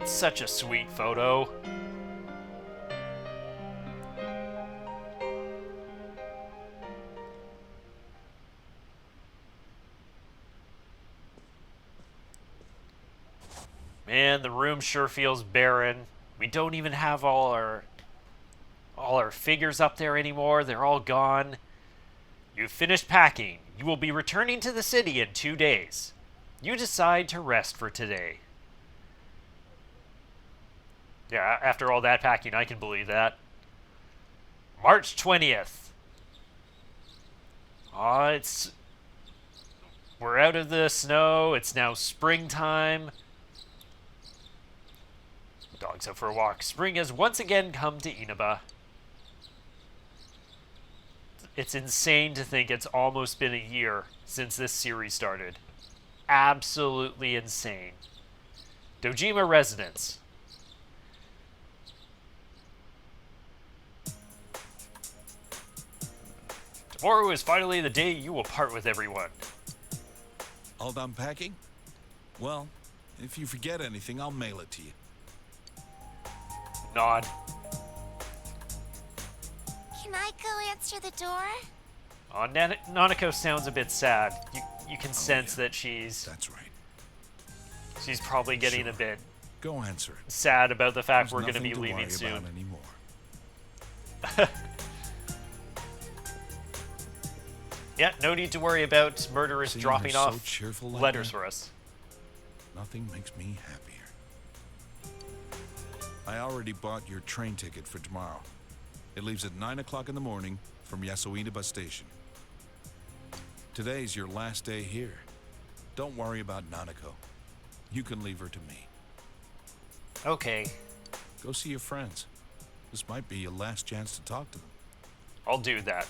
Such a sweet photo. Man, the room sure feels barren. We don't even have all our figures up there anymore. They're all gone. You've finished packing. You will be returning to the city in 2 days. You decide to rest for today. Yeah, after all that packing, I can believe that. March 20th. We're out of the snow. It's now springtime. Dog's out for a walk. Spring has once again come to Inaba. It's insane to think it's almost been a year since this series started. Absolutely insane. Dojima Residence. Tomorrow is finally the day you will part with everyone. All done packing? Well, if you forget anything, I'll mail it to you. Nod. Can I go answer the door? Oh, Nanako sounds a bit sad. You can sense that she's probably getting a bit go answer it. Sad about the fact There's we're going to be nothing leaving worry soon. about anymore. Yeah, no need to worry about murderers Seeing dropping her off so cheerful like letters that, for us. Nothing makes me happier. I already bought your train ticket for tomorrow. It leaves at 9 o'clock in the morning from Yasuinaba Station. Today's your last day here. Don't worry about Nanako. You can leave her to me. Okay, Go see your friends. This might be your last chance to talk to them. I'll do that.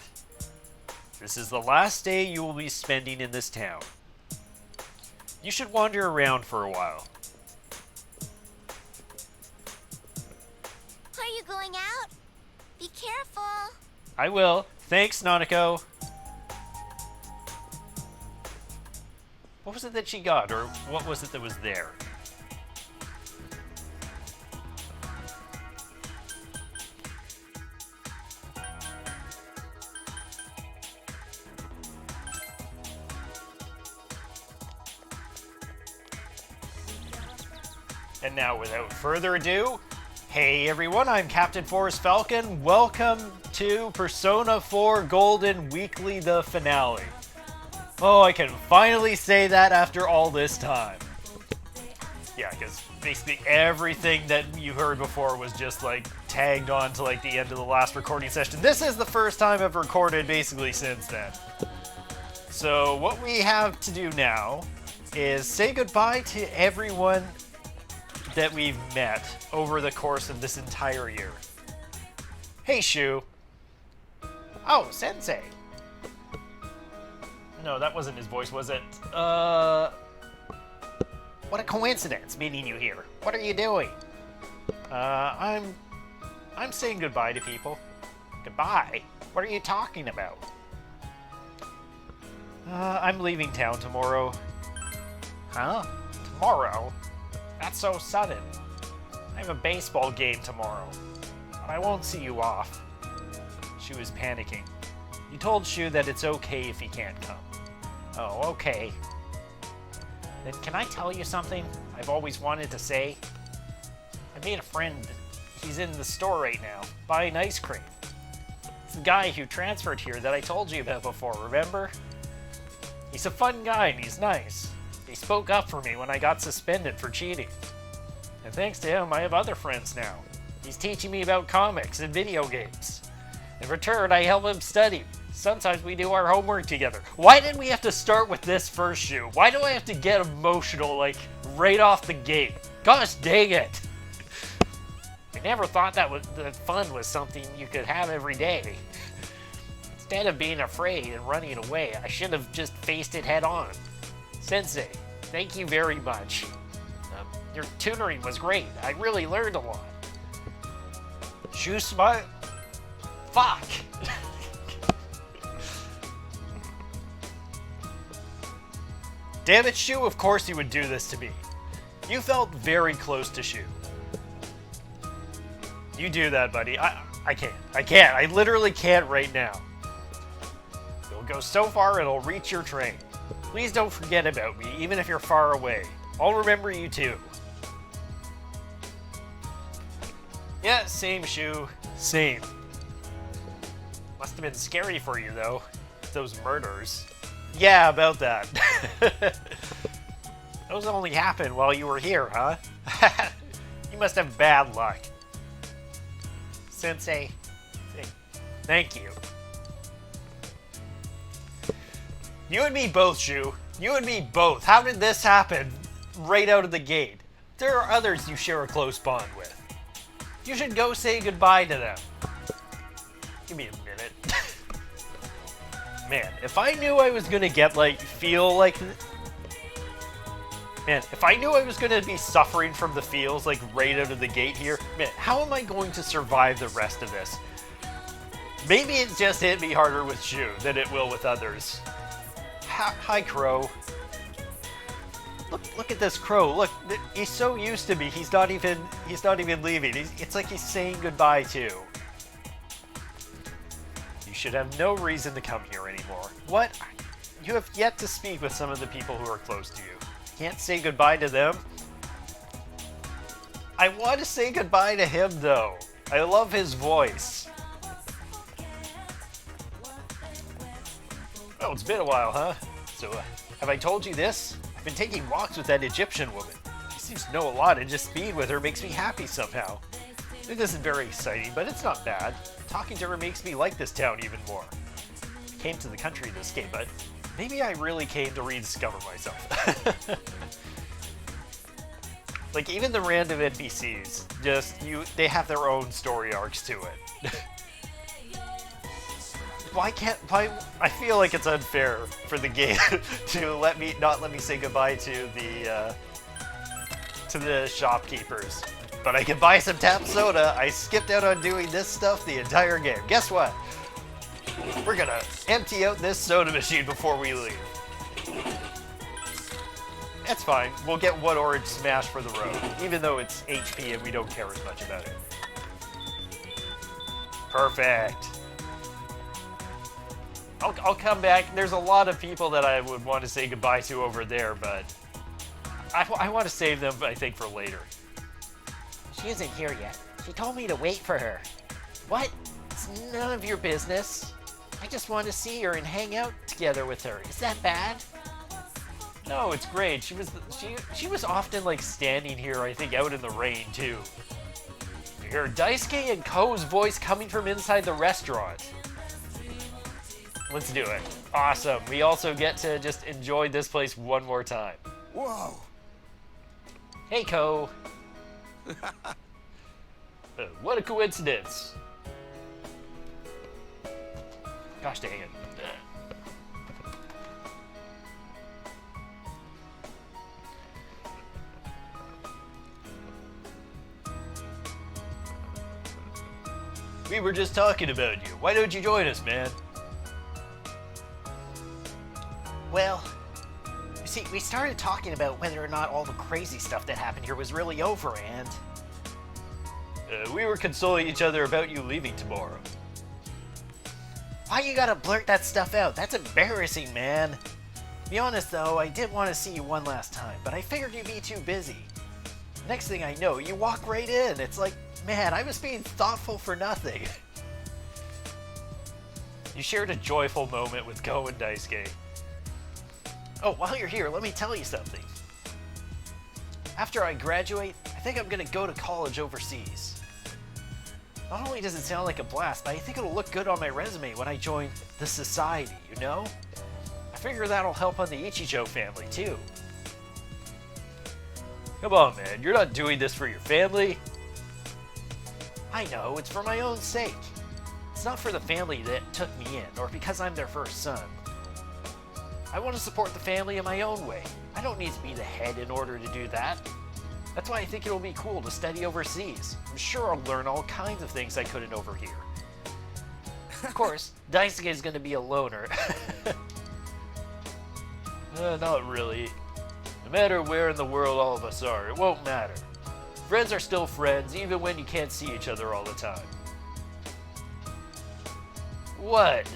This is the last day you will be spending in this town. You should wander around for a while. Are you going out? Be careful. I will. Thanks, Nanako. What was it that she got, or what was it that was there? And now, without further ado, hey everyone, I'm Captain Forrest Falcon. Welcome to Persona 4 Golden Weekly, the finale. Oh, I can finally say that after all this time. Yeah, because basically everything that you heard before was just like tagged on to like the end of the last recording session. This is the first time I've recorded basically since then. So what we have to do now is say goodbye to everyone that we've met over the course of this entire year. Hey, Shu. Oh, Sensei. No, that wasn't his voice, was it? What a coincidence meeting you here. What are you doing? I'm saying goodbye to people. Goodbye? What are you talking about? I'm leaving town tomorrow. Huh? Tomorrow? That's so sudden. I have a baseball game tomorrow. But I won't see you off. Shu is panicking. You told Shu that it's okay if he can't come. Oh, okay. Then can I tell you something I've always wanted to say? I made a friend. He's in the store right now, buying ice cream. It's the guy who transferred here that I told you about before, remember? He's a fun guy and he's nice. He spoke up for me when I got suspended for cheating. And thanks to him, I have other friends now. He's teaching me about comics and video games. In return, I help him study. Sometimes we do our homework together. Why did we have to start with this first, Shu? Why do I have to get emotional, like, right off the gate? Gosh dang it! I never thought that fun was something you could have every day. Instead of being afraid and running away, I should have just faced it head on. Sensei, thank you very much. Your tutoring was great. I really learned a lot. Shu smile. Fuck! Damn it, Shu, of course you would do this to me. You felt very close to Shu. You do that, buddy. I can't. I can't. I literally can't right now. It'll go so far it'll reach your train. Please don't forget about me, even if you're far away. I'll remember you too. Yeah, same, Shu. Same. Must have been scary for you, though. Those murders. Yeah, about that. Those only happened while you were here, huh? You must have bad luck. Sensei. Thank you. You and me both, Shu. You and me both. How did this happen right out of the gate? There are others you share a close bond with. You should go say goodbye to them. Give me a minute. Man, if I knew I was gonna get, like, feel like... Man, if I knew I was gonna be suffering from the feels, like, right out of the gate here, man, how am I going to survive the rest of this? Maybe it just hit me harder with Shu than it will with others. Hi, Crow. Look at this Crow. Look, he's so used to me. He's not even leaving. It's like he's saying goodbye too. You should have no reason to come here anymore. What? You have yet to speak with some of the people who are close to you. Can't say goodbye to them? I want to say goodbye to him though. I love his voice. Oh, it's been a while, huh? So, have I told you this? I've been taking walks with that Egyptian woman. She seems to know a lot, and just being with her makes me happy somehow. It isn't very exciting, but it's not bad. Talking to her makes me like this town even more. I came to the country to escape, but maybe I really came to rediscover myself. Like, even the random NPCs, they have their own story arcs to it. I feel like it's unfair for the game to not let me say goodbye to the shopkeepers. But I can buy some tap soda. I skipped out on doing this stuff the entire game. Guess what? We're gonna empty out this soda machine before we leave. That's fine. We'll get one orange smash for the road, even though it's HP and we don't care as much about it. Perfect. I'll come back. There's a lot of people that I would want to say goodbye to over there, but I want to save them, I think, for later. She isn't here yet. She told me to wait for her. What? It's none of your business. I just want to see her and hang out together with her. Is that bad? No, it's great. She was often, like, standing here, I think, out in the rain, too. You hear Daisuke and Ko's voice coming from inside the restaurant. Let's do it. Awesome. We also get to just enjoy this place one more time. Whoa! Hey, Ko. What a coincidence. Gosh dang it. We were just talking about you. Why don't you join us, man? Well, you see, we started talking about whether or not all the crazy stuff that happened here was really over, and... we were consoling each other about you leaving tomorrow. Why you gotta blurt that stuff out? That's embarrassing, man. To be honest, though, I did want to see you one last time, but I figured you'd be too busy. Next thing I know, you walk right in. It's like, man, I was being thoughtful for nothing. You shared a joyful moment with Ko and Daisuke. Oh, while you're here, let me tell you something. After I graduate, I think I'm gonna go to college overseas. Not only does it sound like a blast, but I think it'll look good on my resume when I join the society, you know? I figure that'll help on the Ichijo family, too. Come on, man, you're not doing this for your family. I know, it's for my own sake. It's not for the family that took me in, or because I'm their first son. I want to support the family in my own way. I don't need to be the head in order to do that. That's why I think it'll be cool to study overseas. I'm sure I'll learn all kinds of things I couldn't over here. Of course, Daisuke is going to be a loner. Not really. No matter where in the world all of us are, it won't matter. Friends are still friends, even when you can't see each other all the time. What?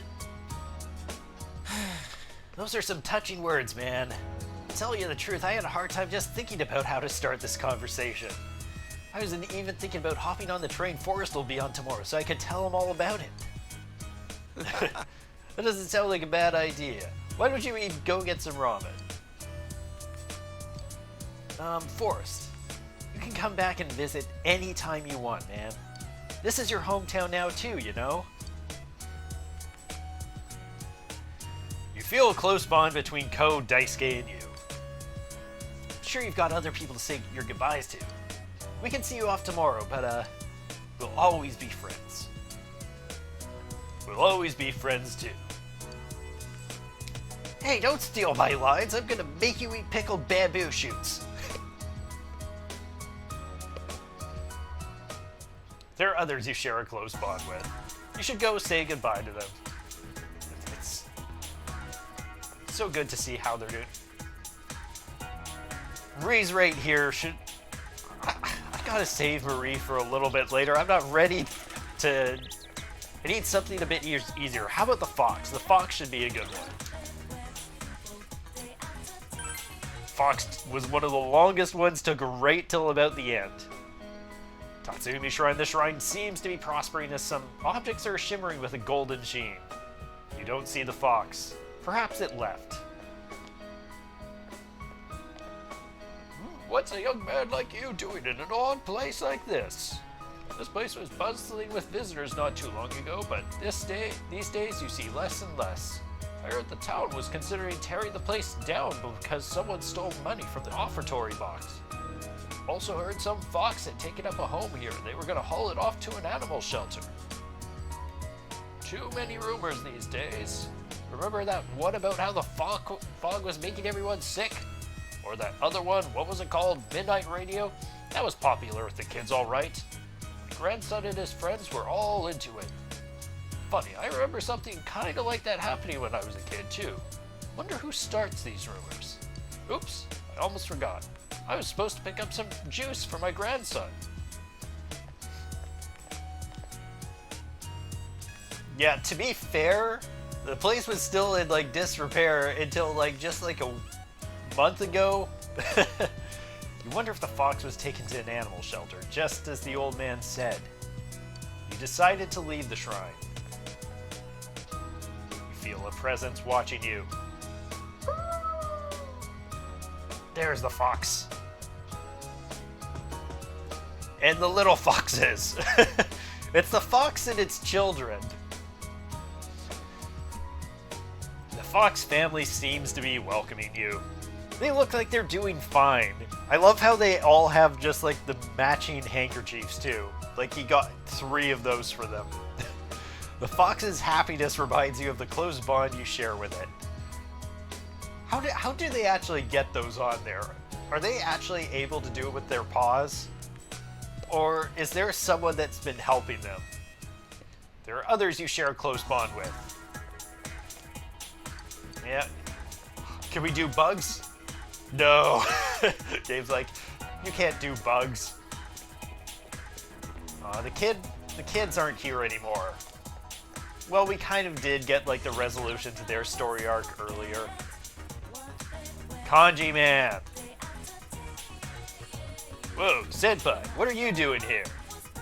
Those are some touching words, man. To tell you the truth, I had a hard time just thinking about how to start this conversation. I wasn't even thinking about hopping on the train Forrest will be on tomorrow so I could tell him all about it. That doesn't sound like a bad idea. Why don't you go get some ramen? Forrest, you can come back and visit anytime you want, man. This is your hometown now too, you know? You feel a close bond between Ko, Daisuke, and you. I'm sure you've got other people to say your goodbyes to. We can see you off tomorrow, but we'll always be friends. We'll always be friends too. Hey, don't steal my lines. I'm gonna make you eat pickled bamboo shoots. There are others you share a close bond with. You should go say goodbye to them. It's so good to see how they're doing. Marie's right here. I gotta save Marie for a little bit later. I'm not ready to... I need something a bit easier. How about the fox? The fox should be a good one. Fox was one of the longest ones, took right till about the end. Tatsumi Shrine. The shrine seems to be prospering as some objects are shimmering with a golden sheen. You don't see the fox. Perhaps it left. What's a young man like you doing in an odd place like this? This place was bustling with visitors not too long ago, but these days you see less and less. I heard the town was considering tearing the place down because someone stole money from the offertory box. Also heard some fox had taken up a home here. They were going to haul it off to an animal shelter. Too many rumors these days. Remember that one about how the fog was making everyone sick? Or that other one, what was it called? Midnight Radio? That was popular with the kids, all right. My grandson and his friends were all into it. Funny, I remember something kind of like that happening when I was a kid, too. Wonder who starts these rumors. Oops, I almost forgot. I was supposed to pick up some juice for my grandson. Yeah, to be fair, the place was still in, like, disrepair until, like, just, like, a month ago. You wonder if the fox was taken to an animal shelter, just as the old man said. You decided to leave the shrine. You feel a presence watching you. There's the fox. And the little foxes. It's the fox and its children. The fox family seems to be welcoming you. They look like they're doing fine. I love how they all have just like the matching handkerchiefs too. Like he got 3 of those for them. The fox's happiness reminds you of the close bond you share with it. How do they actually get those on there? Are they actually able to do it with their paws? Or is there someone that's been helping them? There are others you share a close bond with. Yeah. Can we do bugs? No. Dave's like, you can't do bugs. The kids aren't here anymore. Well, we kind of did get like the resolution to their story arc earlier. Kanji man. Whoa, senpai, what are you doing here?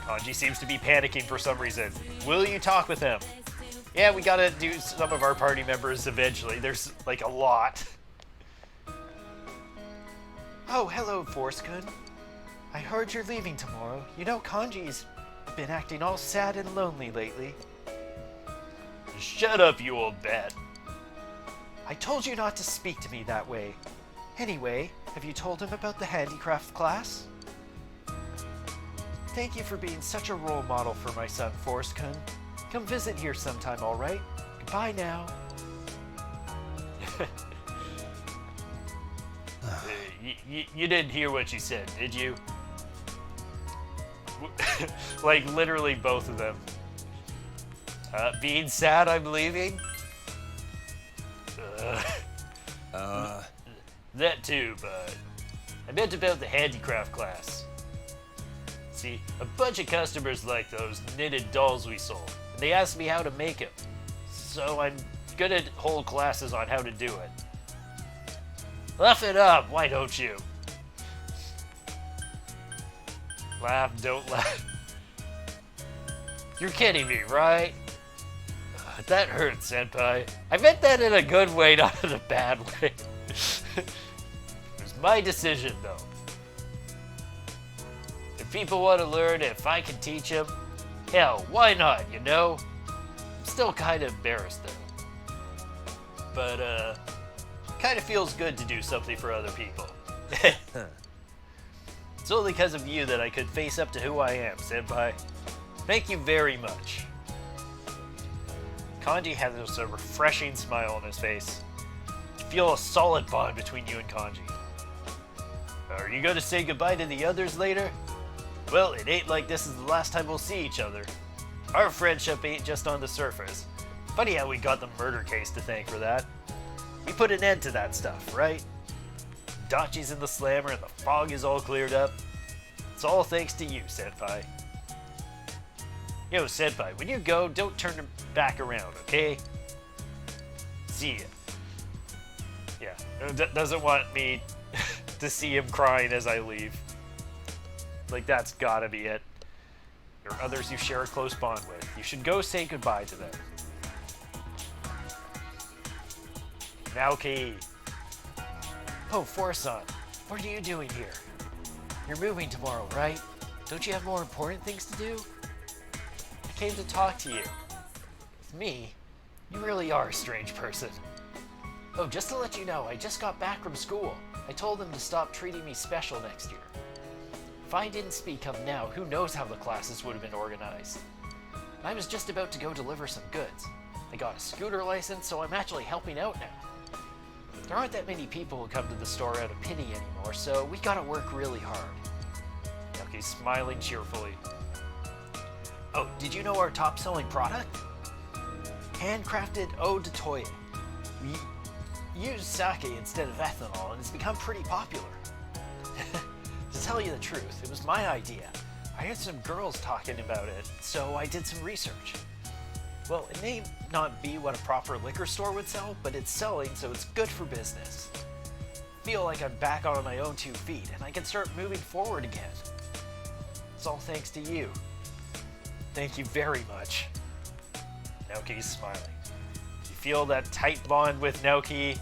Kanji seems to be panicking for some reason. Will you talk with him? Yeah, we gotta do some of our party members eventually. There's like a lot. Oh, hello, Force-kun. I heard you're leaving tomorrow. You know Kanji's been acting all sad and lonely lately. Shut up, you old bat. I told you not to speak to me that way. Anyway, have you told him about the handicraft class? Thank you for being such a role model for my son, Force-kun. Come visit here sometime, alright? Goodbye now. You didn't hear what she said, did you? Like, literally both of them. Being sad I'm leaving? That too, but I meant about the handicraft class. See, a bunch of customers like those knitted dolls we sold, and they asked me how to make them. So I'm gonna hold classes on how to do it. Laugh it up, why don't you? Laugh, don't laugh. You're kidding me, right? That hurts, senpai. I meant that in a good way, not in a bad way. It was my decision, though. If people want to learn, if I can teach them, hell, why not, you know? I'm still kind of embarrassed, though. But, kind of feels good to do something for other people. It's only because of you that I could face up to who I am, senpai. Thank you very much. Kanji has a refreshing smile on his face. You feel a solid bond between you and Kanji. Are you going to say goodbye to the others later? Well, it ain't like this is the last time we'll see each other. Our friendship ain't just on the surface. Funny how we got the murder case to thank for that. We put an end to that stuff, right? Dachi's in the slammer and the fog is all cleared up. It's all thanks to you, senpai. Yo, senpai, when you go, don't turn back around, okay? See ya. Yeah, doesn't want me to see him crying as I leave. Like, that's gotta be it. There are others you share a close bond with. You should go say goodbye to them. Naoki. Oh, Forsan, what are you doing here? You're moving tomorrow, right? Don't you have more important things to do? I came to talk to you. With me? You really are a strange person. Oh, just to let you know, I just got back from school. I told them to stop treating me special next year. If I didn't speak up now, who knows how the classes would have been organized. I was just about to go deliver some goods. I got a scooter license, so I'm actually helping out now. There aren't that many people who come to the store out of pity anymore, so we gotta work really hard. Naoki's smiling cheerfully. Oh, did you know our top-selling product? Handcrafted eau de toilette. We use sake instead of ethanol, and it's become pretty popular. To tell you the truth, it was my idea. I heard some girls talking about it, so I did some research. Well, it may not be what a proper liquor store would sell, but it's selling, so it's good for business. I feel like I'm back on my own 2 feet, and I can start moving forward again. It's all thanks to you. Thank you very much. Naoki's smiling. You feel that tight bond with Naoki?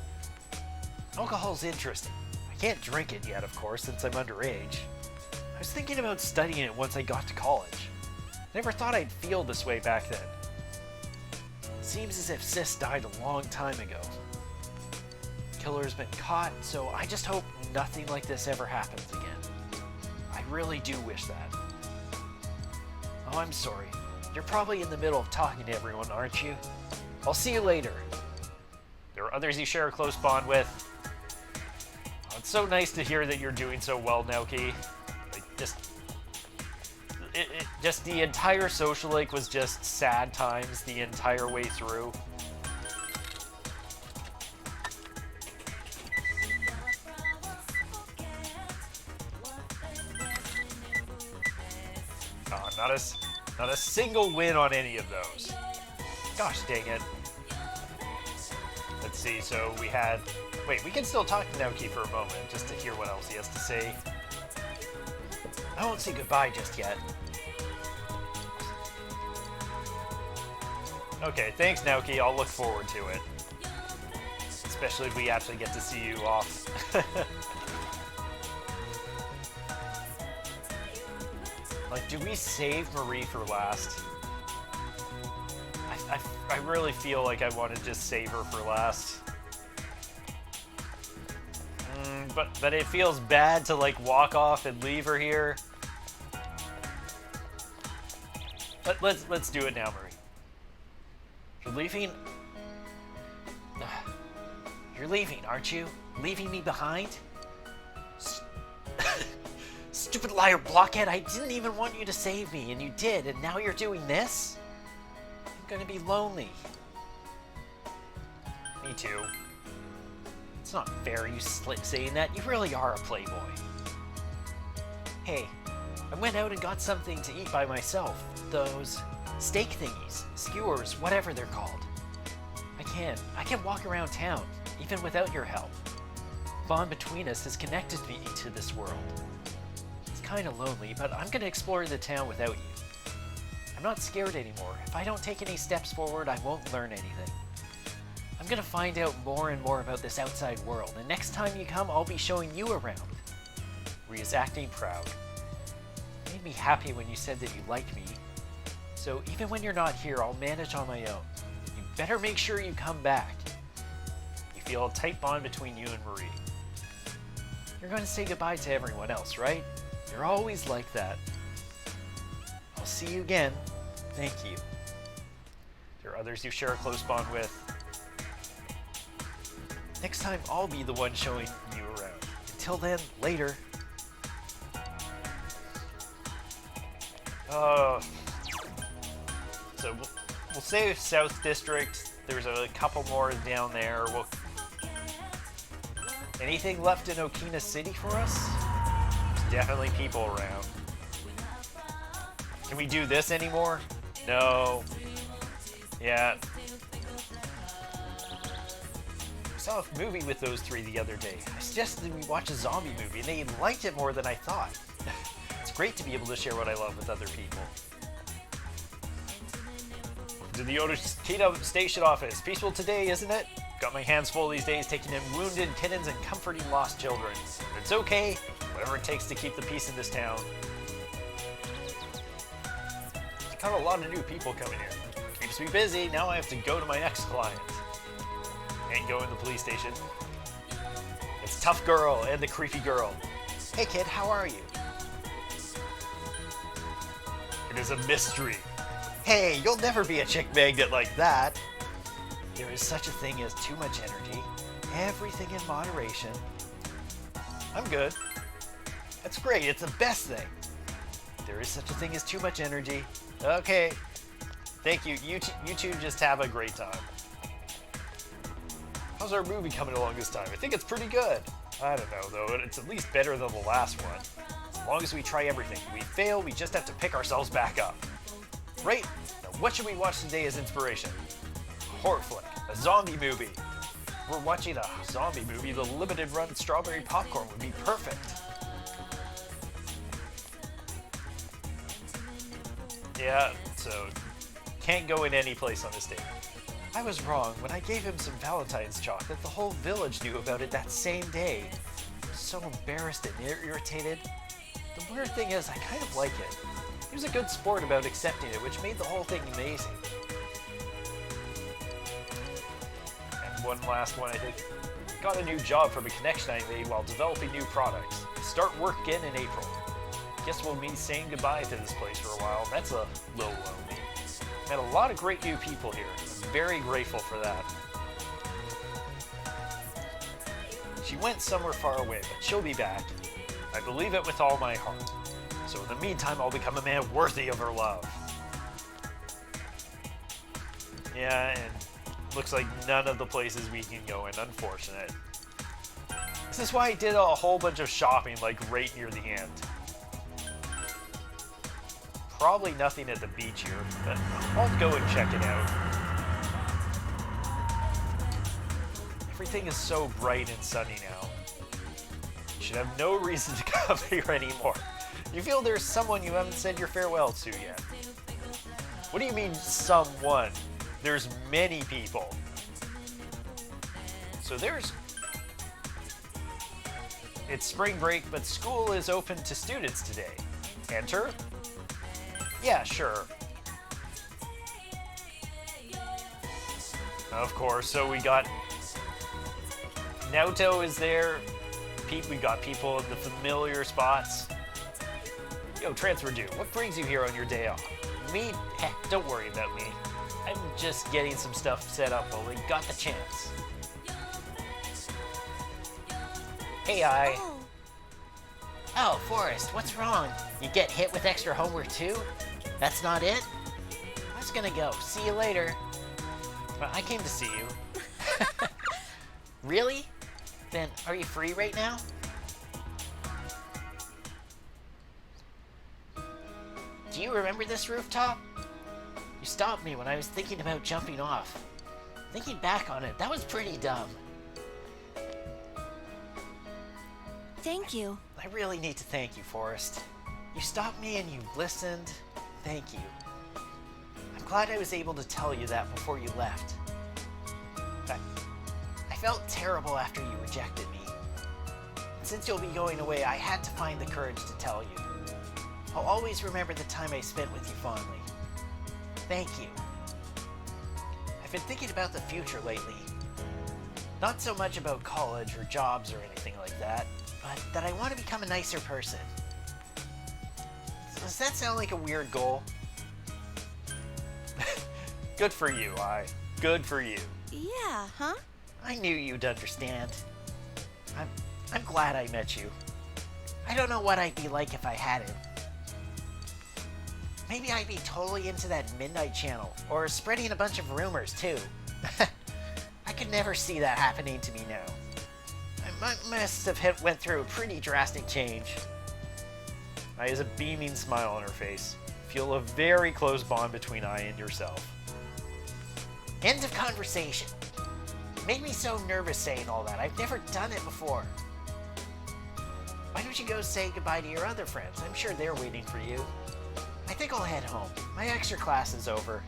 Alcohol's interesting. I can't drink it yet, of course, since I'm underage. I was thinking about studying it once I got to college. Never thought I'd feel this way back then. Seems as if Sis died a long time ago. Killer's been caught, so I just hope nothing like this ever happens again. I really do wish that. Oh, I'm sorry. You're probably in the middle of talking to everyone, aren't you? I'll see you later. There are others you share a close bond with. Oh, it's so nice to hear that you're doing so well, Naoki. Like, just the entire social link was just sad times the entire way through. Oh, not a single win on any of those. Gosh dang it. Let's see, so we had... Wait, we can still talk to Naoki for a moment, just to hear what else he has to say. I won't say goodbye just yet. Okay, thanks Naoki, I'll look forward to it. Especially if we actually get to see you off. Like, do we save Marie for last? I really feel like I want to just save her for last. But it feels bad to, like, walk off and leave her here. Let's do it now, Marie. You're leaving? You're leaving, aren't you? Leaving me behind? Stupid liar, blockhead, I didn't even want you to save me, and you did, and now you're doing this? I'm gonna be lonely. Me too. It's not fair you saying that. You really are a playboy. Hey, I went out and got something to eat by myself. Those steak thingies, skewers, whatever they're called. I can walk around town, even without your help. The bond between us has connected me to this world. It's kind of lonely, but I'm gonna explore the town without you. I'm not scared anymore. If I don't take any steps forward, I won't learn anything. I'm gonna find out more and more about this outside world, and next time you come, I'll be showing you around. Ria's acting proud. It made me happy when you said that you liked me. So even when you're not here, I'll manage on my own. You better make sure you come back. You feel a tight bond between you and Marie. You're going to say goodbye to everyone else, right? You're always like that. I'll see you again. Thank you. There are others you share a close bond with. Next time, I'll be the one showing you around. Until then, later. So we'll save South District. There's a couple more down there. Anything left in Okina City for us? There's definitely people around. Can we do this anymore? No. Yeah. I saw a movie with those three the other day. I suggested we watch a zombie movie, and they liked it more than I thought. It's great to be able to share what I love with other people. To the Okina Station office. Peaceful today, isn't it? Got my hands full these days taking in wounded kittens and comforting lost children. But it's okay. Whatever it takes to keep the peace in this town. Got a lot of new people coming here. Keeps me busy. Now I have to go to my next client. Ain't going to the police station. It's Tough Girl and the Creepy Girl. Hey kid, how are you? It is a mystery. Hey, you'll never be a chick magnet like that. There is such a thing as too much energy. Everything in moderation. I'm good. That's great. It's the best thing. There is such a thing as too much energy. Okay. Thank you. You two just have a great time. How's our movie coming along this time? I think it's pretty good. I don't know, though. It's at least better than the last one. As long as we try everything. If we fail, we just have to pick ourselves back up. Right? Now, what should we watch today as inspiration? Horror flick. A zombie movie. If we're watching a zombie movie, the limited run strawberry popcorn would be perfect. Yeah, so can't go in any place on this day. I was wrong. When I gave him some Valentine's chocolate, the whole village knew about it that same day. I was so embarrassed and irritated. The weird thing is, I kind of like it. He was a good sport about accepting it, which made the whole thing amazing. And one last one, I think. Got a new job from a connection I made while developing new products. Start work again in April. Guess we'll be saying goodbye to this place for a while. That's a little lonely. Met a lot of great new people here. I'm very grateful for that. She went somewhere far away, but she'll be back. I believe it with all my heart. So in the meantime, I'll become a man worthy of her love. Yeah, and looks like none of the places we can go in, unfortunate. This is why I did a whole bunch of shopping, like right near the end. Probably nothing at the beach here, but I'll go and check it out. Everything is so bright and sunny now. You should have no reason to come here anymore. You feel there's someone you haven't said your farewell to yet. What do you mean, someone? There's many people. So it's spring break, but school is open to students today. Enter? Yeah, sure. Of course, so we got Naoto is there. We got people in the familiar spots. Yo, transfer dude, what brings you here on your day off? Me? Heck, don't worry about me. I'm just getting some stuff set up while we got the chance. Hey, Oh, Forrest, what's wrong? You get hit with extra homework too? That's not it? I was gonna go. See you later. Well, I came to see you. Really? Then, are you free right now? Do you remember this rooftop? You stopped me when I was thinking about jumping off. Thinking back on it, that was pretty dumb. Thank you. I really need to thank you, Forrest. You stopped me and you listened. Thank you. I'm glad I was able to tell you that before you left. I felt terrible after you rejected me. Since you'll be going away, I had to find the courage to tell you. I'll always remember the time I spent with you fondly. Thank you. I've been thinking about the future lately. Not so much about college or jobs or anything like that, but that I want to become a nicer person. Does that sound like a weird goal? Good for you, Good for you. Yeah, huh? I knew you'd understand. I'm glad I met you. I don't know what I'd be like if I hadn't. Maybe I'd be totally into that midnight channel, or spreading a bunch of rumors too. I could never see that happening to me now. I must have went through a pretty drastic change. I has a beaming smile on her face. Feel a very close bond between I and yourself. End of conversation. Made me so nervous saying all that. I've never done it before. Why don't you go say goodbye to your other friends? I'm sure they're waiting for you. I think I'll head home. My extra class is over.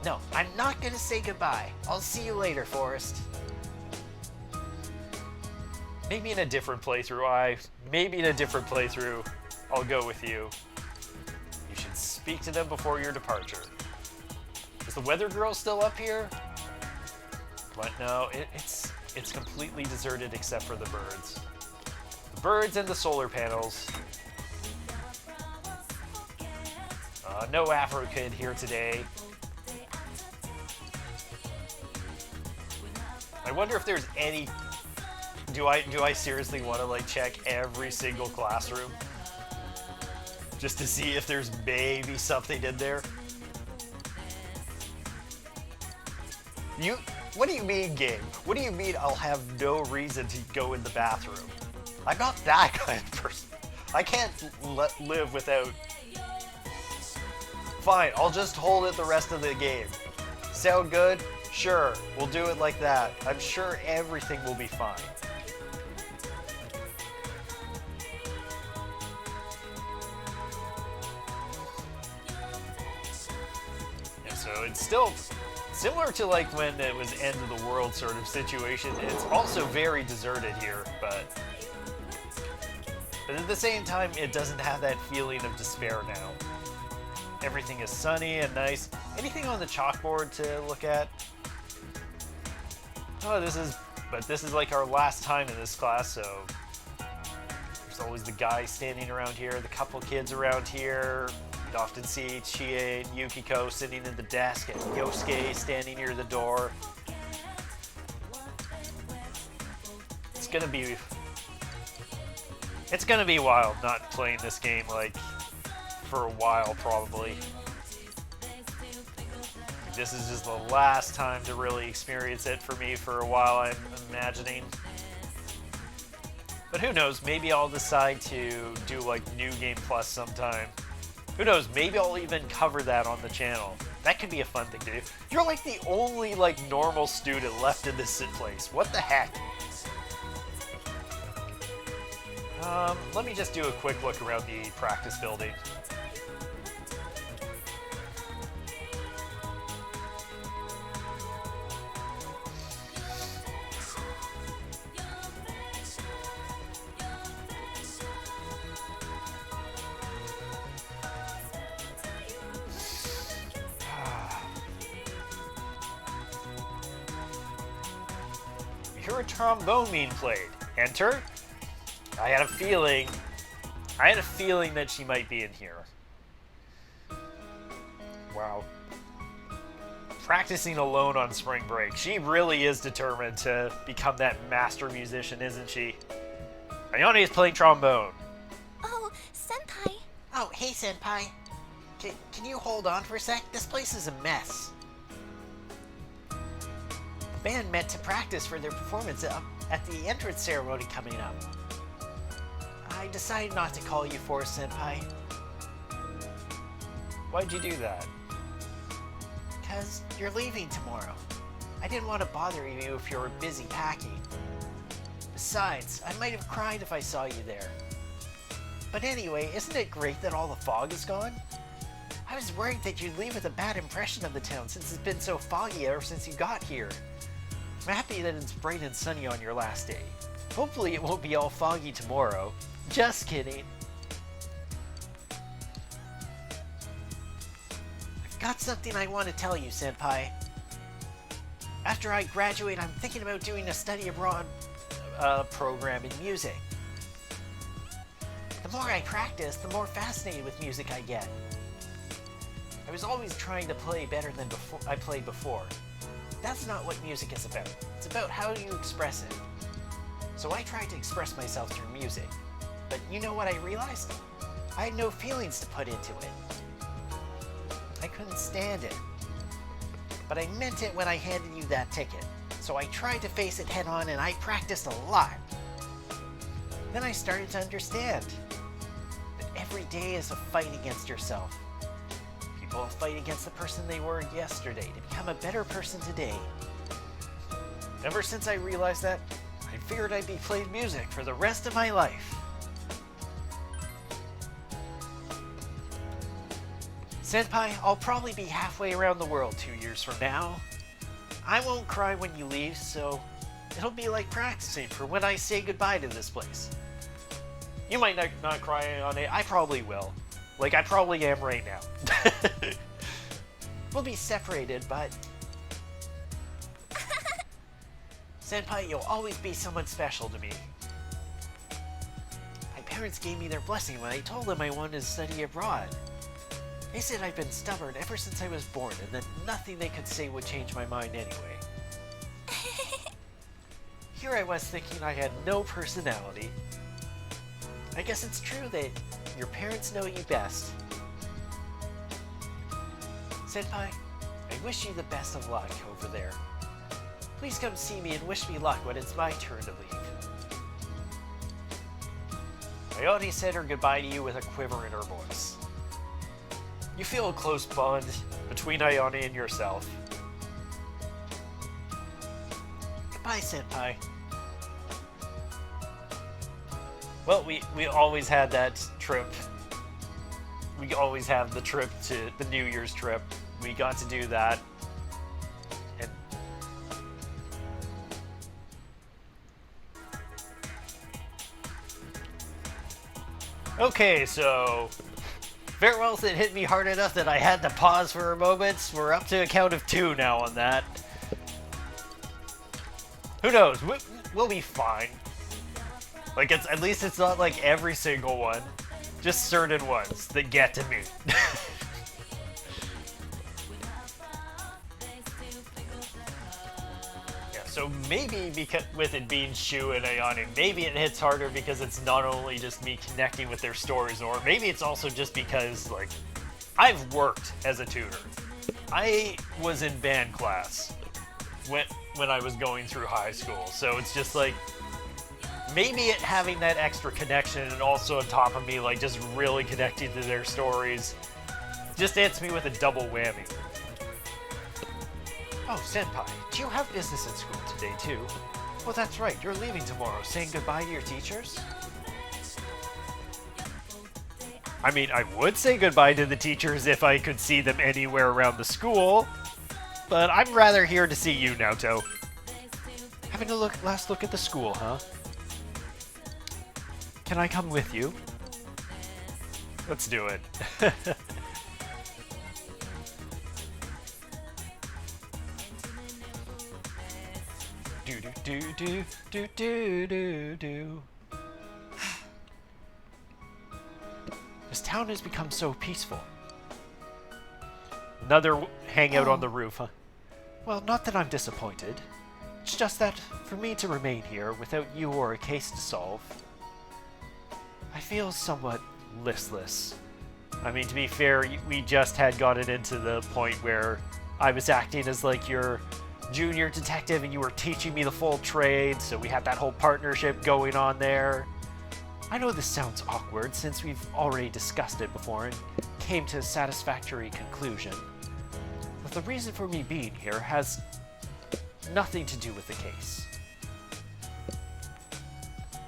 No, I'm not gonna say goodbye. I'll see you later, Forrest. Maybe in a different playthrough, Maybe in a different playthrough, I'll go with you. You should speak to them before your departure. Is the weather girl still up here? What? No, it's completely deserted except for the birds. The birds and the solar panels. No Afro Kid here today. I wonder if there's any... Do I seriously want to like check every single classroom? Just to see if there's maybe something in there? What do you mean, game? What do you mean I'll have no reason to go in the bathroom? I'm not that kind of person. I can't live without... Fine, I'll just hold it the rest of the game. Sound good? Sure, we'll do it like that. I'm sure everything will be fine. Yeah, so it's still similar to like when it was end of the world sort of situation. It's also very deserted here, but at the same time, it doesn't have that feeling of despair now. Everything is sunny and nice. Anything on the chalkboard to look at? Oh, this is like our last time in this class, so there's always the guy standing around here, the couple kids around here. You'd often see Chie and Yukiko sitting at the desk and Yosuke standing near the door. It's gonna be wild not playing this game like for a while probably. This is just the last time to really experience it for me for a while, I'm imagining. But who knows, maybe I'll decide to do like New Game Plus sometime. Who knows, maybe I'll even cover that on the channel. That could be a fun thing to do. You're like the only like normal student left in this place. What the heck? Let me just do a quick look around the practice building. You hear a trombone being played. Enter? I had a feeling that she might be in here. Wow. Practicing alone on spring break. She really is determined to become that master musician, isn't she? Ayane is playing trombone. Oh, Senpai. Oh, hey, Senpai. Can you hold on for a sec? This place is a mess. The band met to practice for their performance at the entrance ceremony coming up. I decided not to call you Force Senpai. Why'd you do that? Because you're leaving tomorrow. I didn't want to bother you if you were busy packing. Besides, I might have cried if I saw you there. But anyway, isn't it great that all the fog is gone? I was worried that you'd leave with a bad impression of the town since it's been so foggy ever since you got here. I'm happy that it's bright and sunny on your last day. Hopefully it won't be all foggy tomorrow. Just kidding. I've got something I want to tell you, Senpai. After I graduate, I'm thinking about doing a study abroad program in music. The more I practice, the more fascinated with music I get. I was always trying to play better than I played before. That's not what music is about. It's about how you express it. So I tried to express myself through music. But you know what I realized? I had no feelings to put into it. I couldn't stand it. But I meant it when I handed you that ticket. So I tried to face it head on and I practiced a lot. Then I started to understand that every day is a fight against yourself. People fight against the person they were yesterday to become a better person today. Ever since I realized that, I figured I'd be playing music for the rest of my life. Senpai, I'll probably be halfway around the world 2 years from now. I won't cry when you leave, so it'll be like practicing for when I say goodbye to this place. You might not cry on it, I probably will. Like I probably am right now. We'll be separated, but... Senpai, you'll always be someone special to me. My parents gave me their blessing when I told them I wanted to study abroad. They said I've been stubborn ever since I was born and that nothing they could say would change my mind anyway. Here I was thinking I had no personality. I guess it's true that your parents know you best. Senpai, I wish you the best of luck over there. Please come see me and wish me luck when it's my turn to leave. Ayane said her goodbye to you with a quiver in her voice. You feel a close bond between Ayane and yourself. Goodbye, Senpai. Well, we always had that trip. We always have the trip to the New Year's trip. We got to do that. And okay, so farewells that hit me hard enough that I had to pause for a moment. We're up to a count of 2 now on that. Who knows? We'll be fine. Like, at least it's not like every single one. Just certain ones that get to me. Yeah, so maybe because with it being Shu and Ayane, maybe it hits harder because it's not only just me connecting with their stories, or maybe it's also just because, like, I've worked as a tutor. I was in band class when I was going through high school, so it's just like, maybe it having that extra connection and also on top of me, like, just really connecting to their stories just hits me with a double whammy. Oh, Senpai, do you have business at school today, too? Well, that's right, you're leaving tomorrow, saying goodbye to your teachers? I mean, I would say goodbye to the teachers if I could see them anywhere around the school, but I'm rather here to see you, Naoto. Having a last look at the school, huh? Can I come with you? Let's do it. Do do do do do do do do. This town has become so peaceful. Another hangout on the roof, huh? Well, not that I'm disappointed. It's just that for me to remain here without you or a case to solve, I feel somewhat listless. I mean, to be fair, we just had gotten into the point where I was acting as like your junior detective and you were teaching me the full trade, so we had that whole partnership going on there. I know this sounds awkward since we've already discussed it before and came to a satisfactory conclusion, but the reason for me being here has nothing to do with the case.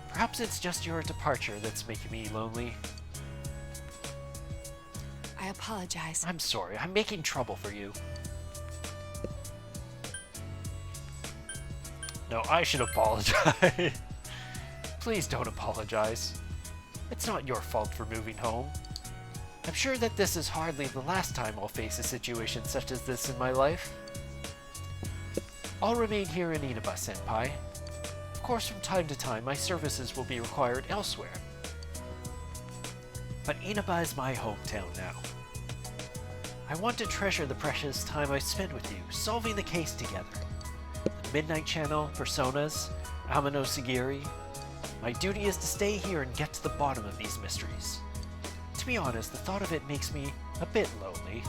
Perhaps it's just your departure that's making me lonely. I apologize. I'm sorry, I'm making trouble for you. No, I should apologize. Please don't apologize. It's not your fault for moving home. I'm sure that this is hardly the last time I'll face a situation such as this in my life. I'll remain here in Inaba, Senpai. Of course, from time to time, my services will be required elsewhere. But Inaba is my hometown now. I want to treasure the precious time I spent with you, solving the case together. The Midnight Channel, Personas, Amano Sagiri. My duty is to stay here and get to the bottom of these mysteries. To be honest, the thought of it makes me a bit lonely.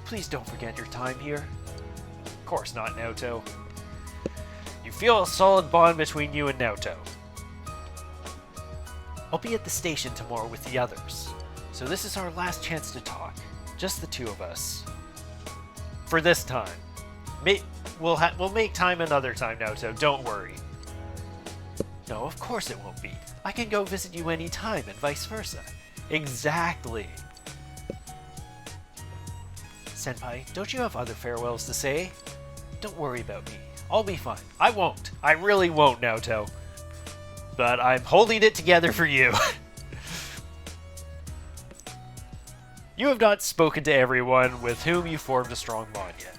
Please don't forget your time here. Of course not, Naoto. You feel a solid bond between you and Naoto. I'll be at the station tomorrow with the others, so this is our last chance to talk. Just the two of us. For this time. We'll make time another time, Naoto, don't worry. No, of course it won't be. I can go visit you anytime and vice versa. Exactly. Senpai, don't you have other farewells to say? Don't worry about me. I'll be fine. I won't. I really won't, Naoto. But I'm holding it together for you. You have not spoken to everyone with whom you formed a strong bond yet.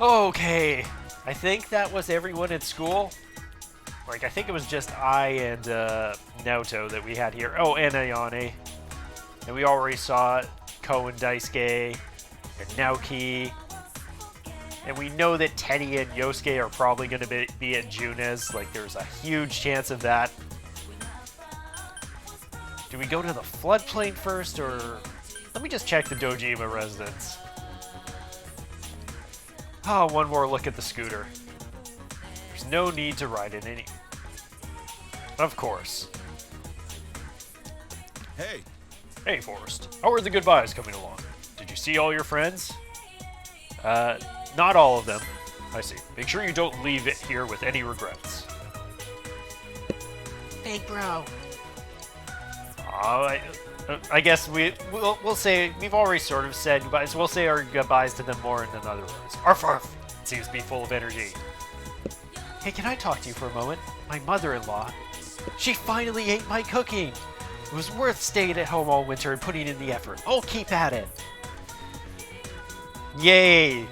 Okay. I think that was everyone at school. Like, I think it was just I and Naoto that we had here. Oh, and Ayane. And we already saw Ko and Daisuke and Naoki. And we know that Teddy and Yosuke are probably going to be at Junes. Like, there's a huge chance of that. Do we go to the floodplain first, or... Let me just check the Dojima residence. Oh, one more look at the scooter. There's no need to ride it any... Of course. Hey, Hey, Forrest. How are the goodbyes coming along? Did you see all your friends? Not all of them. I see. Make sure you don't leave it here with any regrets. Big bro. I guess we'll say, we've already sort of said goodbyes. We'll say our goodbyes to them more in another words. Arf arf! It seems to be full of energy. Hey, can I talk to you for a moment? My mother-in-law. She finally ate my cooking! It was worth staying at home all winter and putting in the effort. I'll keep at it. Yay!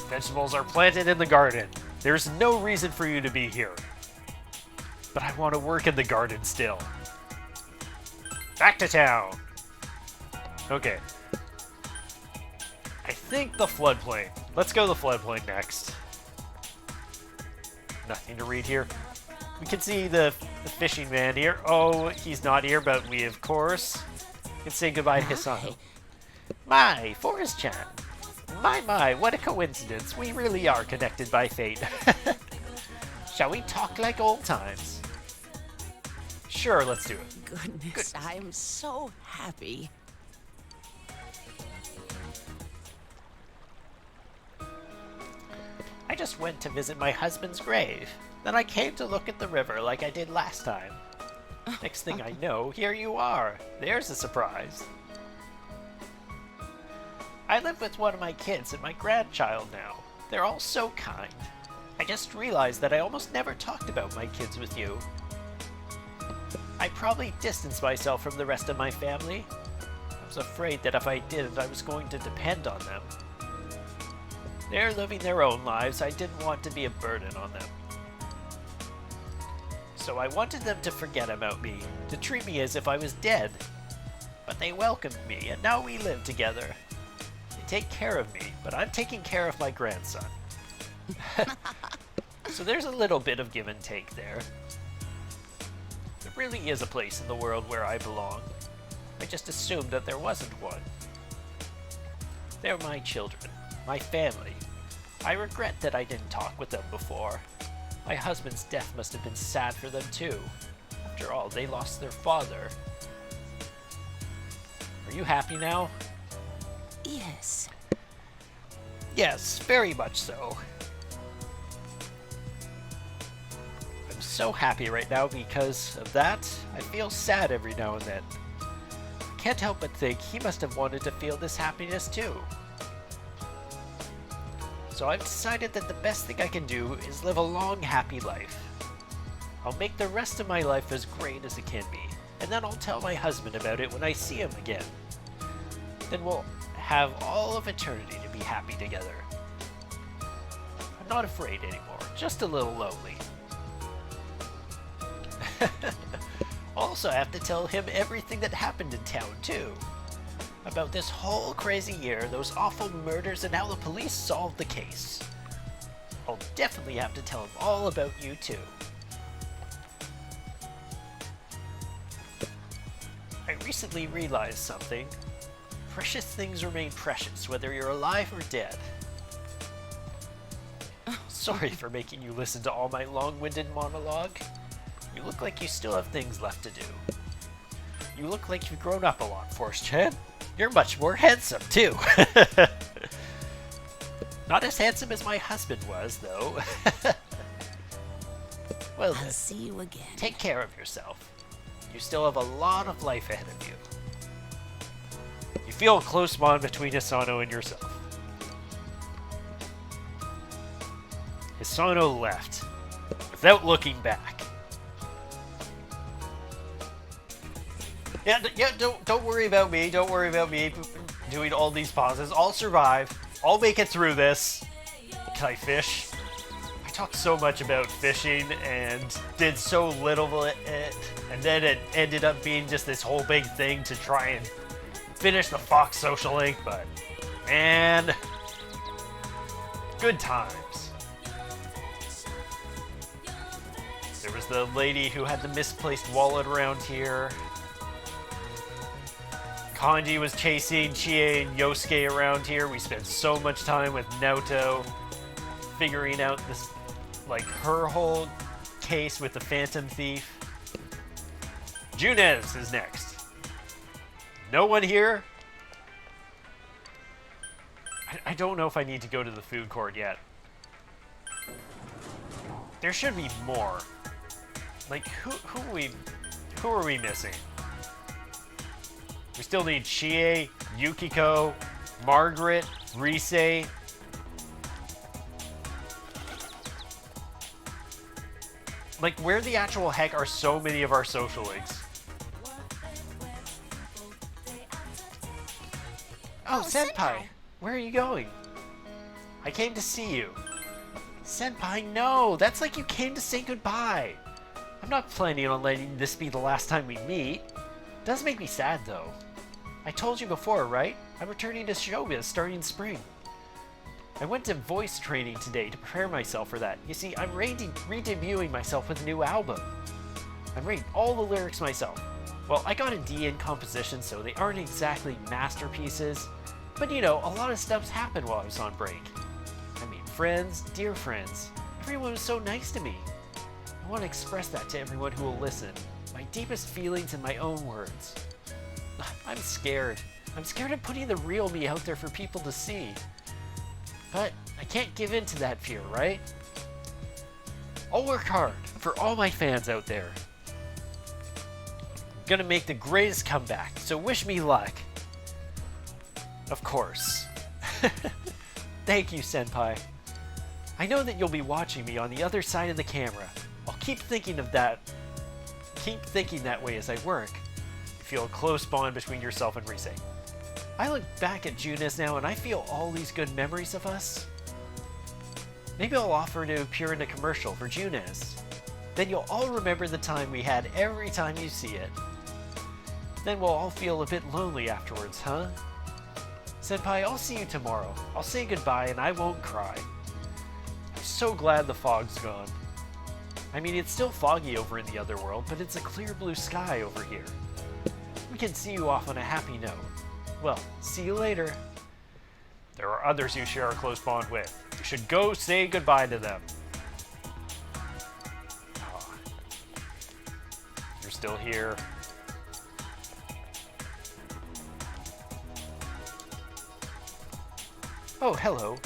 Vegetables are planted in the garden. There's no reason for you to be here. But I want to work in the garden still. Back to town. Okay. I think the floodplain. Let's go to the floodplain next. Nothing to read here. We can see the fishing man here. Oh, he's not here, but we, of course, can say goodbye to Hisano. My, Forrest-chan. My, what a coincidence. We really are connected by fate. Shall we talk like old times? Sure, let's do it. Goodness, I'm so happy. I just went to visit my husband's grave. Then I came to look at the river like I did last time. Next thing I know, here you are. There's a surprise. I live with one of my kids and my grandchild now. They're all so kind. I just realized that I almost never talked about my kids with you. I probably distanced myself from the rest of my family. I was afraid that if I didn't, I was going to depend on them. They're living their own lives. I didn't want to be a burden on them. So I wanted them to forget about me, to treat me as if I was dead. But they welcomed me, and now we live together. They take care of me, but I'm taking care of my grandson. So there's a little bit of give and take there. There really is a place in the world where I belong. I just assumed that there wasn't one. They're my children, my family. I regret that I didn't talk with them before. My husband's death must have been sad for them too. After all, they lost their father. Are you happy now? Yes. Yes, very much so. I'm so happy right now because of that. I feel sad every now and then. I can't help but think he must have wanted to feel this happiness too. So I've decided that the best thing I can do is live a long, happy life. I'll make the rest of my life as great as it can be, and then I'll tell my husband about it when I see him again. Then we'll have all of eternity to be happy together. I'm not afraid anymore, just a little lonely. Also, I have to tell him everything that happened in town, too. About this whole crazy year, those awful murders, and how the police solved the case. I'll definitely have to tell him all about you, too. I recently realized something. Precious things remain precious, whether you're alive or dead. Sorry for making you listen to all my long-winded monologue. You look like you still have things left to do. You look like you've grown up a lot, Force-chan. You're much more handsome, too. Not as handsome as my husband was, though. Well then, I'll see you again. take care of yourself. You still have a lot of life ahead of you. You feel a close bond between Hisano and yourself. Hisano left, without looking back. Yeah, don't worry about me. Don't worry about me doing all these pauses. I'll survive. I'll make it through this. Can I fish? I talked so much about fishing and did so little of it, and then it ended up being just this whole big thing to try and finish the Fox Social Link, but man, good times. There was the lady who had the misplaced wallet around here. Kanji was chasing Chie and Yosuke around here. We spent so much time with Naoto figuring out this, like, her whole case with the Phantom Thief. Junez is next. No one here? I don't know if I need to go to the food court yet. There should be more. Like, who are we missing? We still need Chie, Yukiko, Margaret, Rise. Like, where the actual heck are so many of our social links? Oh, Senpai! Where are you going? I came to see you. Senpai, no! That's like you came to say goodbye. I'm not planning on letting this be the last time we meet. It does make me sad, though. I told you before, right? I'm returning to showbiz starting spring. I went to voice training today to prepare myself for that. You see, I'm re-debuting myself with a new album. I'm writing all the lyrics myself. Well, I got a D in composition, so they aren't exactly masterpieces. But you know, a lot of stuff's happened while I was on break. I made friends, dear friends. Everyone was so nice to me. I want to express that to everyone who will listen. My deepest feelings in my own words. I'm scared. I'm scared of putting the real me out there for people to see. But I can't give in to that fear, right? I'll work hard for all my fans out there. I'm gonna make the greatest comeback, so wish me luck. Of course. Thank you, Senpai. I know that you'll be watching me on the other side of the camera. I'll keep thinking that way as I work. You feel a close bond between yourself and Rise. I look back at Junez now and I feel all these good memories of us. Maybe I'll offer to appear in a commercial for Junez. Then you'll all remember the time we had every time you see it. Then we'll all feel a bit lonely afterwards, huh? Senpai, I'll see you tomorrow. I'll say goodbye and I won't cry. I'm so glad the fog's gone. I mean, it's still foggy over in the other world, but it's a clear blue sky over here. We can see you off on a happy note. Well, see you later. There are others you share a close bond with. You should go say goodbye to them. still here. Oh, hello.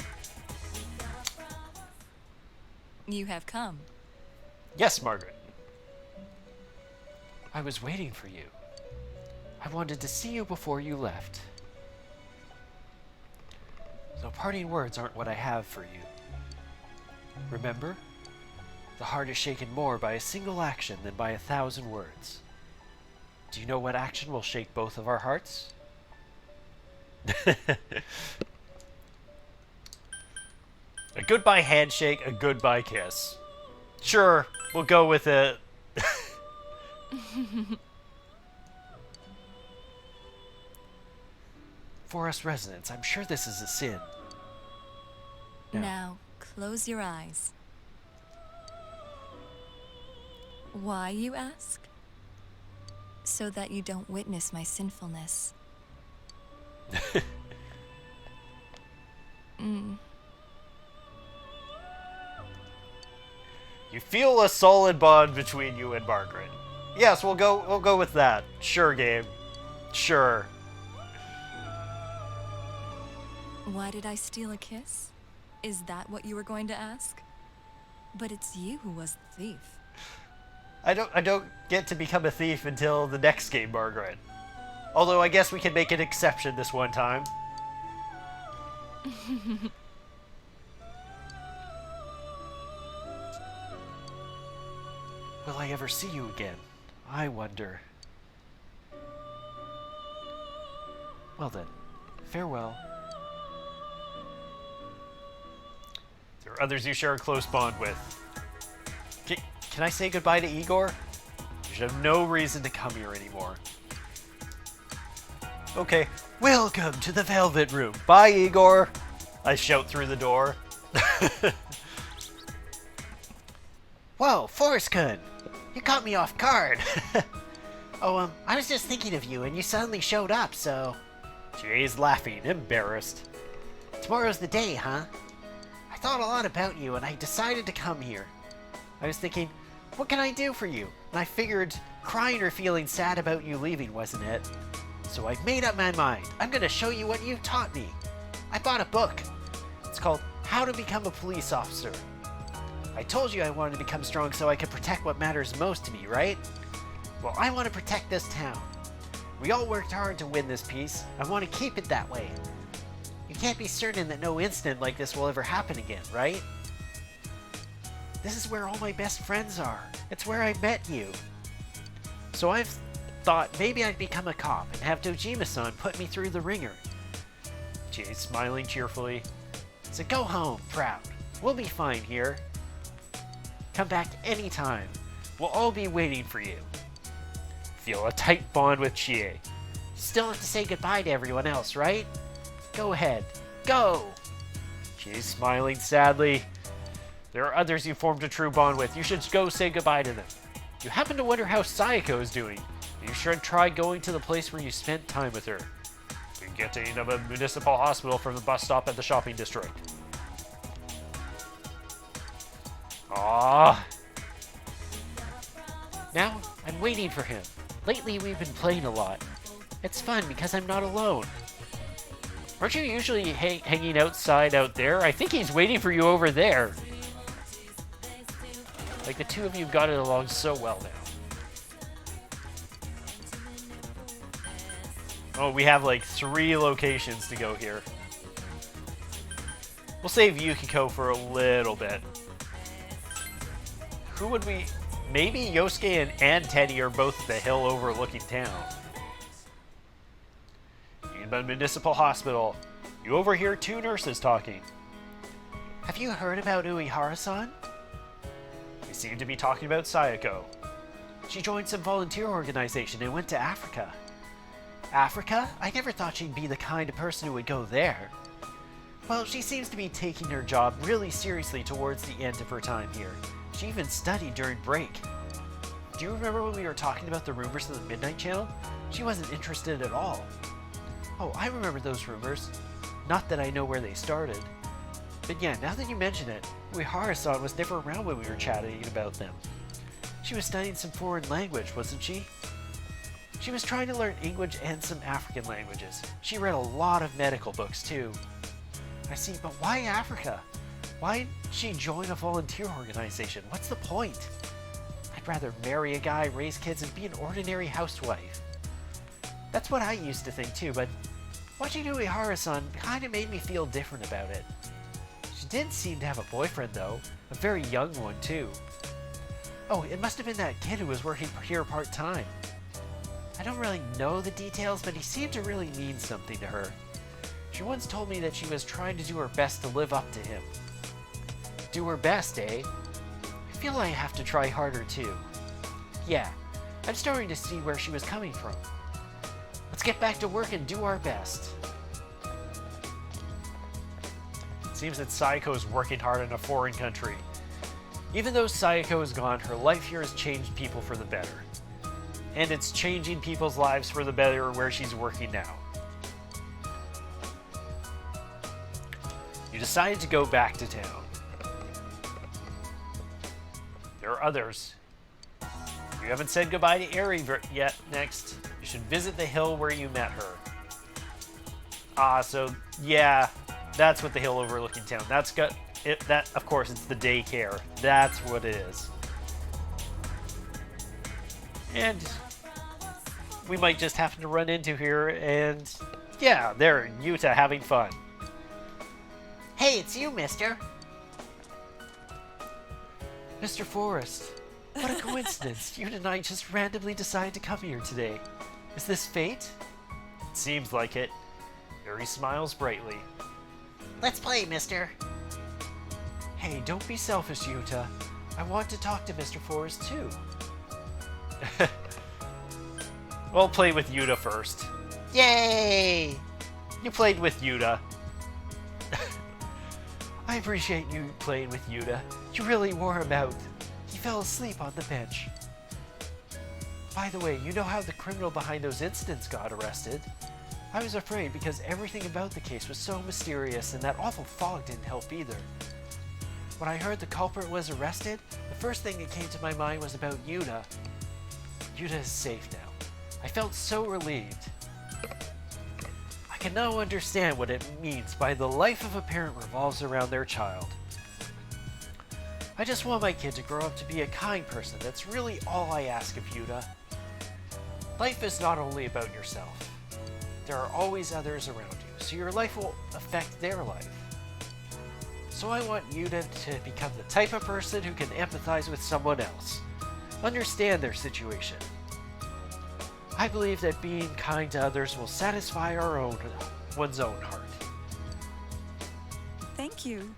You have come. Yes, Margaret. I was waiting for you. I wanted to see you before you left. So parting words aren't what I have for you. Remember? The heart is shaken more by a single action than by 1,000 words. Do you know what action will shake both of our hearts? A goodbye handshake, a goodbye kiss. Sure, we'll go with it. For us residents, I'm sure this is a sin. Now, close your eyes. Why, you ask? So that you don't witness my sinfulness. You feel a solid bond between you and Margaret. Yes, we'll go with that. Sure, game. Sure. Why did I steal a kiss? Is that what you were going to ask? But it's you who was the thief. I don't get to become a thief until the next game, Margaret. Although I guess we can make an exception this one time. Will I ever see you again? I wonder. Well then, farewell. There are others you share a close bond with. Can I say goodbye to Igor? You should have no reason to come here anymore. Okay, welcome to the Velvet Room. Bye, Igor. I shout through the door. Whoa, Forrest-kun! You caught me off guard. Oh, I was just thinking of you, and you suddenly showed up, so... Jay's laughing, embarrassed. Tomorrow's the day, huh? I thought a lot about you, and I decided to come here. I was thinking, what can I do for you? And I figured crying or feeling sad about you leaving wasn't it. So I've made up my mind. I'm gonna show you what you taught me. I bought a book. It's called How to Become a Police Officer. I told you I wanted to become strong so I could protect what matters most to me, right? Well, I want to protect this town. We all worked hard to win this peace. I want to keep it that way. You can't be certain that no incident like this will ever happen again, right? This is where all my best friends are. It's where I met you. So I've thought maybe I'd become a cop and have Dojima-san put me through the ringer. Jay's smiling cheerfully. So go home, proud. We'll be fine here. Come back anytime. We'll all be waiting for you. Feel a tight bond with Chie. Still have to say goodbye to everyone else, right? Go ahead. Go! Chie's smiling sadly. There are others you formed a true bond with. You should go say goodbye to them. You happen to wonder how Sayako is doing. You should try going to the place where you spent time with her. You can get to Inaba Municipal Hospital from the bus stop at the shopping district. Ah. Now, I'm waiting for him. Lately, we've been playing a lot. It's fun because I'm not alone. Aren't you usually hanging outside out there? I think he's waiting for you over there. Like the two of you got it along so well now. Oh, we have like 3 locations to go here. We'll save Yukiko for a little bit. Who would we... Maybe Yosuke and Teddy are both at the hill overlooking town. Inaba Municipal Hospital. You overhear 2 nurses talking. Have you heard about Uehara-san? They seem to be talking about Sayako. She joined some volunteer organization and went to Africa. Africa? I never thought she'd be the kind of person who would go there. Well, she seems to be taking her job really seriously towards the end of her time here. She even studied during break. Do you remember when we were talking about the rumors of the Midnight Channel? She wasn't interested at all. Oh, I remember those rumors. Not that I know where they started. But yeah, now that you mention it, Uehara-san was never around when we were chatting about them. She was studying some foreign language, wasn't she? She was trying to learn English and some African languages. She read a lot of medical books, too. I see, but why Africa? Why didn't she join a volunteer organization? What's the point? I'd rather marry a guy, raise kids, and be an ordinary housewife. That's what I used to think, too, but watching Uehara-san kind of made me feel different about it. She did seem to have a boyfriend, though. A very young one, too. Oh, it must have been that kid who was working here part-time. I don't really know the details, but he seemed to really mean something to her. She once told me that she was trying to do her best to live up to him. Do her best, eh? I feel I have to try harder, too. Yeah, I'm starting to see where she was coming from. Let's get back to work and do our best. It seems that Saiko's working hard in a foreign country. Even though Saiko is gone, her life here has changed people for the better. And it's changing people's lives for the better where she's working now. You decided to go back to town. There are others. You haven't said goodbye to Eri yet. Next, you should visit the hill where you met her. So yeah, that's what the hill overlooking town. That's got it. That, of course, it's the daycare. That's what it is. And we might just happen to run into here, and yeah, there, Yuta having fun. Hey, it's you, mister. Mr. Forrest, what a coincidence. You and I just randomly decided to come here today. Is this fate? It seems like it. Eri smiles brightly. Let's play, mister. Hey, don't be selfish, Yuta. I want to talk to Mr. Forrest, too. We'll play with Yuta first. Yay! You played with Yuta. I appreciate you playing with Yuta. You really wore him out. He fell asleep on the bench. By the way, you know how the criminal behind those incidents got arrested? I was afraid because everything about the case was so mysterious and that awful fog didn't help either. When I heard the culprit was arrested, the first thing that came to my mind was about Yuta. Yuta is safe now. I felt so relieved. I can now understand what it means by the life of a parent revolves around their child. I just want my kid to grow up to be a kind person. That's really all I ask of Yuta. Life is not only about yourself. There are always others around you, so your life will affect their life. So I want Yuta to become the type of person who can empathize with someone else, understand their situation. I believe that being kind to others will satisfy one's own heart. Thank you.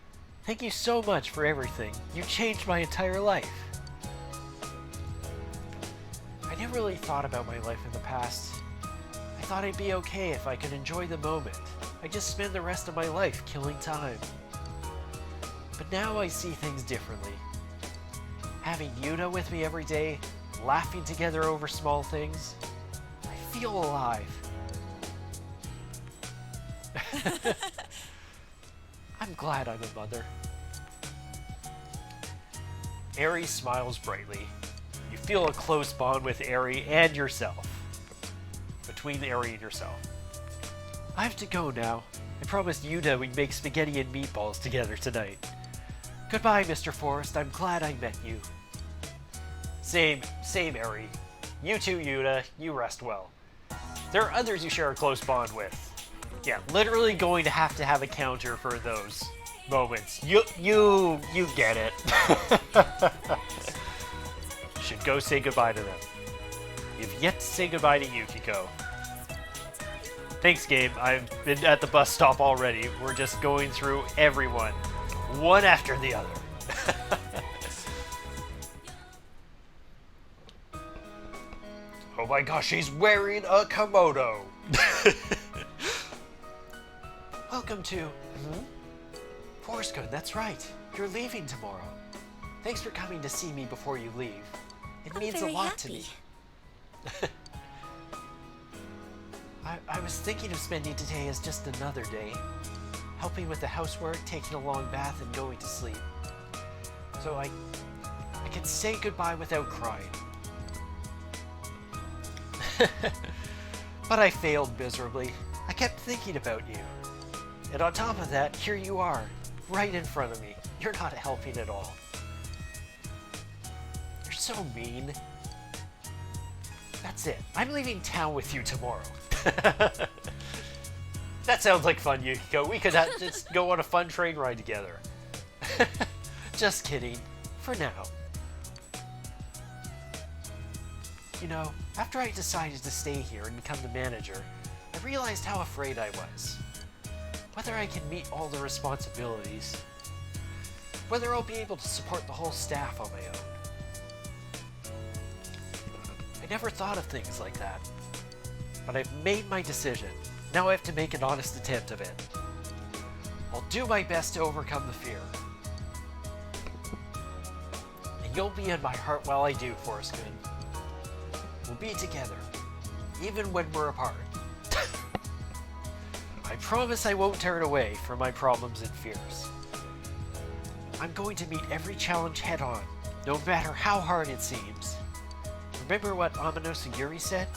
Thank you so much for everything. You changed my entire life. I never really thought about my life in the past. I thought I'd be okay if I could enjoy the moment. I'd just spend the rest of my life killing time. But now I see things differently. Having Yuta with me every day, laughing together over small things, I feel alive. I'm glad I'm a mother. Eri smiles brightly. You feel a close bond with Eri and yourself. Between Eri and yourself. I have to go now. I promised Yuta we'd make spaghetti and meatballs together tonight. Goodbye, Mr. Forrest. I'm glad I met you. Same, Eri. You too, Yuta. You rest well. There are others you share a close bond with. Yeah, literally going to have a counter for those moments. You get it. Should go say goodbye to them. You've yet to say goodbye to Yukiko. Thanks, game. I've been at the bus stop already. We're just going through everyone, one after the other. Oh my gosh, she's wearing a kimono. Welcome to... Forrest Good, that's right. You're leaving tomorrow. Thanks for coming to see me before you leave. It means a lot to me. I was thinking of spending today as just another day. Helping with the housework, taking a long bath, and going to sleep. So I I can say goodbye without crying. But I failed miserably. I kept thinking about you. And on top of that, here you are, right in front of me. You're not helping at all. You're so mean. That's it. I'm leaving town with you tomorrow. That sounds like fun, Yukiko. We could just go on a fun train ride together. Just kidding. For now. You know, after I decided to stay here and become the manager, I realized how afraid I was. Whether I can meet all the responsibilities, whether I'll be able to support the whole staff on my own. I never thought of things like that. But I've made my decision. Now I have to make an honest attempt of it. I'll do my best to overcome the fear. And you'll be in my heart while I do, Forrest. We'll be together, even when we're apart. I promise I won't turn away from my problems and fears. I'm going to meet every challenge head on, no matter how hard it seems. Remember what Amano Sugiri said?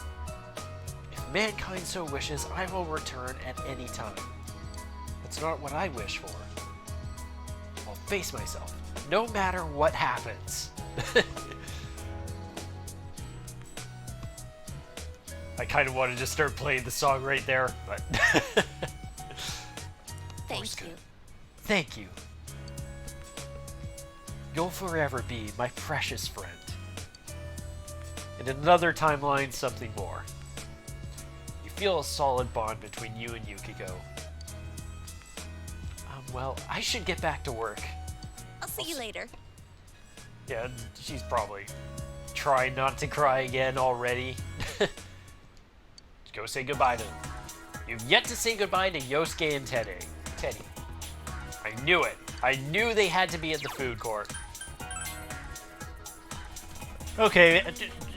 If mankind so wishes, I will return at any time. That's not what I wish for. I'll face myself, no matter what happens. I kind of wanted to start playing the song right there, but... Thank you. Thank you. You'll forever be my precious friend. In another timeline, something more. You feel a solid bond between you and Yukiko. Well, I should get back to work. I'll see you later. Yeah, she's probably trying not to cry again already. Go say goodbye to them. You've yet to say goodbye to Yosuke and Teddy. I knew it. I knew they had to be at the food court. Okay,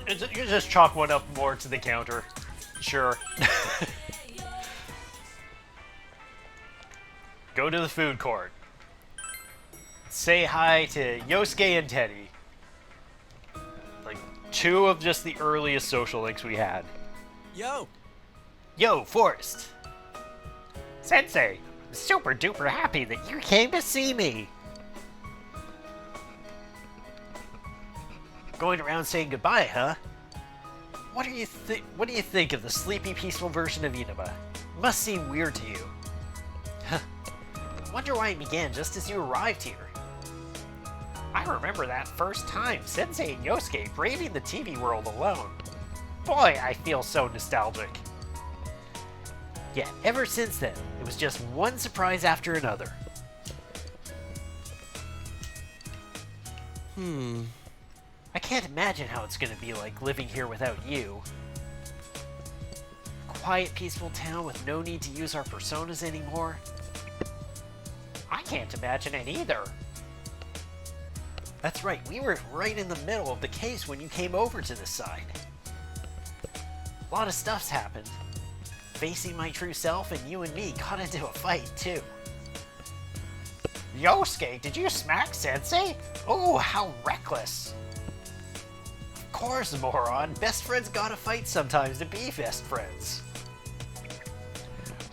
you just chalk one up more to the counter. Sure. Go to the food court. Say hi to Yosuke and Teddy. Like, two of just the earliest social links we had. Yo, Forrest. Sensei, I'm super duper happy that you came to see me. Going around saying goodbye, huh? What do you think of the sleepy, peaceful version of Inaba? Must seem weird to you. Wonder why it began just as you arrived here. I remember that first time Sensei and Yosuke braving the TV world alone. Boy, I feel so nostalgic. Yeah, ever since then, it was just one surprise after another. I can't imagine how it's gonna be like living here without you. Quiet, peaceful town with no need to use our personas anymore. I can't imagine it either. That's right, we were right in the middle of the case when you came over to this side. A lot of stuff's happened. Facing my true self and you and me got into a fight too. Yosuke, did you smack Sensei? Oh, how reckless. Of course, moron. Best friends gotta fight sometimes to be best friends.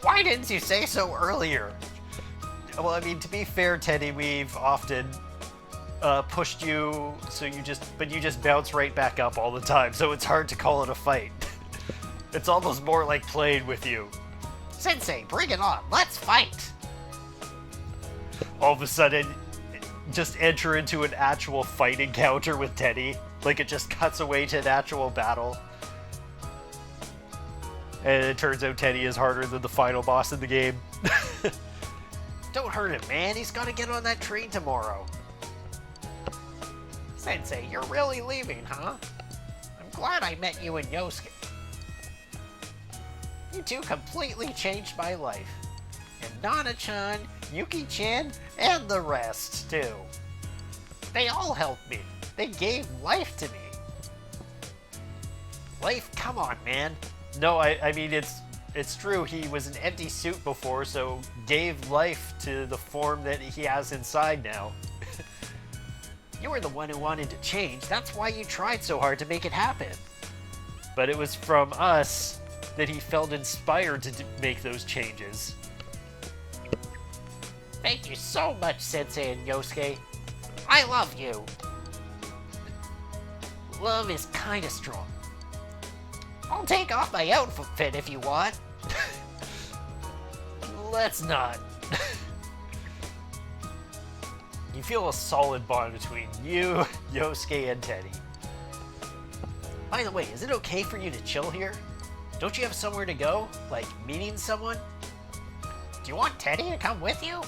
Why didn't you say so earlier? Well, I mean, to be fair, Teddy, we've often pushed you, so you just bounce right back up all the time, so it's hard to call it a fight. It's almost more like playing with you. Sensei, bring it on. Let's fight. All of a sudden, just enter into an actual fight encounter with Teddy. Like, it just cuts away to an actual battle. And it turns out Teddy is harder than the final boss in the game. Don't hurt him, man. He's got to get on that train tomorrow. Sensei, you're really leaving, huh? I'm glad I met you and Yosuke. You two completely changed my life. And Nana-chan, Yuki-chan, and the rest, too. They all helped me. They gave life to me. Life? Come on, man. No, I mean, it's true. He was an empty suit before, so gave life to the form that he has inside now. You were the one who wanted to change. That's why you tried so hard to make it happen. But it was from us that he felt inspired to make those changes. Thank you so much, Sensei and Yosuke. I love you. Love is kinda strong. I'll take off my outfit if you want. Let's not. You feel a solid bond between you, Yosuke, and Teddy. By the way, is it okay for you to chill here? Don't you have somewhere to go? Like, meeting someone? Do you want Teddy to come with you?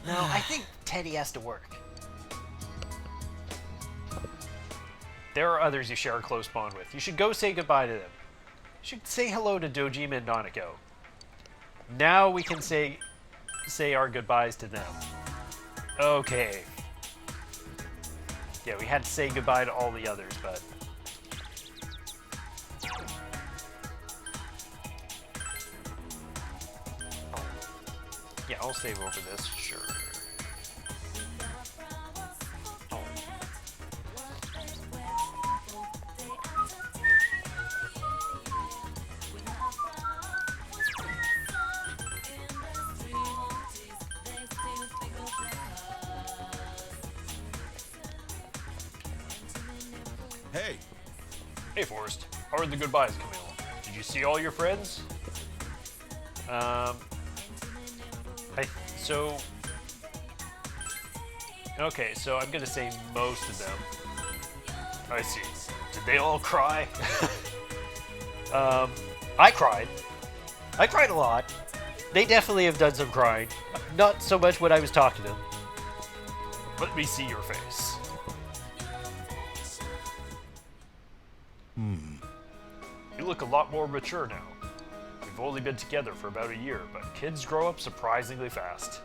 No, I think Teddy has to work. There are others you share a close bond with. You should go say goodbye to them. You should say hello to Dojima and Nanako. Now we can say our goodbyes to them. Okay. Yeah, we had to say goodbye to all the others, but... Yeah, I'll save over this, sure. Hey, Hey, Forrest. How are the goodbyes coming along? Did you see all your friends? Okay, so I'm gonna say most of them. I see. Did they all cry? I cried. I cried a lot. They definitely have done some crying. Not so much when I was talking to them. Let me see your face. You look a lot more mature now. We've only been together for about a year, but kids grow up surprisingly fast.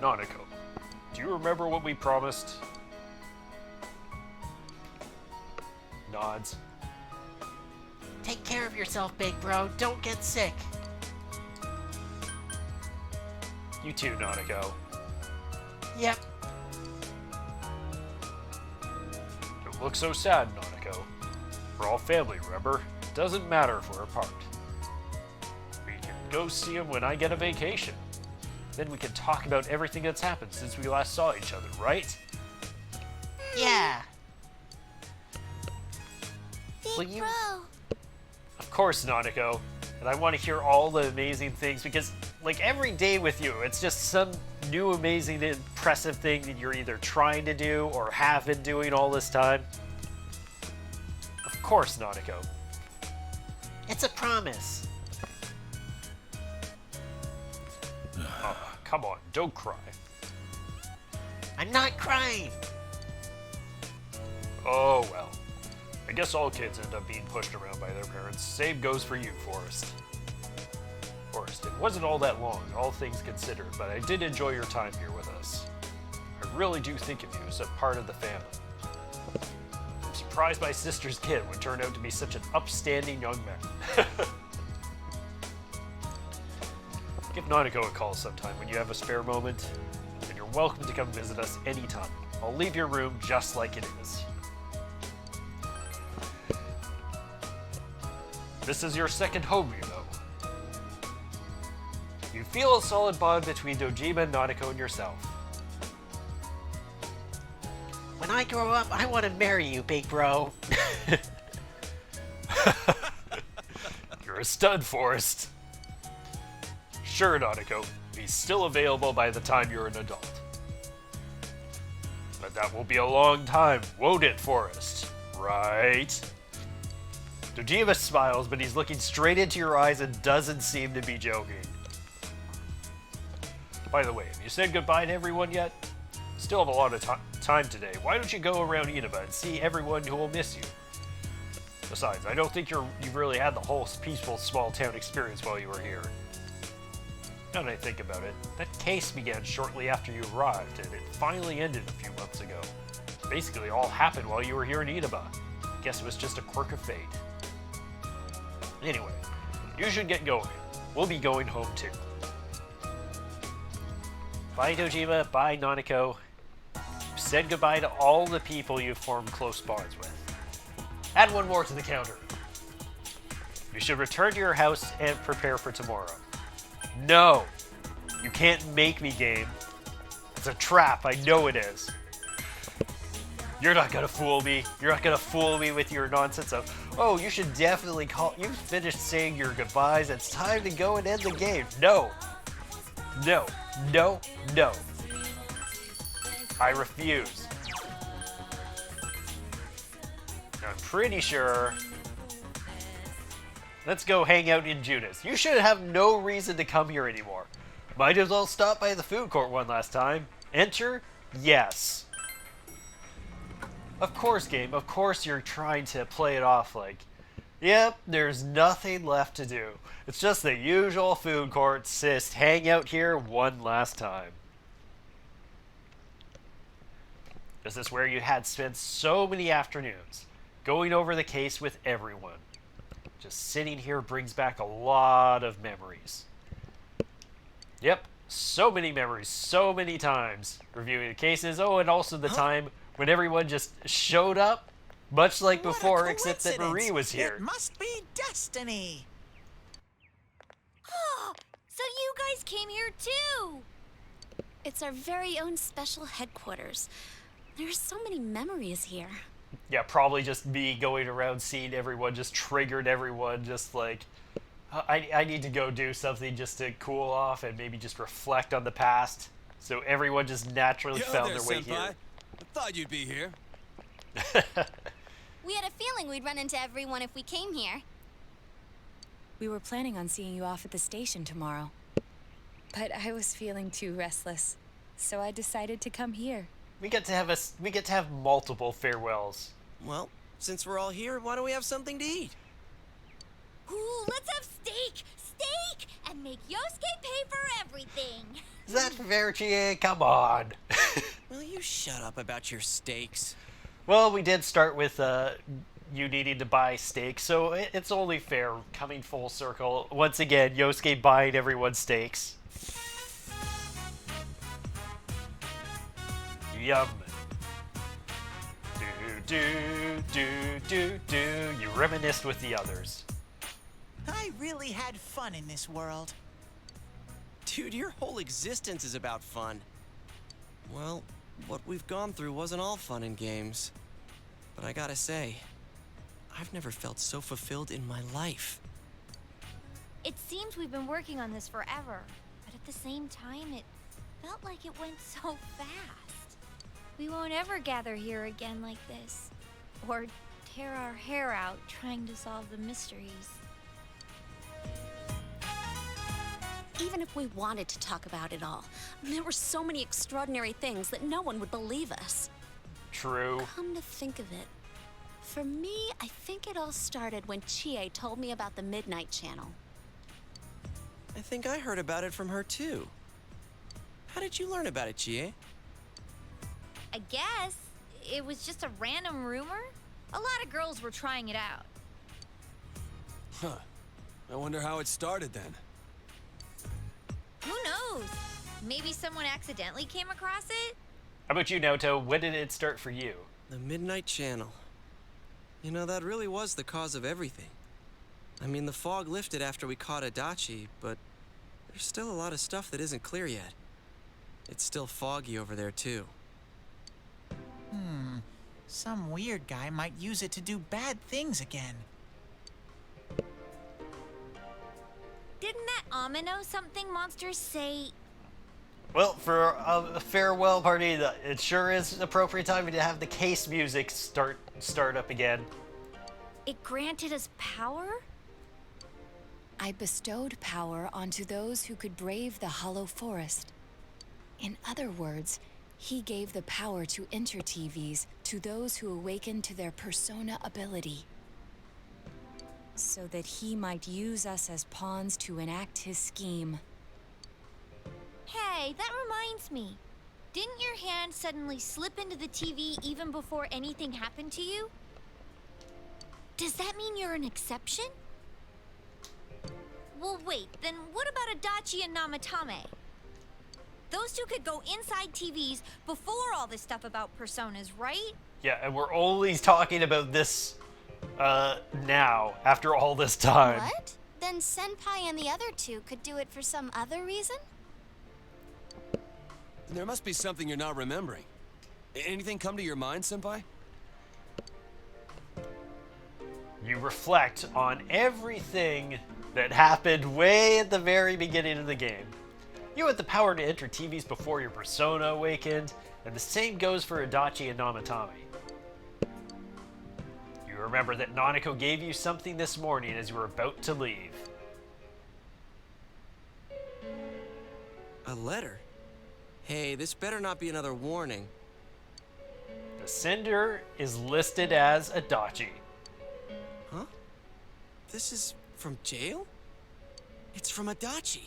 Nanako, do you remember what we promised? Nods. Take care of yourself, big bro. Don't get sick. You too, Nanako. Yep. Don't look so sad, Nanako. We're all family, remember? It doesn't matter if we're apart. We can go see him when I get a vacation. Then we can talk about everything that's happened since we last saw each other, right? Yeah. Big Will you- bro. Of course, Nanako. And I want to hear all the amazing things because, like, every day with you, it's just some new amazing, impressive thing that you're either trying to do or have been doing all this time. Of course, Nanako. It's a promise. Oh, come on, don't cry. I'm not crying. Oh, well. I guess all kids end up being pushed around by their parents. Same goes for you, Forrest. Forrest, it wasn't all that long, all things considered, but I did enjoy your time here with us. I really do think of you as a part of the family. I'm surprised my sister's kid would turn out to be such an upstanding young man. Give Nanako a call sometime when you have a spare moment, and you're welcome to come visit us anytime. I'll leave your room just like it is. This is your second home, you know. You feel a solid bond between Dojima, Nanako, and yourself. When I grow up, I want to marry you, big bro. You're a stud, Forrest. Sure, Nanako. He's still available by the time you're an adult. But that will be a long time, won't it, Forrest? Right? Dojima smiles, but he's looking straight into your eyes and doesn't seem to be joking. By the way, have you said goodbye to everyone yet? Still have a lot of time today. Why don't you go around Inaba and see everyone who will miss you? Besides, I don't think you've really had the whole peaceful small town experience while you were here. Now that I think about it, that case began shortly after you arrived, and it finally ended a few months ago. Basically all happened while you were here in Inaba. Guess it was just a quirk of fate. Anyway, you should get going. We'll be going home too. Bye, Dojima. Bye, Nanako. Said goodbye to all the people you've formed close bonds with. Add one more to the counter. You should return to your house and prepare for tomorrow. No! You can't make me, game. It's a trap, I know it is. You're not gonna fool me. You're not gonna fool me with your nonsense of, oh, you should definitely call. You've finished saying your goodbyes. It's time to go and end the game. No. No. No. No. I refuse. I'm pretty sure. Let's go hang out in Judas. You should have no reason to come here anymore. Might as well stop by the food court one last time. Enter? Yes. Of course, game. Of course you're trying to play it off like, yep, there's nothing left to do. It's just the usual food court. Just hang out here one last time. This is where you had spent so many afternoons going over the case with everyone. Just sitting here brings back a lot of memories. Yep, so many memories, so many times reviewing the cases. Oh, and also the time when everyone just showed up, much like before, except that Marie was here. It must be destiny. Oh, so you guys came here too. It's our very own special headquarters. There's so many memories here. Yeah, probably just me going around seeing everyone just triggered everyone, just like, I need to go do something just to cool off and maybe just reflect on the past. So everyone just naturally found their way here. I thought you'd be here. We had a feeling we'd run into everyone if we came here. We were planning on seeing you off at the station tomorrow. But I was feeling too restless, so I decided to come here. We get to have multiple farewells. Well, since we're all here, why don't we have something to eat? Ooh, let's have steak! Steak! And make Yosuke pay for everything! Is that fair, Chie? Come on. Will you shut up about your steaks? Well, we did start with you needing to buy steaks, so it's only fair, coming full circle. Once again, Yosuke buying everyone steaks. Yum. Do. You reminisced with the others. I really had fun in this world. Dude, your whole existence is about fun. Well, what we've gone through wasn't all fun and games. But I gotta say, I've never felt so fulfilled in my life. It seems we've been working on this forever, but at the same time, it felt like it went so fast. We won't ever gather here again like this, or tear our hair out trying to solve the mysteries. Even if we wanted to talk about it all, there were so many extraordinary things that no one would believe us. True. Come to think of it, for me, I think it all started when Chie told me about the Midnight Channel. I think I heard about it from her too. How did you learn about it, Chie? I guess it was just a random rumor. A lot of girls were trying it out. Huh. I wonder how it started then. Who knows? Maybe someone accidentally came across it? How about you, Naoto? When did it start for you? The Midnight Channel. You know, that really was the cause of everything. I mean, the fog lifted after we caught Adachi, but there's still a lot of stuff that isn't clear yet. It's still foggy over there, too. Some weird guy might use it to do bad things again. Didn't that Amino something monsters say? Well, for a farewell party, it sure is an appropriate time to have the case music start up again. It granted us power? I bestowed power onto those who could brave the hollow forest. In other words, he gave the power to enter TVs to those who awakened to their persona ability, so that he might use us as pawns to enact his scheme. Hey, that reminds me. Didn't your hand suddenly slip into the TV even before anything happened to you? Does that mean you're an exception? Well, wait, then what about Adachi and Namatame? Those two could go inside TVs before all this stuff about personas, right? Yeah, and we're only talking about this now, after all this time. What? Then Senpai and the other two could do it for some other reason? There must be something you're not remembering. Anything come to your mind, Senpai? You reflect on everything that happened way at the very beginning of the game. You had the power to enter TVs before your persona awakened, and the same goes for Adachi and Namatame. You remember that Nanako gave you something this morning as you were about to leave. A letter? Hey, this better not be another warning. The sender is listed as Adachi. Huh? This is from jail? It's from Adachi.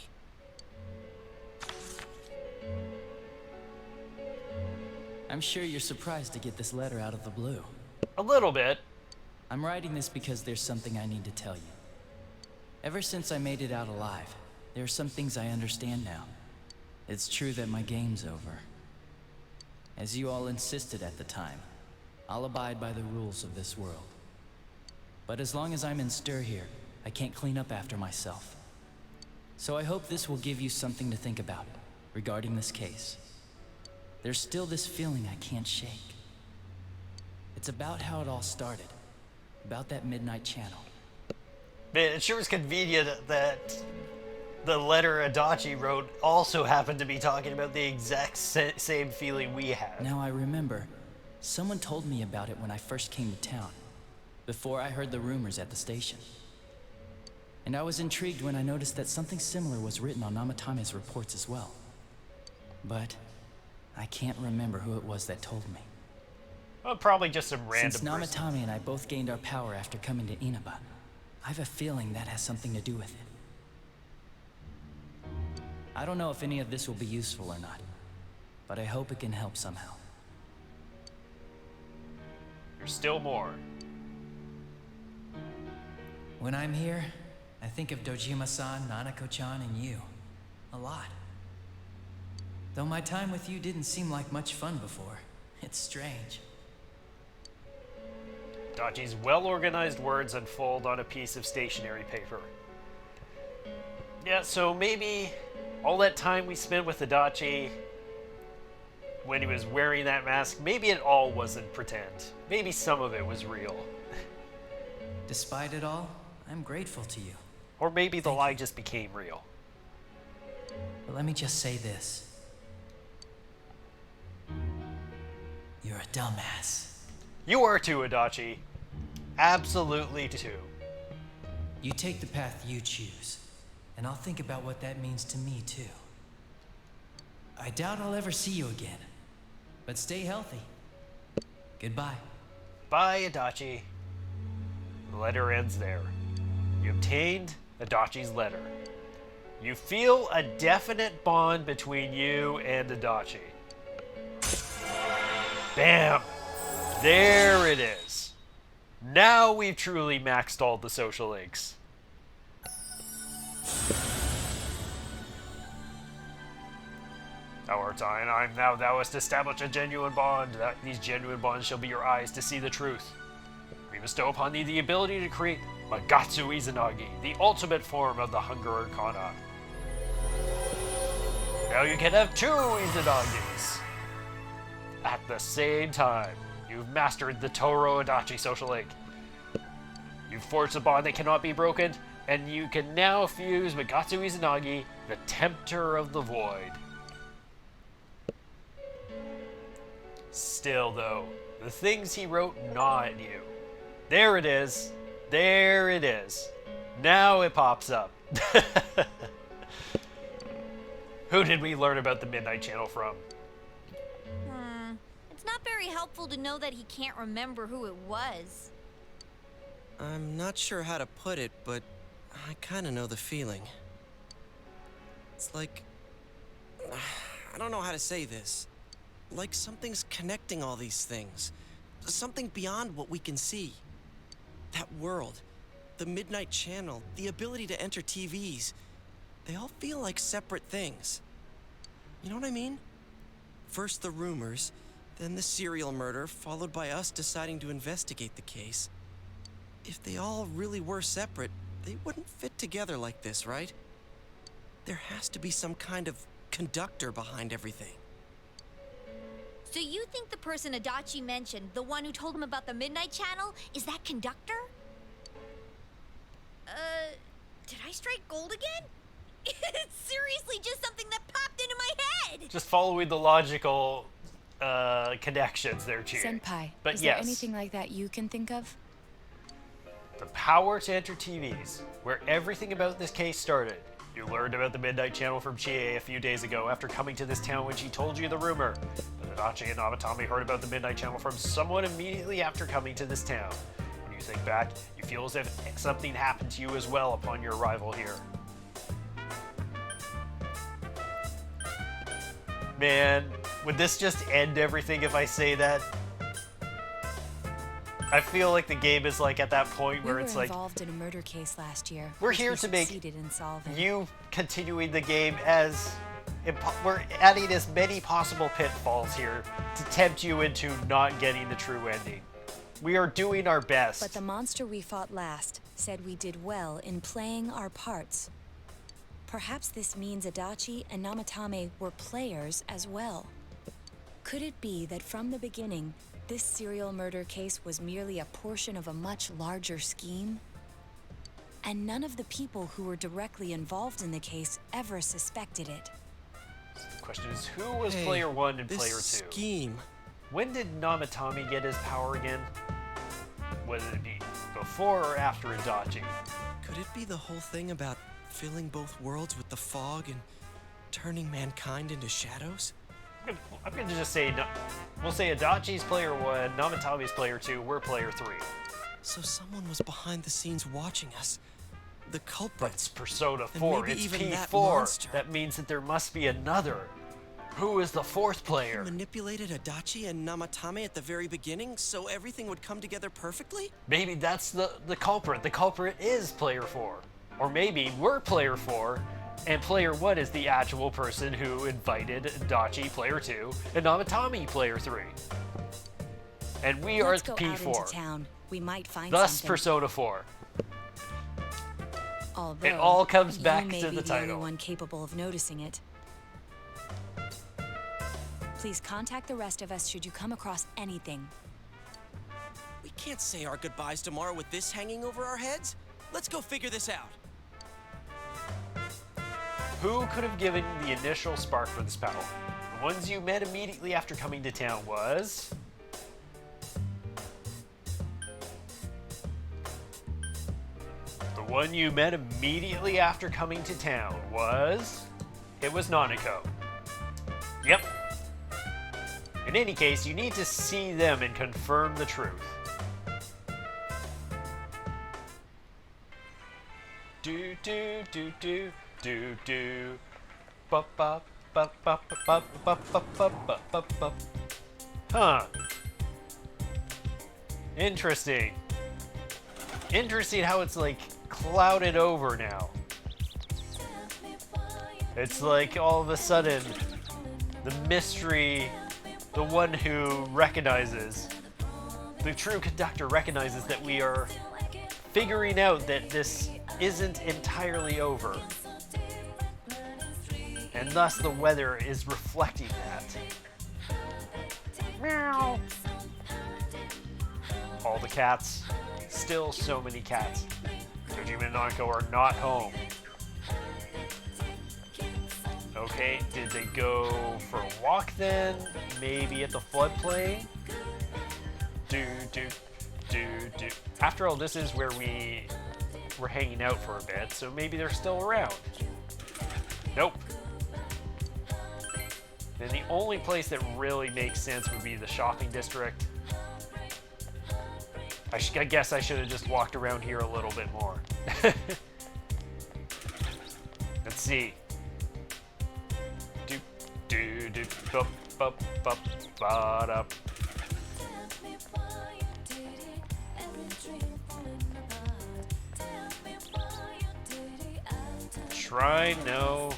I'm sure you're surprised to get this letter out of the blue. A little bit. I'm writing this because there's something I need to tell you. Ever since I made it out alive, there are some things I understand now. It's true that my game's over. As you all insisted at the time, I'll abide by the rules of this world. But as long as I'm in stir here, I can't clean up after myself. So I hope this will give you something to think about regarding this case. There's still this feeling I can't shake. It's about how it all started, about that midnight channel. Man, it sure is convenient that the letter Adachi wrote also happened to be talking about the exact same feeling we had. Now I remember, someone told me about it when I first came to town, before I heard the rumors at the station. And I was intrigued when I noticed that something similar was written on Namatame's reports as well. But I can't remember who it was that told me. Well, probably just some random Since Namatame and I both gained our power after coming to Inaba, I have a feeling that has something to do with it. I don't know if any of this will be useful or not, but I hope it can help somehow. There's still more. When I'm here, I think of Dojima-san, Nanako-chan, and you. A lot. Though my time with you didn't seem like much fun before. It's strange. Adachi's well-organized words unfold on a piece of stationery paper. Yeah, so maybe all that time we spent with Adachi when he was wearing that mask, maybe it all wasn't pretend. Maybe some of it was real. Despite it all, I'm grateful to you. Or maybe the lie just became real. But let me just say this. You're a dumbass. You are too, Adachi. Absolutely too. You take the path you choose, and I'll think about what that means to me too. I doubt I'll ever see you again, but stay healthy. Goodbye. Bye, Adachi. The letter ends there. You obtained Adachi's letter. You feel a definite bond between you and Adachi. Bam! There it is. Now we've truly maxed all the social links. Our time, I'm now thou hast established a genuine bond. These genuine bonds shall be your eyes to see the truth. We bestow upon thee the ability to create Magatsu Izanagi, the ultimate form of the Hunger Arcana. Now you can have 2 Izanagis at the same time. You've mastered the Toro Adachi social link. You've forged a bond that cannot be broken, and you can now fuse Magatsu Izanagi, the Tempter of the Void. Still, though, the things he wrote not you. There it is. There it is. Now it pops up. Who did we learn about the Midnight Channel from? It's not very helpful to know that he can't remember who it was. I'm not sure how to put it, but I kind of know the feeling. It's like... I don't know how to say this. Like something's connecting all these things. Something beyond what we can see. That world, the Midnight Channel, the ability to enter TVs, they all feel like separate things. You know what I mean? First the rumors, then the serial murder, followed by us deciding to investigate the case. If they all really were separate, they wouldn't fit together like this, right? There has to be some kind of conductor behind everything. So you think the person Adachi mentioned, the one who told him about the Midnight Channel, is that conductor? Did I strike gold again? It's seriously just something that popped into my head! Just following the logical connections there, too. Senpai, But is yes, there anything like that you can think of? the power to enter TVs, where everything about this case started. You learned about the Midnight Channel from Chie a few days ago after coming to this town when she told you the rumor. But Adachi and Namatame heard about the Midnight Channel from someone immediately after coming to this town. When you think back, you feel as if something happened to you as well upon your arrival here. Man, would this just end everything if I say that? I feel like the game is like at that point where it's like, We were involved in a murder case last year. we're which here we to make succeeded in solving. you continuing the game as we're adding as many possible pitfalls here to tempt you into not getting the true ending. We are doing our best. But the monster we fought last said we did well in playing our parts. Perhaps this means Adachi and Namatame were players as well. Could it be that from the beginning, this serial murder case was merely a portion of a much larger scheme? And none of the people who were directly involved in the case ever suspected it. The question is, who was Hey, player 1 and this player 2? scheme. When did Namatame get his power again? Would it be before or after Adachi? Could it be the whole thing about filling both worlds with the fog and turning mankind into shadows? I'm gonna just say, we'll say Adachi's player 1, Namatame's player 2, we're player 3. So someone was behind the scenes watching us. The But culprit. it's Persona And 4, maybe it's even that P4. monster. That means that there must be another. Who is the fourth He player? manipulated Adachi and Namatame at the very beginning so everything would come together perfectly? Maybe that's the culprit. The culprit is player 4. Or maybe we're player 4, and player 1 is the actual person who invited Adachi, player 2, and Namatame, player 3. And we are Let's go out into P4. town. We might find Thus something. Persona 4. Although, It all comes you back may to be the the title. only one capable of noticing it. Please contact the rest of us should you come across anything. We can't say our goodbyes tomorrow with this hanging over our heads. Let's go figure this out. Who could have given the initial spark for this battle? The ones you met immediately after coming to town was... The one you met immediately after coming to town was... It was Nanako. Yep. In any case, you need to see them and confirm the truth. Do do do do do do. Bup bup bup bup bup bup bup bup bup bup bup. Huh. Interesting. Interesting how it's like clouded over now. It's like all of a sudden the mystery, the one who recognizes, the true conductor recognizes that we are figuring out that this isn't entirely over. And thus the weather is reflecting that. Meow. All the cats, still so many cats. Kojima and Nanako are not home. Okay, did they go for a walk then? Maybe at the floodplain? Do. After all, this is where we were hanging out for a bit, so maybe they're still around. Nope. Then the only place that really makes sense would be the shopping district. I guess I should have just walked around here a little bit more. Let's see. Do bup bup bup ba da. Try no.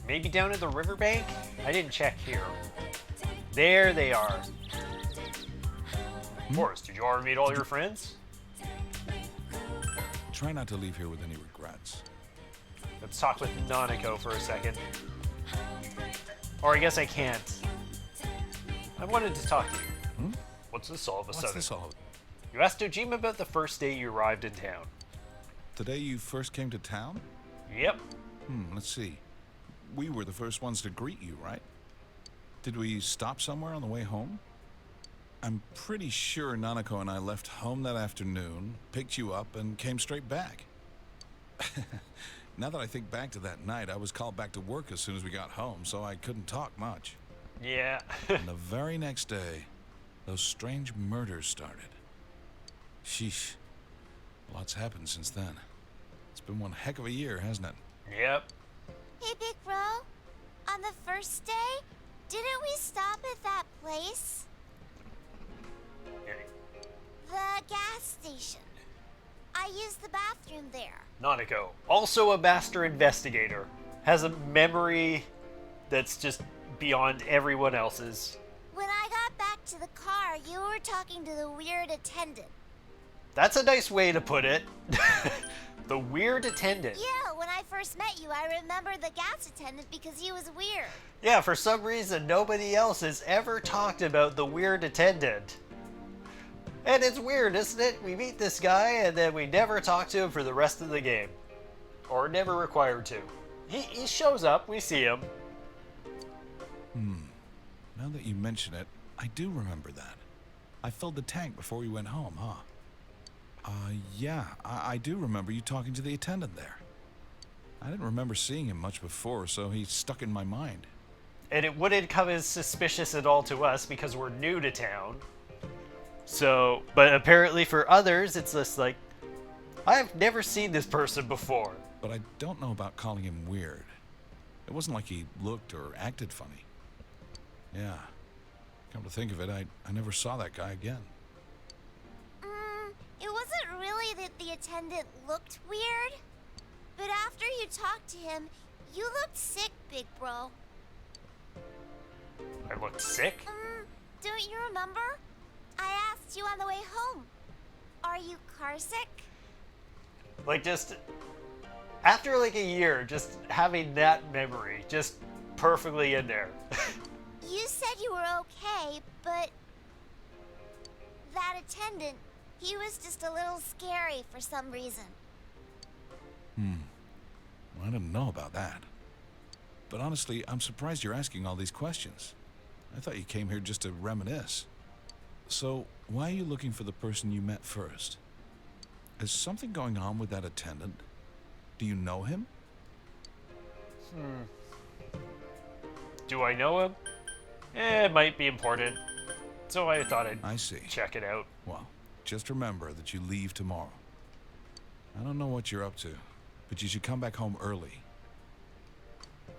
Maybe down at the riverbank? I didn't check here. There they are. Forrest, did you already meet all your friends? Try not to leave here with any regrets. Let's talk with Nanako for a second. Or I guess I can't. I wanted to talk to you. What's this all of a sudden? What's this all? You asked Ojima about the first day you arrived in town. The day you first came to town? Yep. Let's see. We were the first ones to greet you, right? Did we stop somewhere on the way home? I'm pretty sure Nanako and I left home that afternoon, picked you up, and came straight back. Now that I think back to that night, I was called back to work as soon as we got home, so I couldn't talk much. Yeah. And the very next day, those strange murders started. Sheesh. Lots happened since then. It's been one heck of a year, hasn't it? Yep. Hey, Big Bro. On the first day, didn't we stop at that place? The gas station. I used the bathroom there. Nanako, also a master investigator, has a memory that's just beyond everyone else's. When I got back to the car, you were talking to the weird attendant. That's a nice way to put it. The weird attendant. Yeah, when I first met you, I remember the gas attendant because he was weird. Yeah, for some reason, nobody else has ever talked about the weird attendant. And it's weird, isn't it? We meet this guy and then we never talk to him for the rest of the game. Or never required to. He shows up, we see him. Now that you mention it, I do remember that. I filled the tank before we went home, huh? Yeah, I do remember you talking to the attendant there. I didn't remember seeing him much before, so he stuck in my mind. And it wouldn't come as suspicious at all to us because we're new to town. So, but apparently for others, it's just like, I've never seen this person before. But I don't know about calling him weird. It wasn't like he looked or acted funny. Yeah. Come to think of it, I never saw that guy again. It wasn't really that the attendant looked weird, but after you talked to him, you looked sick, Big Bro. I looked sick? Don't you remember? I asked you on the way home. Are you car sick? Like just, after like a year, just having that memory just perfectly in there. You said you were okay, but that attendant, he was just a little scary for some reason. Well, I didn't know about that. But honestly, I'm surprised you're asking all these questions. I thought you came here just to reminisce. So, why are you looking for the person you met first? Is something going on with that attendant? Do you know him? Do I know him? It might be important. So I thought I see. check it out. Well, just remember that you leave tomorrow. I don't know what you're up to, but you should come back home early.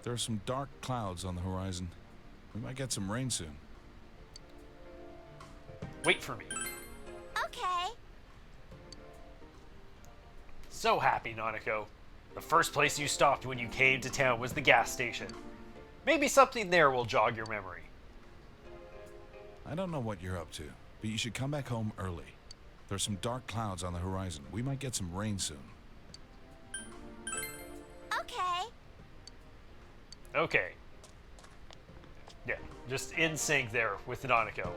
There are some dark clouds on the horizon. We might get some rain soon. Wait for me. Okay. So happy, Nanako. The first place you stopped when you came to town was the gas station. Maybe something there will jog your memory. I don't know what you're up to, but you should come back home early. There are some dark clouds on the horizon. We might get some rain soon. Okay. Okay. Yeah, just in sync there with Nanako.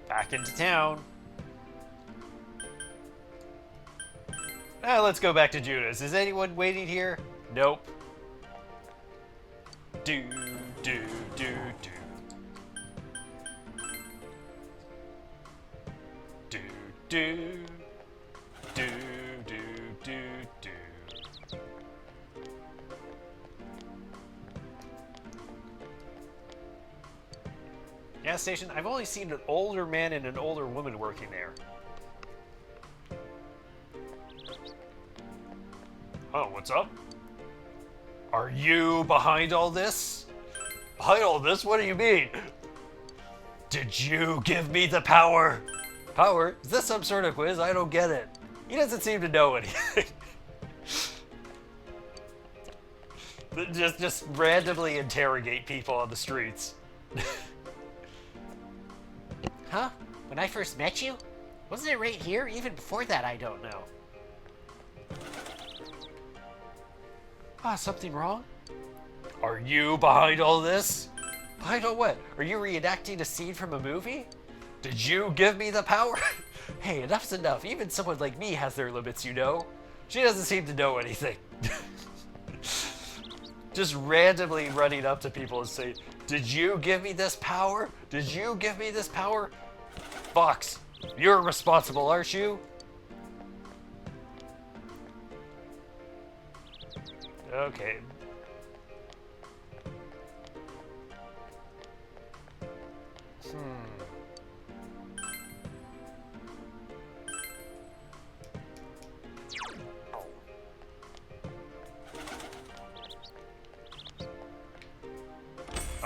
Back into town. Let's go back to Judas. Is anyone waiting here? Nope. Do, do, do, do. Do, do, do, do, do, do. Gas station? I've only seen an older man and an older woman working there. Oh, what's up? Are you behind all this? Behind all this? What do you mean? Did you give me the power? Power? Is this some sort of quiz? I don't get it. He doesn't seem to know anything. Just randomly interrogate people on the streets. Huh? When I first met you? Wasn't it right here? Even before that, I don't know. Something wrong? Are you behind all this? Behind all what? Are you reenacting a scene from a movie? Did you give me the power? Hey, enough's enough. Even someone like me has their limits, you know? She doesn't seem to know anything. Just randomly running up to people and saying, did you give me this power? Did you give me this power? Fox, you're responsible, aren't you? Okay.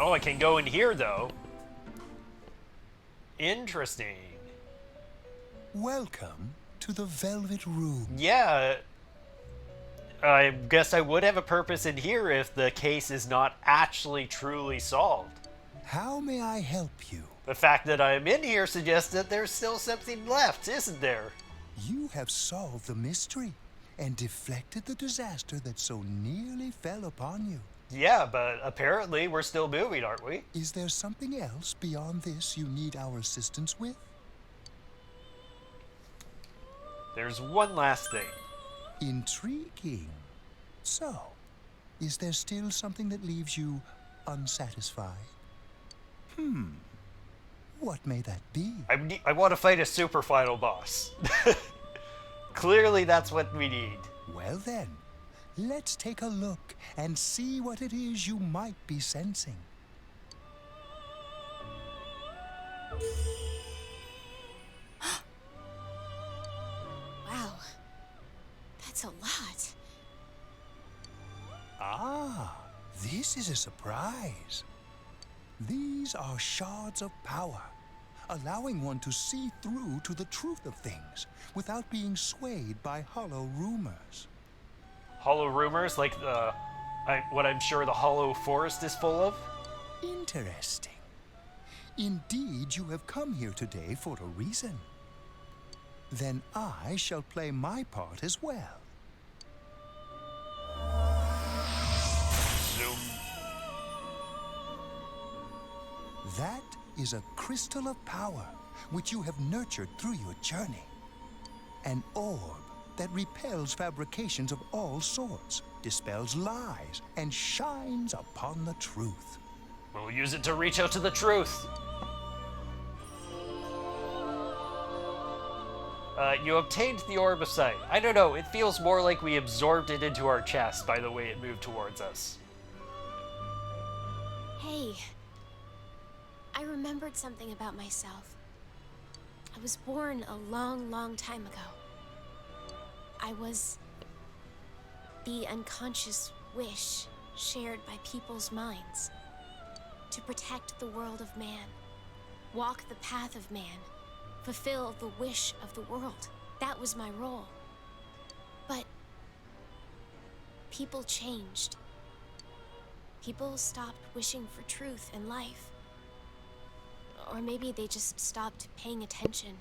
Oh, I can go in here, though. Interesting. Welcome to the Velvet Room. Yeah. I guess I would have a purpose in here if the case is not actually truly solved. How may I help you? The fact that I'm in here suggests that there's still something left, isn't there? You have solved the mystery and deflected the disaster that so nearly fell upon you. Yeah, but apparently we're still moving, aren't we? Is there something else beyond this you need our assistance with? There's one last thing. Intriguing. So, is there still something that leaves you unsatisfied? What may that be? I want to fight a super final boss. Clearly that's what we need. Well then, let's take a look and see what it is you might be sensing. Wow. That's a lot. Ah, this is a surprise. These are shards of power, allowing one to see through to the truth of things without being swayed by hollow rumors. Hollow rumors, like what I'm sure the Hollow Forest is full of? Interesting. Indeed, you have come here today for a reason. Then I shall play my part as well. Zoom. That is a crystal of power, which you have nurtured through your journey. An orb that repels fabrications of all sorts, dispels lies, and shines upon the truth. We'll use it to reach out to the truth. You obtained the Orb of Sight. I don't know, it feels more like we absorbed it into our chest by the way it moved towards us. Hey, I remembered something about myself. I was born a long, long time ago. I was the unconscious wish shared by people's minds to protect the world of man, walk the path of man, fulfill the wish of the world. That was my role. But people changed. People stopped wishing for truth in life. Or maybe they just stopped paying attention.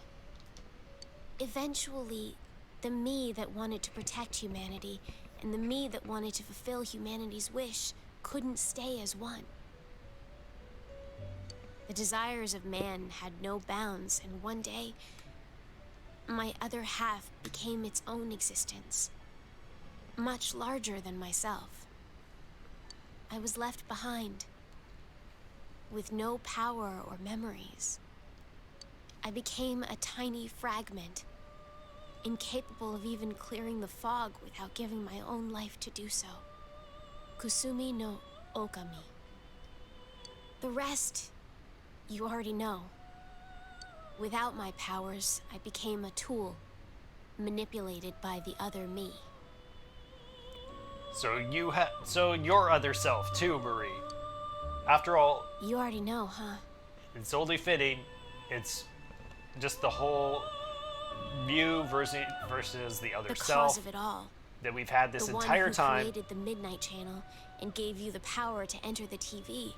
Eventually, the me that wanted to protect humanity and the me that wanted to fulfill humanity's wish couldn't stay as one. The desires of man had no bounds, and one day, my other half became its own existence, much larger than myself. I was left behind, with no power or memories. I became a tiny fragment, incapable of even clearing the fog without giving my own life to do so. Kusumi-no-Okami. The rest, you already know. Without my powers, I became a tool, manipulated by the other me. So your other self too, Marie. After all, You already know, huh? it's only fitting. It's just the whole you versus the other The self. cause of it all. that we've had this the entire one who time. created the Midnight Channel and gave you the power to enter the TV.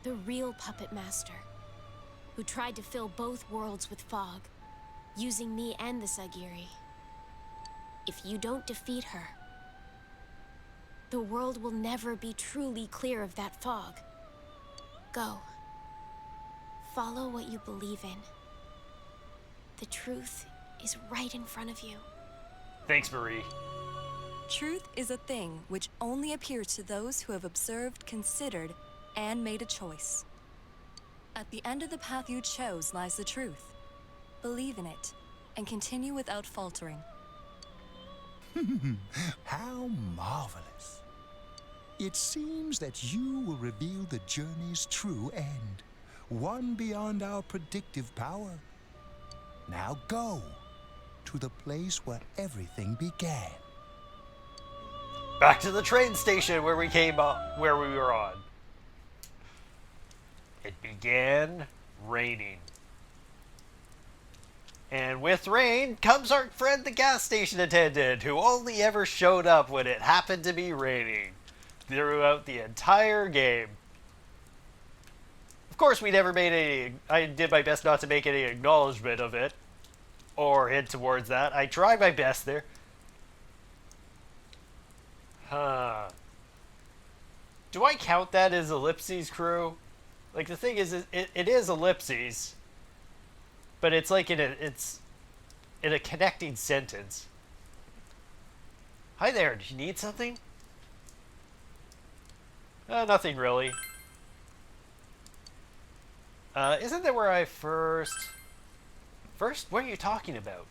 The real puppet master, who tried to fill both worlds with fog, using me and the Sagiri. If you don't defeat her, the world will never be truly clear of that fog. Go. Follow what you believe in. The truth is right in front of you. Thanks, Marie. Truth is a thing which only appears to those who have observed, considered, and made a choice. At the end of the path you chose lies the truth. Believe in it, and continue without faltering. How marvelous. It seems that you will reveal the journey's true end, one beyond our predictive power. Now go to the place where everything began. Back to the train station where we came up, where we were on. It began raining. And with rain comes our friend the gas station attendant, who only ever showed up when it happened to be raining throughout the entire game. Of course, we never made any... I did my best not to make any acknowledgement of it, or hint towards that. I tried my best there. Huh. Do I count that as Ellipsis crew? Like, the thing is, it is Ellipses, but it's like it's in a connecting sentence. Hi there, do you need something? Nothing really. Isn't that where I first... First? What are you talking about?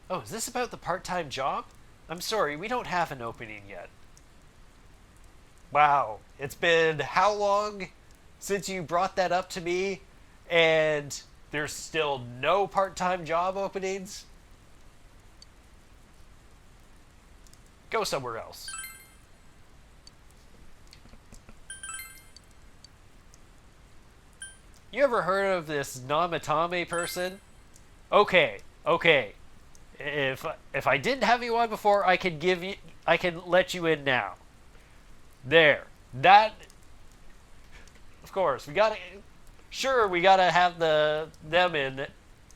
Oh, is this about the part-time job? I'm sorry, we don't have an opening yet. Wow, it's been how long since you brought that up to me, and there's still no part-time job openings? Go somewhere else. You ever heard of this Namatame person? Okay. If I didn't have you on before, I can let you in now. There. That, of course, we gotta have them in.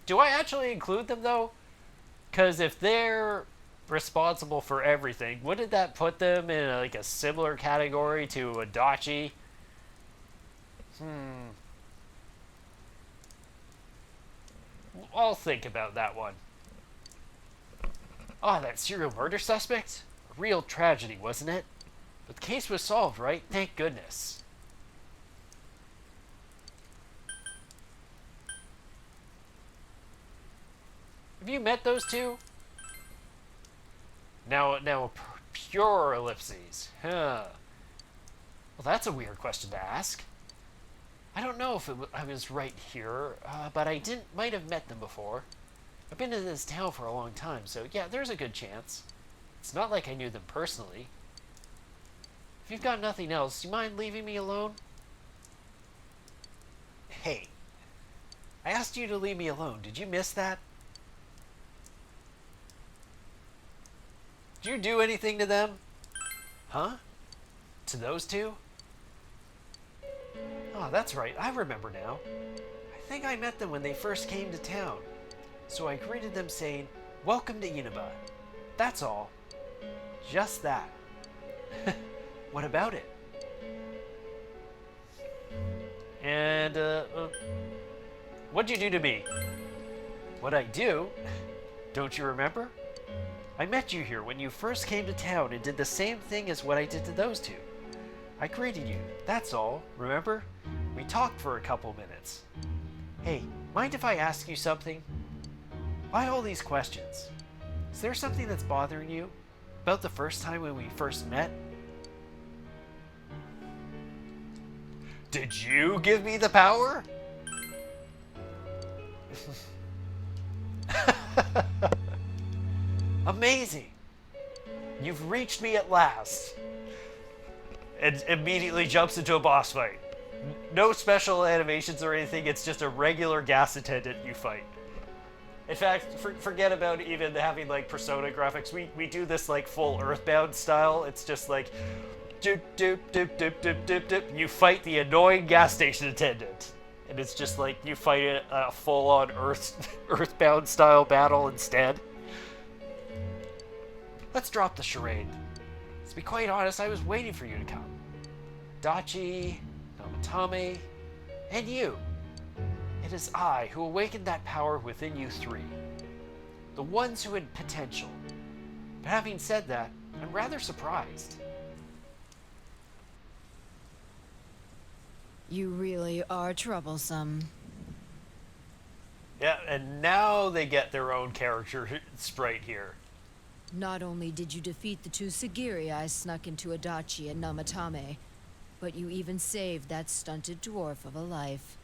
Do I actually include them though? Because if they're responsible for everything, wouldn't that put them in a similar category to Adachi? I'll think about that one. Oh, that serial murder suspect? A real tragedy, wasn't it? But the case was solved, right? Thank goodness. Have you met those two? Now pure Ellipses. Huh. Well, that's a weird question to ask. I don't know if I was right here, but I might have met them before. I've been in this town for a long time, so yeah, there's a good chance. It's not like I knew them personally. If you've got nothing else, do you mind leaving me alone? Hey, I asked you to leave me alone. Did you miss that? Did you do anything to them? Huh? To those two? Oh, that's right. I remember now. I think I met them when they first came to town. So I greeted them saying, "Welcome to Inaba." That's all. Just that. What about it? And, what'd you do to me? What'd I do? Don't you remember? I met you here when you first came to town and did the same thing as what I did to those two. I greeted you, that's all, remember? We talked for a couple minutes. Hey, mind if I ask you something? Why all these questions? Is there something that's bothering you? About the first time when we first met? Did you give me the power? Amazing! You've reached me at last. And immediately jumps into a boss fight. No special animations or anything, it's just a regular gas attendant you fight. In fact, forget about even having like Persona graphics. We do this like full Earthbound style. It's just like doop doop doop doop doop doop doop. You fight the annoying gas station attendant, and it's just like you fight a full-on Earthbound style battle instead. Let's drop the charade. To be quite honest, I was waiting for you to come. Dachi, Namatame, and you. It is I who awakened that power within you three. The ones who had potential. But having said that, I'm rather surprised. You really are troublesome. Yeah, and now they get their own character sprite here. Not only did you defeat the two Sagiri I snuck into Adachi and Namatame, but you even saved that stunted dwarf of a life.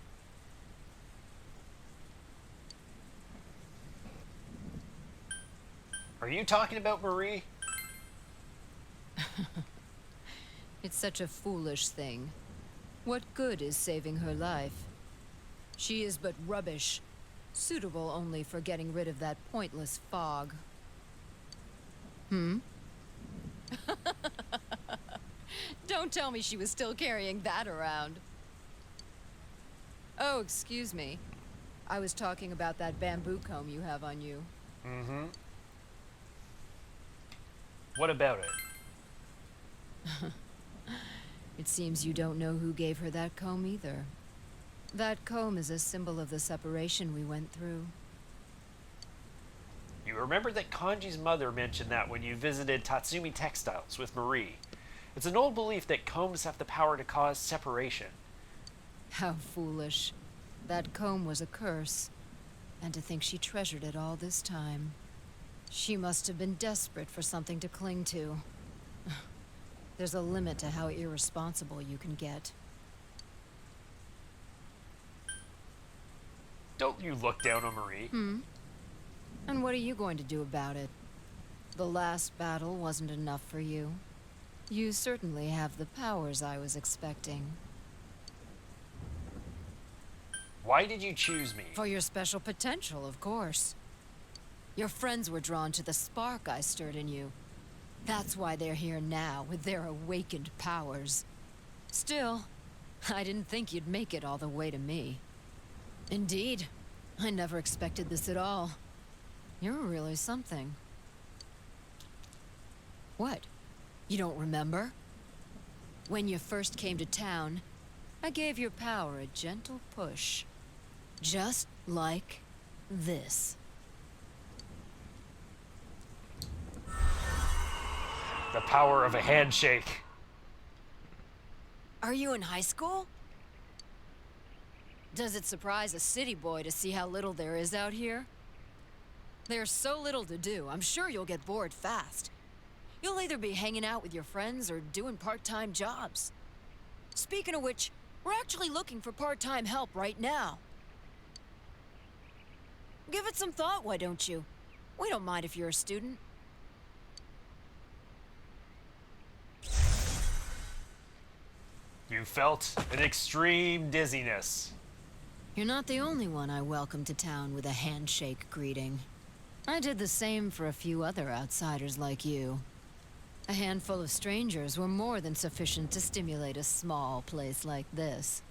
Are you talking about Marie? It's such a foolish thing. What good is saving her life? She is but rubbish, suitable only for getting rid of that pointless fog. Don't tell me she was still carrying that around. Oh, excuse me. I was talking about that bamboo comb you have on you. Mm-hmm. What about it? It seems you don't know who gave her that comb either. That comb is a symbol of the separation we went through. You remember that Kanji's mother mentioned that when you visited Tatsumi Textiles with Marie. It's an old belief that combs have the power to cause separation. How foolish. That comb was a curse. And to think she treasured it all this time. She must have been desperate for something to cling to. There's a limit to how irresponsible you can get. Don't you look down on Marie. And what are you going to do about it? The last battle wasn't enough for you. You certainly have the powers I was expecting. Why did you choose me? For your special potential, of course. Your friends were drawn to the spark I stirred in you. That's why they're here now, with their awakened powers. Still, I didn't think you'd make it all the way to me. Indeed, I never expected this at all. You're really something. What? You don't remember? When you first came to town, I gave your power a gentle push. Just like this. The power of a handshake. Are you in high school? Does it surprise a city boy to see how little there is out here? There's so little to do, I'm sure you'll get bored fast. You'll either be hanging out with your friends or doing part-time jobs. Speaking of which, we're actually looking for part-time help right now. Give it some thought, why don't you? We don't mind if you're a student. You felt an extreme dizziness. You're not the only one I welcomed to town with a handshake greeting. I did the same for a few other outsiders like you. A handful of strangers were more than sufficient to stimulate a small place like this.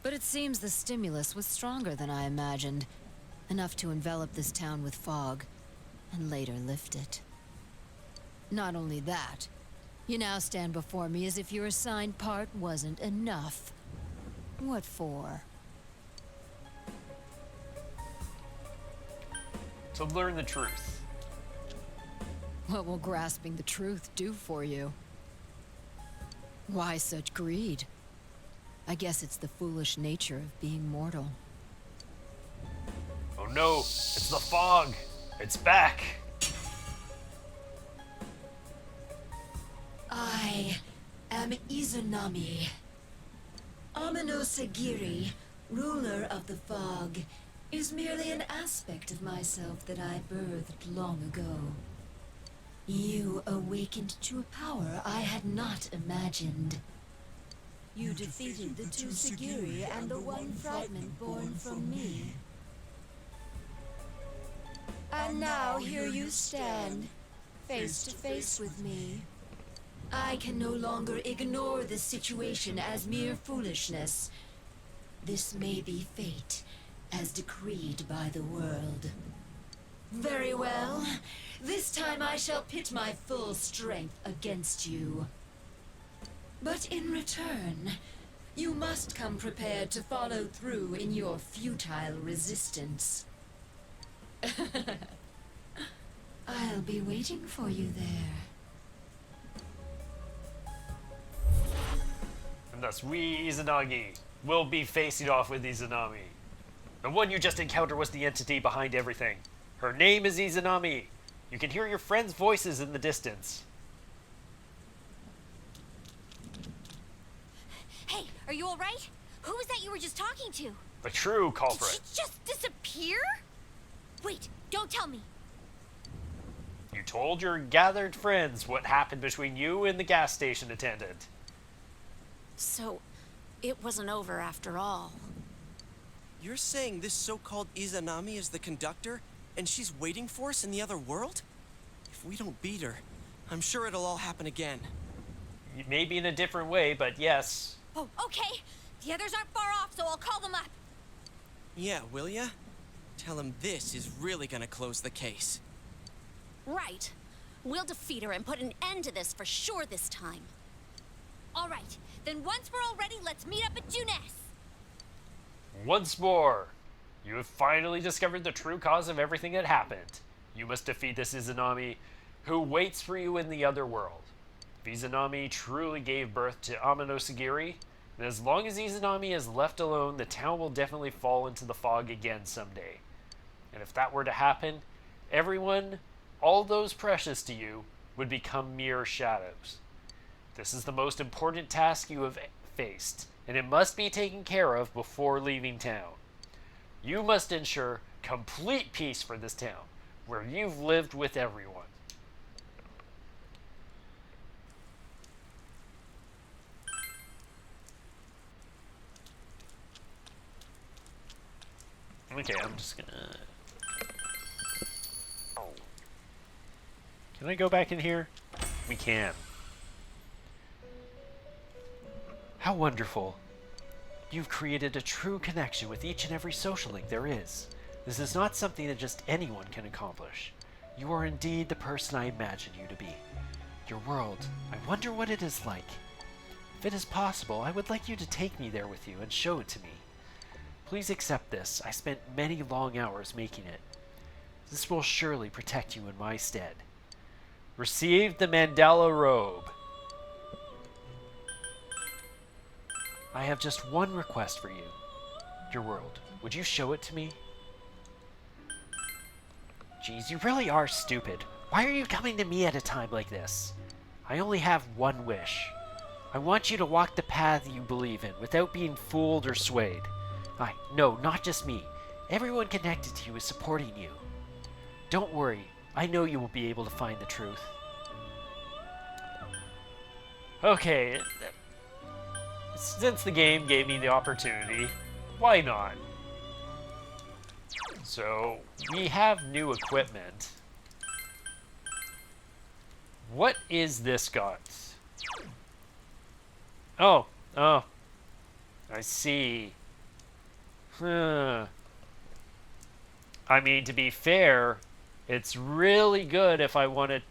But it seems the stimulus was stronger than I imagined. Enough to envelop this town with fog, and later lift it. Not only that, you now stand before me as if your assigned part wasn't enough. What for? To learn the truth. What will grasping the truth do for you? Why such greed? I guess it's the foolish nature of being mortal. Oh no, it's the fog. It's back. I am Izanami. Amino Sagiri, ruler of the fog, is merely an aspect of myself that I birthed long ago. You awakened to a power I had not imagined. You defeated the two Sagiri and the one fragment born from me. And now here you stand, face to face with me. I can no longer ignore this situation as mere foolishness. This may be fate, as decreed by the world. Very well. This time I shall pit my full strength against you. But in return, you must come prepared to follow through in your futile resistance. I'll be waiting for you there. And thus we, Izanagi, will be facing off with Izanami. The one you just encountered was the entity behind everything. Her name is Izanami. You can hear your friends' voices in the distance. Hey, are you alright? Who was that you were just talking to? The true culprit. Did she just disappear? Wait, don't tell me. You told your gathered friends what happened between you and the gas station attendant. So, it wasn't over after all. You're saying this so-called Izanami is the conductor, and she's waiting for us in the other world? If we don't beat her, I'm sure it'll all happen again. Maybe in a different way, but yes. Oh, okay. The others aren't far off, so I'll call them up. Yeah, will ya? Tell him this is really gonna close the case. Right. We'll defeat her and put an end to this for sure this time. All right. Then once we're all ready, let's meet up at Junes. Once more, you have finally discovered the true cause of everything that happened. You must defeat this Izanami, who waits for you in the other world. If Izanami truly gave birth to Amonosagiri, then as long as Izanami is left alone, the town will definitely fall into the fog again someday. And if that were to happen, everyone, all those precious to you, would become mere shadows. This is the most important task you have faced, and it must be taken care of before leaving town. You must ensure complete peace for this town, where you've lived with everyone. Okay, I'm just gonna... Can I go back in here? We can. How wonderful. You've created a true connection with each and every social link there is. This is not something that just anyone can accomplish. You are indeed the person I imagined you to be. Your world, I wonder what it is like. If it is possible, I would like you to take me there with you and show it to me. Please accept this. I spent many long hours making it. This will surely protect you in my stead. Receive the Mandala robe. I have just one request for you. Your world. Would you show it to me? Geez, you really are stupid. Why are you coming to me at a time like this? I only have one wish. I want you to walk the path you believe in without being fooled or swayed. No, not just me. Everyone connected to you is supporting you. Don't worry. I know you will be able to find the truth. Okay. Since the game gave me the opportunity, why not? So, we have new equipment. What is this got? Oh, I see. I mean, to be fair, it's really good if I want to...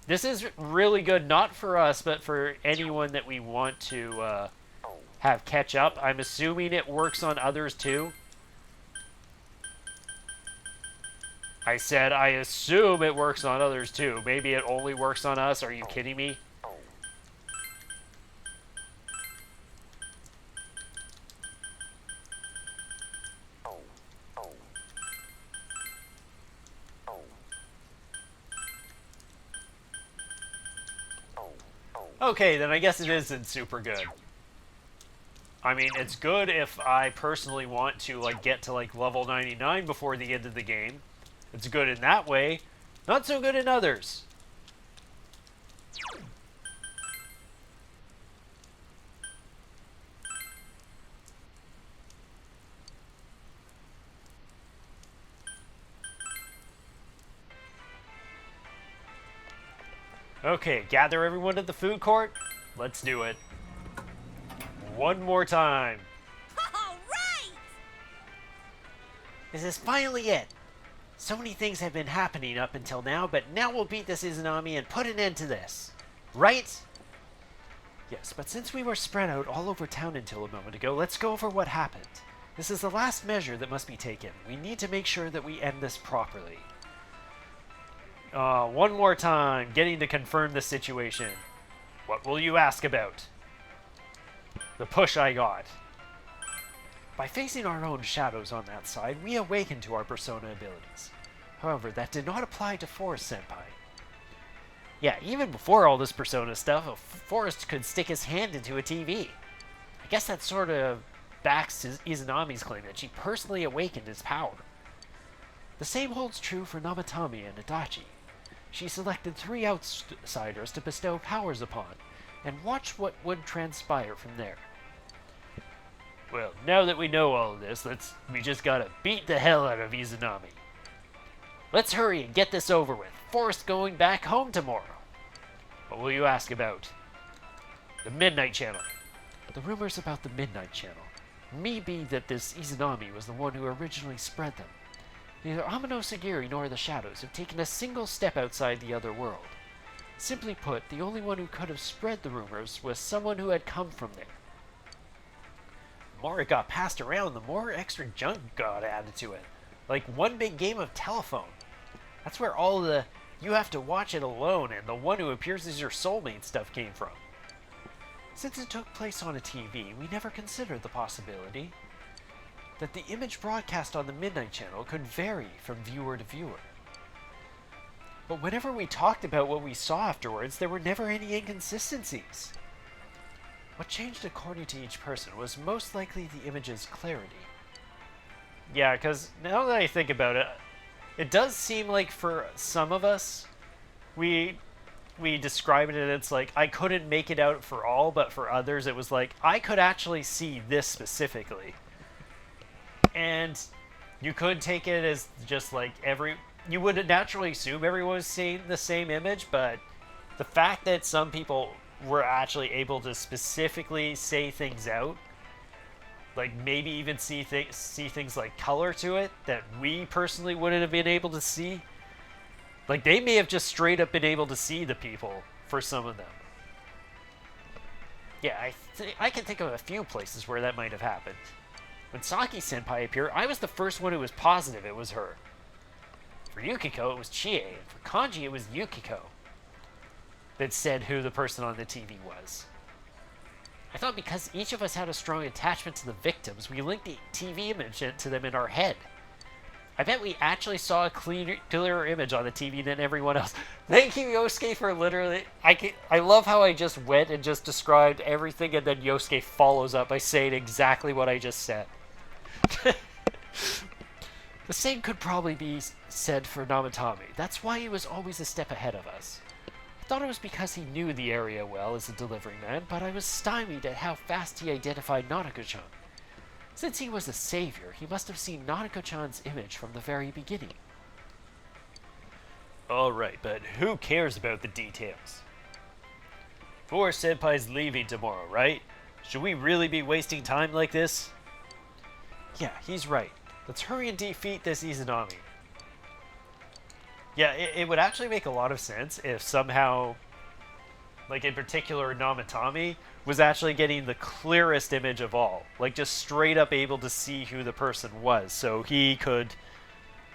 This is really good, not for us, but for anyone that we want to have catch up. I'm assuming it works on others too. I said I assume it works on others too. Maybe it only works on us. Are you kidding me? Okay, then I guess it isn't super good. I mean, it's good if I personally want to, like, get to, like, level 99 before the end of the game. It's good in that way. Not so good in others. Okay, gather everyone at the food court. Let's do it. One more time. All right! This is finally it. So many things have been happening up until now, but now we'll beat this Izanami and put an end to this. Right? Yes, but since we were spread out all over town until a moment ago, let's go over what happened. This is the last measure that must be taken. We need to make sure that we end this properly. One more time, getting to confirm the situation. What will you ask about? The push I got. By facing our own shadows on that side, we awakened to our persona abilities. However, that did not apply to Forest Senpai. Yeah, even before all this persona stuff, Forest could stick his hand into a TV. I guess that sort of backs Izanami's claim that she personally awakened his power. The same holds true for Namatami and Adachi. She selected 3 outsiders to bestow powers upon, and watch what would transpire from there. Well, now that we know all of this, we just gotta beat the hell out of Izanami. Let's hurry and get this over with. Forrest going back home tomorrow. What will you ask about? The Midnight Channel. The rumors about the Midnight Channel may be that this Izanami was the one who originally spread them. Neither Amano Sagiri nor the Shadows have taken a single step outside the other world. Simply put, the only one who could have spread the rumors was someone who had come from there. The more it got passed around, the more extra junk got added to it. Like one big game of telephone. That's where all the you have to watch it alone and the one who appears as your soulmate stuff came from. Since it took place on a TV, we never considered the possibility that the image broadcast on the Midnight Channel could vary from viewer to viewer. But whenever we talked about what we saw afterwards, there were never any inconsistencies. What changed according to each person was most likely the image's clarity. Yeah, because now that I think about it, it does seem like for some of us, we describe it and it's like, I couldn't make it out for all, but for others it was like, I could actually see this specifically. And you could take it as just like you would naturally assume everyone was seeing the same image, but the fact that some people were actually able to specifically say things out, like maybe even see things like color to it that we personally wouldn't have been able to see. Like they may have just straight up been able to see the people for some of them. Yeah, I can think of a few places where that might have happened. When Saki-senpai appeared, I was the first one who was positive it was her. For Yukiko, it was Chie, and for Kanji, it was Yukiko that said who the person on the TV was. I thought because each of us had a strong attachment to the victims, we linked the TV image to them in our head. I bet we actually saw a clearer image on the TV than everyone else. Thank you, Yosuke, for literally... I love how I just went and just described everything, and then Yosuke follows up by saying exactly what I just said. The same could probably be said for Namatami. That's why he was always a step ahead of us. I thought it was because he knew the area well as a delivery man, but I was stymied at how fast he identified Nanako-chan. Since he was a savior, he must have seen Nanako-chan's image from the very beginning. Alright, but who cares about the details? Forest Senpai's leaving tomorrow, right? Should we really be wasting time like this? Yeah, he's right. Let's hurry and defeat this Izanami. Yeah, it would actually make a lot of sense if somehow, like in particular Namatami, was actually getting the clearest image of all. Like just straight up able to see who the person was, so he could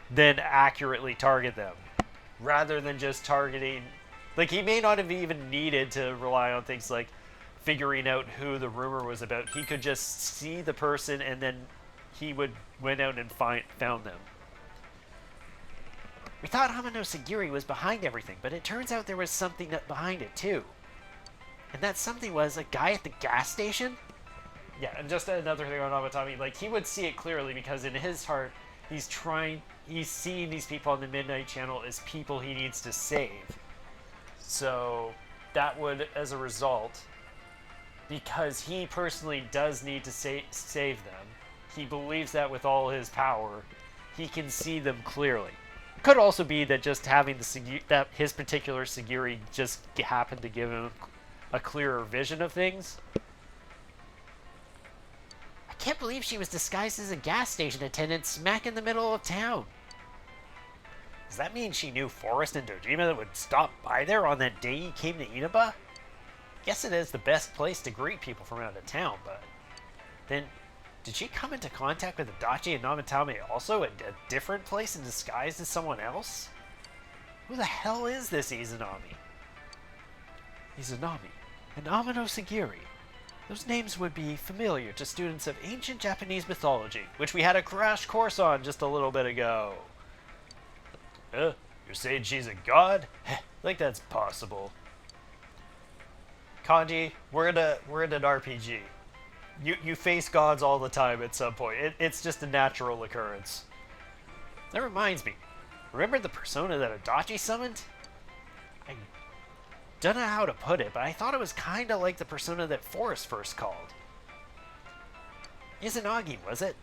then accurately target them. Rather than just targeting... Like he may not have even needed to rely on things like figuring out who the rumor was about. He could just see the person and then he went out and found them. We thought Amano Sagiri was behind everything, but it turns out there was something behind it too. And that something was a guy at the gas station? Yeah, and just another thing on Namatami, like he would see it clearly because in his heart, he's seeing these people on the Midnight Channel as people he needs to save. So that would, as a result, because he personally does need to save them, he believes that with all his power, he can see them clearly. It could also be that just having that his particular Sagiri just happened to give him a clearer vision of things. I can't believe she was disguised as a gas station attendant smack in the middle of town. Does that mean she knew Forrest and Dojima that would stop by there on that day he came to Inaba? Guess it is the best place to greet people from out of town, but then did she come into contact with Adachi and Namatame also at a different place in disguise as someone else? Who the hell is this Izanami? Izanami and Amano Sagiri. Those names would be familiar to students of ancient Japanese mythology. Which we had a crash course on just a little bit ago. You're saying she's a god? Like that's possible. Kanji, we're in an RPG. You face gods all the time at some point. It's just a natural occurrence. That reminds me. Remember the persona that Adachi summoned? I don't know how to put it, but I thought it was kind of like the persona that Forrest first called. Izanagi, was it?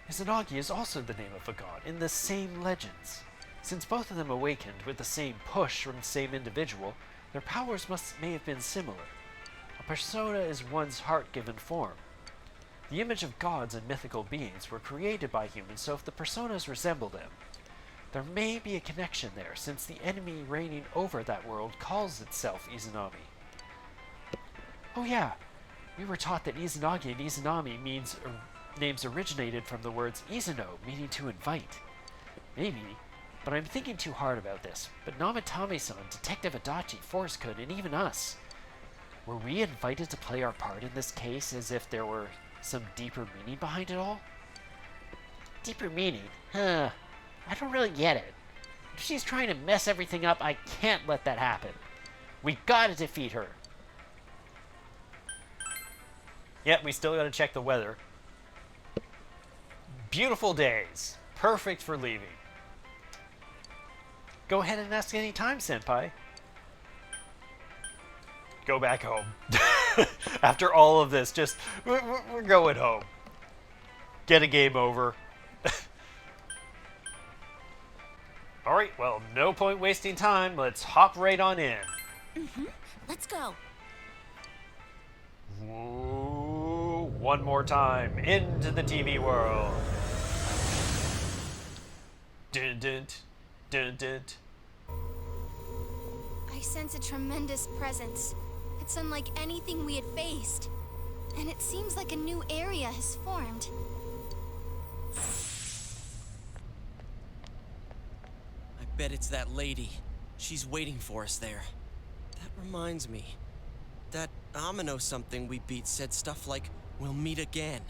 Izanagi is also the name of a god in the same legends. Since both of them awakened with the same push from the same individual, their powers may have been similar. A persona is one's heart-given form. The image of gods and mythical beings were created by humans, so if the personas resemble them, there may be a connection there, since the enemy reigning over that world calls itself Izanami. Oh yeah, we were taught that Izanagi and Izanami names originated from the words Izano, meaning to invite. Maybe, but I'm thinking too hard about this. But Namatame-san, Detective Adachi, Forrest-kun, and even us, were we invited to play our part in this case as if there were some deeper meaning behind it all? Deeper meaning? Huh. I don't really get it. If she's trying to mess everything up, I can't let that happen. We gotta defeat her. Yep, we still gotta check the weather. Beautiful days. Perfect for leaving. Go ahead and ask any time, Senpai. Go back home. After all of this, just, we're going home. Get a game over. Alright, well, no point wasting time. Let's hop right on in. Let's go. Ooh, one more time. Into the TV world. Dun dun dun dun. I sense a tremendous presence. It's unlike anything we had faced. And it seems like a new area has formed. I bet it's that lady. She's waiting for us there. That reminds me. That Amino something we beat said stuff like, "We'll meet again."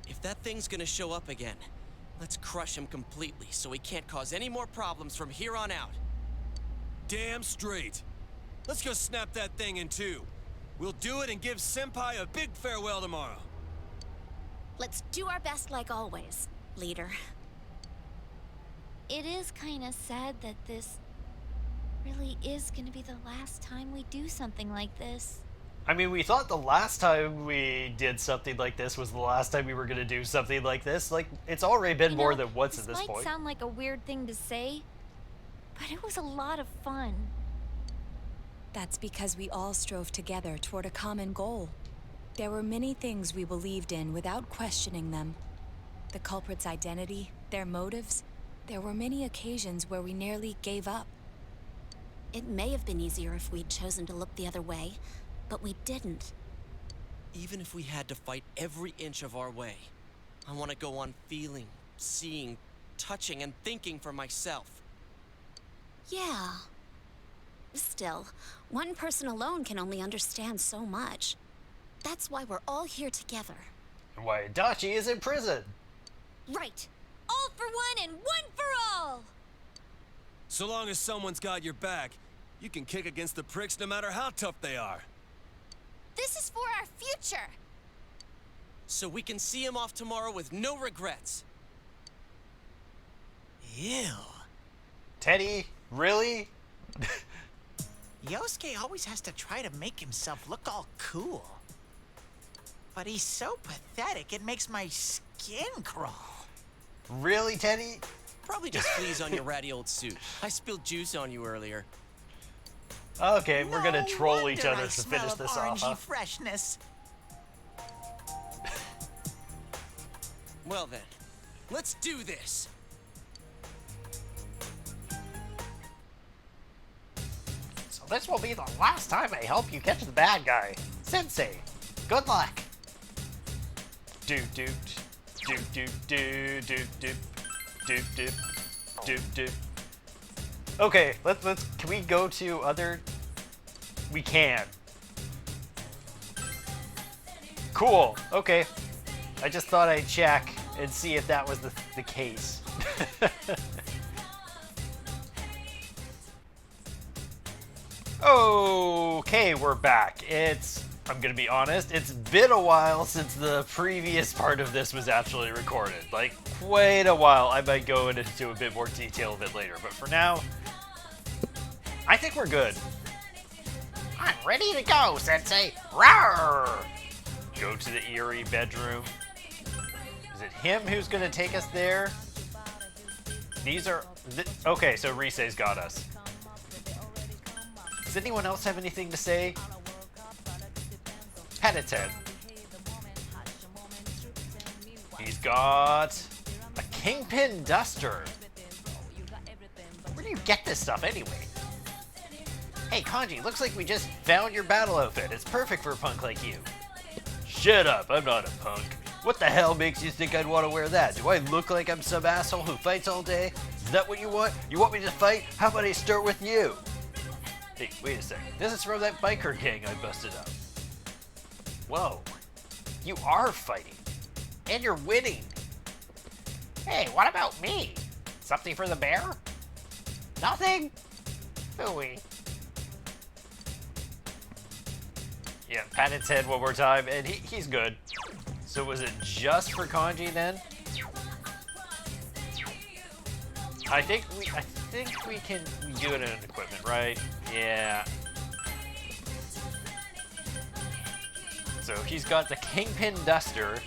If that thing's gonna show up again, let's crush him completely so he can't cause any more problems from here on out. Damn straight. Let's go snap that thing in two. We'll do it and give Senpai a big farewell tomorrow. Let's do our best like always, leader. It is kind of sad that this really is going to be the last time we do something like this. I mean, we thought the last time we did something like this was the last time we were going to do something like this. Like, it's already been more than once at this point. This might sound like a weird thing to say, but it was a lot of fun. That's because we all strove together toward a common goal. There were many things we believed in without questioning them. The culprit's identity, their motives. There were many occasions where we nearly gave up. It may have been easier if we'd chosen to look the other way, but we didn't. Even if we had to fight every inch of our way, I want to go on feeling, seeing, touching, and thinking for myself. Yeah. Still, one person alone can only understand so much. That's why we're all here together. And why Adachi is in prison. Right. All for one and one for all! So long as someone's got your back, you can kick against the pricks no matter how tough they are. This is for our future! So we can see him off tomorrow with no regrets. Ew. Teddy, really? Yosuke always has to try to make himself look all cool. But he's so pathetic, it makes my skin crawl. Really, Teddy? Probably just fleas on your ratty old suit. I spilled juice on you earlier. Okay, we're gonna troll each wonder other I to smell finish of this off, orangey huh? freshness. Well then, let's do this. So this will be the last time I help you catch the bad guy. Sensei, good luck. Doop doop doop doop doop doop doop doop doop doop doop. Okay, let's can we go to other? We can. Cool. Okay. I just thought I'd check and see if that was the case. Okay, we're back. I'm gonna be honest, it's been a while since the previous part of this was actually recorded. Like, quite a while. I might go into a bit more detail a bit later, but for now, I think we're good. I'm ready to go, Sensei! Rawr! Go to the eerie bedroom. Is it him who's gonna take us there? These are... okay, so Risei's got us. Does anyone else have anything to say? Penitent. He's got a kingpin duster. Where do you get this stuff anyway? Hey Kanji, looks like we just found your battle outfit. It's perfect for a punk like you. Shut up, I'm not a punk. What the hell makes you think I'd want to wear that? Do I look like I'm some asshole who fights all day? Is that what you want? You want me to fight? How about I start with you? Hey, wait a second. This is from that biker gang I busted up. Whoa. You are fighting. And you're winning. Hey, what about me? Something for the bear? Nothing? Hooey. Yeah, pat its head one more time, and he's good. So was it just for Kanji then? I think we can do it in equipment, right? Yeah. So he's got the Kingpin Duster,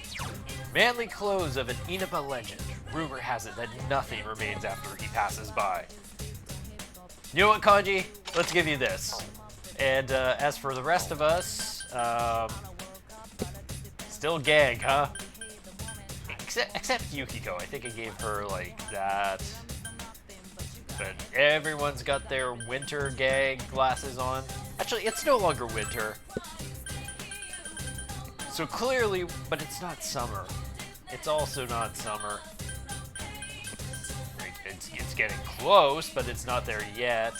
manly clothes of an Inaba legend. Rumor has it that nothing remains after he passes by. You know what, Kanji? Let's give you this. And as for the rest of us, still gag, huh? Except Yukiko. I think I gave her like that. But everyone's got their winter gag glasses on. Actually, it's no longer winter. So clearly, but it's not summer. It's also not summer. It's getting close, but it's not there yet.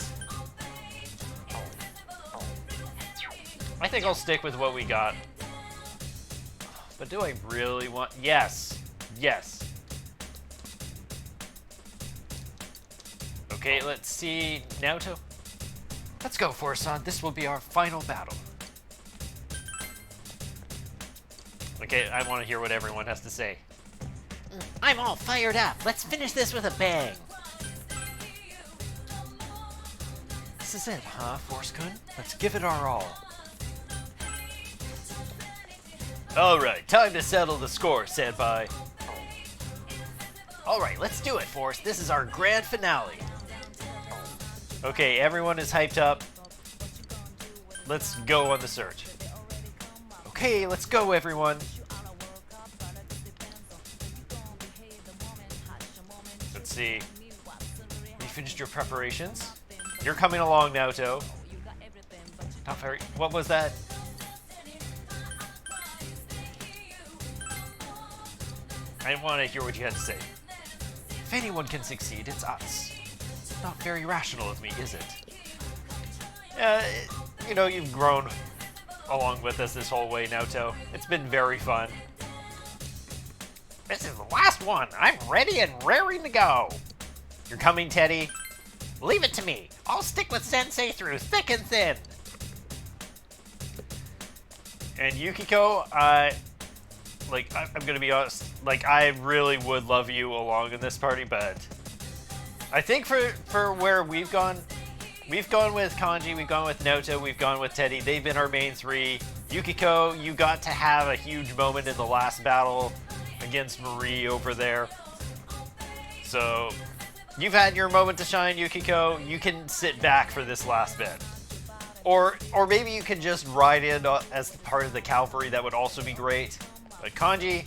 I think I'll stick with what we got. But do I really want... Yes. Yes. Okay, let's see. Naoto? Let's go, Forsan. This will be our final battle. Okay, I want to hear what everyone has to say. I'm all fired up. Let's finish this with a bang. This is it, huh, Force-kun? Let's give it our all. Alright, time to settle the score, Senpai. Alright, let's do it, Force. This is our grand finale. Okay, everyone is hyped up. Let's go on the search. Okay, let's go, everyone. Let's see. You finished your preparations? You're coming along, Naoto. Not very... What was that? I want to hear what you had to say. If anyone can succeed, it's us. Not very rational of me, is it? You know, you've grown along with us this whole way, Naoto. It's been very fun. This is the last one. I'm ready and raring to go. You're coming, Teddy? Leave it to me. I'll stick with Sensei through thick and thin. And Yukiko, I'm gonna be honest, like, I really would love you along in this party, but I think for where we've gone with Kanji, we've gone with Naoto, we've gone with Teddy. They've been our main three. Yukiko, you got to have a huge moment in the last battle against Marie over there. So You've had your moment to shine, Yukiko. You can sit back for this last bit. Or maybe you can just ride in as part of the cavalry. That would also be great. But Kanji,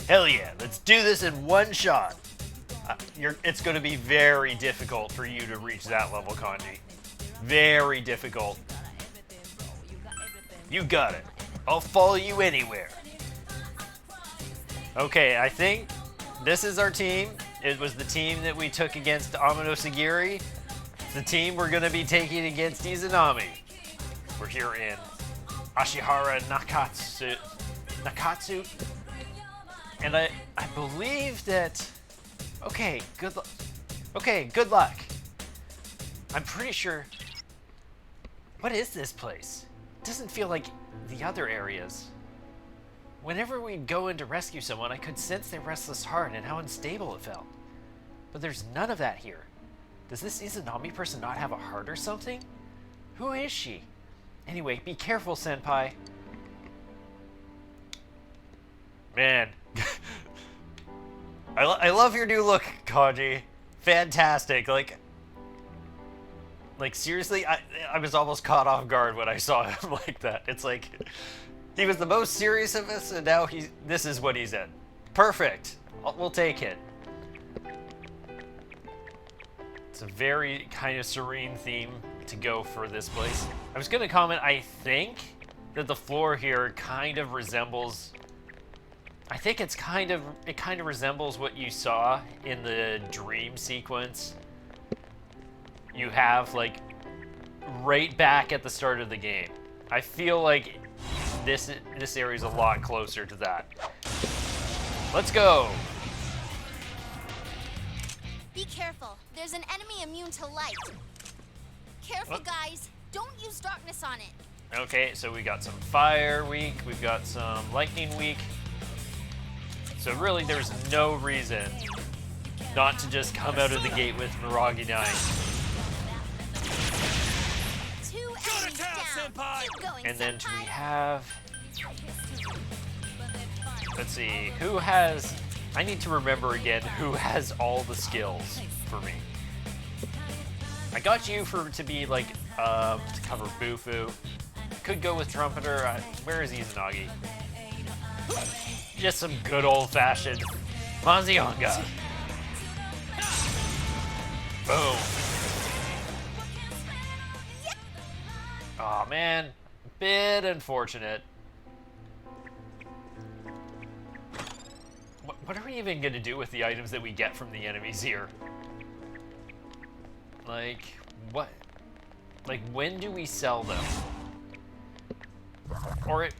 hell yeah, let's do this in one shot. It's going to be very difficult for you to reach that level, Kanji. Very difficult. You got it. I'll follow you anywhere. Okay, I think this is our team. It was the team that we took against Amano Sagiri. It's the team we're going to be taking against Izanami. We're here in Asihara Nakatsu. And I believe that... Okay, good luck. Okay, good luck. I'm pretty sure... What is this place? It doesn't feel like the other areas. Whenever we'd go in to rescue someone, I could sense their restless heart and how unstable it felt. But there's none of that here. Does this Izanami person not have a heart or something? Who is she? Anyway, be careful, senpai. Man. I love your new look, Kanji. Fantastic. Like seriously, I was almost caught off guard when I saw him like that. It's like, he was the most serious of us, and now this is what he's in. Perfect. We'll take it. It's a very kind of serene theme to go for this place. I was going to comment, I think that the floor here kind of resembles... I think it kind of resembles what you saw in the dream sequence. You have, like, right back at the start of the game. I feel like this area is a lot closer to that. Let's go. Be careful. There's an enemy immune to light. Careful, guys. Don't use darkness on it. Okay, so we got some fire weak. We've got some lightning weak. So really, there's no reason not to just come out of the gate with Miragi 9. And then do we have... Let's see, who has... I need to remember again who has all the skills for me. I got you to be like, to cover Bufu. Could go with Trumpeter. Where is Izanagi? Just some good old-fashioned Mazionga. Boom. Aw, man. Bit unfortunate. What are we even going to do with the items that we get from the enemies here? Like, what? Like, when do we sell them? Or it...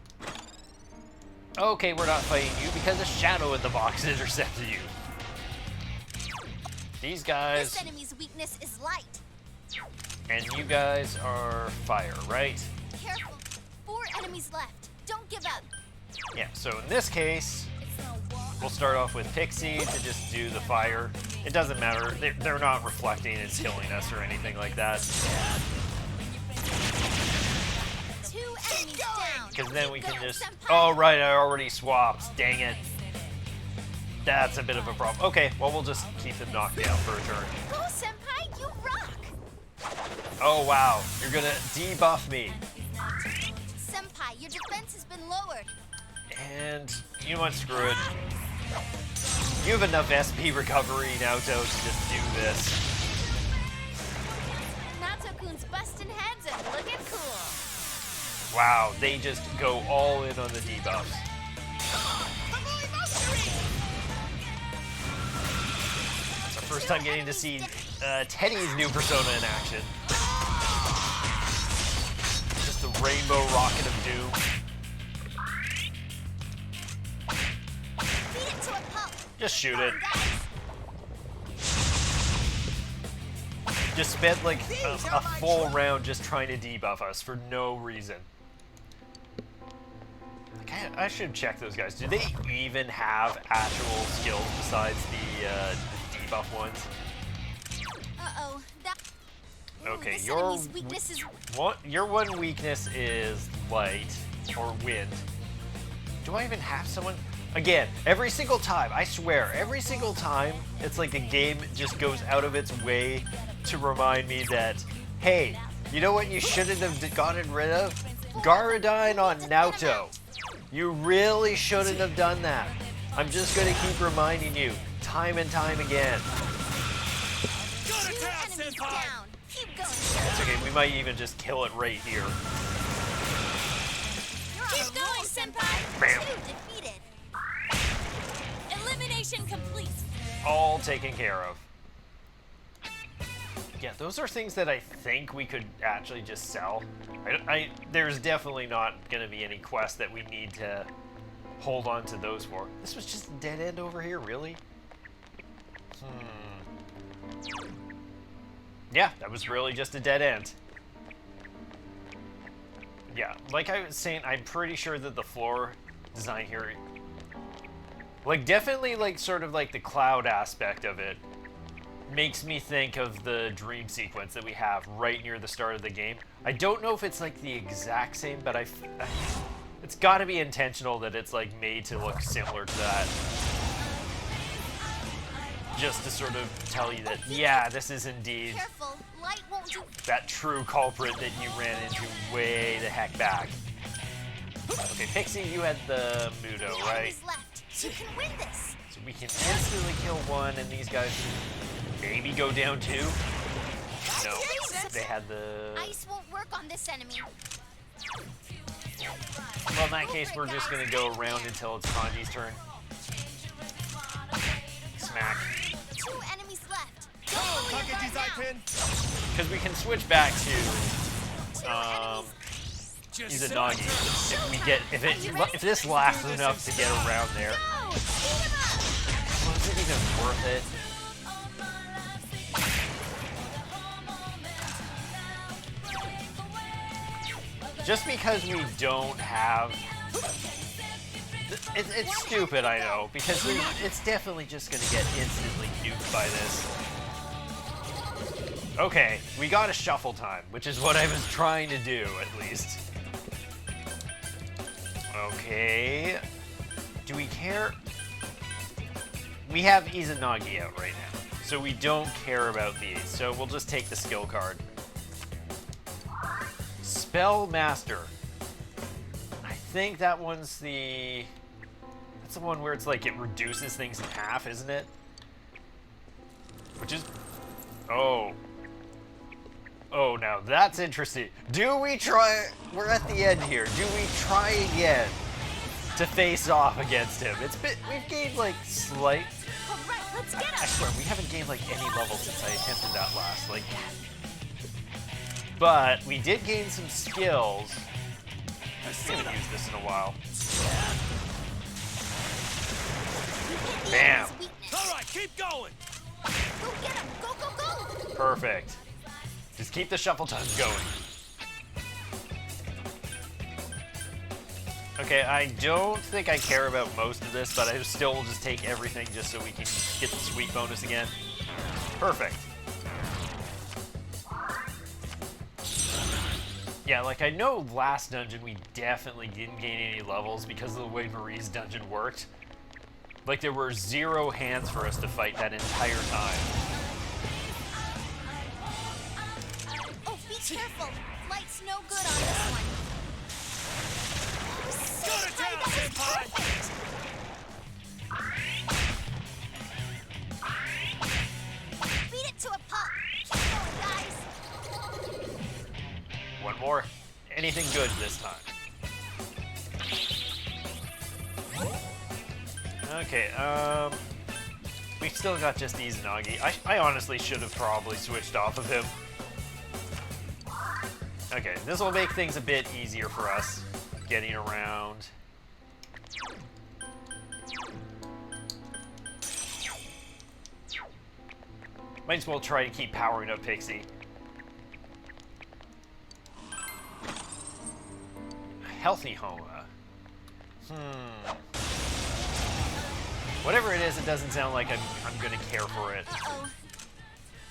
Okay, we're not fighting you because a shadow in the box intercepted you. These guys... This enemy's weakness is light. And you guys are fire, right? Careful. 4 enemies left. Don't give up. Yeah, so in this case, we'll start off with Pixie to just do the fire. It doesn't matter. They're not reflecting and killing us or anything like that. 2 enemies down. Because then we can just... Oh, right, I already swapped. Dang it. That's a bit of a problem. Okay, well, we'll just keep them knocked down for a turn. Go, senpai. You rock. Oh, wow. You're going to debuff me. Senpai, your defense has been lowered. And you know what? Screw it. You have enough SP recovery, Naoto, to just do this. Naoto-kun's busting heads and looking cool. Wow, they just go all in on the debuffs. It's our first time getting to see Teddy's new persona in action. Just the rainbow rocket of doom. Just shoot it. Just spent like a full round just trying to debuff us for no reason. Like, I should check those guys. Do they even have actual skills besides the debuff ones? Uh-oh. Okay, this your enemy's weakness is... your one weakness is light or wind. Do I even have someone? Again, every single time, I swear, every single time, it's like the game just goes out of its way to remind me that, hey, you know what you shouldn't have gotten rid of? Garadine on Naoto. You really shouldn't have done that. I'm just gonna keep reminding you, time and time again. It's okay, we might even just kill it right here. Keep going, Senpai! Bam. 2 defeated. Elimination complete. All taken care of. Yeah, those are things that I think we could actually just sell. There's definitely not going to be any quest that we need to hold on to those for. This was just a dead end over here, really? Yeah, that was really just a dead end. Yeah, like I was saying, I'm pretty sure that the floor design here, like definitely like sort of like the cloud aspect of it, makes me think of the dream sequence that we have right near the start of the game. I don't know if it's like the exact same, but it's got to be intentional that it's like made to look similar to that. Just to sort of tell you that, yeah, this is indeed that true culprit that you ran into way the heck back. Okay, Pixie, you had the Mudo, right? You can win this. So we can instantly kill one, and these guys maybe go down too? No, they had the... Ice won't work on this enemy. Well, in that case, we're just gonna go around until it's Kanji's turn. Smack. 2 enemies left. Because we can switch back to Izanagi if this lasts enough to get around there. Was it even worth it? Just because we don't have... It's stupid, I know, because it's definitely just going to get instantly nuked by this. Okay, we got a shuffle time, which is what I was trying to do, at least. Okay. Do we care? We have Izanagi out right now, so we don't care about these, so we'll just take the skill card. Spell Master. I think that one's the... That's the one where it's like it reduces things in half, isn't it? Which is... Oh. Oh, now that's interesting. Do we try... We're at the end here. Do we try again to face off against him? It's been... We've gained like slight... Alright, let's get him! I swear, we haven't gained like any level since I attempted that last. Like... But we did gain some skills. I haven't used this in a while. Bam! Alright, keep going! Go get him! Go, go, go! Perfect. Just keep the shuffle times going. Okay, I don't think I care about most of this, but I still will just take everything just so we can get the sweet bonus again. Perfect. Yeah, like I know last dungeon we definitely didn't gain any levels because of the way Marie's dungeon worked. Like there were 0 hands for us to fight that entire time. Oh, be careful. Light's no good on this one. Shut it down, Senpai! Beat it to a pulp. Keep going, guys. One more. Anything good this time. Okay, we've still got just Izanagi. I honestly should have probably switched off of him. Okay, this will make things a bit easier for us getting around. Might as well try to keep powering up Pixie. Healthy Homa. Whatever it is, it doesn't sound like I'm gonna care for it. Uh-oh.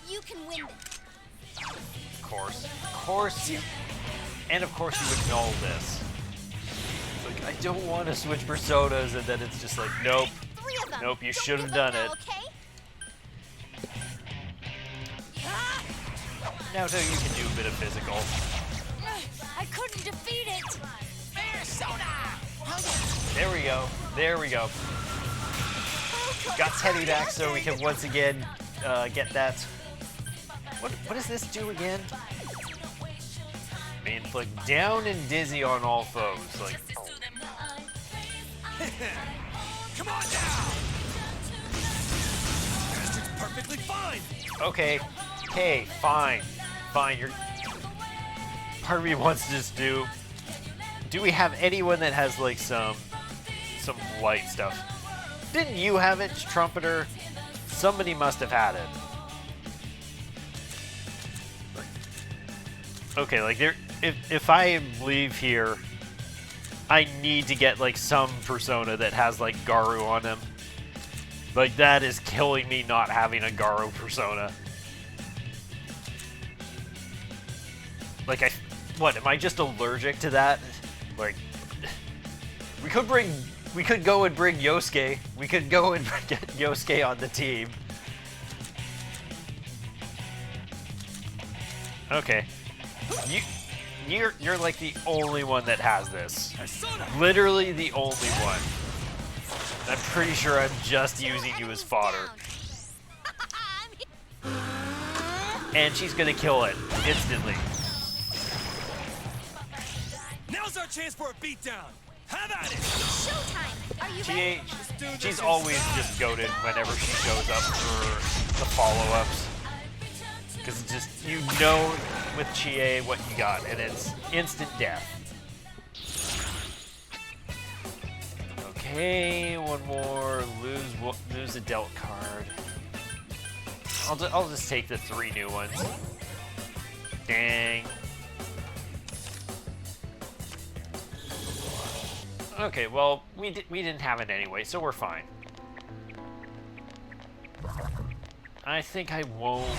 You can win this. Of course you... And of course you would null this. So I don't want to switch personas, and then it's just like, nope. Nope, you should have done it. Now, so you can do a bit of physical. I couldn't defeat it. There we go. There we go. Got Teddy back so we can once again get that. What does this do again? May inflict down and dizzy on all foes. Like, Come on now! Bastard's perfectly fine! okay. Okay, fine. Fine, you're... Part of me wants to just do... Do we have anyone that has, like, some light stuff? Didn't you have it, Trumpeter? Somebody must have had it. Okay, like, there... If I leave here, I need to get, like, some persona that has, like, Garu on him. Like, that is killing me not having a Garu persona. Like, what, am I just allergic to that? Like, we could go and bring Yosuke. We could go and get Yosuke on the team. Okay. You're like the only one that has this. Literally the only one. I'm pretty sure I'm just using you as fodder. And she's gonna kill it instantly. Now's our chance for a beatdown. Have at it. Showtime. Are you ready? She's always just goated whenever she shows up for the follow-ups. Because just, you know with Chie what you got, and it's instant death. Okay, one more. Lose a dealt card. I'll just take the 3 new ones. Dang. Okay, well, we didn't have it anyway, so we're fine. I think I won't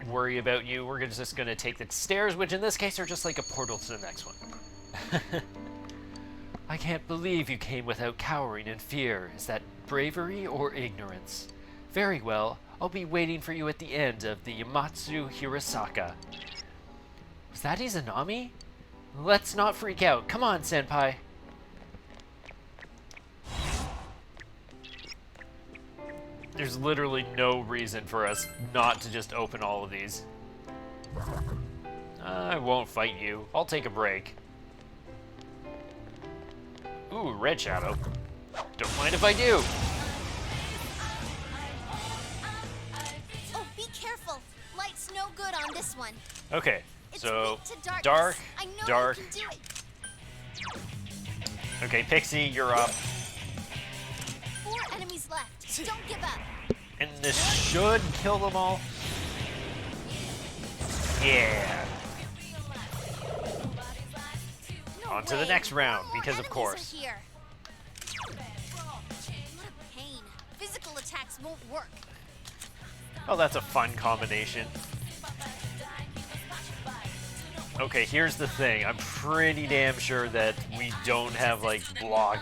worry about you. We're just gonna take the stairs, which in this case are just like a portal to the next one. I can't believe you came without cowering in fear. Is that bravery or ignorance? Very well, I'll be waiting for you at the end of the Yomotsu Hirasaka. Was that Izanami? Let's not freak out. Come on, senpai. There's literally no reason for us not to just open all of these. I won't fight you. I'll take a break. Ooh, red shadow. Don't mind if I do. Oh, be careful. Light's no good on this one. Okay, It's so weak to darkness. dark, I know dark. you can do it. Okay, Pixie, you're up. 4 enemies left. Don't give up. And this should kill them all. Yeah. On to the next round, because of course. Here. What a pain. Physical attacks won't work. Oh, that's a fun combination. Okay, here's the thing. I'm pretty damn sure that we don't have, like, block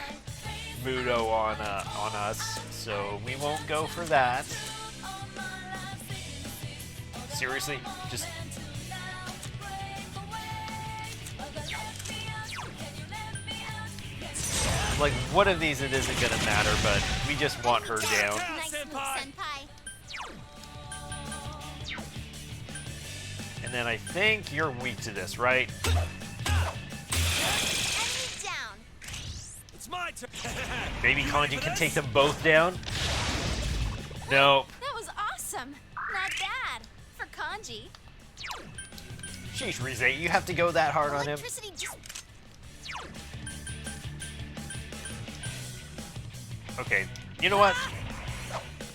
Mudo on us, so we won't go for that. Seriously? Just... Like, one of these it isn't gonna matter, but we just want her down. Nice move, senpai. And then I think you're weak to this, right? Enemy down. It's my turn. Maybe Kanji can take them both down? No. That was awesome. Not bad for Kanji. Sheesh, Rize, you have to go that hard on him? Electricity just... Okay, you know what?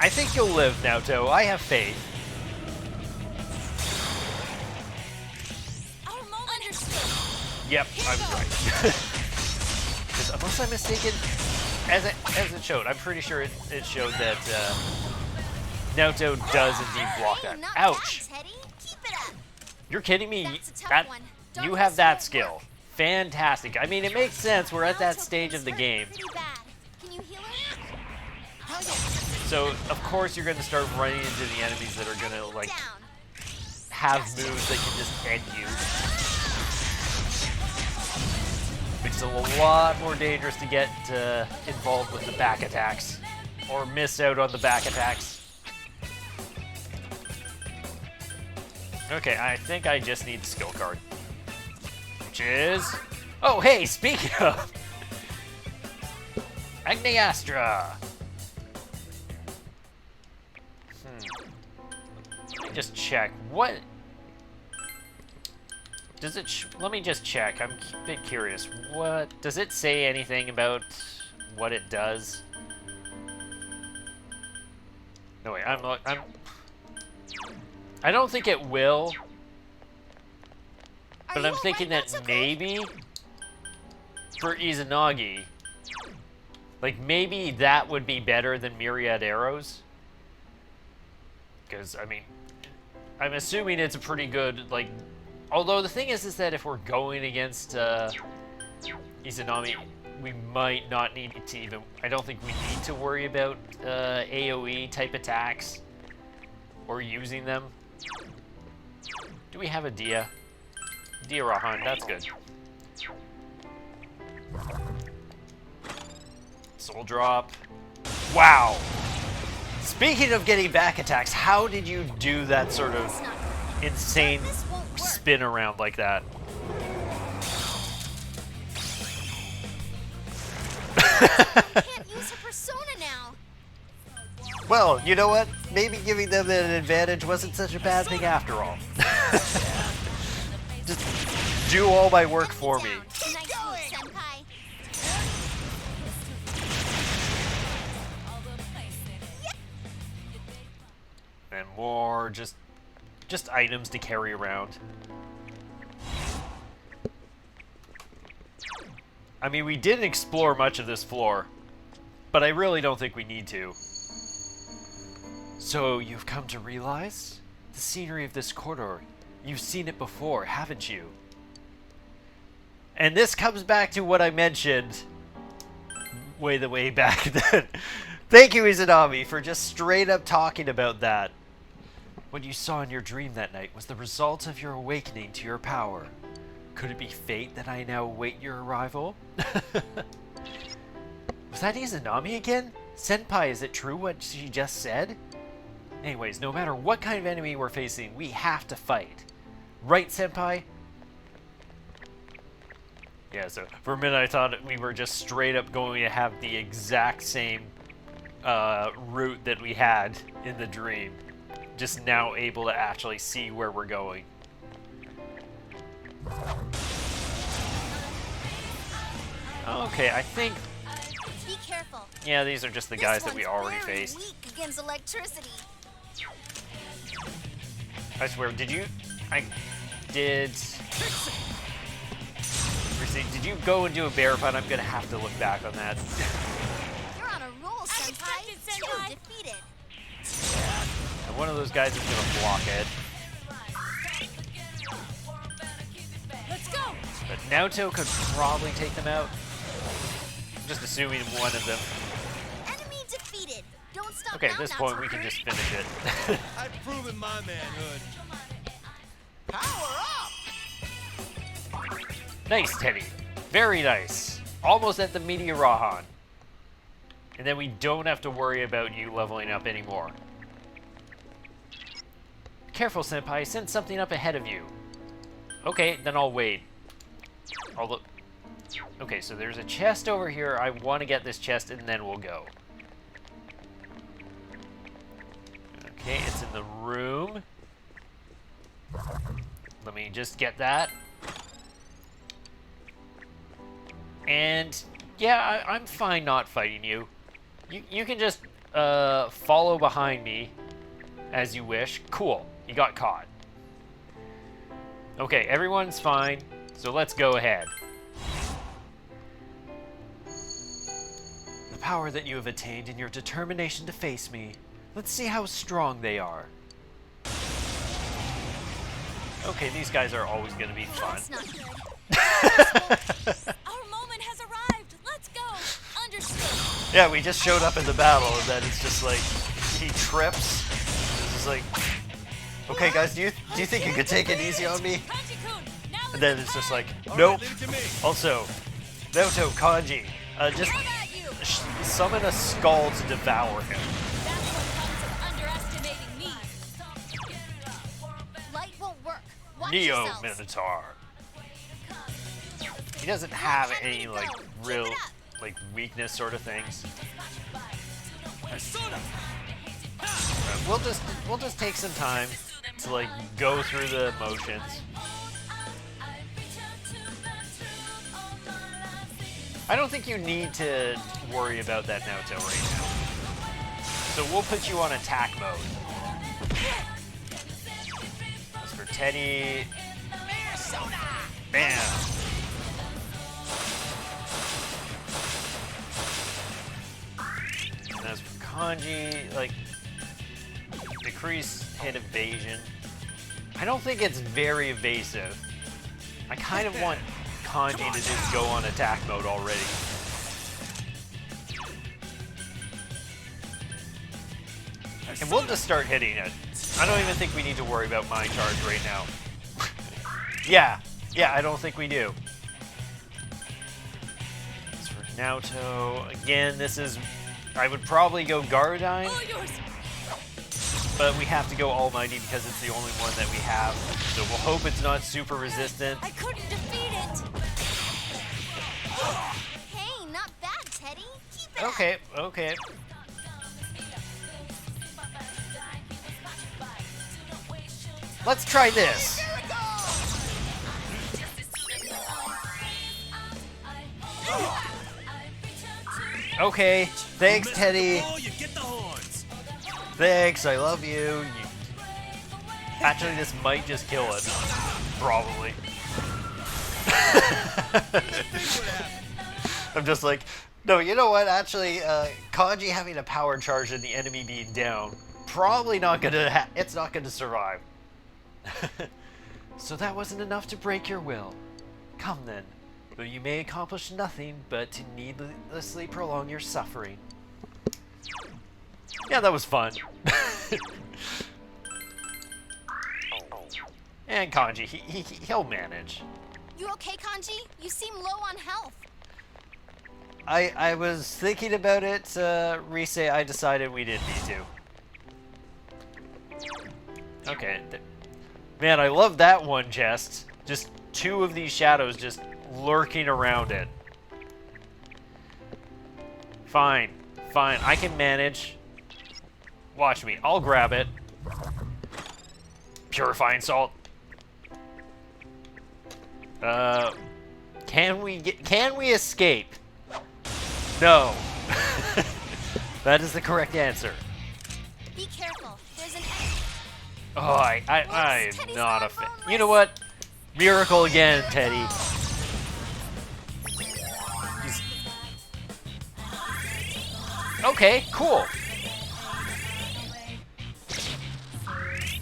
I think you'll live, Naoto. I have faith. Yep, I was right. Because unless I'm mistaken, as it showed, I'm pretty sure it showed that Naoto does indeed block that. Ouch! Keep it up. You're kidding me? That's a tough That one. you have that skill. fantastic. I mean, it makes sense. We're at that stage of the game. Can you heal her? So, of course, you're going to start running into the enemies that are going to, like, have moves that can just end you. Makes it a lot more dangerous to get involved with the back attacks. Or miss out on the back attacks. Okay, I think I just need the skill card. Which is... Oh, hey, speaking of... Agneyastra! Let me just check. What... Does it... Let me just check. I'm a bit curious. What... Does it say anything about what it does? No, wait. I don't think it will. But I'm thinking that maybe... For Izanagi... Like, maybe that would be better than Myriad Arrows. Because, I mean... I'm assuming it's a pretty good, like... Although the thing is that if we're going against Izanami, we might not need to even... I don't think we need to worry about AoE type attacks. Or using them. Do we have a Dia? Dia Rahan, that's good. Soul Drop. Wow! Speaking of getting back attacks, how did you do that sort of insane spin around like that? Can't use her persona now. Well, you know what? Maybe giving them an advantage wasn't such a bad thing after all. Just do all my work for me. Nice move, senpai. And more just items to carry around. I mean, we didn't explore much of this floor, but I really don't think we need to. So, you've come to realize? The scenery of this corridor, you've seen it before, haven't you? And this comes back to what I mentioned way back then. Thank you, Izanami, for just straight up talking about that. What you saw in your dream that night was the result of your awakening to your power. Could it be fate that I now await your arrival? Was that Izanami again? Senpai, is it true what she just said? Anyways, no matter what kind of enemy we're facing, we have to fight. Right, Senpai? Yeah, so for a minute I thought we were just straight up going to have the exact same route that we had in the dream. Just now able to actually see where we're going. Okay, I think... Be careful. Yeah, these are just the guys that we already faced. Weak against electricity. I swear, did you... Did you go and do a bear fight? I'm gonna have to look back on that. You're on a roll, senpai. Two defeated. And one of those guys is gonna block it. Let's go! But Naoto could probably take them out. I'm just assuming one of them. Enemy defeated. Don't stop. Okay, now, at this not point to we can hurt. just finish it. I've proven my manhood. Power up! Nice, Teddy. Very nice. Almost at the Meteor Rahan. And then we don't have to worry about you leveling up anymore. Careful, Senpai. I sent something up ahead of you. Okay, then I'll wait. I'll look. Okay, so there's a chest over here. I want to get this chest, and then we'll go. Okay, it's in the room. Let me just get that. And, yeah, I'm fine not fighting you. You can just follow behind me as you wish. Cool, you got caught. Okay, everyone's fine, so let's go ahead. The power that you have attained and your determination to face me. Let's see how strong they are. Okay, these guys are always going to be fun. That's not good. Our moment has arrived. Let's go. Understood. Yeah, we just showed up in the battle, and then it's just like he trips. It's just like, okay, guys, do you think you could take it easy on me? And then it's just like, nope. Also, Noto Kanji, just summon a skull to devour him. Neo Minotaur. He doesn't have any like real like weakness sort of things. We'll just take some time to like go through the motions. I don't think you need to worry about that Naoto right now. So we'll put you on attack mode. As for Teddy, bam. And as for Kanji, like, decrease hit evasion. I don't think it's very evasive. I kind of want Kanji to just go on attack mode already. And we'll just start hitting it. I don't even think we need to worry about Mind Charge right now. Yeah, I don't think we do. As for Naoto, again, this is... I would probably go Garadine. But we have to go Almighty because it's the only one that we have. So we'll hope it's not super resistant. I couldn't defeat it. Hey, not bad, Teddy. Keep it up. Okay. Let's try this. Okay, thanks, Teddy. Thanks, I love you. Actually, this might just kill it. Probably. I'm just like, no, you know what? Actually, Kanji having a power charge and the enemy being down, probably not gonna. It's not gonna survive. So that wasn't enough to break your will. Come then, though you may accomplish nothing but to needlessly prolong your suffering. Yeah, that was fun. And Kanji, he'll manage. You okay, Kanji? You seem low on health. I was thinking about it, Rise. I decided we didn't need to. Okay. Man, I love that one chest. Just two of these shadows just lurking around it. Fine. I can manage. Watch me. I'll grab it. Purifying salt. Can we escape? No. That is the correct answer. Be careful. There's an Oh, I am not a fan. You know what? Miracle again, Teddy. Okay, cool.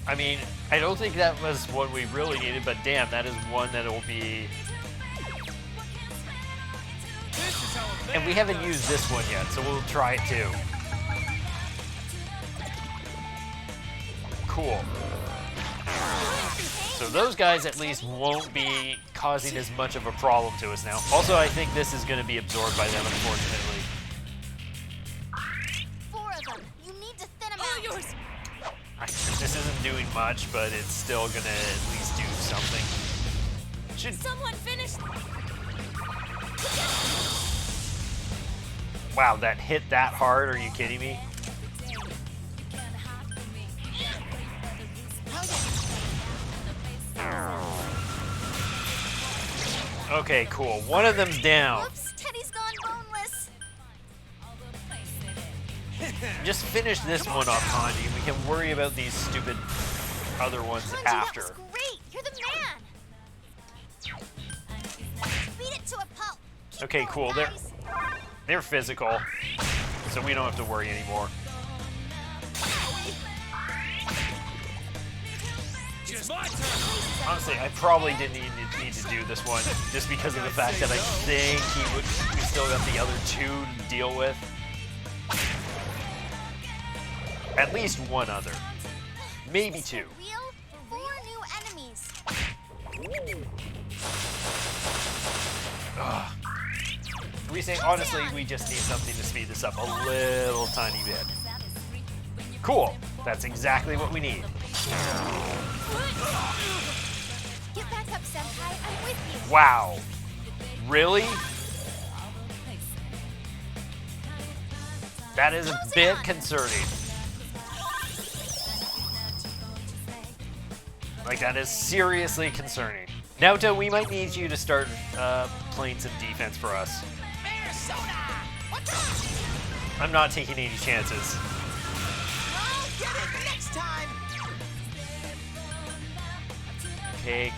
I mean, I don't think that was what we really needed, but damn, that is one that will be... And we haven't used this one yet, so we'll try it too. Cool. So those guys at least won't be causing as much of a problem to us now. Also, I think this is going to be absorbed by them, unfortunately. 4 of them. You need to thin them out. This isn't doing much, but it's still going to at least do something. Someone finish. Wow, that hit that hard? Are you kidding me? Okay, cool. One of them's down. Whoops, Teddy's gone boneless. Just finish this one off, Kanji. We can worry about these stupid other ones Kanji, after. That was great. You're the man. Beat it to a pulp. Okay, cool. They're physical, so we don't have to worry anymore. Just just... Honestly, I probably didn't even need to do this one, just because of the fact that I think we still got the other two to deal with. At least one other. Maybe two. Wheel, 4 new enemies. Ugh. We say, honestly, we just need something to speed this up a little tiny bit. Cool. That's exactly what we need. Get back up, Senpai. I'm with you. Wow. Really? That is a bit concerning. Like, that is seriously concerning. Naoto, we might need you to start playing some defense for us. I'm not taking any chances. I'll get it next time. Cake.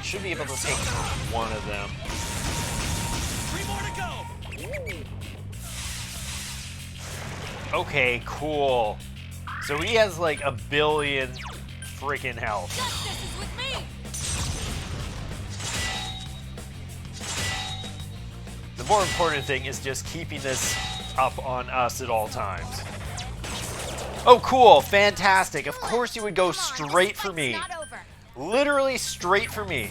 Should be able to take one of them. 3 more to go. Okay, cool. So he has like 1 billion freaking health. Justice is with me. The more important thing is just keeping this up on us at all times. Oh, cool. Fantastic. Of course you would go straight for me. Literally straight for me.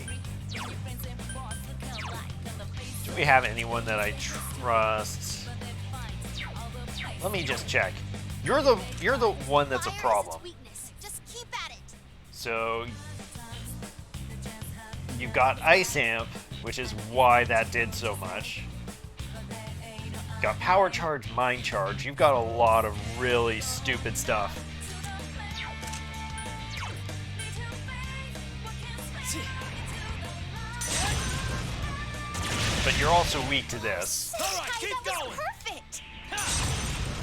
Do we have anyone that I trust? Let me just check. You're the one that's a problem. Just keep at it. So you've got Ice Amp, which is why that did so much. Got Power Charge, Mind Charge. You've got a lot of really stupid stuff. But you're also weak to this. All right, keep going. Perfect.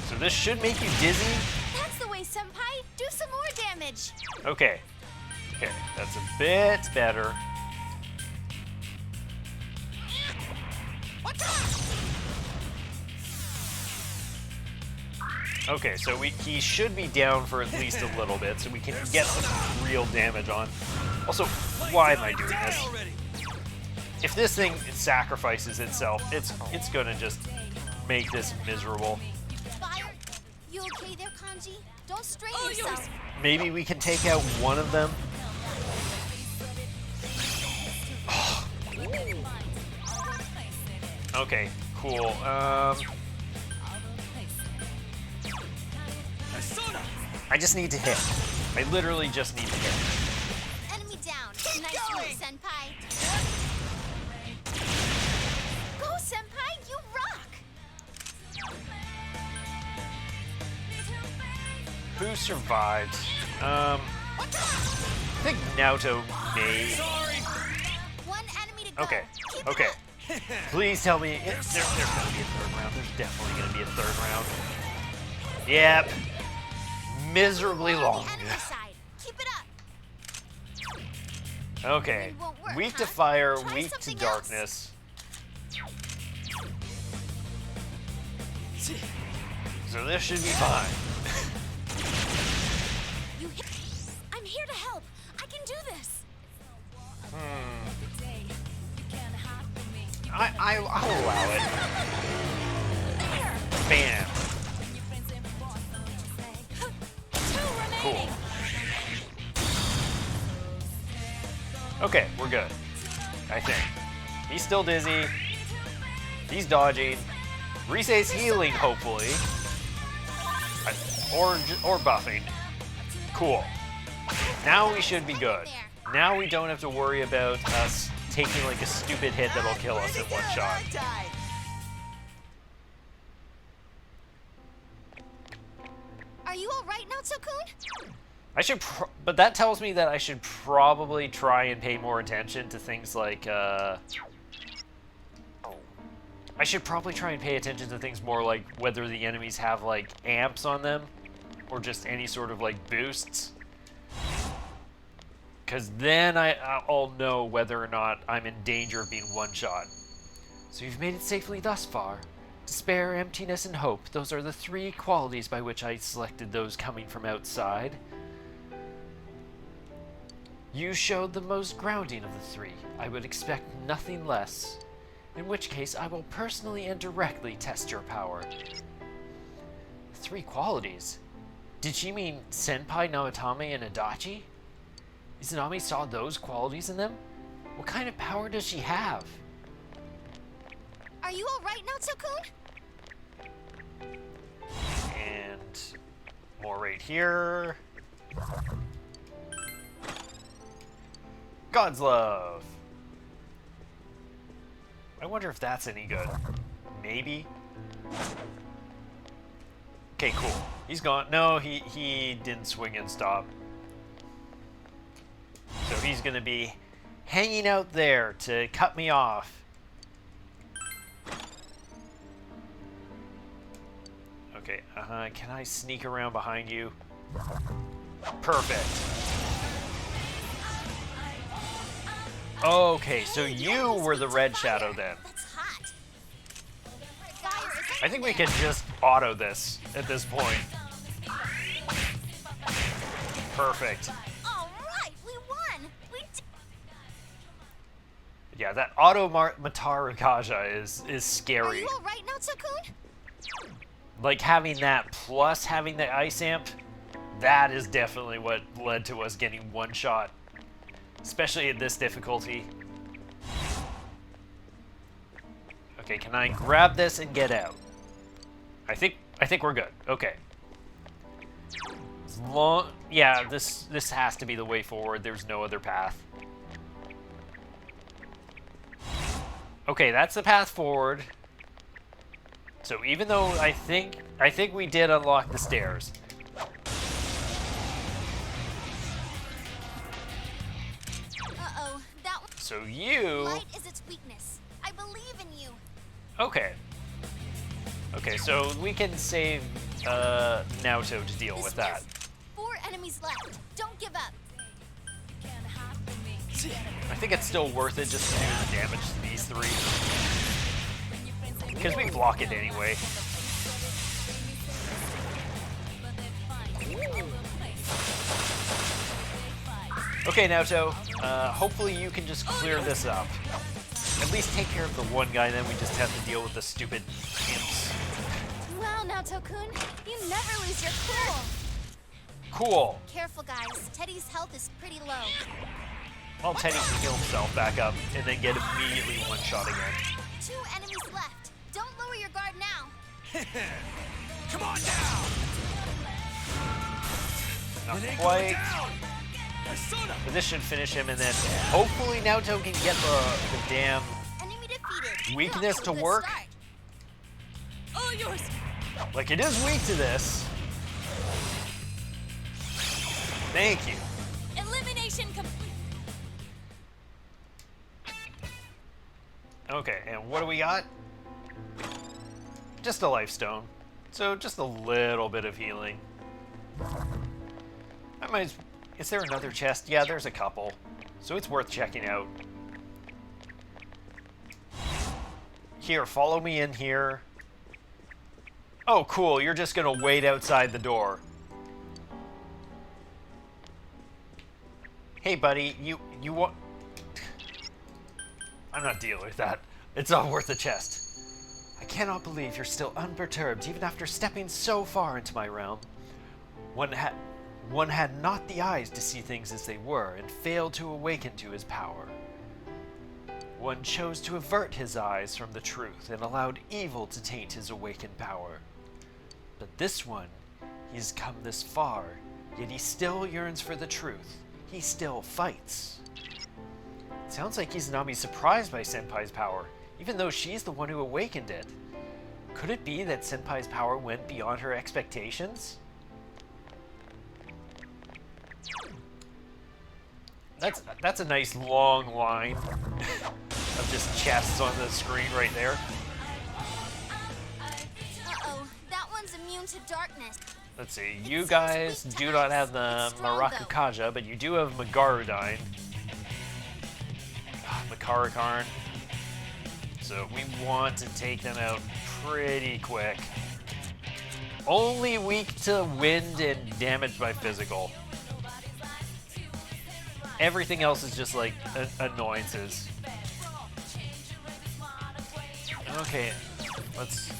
So this should make you dizzy. That's the way, Senpai. Do some more damage. Okay. Okay, that's a bit better. Okay, so he should be down for at least a little bit, so we can get some real damage on. Also, why am I doing this? If this thing sacrifices itself, it's gonna just make this miserable. Fire. You okay there, Kanji? Don't strain yourself. Maybe we can take out one of them. Okay, cool. I just need to hit. I literally just need to hit. Enemy down. Nice move, Senpai. Go, Senpai. You rock. Who survived? I think Naoto may. One enemy to go. Okay, okay. Please tell me there's gonna be a third round. There's definitely gonna be a third round. Yep. Miserably long. Keep it up. Okay. Weak to fire, weak to darkness. So this should be fine. I'm here to help. I can do this. I'll allow it. Bam. Cool. Okay, we're good. I think. He's still dizzy. He's dodging. Rise's healing, hopefully. Or buffing. Cool. Now we should be good. Now we don't have to worry about us taking like a stupid hit that'll kill us in one shot. Are you all right now, Tokun? I should, but that tells me that I should probably try and pay more attention to things like, I should probably try and pay attention to things more like whether the enemies have like amps on them or just any sort of like boosts. Because then I'll know whether or not I'm in danger of being one-shot. So you've made it safely thus far. Despair, emptiness, and hope. Those are the three qualities by which I selected those coming from outside. You showed the most grounding of the three. I would expect nothing less. In which case, I will personally and directly test your power. Three qualities? Did she mean Senpai, Naotame, and Adachi? Izanami saw those qualities in them? What kind of power does she have? Are you alright now, Tokun? And more right here. God's love. I wonder if that's any good. Maybe. Okay, cool. He's gone. No, he didn't swing and stop. So he's gonna be hanging out there to cut me off. Okay, can I sneak around behind you? Perfect. Okay, so you were the red shadow then. I think we can just auto this at this point. Perfect. Alright, we won! Yeah, that auto Mataru Kaja is scary. Are you alright now, Tokun? Like having that plus having the ice amp, that is definitely what led to us getting one shot. Especially at this difficulty. Okay, can I grab this and get out? I think we're good. Okay. As long, yeah, this has to be the way forward. There's no other path. Okay, that's the path forward. So even though I think we did unlock the stairs. Uh-oh, that one. So you... Light is its weakness. I believe in you. Okay. Okay, so we can save Naoto to deal with that. 4 enemies left. Don't give up. I think it's still worth it just to do the damage to these three. Because we block it anyway. Okay, Naoto. Hopefully you can just clear this up. At least take care of the one guy, then we just have to deal with the stupid imps. Wow, now Tokun, you never lose your cool. Cool. Careful, guys. Teddy's health is pretty low. Well, Teddy can heal himself back up and then get immediately one shot again. 2 enemies left. Don't lower your guard now. Come on down. Not quite. But this should finish him, and then hopefully Naoto can get the damn weakness to work. All yours. Like, it is weak to this. Thank you. Elimination complete. Okay, and what do we got? Just a life stone. So just a little bit of healing. I might... Is there another chest? Yeah, there's a couple. So it's worth checking out. Here, follow me in here. Oh, cool. You're just gonna wait outside the door. Hey, buddy. You want... I'm not dealing with that. It's not worth the chest. I cannot believe you're still unperturbed, even after stepping so far into my realm. One had not the eyes to see things as they were, and failed to awaken to his power. One chose to avert his eyes from the truth, and allowed evil to taint his awakened power. But this one, he's come this far, yet he still yearns for the truth. He still fights. It sounds like Izanami's surprised by Senpai's power, even though she's the one who awakened it. Could it be that Senpai's power went beyond her expectations? That's a nice long line of just chests on the screen right there. Uh-oh, that one's immune to darkness. Let's see, you guys do not have the Marakukaja, but you do have Magarudyne. Makarakarn. So we want to take them out pretty quick. Only weak to wind and damaged by physical. Everything else is just like annoyances. Okay, let's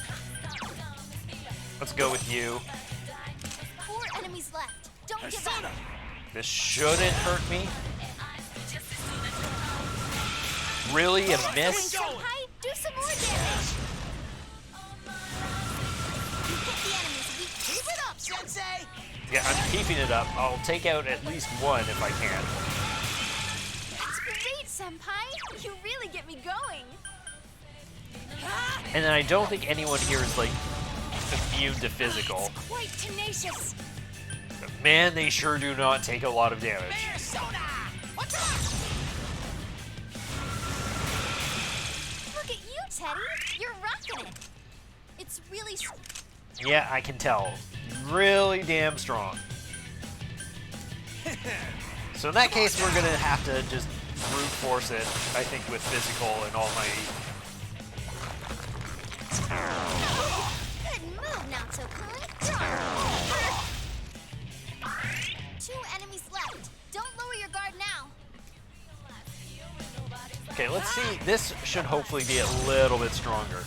go with you. 4 enemies left. Don't give up. This shouldn't hurt me. Really, a miss? Senpai, do some more damage. You hit the enemies. Keep it up, Sensei. Yeah, I'm keeping it up. I'll take out at least one if I can. That's great, Senpai. You really get me going. And then I don't think anyone here is like immune to physical. It's quite tenacious. But man, they sure do not take a lot of damage. Look at you, Teddy. You're rocking it. It's really... Yeah, I can tell. Really damn strong. So in that case, we're gonna have to just brute force it, I think, with physical and all my... Good move, Natsu-kun. 2 enemies left. Don't lower your guard now. Okay, let's see. This should hopefully be a little bit stronger.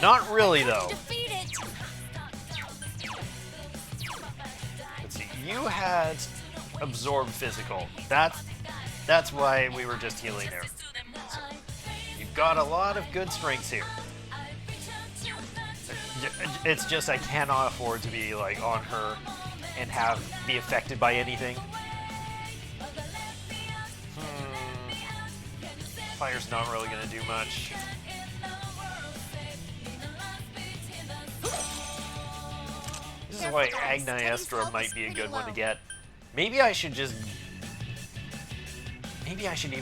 Not really, though. Let's see. You had absorbed physical. That's why we were just healing there. So, you've got a lot of good strengths here. It's just I cannot afford to be like on her and be affected by anything. Fire's not really gonna do much. This is why Agneyastra might be a good one to get. Maybe I should even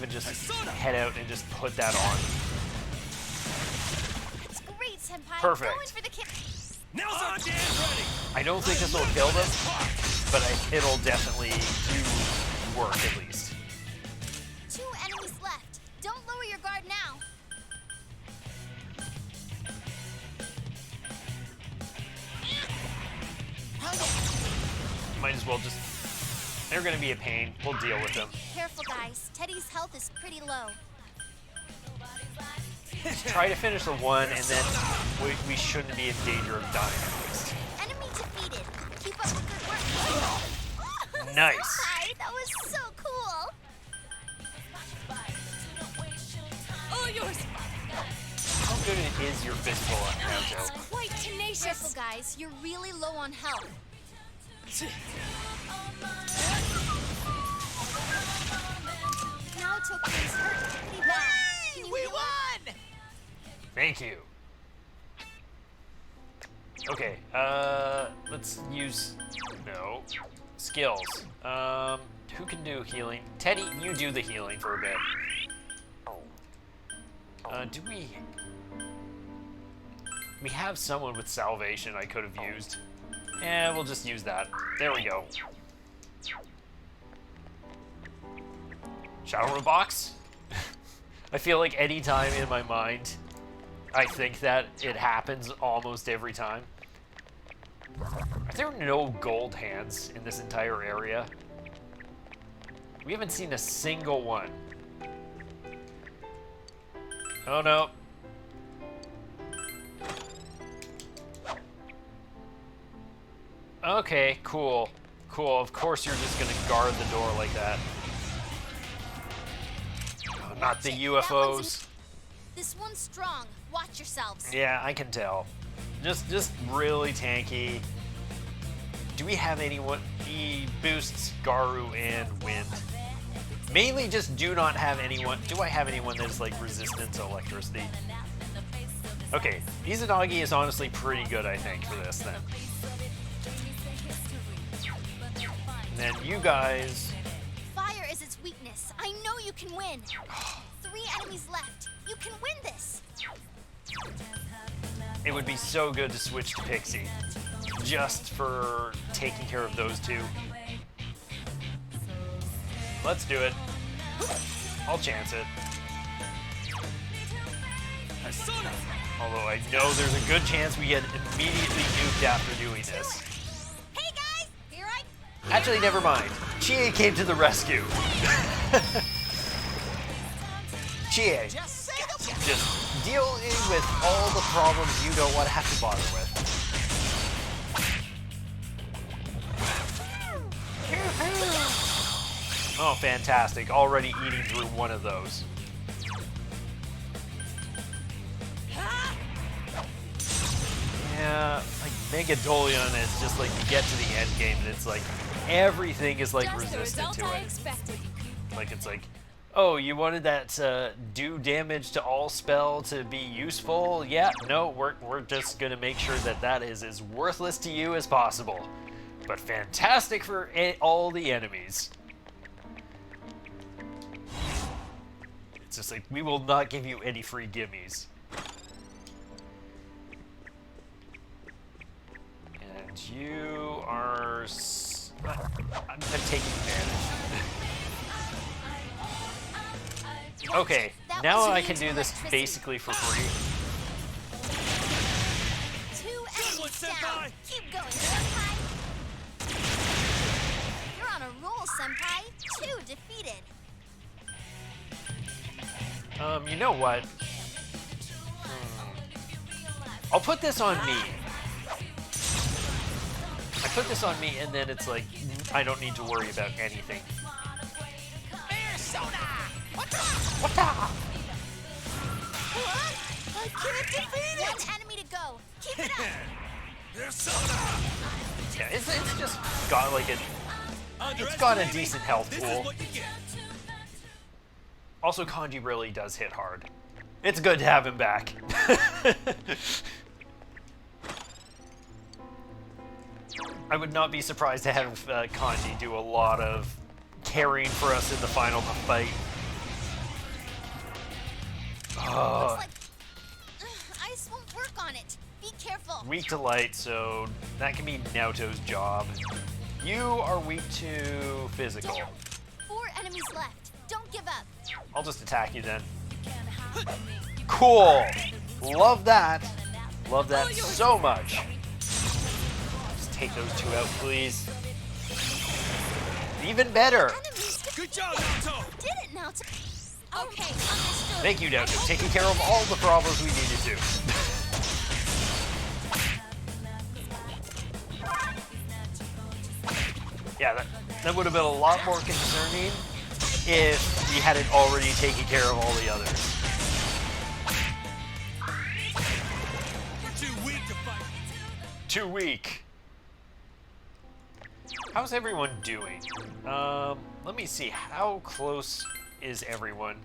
just head out and just put that on. That's great, Senpai. Perfect. Going for the kill. Now's our dance ready. I don't think this will kill them, but it'll definitely do work at least. 2 enemies left. Don't lower your guard now. Might as well just... They're gonna be a pain. We'll deal with them. Careful, guys. Teddy's health is pretty low. Just try to finish the one, and then we shouldn't be in danger of dying at least. Enemy defeated. Keep up the good work. Nice. Hi, that was so cool. All yours. How good is your physical on Naruto? Quite tenacious. Careful, guys. You're really low on health. Now Toku's hurt pretty bad. We won! Thank you. Okay, let's use... No. Skills. Who can do healing? Teddy, you do the healing for a bit. Do we... We have someone with salvation I could have used. Yeah, we'll just use that. There we go. Shadow Room Box? I feel like any time in my mind, I think that it happens almost every time. Are there no gold hands in this entire area? We haven't seen a single one. Oh no. Okay, cool. Cool, of course you're just gonna guard the door like that. Oh, not the UFOs. This one's strong. Watch yourselves. Yeah, I can tell. Just really tanky. Do we have anyone? He boosts Garu and Wind. Mainly just do not have anyone. Do I have anyone that is like resistant to electricity? Okay, Izanagi is honestly pretty good, I think, for this then. And then you guys. Fire is its weakness. I know you can win. 3 enemies left. You can win this. It would be so good to switch to Pixie. Just for taking care of those two. Let's do it. I'll chance it. Although I know there's a good chance we get immediately nuked after doing this. Hey guys, here I. Actually, never mind. Chie came to the rescue. Chie, just deal with all the problems you don't want to have to bother with. Oh, fantastic. Already eating through one of those. Yeah, like Megadolion is just like you get to the end game and it's like everything is like resistant to it. Like it's like, oh, you wanted that do damage to all spell to be useful? Yeah, no, we're just gonna make sure that that is as worthless to you as possible, but fantastic for all the enemies. It's just like, we will not give you any free gimmies. And you are... I'm taking advantage. Okay, now I can do this basically for free. 2 enemies down. Keep going, Senpai. You're on a roll, Senpai. 2 defeated. You know what? I'll put this on me. I put this on me, and then it's like, I don't need to worry about anything. What? I can't defeat it! 1 enemy to go. Keep it up. Yeah, it's just got like it's got a decent health pool. Also, Kanji really does hit hard. It's good to have him back. I would not be surprised to have Kanji do a lot of carrying for us in the final fight. Looks like ice won't work on it. Be careful. Weak to light, so that can be Naoto's job. You are weak to physical. 4 enemies left. Don't give up. I'll just attack you then. Cool! Love that. Love that so much. Just take those 2 out, please. Even better. Good job, Naoto! Did it, Naoto? Okay, understood. Thank you, Naoto. Taking care of all the problems we needed to. Yeah, that would have been a lot more concerning if we hadn't already taken care of all the others. Too weak to fight. Too weak. How's everyone doing? Let me see. How close is everyone?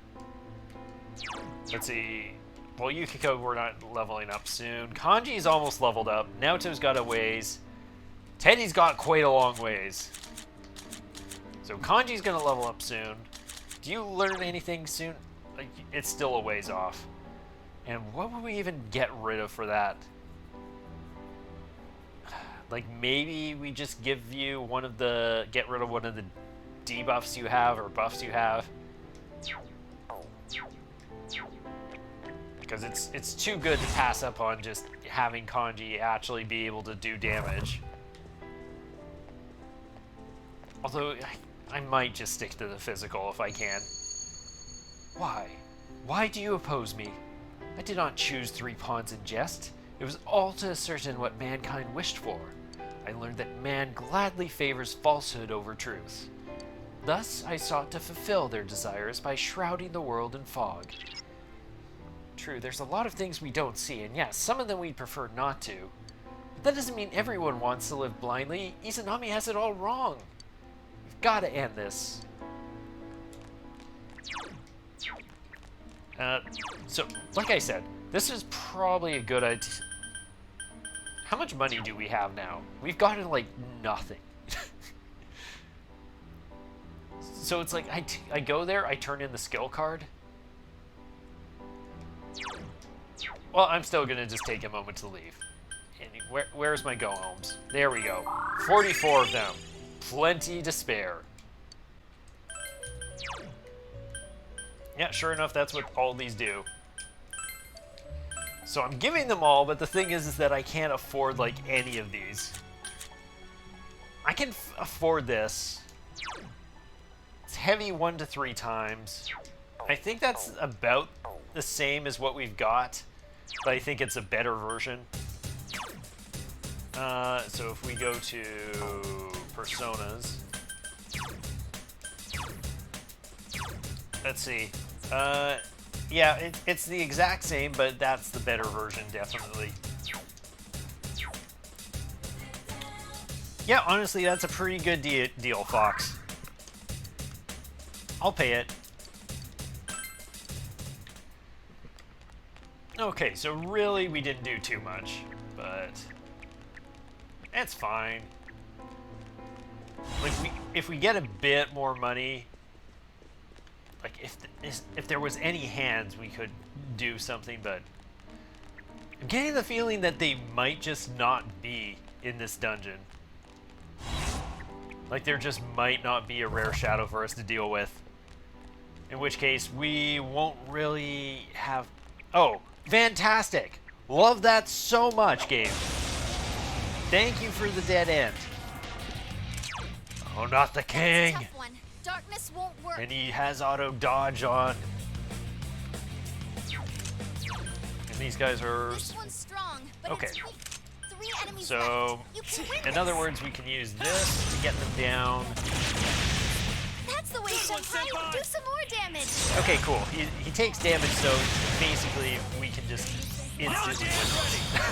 Let's see. Well, Yukiko, we're not leveling up soon. Kanji's almost leveled up. Naoto's got a ways. Teddy's got quite a long ways. So Kanji's gonna level up soon. Do you learn anything soon? Like, it's still a ways off. And what would we even get rid of for that? Like, maybe we just give you one of the... Get rid of one of the debuffs you have or buffs you have. Because it's too good to pass up on just having Kanji actually be able to do damage. Although, I might just stick to the physical if I can. Why? Why do you oppose me? I did not choose 3 pawns in jest. It was all to ascertain what mankind wished for. I learned that man gladly favors falsehood over truth. Thus, I sought to fulfill their desires by shrouding the world in fog. True, there's a lot of things we don't see, and yes, some of them we'd prefer not to. But that doesn't mean everyone wants to live blindly. Izanami has it all wrong. We've got to end this. So, like I said, this is probably a good idea. How much money do we have now? We've gotten, like, nothing. So it's like, I go there, I turn in the skill card. Well, I'm still gonna just take a moment to leave. And where's my go-homes? There we go. 44 of them. Plenty to spare. Yeah, sure enough, that's what all these do. So I'm giving them all, but the thing is that I can't afford, like, any of these. I can afford this. It's heavy 1 to 3 times. I think that's about the same as what we've got, but I think it's a better version. So if we go to personas, let's see. Yeah, it's the exact same, but that's the better version, definitely. Yeah, honestly, that's a pretty good deal, Fox. I'll pay it. Okay, so really we didn't do too much, but it's fine. Like, if we get a bit more money, like if there was any hands, we could do something, but I'm getting the feeling that they might just not be in this dungeon. Like, there just might not be a rare shadow for us to deal with. In which case, we won't really have... Oh, fantastic! Love that so much, game. Thank you for the dead end. Oh, not the king! Tough one. Darkness won't work. And he has auto dodge on. And these guys are... This one's strong, but okay. it's weak. 3 enemies So, left. You can win in other words, we can use this to get them down. That's the way, Senpai. Do some more damage. Okay, cool. He takes damage, so basically we can just instantly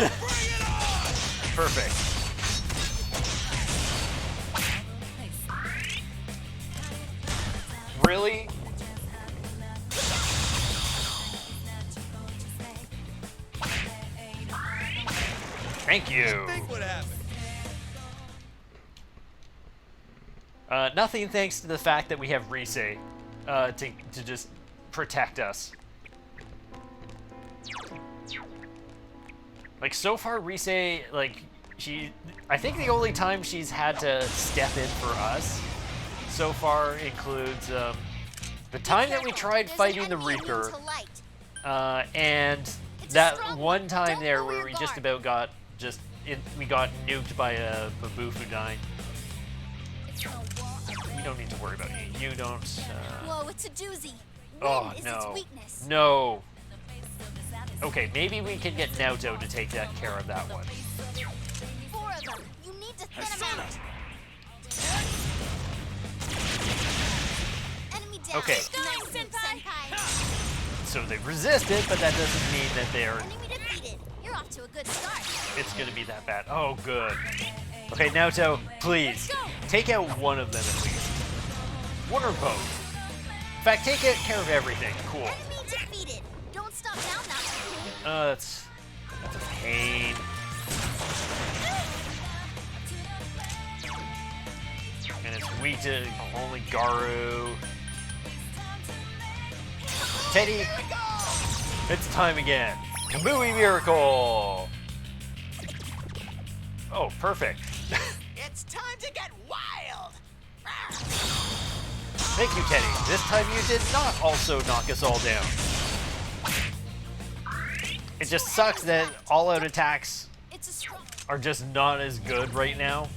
win. Perfect. Really? Thank you. Think what happened. Nothing thanks to the fact that we have Rise to just protect us. Like, so far, Rise, like, I think the only time she's had to step in for us so far includes the time that we tried fighting the Reaper, and that one time there where we just about got we got nuked by a Babufudine. We don't need to worry about you. You don't. Whoa, it's a doozy. Oh, Wind no. is its weakness. No. Okay, maybe we can get Naoto to take that care of that one. 4 of them. You need to thin them out. Enemy down. Okay. Nice, Senpai. So they resisted, but that doesn't mean that they're... Enemy defeated. You're off to a good start. It's gonna be that bad. Oh, good. Okay, Naoto, please. Take out one of them at least. One or both. In fact, take care of everything. Cool. Enemy defeated. Don't stop now, Natsuki. That's a pain. And it's weak to only Garu. Teddy, it's time again. Kamui Miracle. Oh, perfect. It's time to get wild! Thank you, Teddy. This time you did not also knock us all down. It just sucks that all-out attacks are just not as good right now.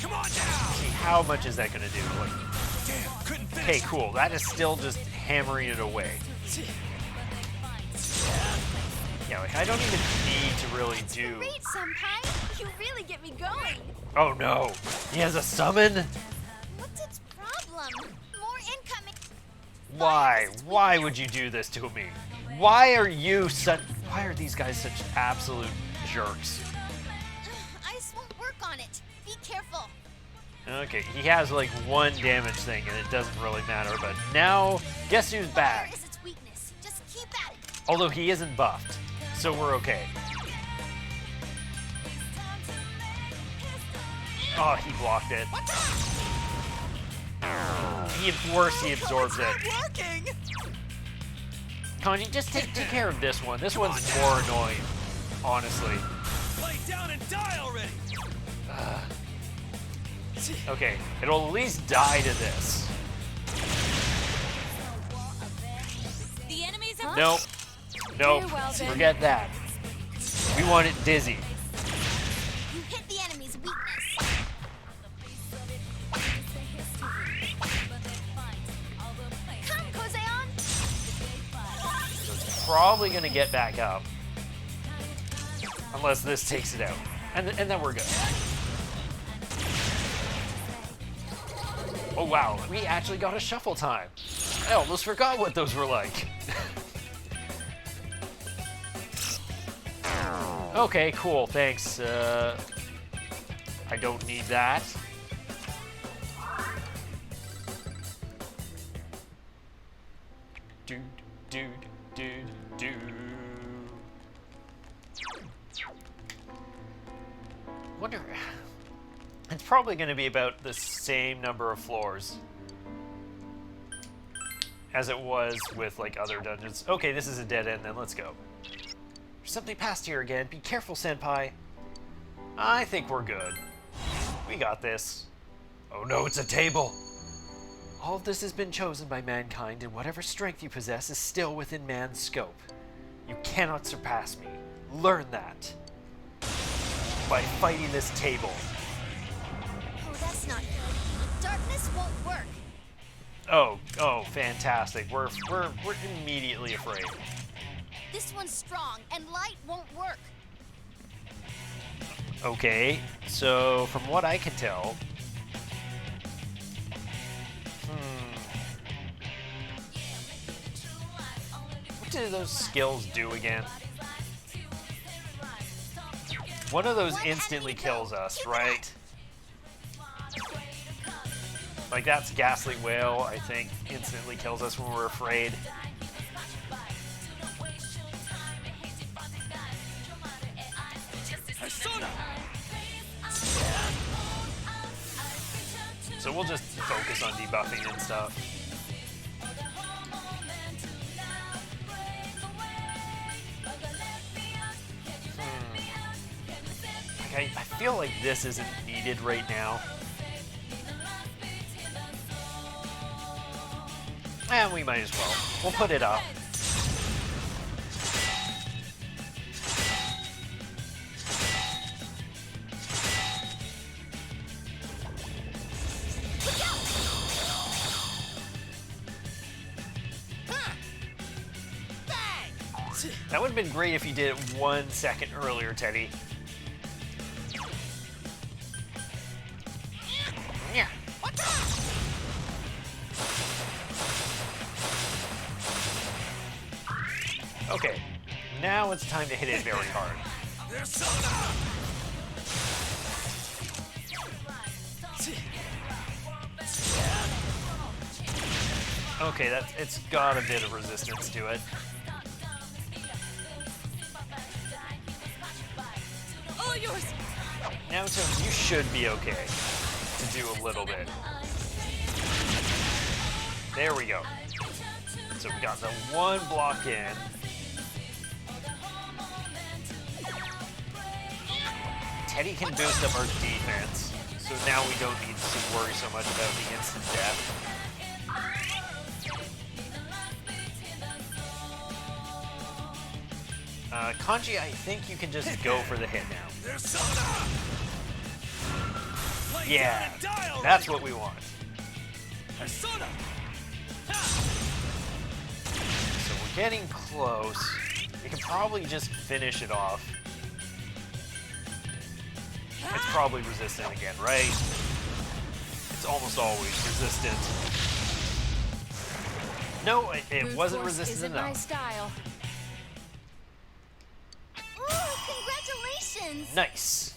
Come on down! See, how much is that gonna do? Like, Damn, couldn't finish. okay, cool. That is still just hammering it away. Yeah, like, I don't even need to really do... Great, Senpai. You really get me going. Oh no, he has a summon? What's its problem? More incoming. Why? Why would you do this to me? Why are these guys such absolute jerks? Ice won't work on it. Be careful. Okay, he has like 1 damage thing and it doesn't really matter, but now, guess who's back? Fire is its weakness. Just keep at it. Although he isn't buffed, so we're okay. Oh, he blocked it. Worse, he absorbs it. Kanji, just take care of this one. This one's more annoying, honestly. Lay down and die already. Okay, it'll at least die to this. Nope. Nope. Very well, then. Forget that. We want it dizzy. You hit the enemy's weakness. Come, Kozeon! So it's probably gonna get back up. Unless this takes it out. And then we're good. Oh wow, we actually got a shuffle time. I almost forgot what those were like. Okay, cool, thanks. I don't need that. Dude, dude, dude, dude. Wonder. It's probably going to be about the same number of floors as it was with like other dungeons. Okay, this is a dead end then, let's go. There's something past here again. Be careful, Senpai. I think we're good. We got this. Oh no, it's a table. All of this has been chosen by mankind, and whatever strength you possess is still within man's scope. You cannot surpass me. Learn that. By fighting this table. Oh, that's not good. Darkness won't work. Oh, fantastic. We're immediately afraid. This one's strong, and light won't work. Okay, so from what I can tell, what do those skills do again? One of those instantly kills us, right? Like that's Ghastly Whale, I think, instantly kills us when we're afraid. So we'll just focus on debuffing and stuff. Like I feel like this isn't needed right now. And we might as well. We'll put it up. That would have been great if you did it 1 second earlier, Teddy. Okay, now it's time to hit it very hard. Okay, it's got a bit of resistance to it. All yours. Now, so you should be okay to do a little bit. There we go. So we got the one block in. Teddy can boost up our defense, so now we don't need to worry so much about the instant death. Kanji, I think you can just go for the hit now. Yeah, that's what we want. So we're getting close. We can probably just finish it off. It's probably resistant again, right? It's almost always resistant. No, it wasn't resistant enough. My style. Ooh, congratulations! Nice.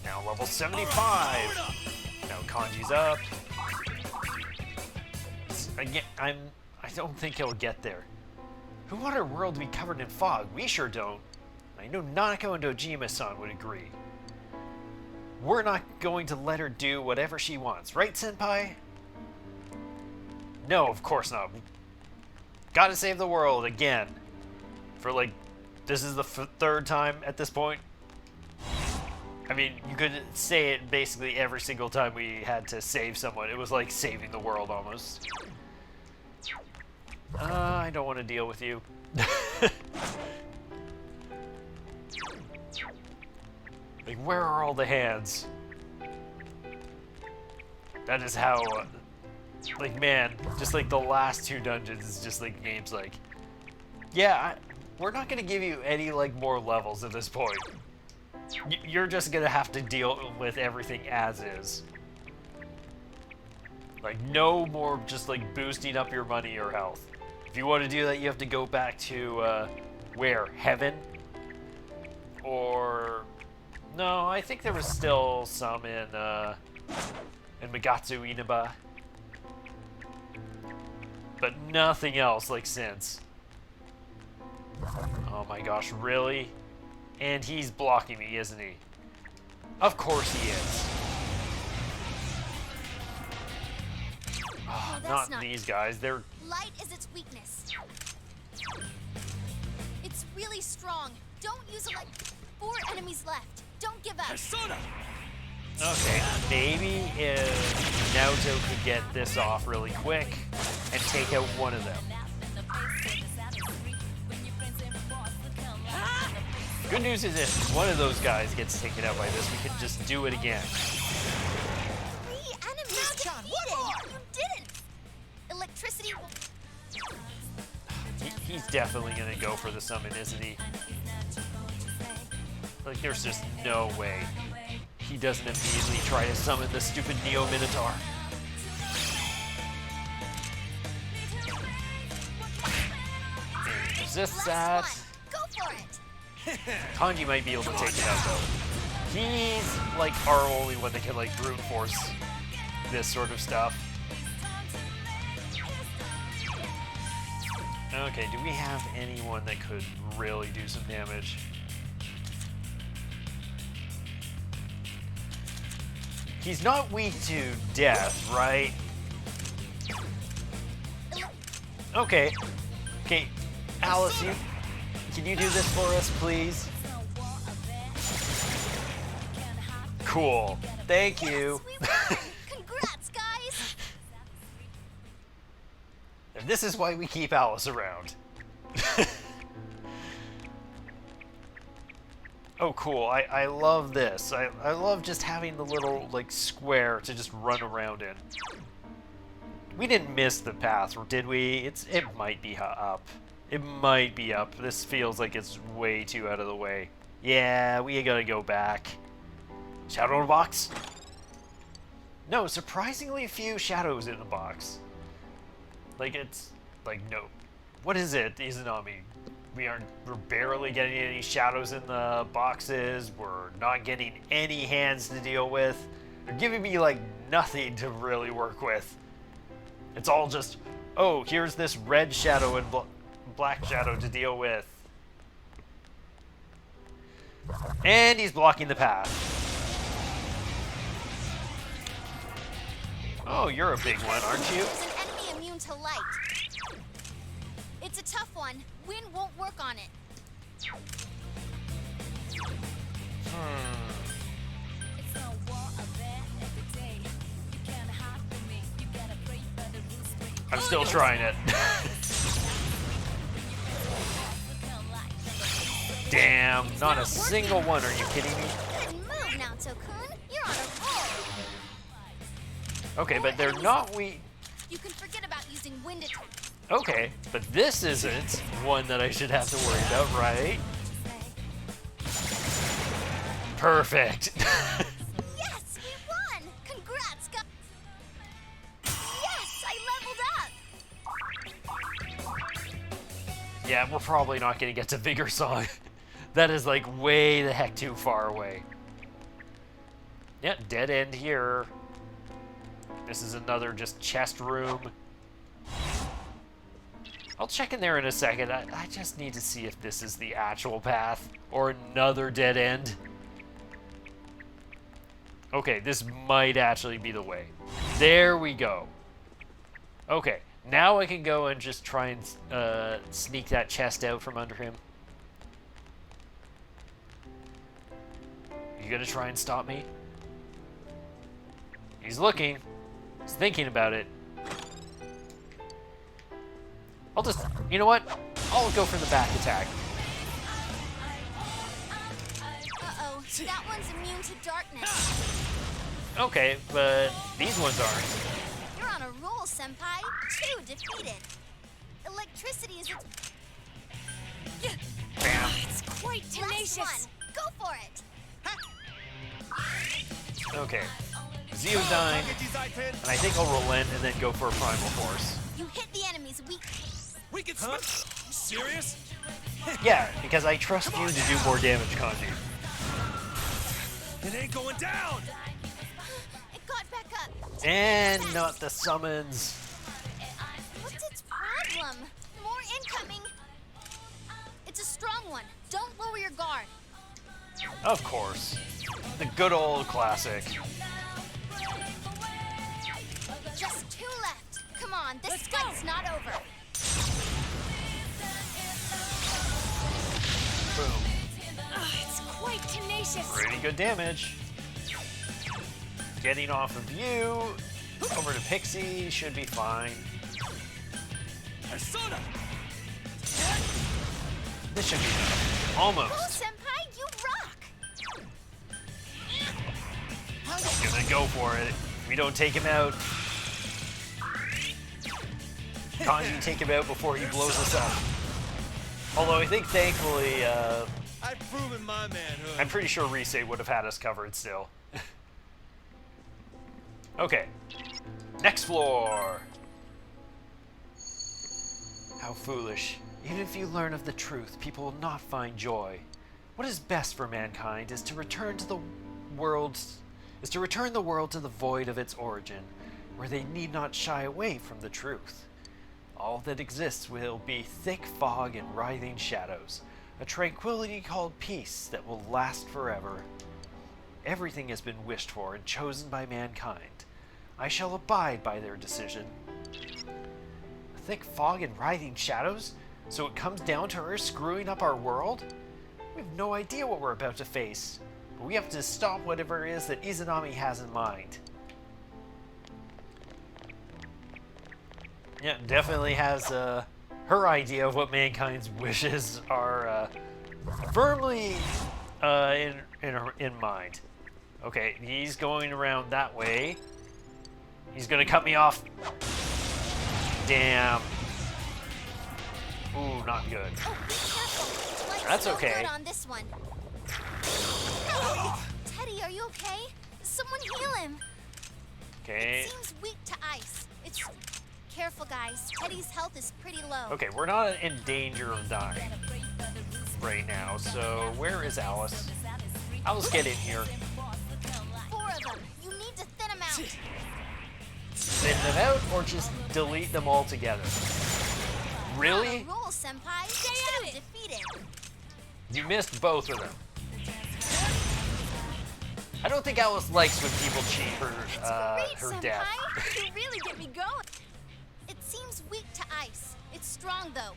Now level 75. Now Kanji's up. Again, I don't think he'll get there. Who wanted a world to be covered in fog? We sure don't. I know Nanako and Dojima-san would agree. We're not going to let her do whatever she wants, right, Senpai? No, of course not. Gotta save the world again. For like, this is the third time at this point. I mean, you could say it basically every single time we had to save someone. It was like saving the world almost. I don't want to deal with you. Like, where are all the hands? That is how, like, man, just like the last 2 dungeons is just like games like, yeah, we're not gonna give you any like more levels at this point. You're just gonna have to deal with everything as is. Like, no more just like boosting up your money or health. If you want to do that, you have to go back to, where? Heaven? Or... No, I think there was still some in Magatsu Inaba. But nothing else, like, since. Oh my gosh, really? And he's blocking me, isn't he? Of course he is. Oh, not these guys, they're... Light is its weakness. It's really strong. Don't use it like 4 enemies left. Don't give up. Okay, maybe if Naoto could get this off really quick and take out one of them. Good news is if one of those guys gets taken out by this, we can just do it again. 3 enemies defeated. You didn't. Electricity. He's definitely gonna go for the summon, isn't he? Like, there's just no way he doesn't immediately try to summon the stupid Neo Minotaur. Resist that. Go for it. Kanji might be able to take it out though. He's like our only one that can like brute force this sort of stuff. Okay, do we have anyone that could really do some damage? He's not weak to death, right? Okay. Okay, Alice, can you do this for us, please? Cool. Thank you. Congrats, guys. And this is why we keep Alice around. Oh, cool. I love this. I love just having the little, like, square to just run around in. We didn't miss the path, did we? It might be up. It might be up. This feels like it's way too out of the way. Yeah, we gotta go back. Shadow in the box? No, surprisingly few shadows in the box. Like, it's... like, no. What is it, Izanami? We're barely getting any shadows in the boxes. We're not getting any hands to deal with. They're giving me, like, nothing to really work with. It's all just, oh, here's this red shadow and black shadow to deal with. And he's blocking the path. Oh, you're a big one, aren't you? There's an enemy immune to light. It's a tough one. Wind won't work on it. I'm still trying it. Damn, not a single one. Are you kidding me? Good move, Naoto-kun. You're on a roll. Okay, but they're not weak. You can forget about using wind attack. Okay, but this isn't one that I should have to worry about, right? Perfect. Yes, we won! Congrats, guys! Yes, I leveled up! Yeah, we're probably not going to get to Vigor Song. That is like way the heck too far away. Yeah, dead end here. This is another just chest room. I'll check in there in a second. I just need to see if this is the actual path or another dead end. Okay, this might actually be the way. There we go. Okay, now I can go and just try and sneak that chest out from under him. You gonna try and stop me? He's looking. He's thinking about it. I'll just, you know what? I'll go for the back attack. Uh-oh, that one's immune to darkness. Okay, but these ones aren't. You're on a roll, Senpai. 2 defeated. Electricity is its... Bam. It's quite tenacious. Last one. Go for it. Okay. Zeodyne, and I think I'll relent and then go for a Primal Force. You hit the enemy's weak... We can switch. You serious? Yeah, because I trust you to do more damage, Kanji. It ain't going down. It got back up. And not the summons. What's its problem? More incoming. It's a strong one. Don't lower your guard. Of course. The good old classic. Just 2 left. Come on, this fight's not over. Boom. It's quite tenacious. Pretty good damage. Getting off of you. Over to Pixie. Should be fine. Persona. This should be enough. Almost. Cool, Senpai, you rock. Gonna go for it. We don't take him out. Kanji take him out before he blows us up. Although I think thankfully, I've proven my manhood. I'm pretty sure Risei would have had us covered still. Okay. Next floor. How foolish. Even if you learn of the truth, people will not find joy. What is best for mankind is to return the world to the void of its origin, where they need not shy away from the truth. All that exists will be thick fog and writhing shadows, a tranquility called peace that will last forever. Everything has been wished for and chosen by mankind. I shall abide by their decision. Thick fog and writhing shadows? So it comes down to her screwing up our world? We have no idea what we're about to face, but we have to stop whatever it is that Izanami has in mind. Yeah, definitely has her idea of what mankind's wishes are firmly in mind. Okay, he's going around that way. He's gonna cut me off. Damn. Ooh, not good. Oh, be careful. Light's That's no okay. good on this one. Teddy, are you okay? Someone heal him. Okay. It seems weak to ice. It's careful, guys. Teddy's health is pretty low. Okay, we're not in danger of dying right now, so where is Alice? Alice, get in here. 4 of them. You need to thin them out. Thin them out or just delete them all together? Really? Roll, Senpai. 2 defeated. You missed both of them. I don't think Alice likes when people cheat her Senpai. death. You really get me going. It seems weak to ice. It's strong, though.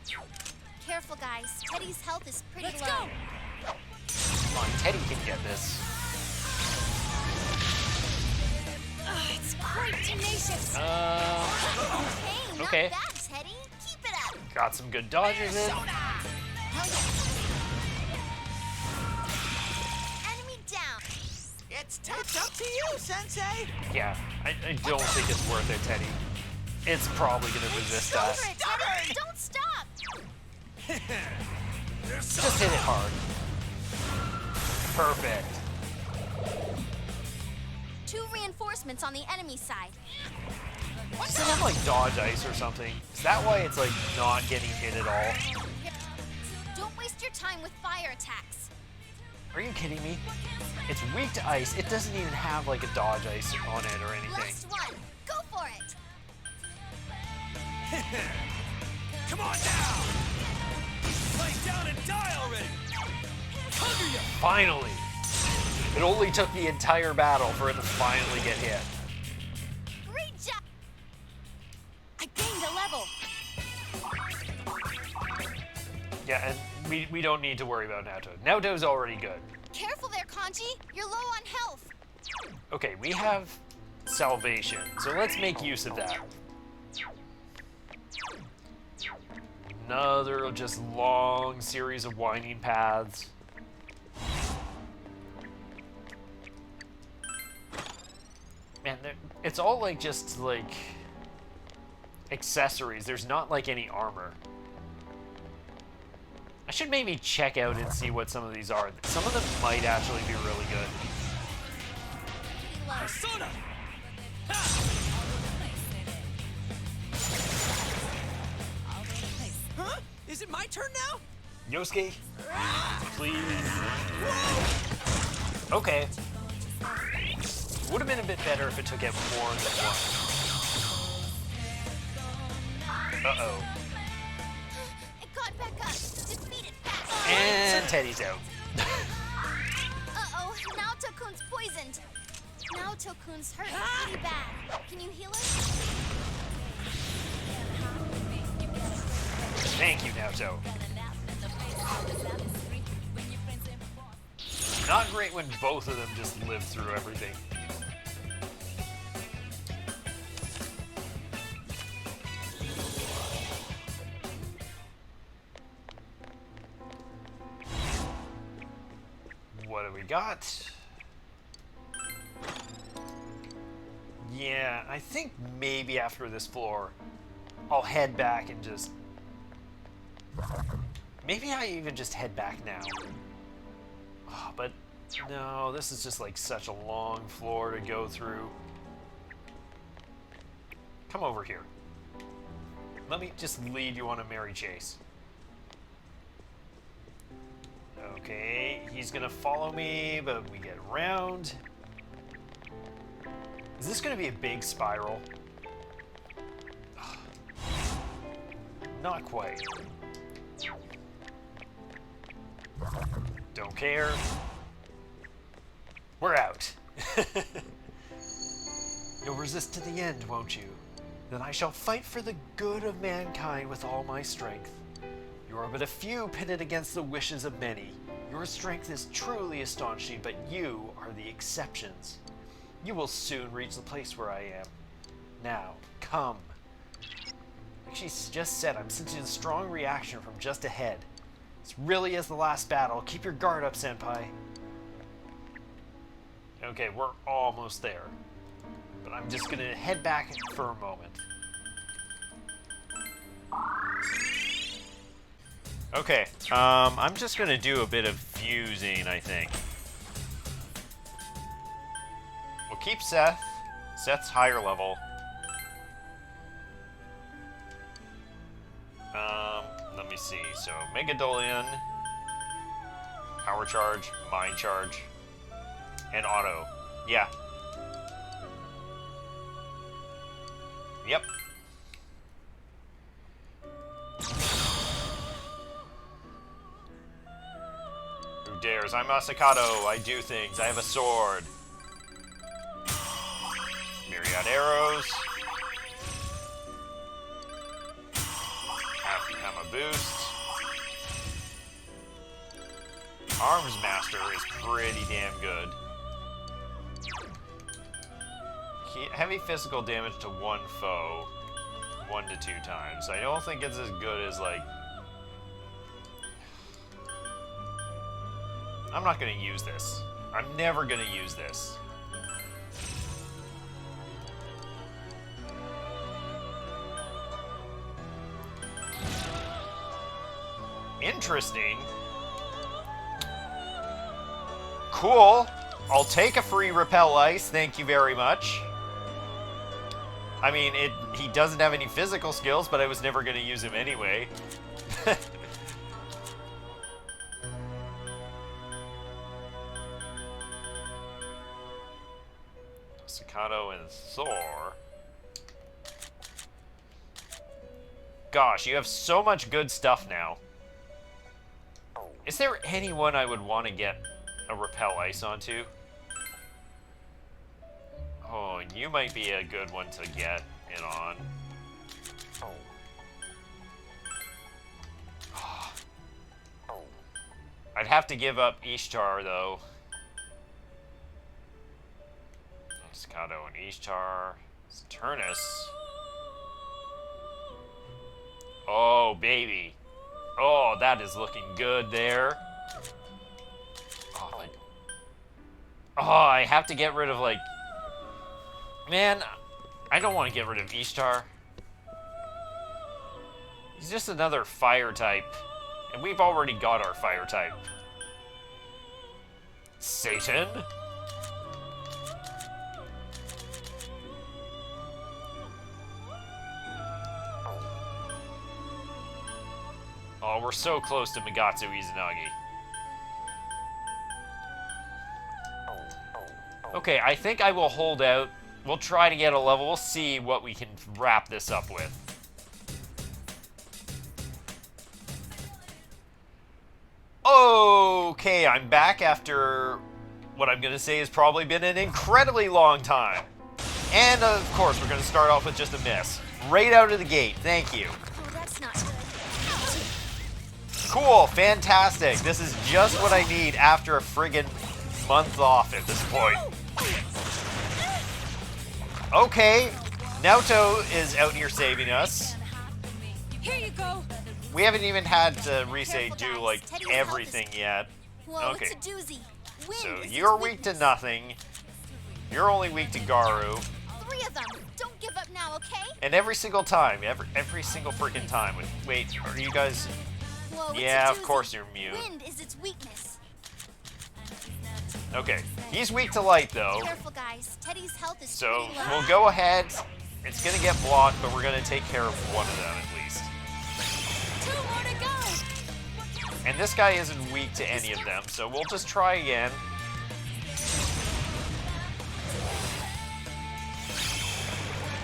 Careful, guys. Teddy's health is pretty low. Come on, Teddy can get this. It's quite tenacious. Okay. Okay, not bad, Teddy. Keep it up. Got some good dodges in. Enemy down. It's tough up to you, Sensei. Yeah, I don't think it's worth it, Teddy. It's probably gonna resist Go that. for it, Teddy. Don't stop. Just hit it hard. Perfect. 2 reinforcements on the enemy side. Does it have like dodge ice or something? Is that why it's like not getting hit at all? Don't waste your time with fire attacks. Are you kidding me? It's weak to ice. It doesn't even have like a dodge ice on it or anything. Last one. Go for it. Come on now! Lay down and die already! Cover you! Finally! It only took the entire battle for it to finally get hit. Great job! I gained a level. Yeah, and we don't need to worry about Naoto. Naoto's already good. Careful there, Kanji. You're low on health. Okay, we have salvation, so let's make use of that. Another just long series of winding paths. Man, it's all like just like accessories. There's not like any armor. I should maybe check out and see what some of these are. Some of them might actually be really good. Persona! Huh? Is it my turn now? Yosuke, please. Okay. Would have been a bit better if it took out more than one. Uh-oh. It got back up. Defeat it fast. And Teddy's out. Uh-oh. Naoto-kun's poisoned. Naoto-kun's hurt pretty bad. Can you heal us? Thank you, Naoto. Not great when both of them just live through everything. What do we got? Yeah, I think maybe after this floor, I'll head back and just... Maybe I even just head back now. Oh, but no, this is just like such a long floor to go through. Come over here. Let me just lead you on a merry chase. Okay, he's gonna follow me, but we get around. Is this gonna be a big spiral? Not quite. Don't care. We're out. You'll resist to the end, won't you? Then I shall fight for the good of mankind with all my strength. You are but a few pitted against the wishes of many. Your strength is truly astonishing, but you are the exceptions. You will soon reach the place where I am. Now, come. Like she just said, I'm sensing a strong reaction from just ahead. This really is the last battle. Keep your guard up, Senpai. Okay, we're almost there. But I'm just gonna head back for a moment. Okay, I'm just gonna do a bit of fusing, I think. We'll keep Seth. Seth's higher level. Let me see. So, Megadolian, Power Charge, Mind Charge, and Auto. Yeah. Yep. Who dares? I'm Asakato. I do things. I have a sword. Myriad arrows. Have a boost. Arms Master is pretty damn good. Heavy physical damage to one foe, 1 to 2 times. I don't think it's as good as, like... I'm not gonna use this. I'm never gonna use this. Interesting. Cool. I'll take a free Repel Ice, thank you very much. I mean, he doesn't have any physical skills, but I was never going to use him anyway. Staccato and Thor. Gosh, you have so much good stuff now. Is there anyone I would want to get a Repel Ice onto? Oh, you might be a good one to get it on. I'd have to give up Ishtar, though. Staccato and Ishtar. Turnus. Oh, baby. Oh, that is looking good there. Oh, I have to get rid of, like... Man, I don't want to get rid of Ishtar. He's just another fire type. And we've already got our fire type. Satan? Oh, we're so close to Migatsu Izanagi. Okay, I think I will hold out. We'll try to get a level. We'll see what we can wrap this up with. Okay, I'm back after what I'm going to say has probably been an incredibly long time. And, of course, we're going to start off with just a miss. Right out of the gate. Thank you. Oh, that's not good. Cool, fantastic. This is just what I need after a friggin' month off at this point. Okay, Naoto is out here saving us. Here you go. We haven't even had Rise do, like, everything yet. Whoa, Okay, it's a doozy. Wind so is you're its weak to weakness. nothing. You're only weak to Garu. 3 of them. Don't give up now, okay? And every single time, every single freaking time. Wait, are you guys... Whoa, it's Yeah, a of doozy. course you're mute. Wind is its weakness. Okay, he's weak to light, though. Careful, guys. Teddy's health is So pretty low. we'll go ahead. It's gonna get blocked, but we're gonna take care of one of them at least. 2 more to go. And this guy isn't weak to any of them, so we'll just try again.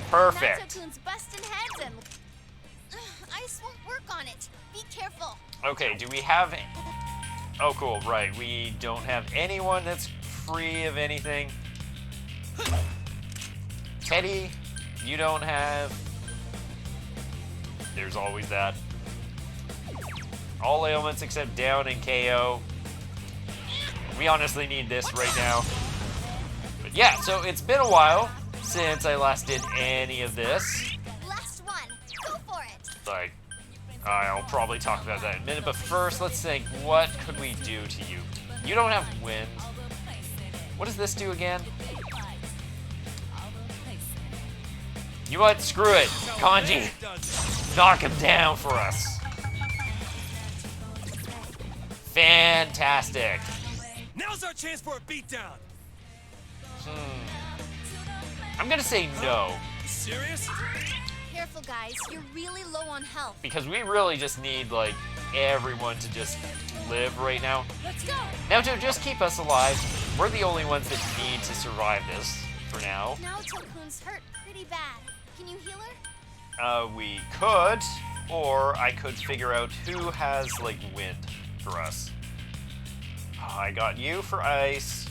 Perfect. Nato-kun's busting heads and ice won't work on it. Be careful. Okay, do we have... Oh, cool, right. We don't have anyone that's free of anything. Teddy, you don't have... There's always that. All ailments except down and KO. We honestly need this right now. But yeah, so it's been a while since I last did any of this. Last one. Go for it. Like, I'll probably talk about that in a minute, but first, let's think, what could we do to you? You don't have wind. What does this do again? You know what? Screw it. Kanji, knock him down for us. Fantastic. Now's our chance for a beatdown. I'm gonna say no, You serious? Careful, guys. You're really low on health. because we really just need, like, everyone to just live right now. Let's go. Naoto, just keep us alive. We're the only ones that need to survive this for now. Naoto-kun's hurt pretty bad. Can you heal her? We could, or I could figure out who has, like, wind for us. I got you for ice.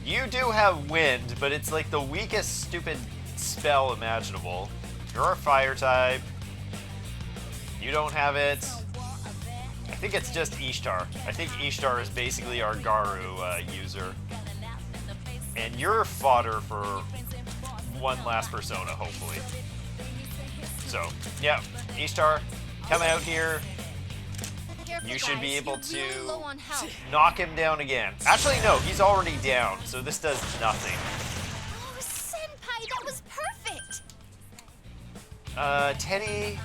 You do have wind, but it's like the weakest stupid spell imaginable. You're a fire type. You don't have it. I think it's just Ishtar. I think Ishtar is basically our Garu user. And you're fodder for one last persona, hopefully. So, yeah, Ishtar, come out here. Careful, You should be guys. able You're really to low on health. knock him down again. Actually, no, he's already down, so this does nothing. Oh, Senpai, that was perfect. Teddy,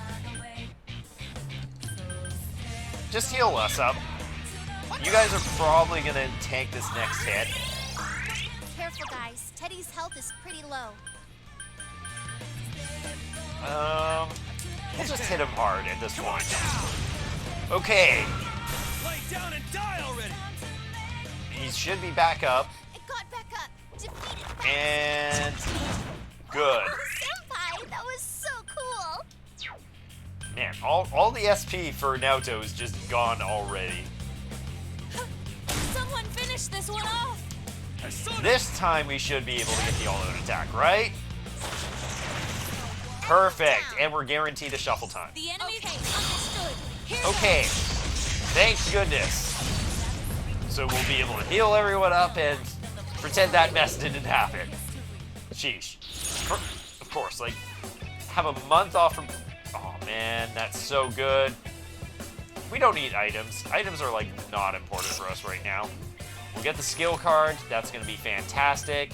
just heal us up. You guys are probably gonna tank this next hit. Careful, guys. Teddy's health is pretty low. We'll just hit him hard at this point. Okay, Lay down and die already. he should be back up, It got back up. Defeated fast. and good. Oh, Senpai, that was so cool. Man, all the SP for Naoto is just gone already. Someone finish this one off. This time we should be able to get the all-out attack, right? Perfect, and we're guaranteed a shuffle time. The enemy understood. Here Okay, thank goodness. So we'll be able to heal everyone up and pretend that mess didn't happen. Sheesh. Of course, like, have a month off from... Oh, man, that's so good. We don't need items. Items are, like, not important for us right now. We'll get the skill card. That's going to be fantastic.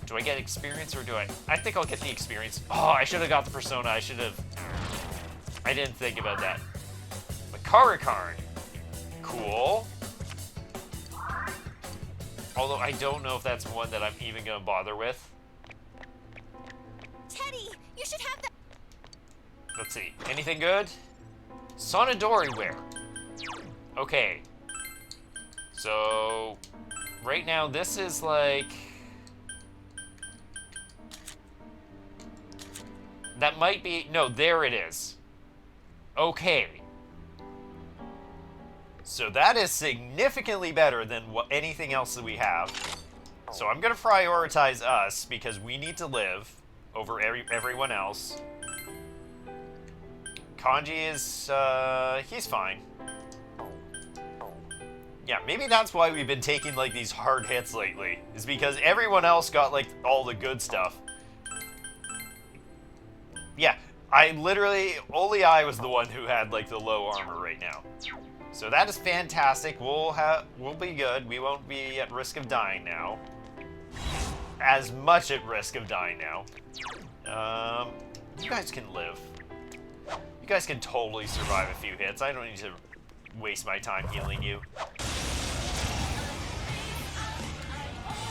Do I get experience or do I... I think I'll get the experience. Oh, I should have got the persona. I didn't think about that. Makara-karn. Cool. Although I don't know if that's one that I'm even going to bother with. Teddy, you should have that. Let's see. Anything good? Sonodori wear. Okay. So, right now this is like... That might be... No, there it is. Okay. So that is significantly better than anything else that we have. So I'm going to prioritize us because we need to live over everyone else. Kanji is, he's fine. Yeah, maybe that's why we've been taking, like, these hard hits lately. Is because everyone else got, like, all the good stuff. Yeah, only I was the one who had, like, the low armor right now. So that is fantastic. We'll be good. We won't be at risk of dying now. As much at risk of dying now. You guys can live. You guys can totally survive a few hits. I don't need to waste my time healing you.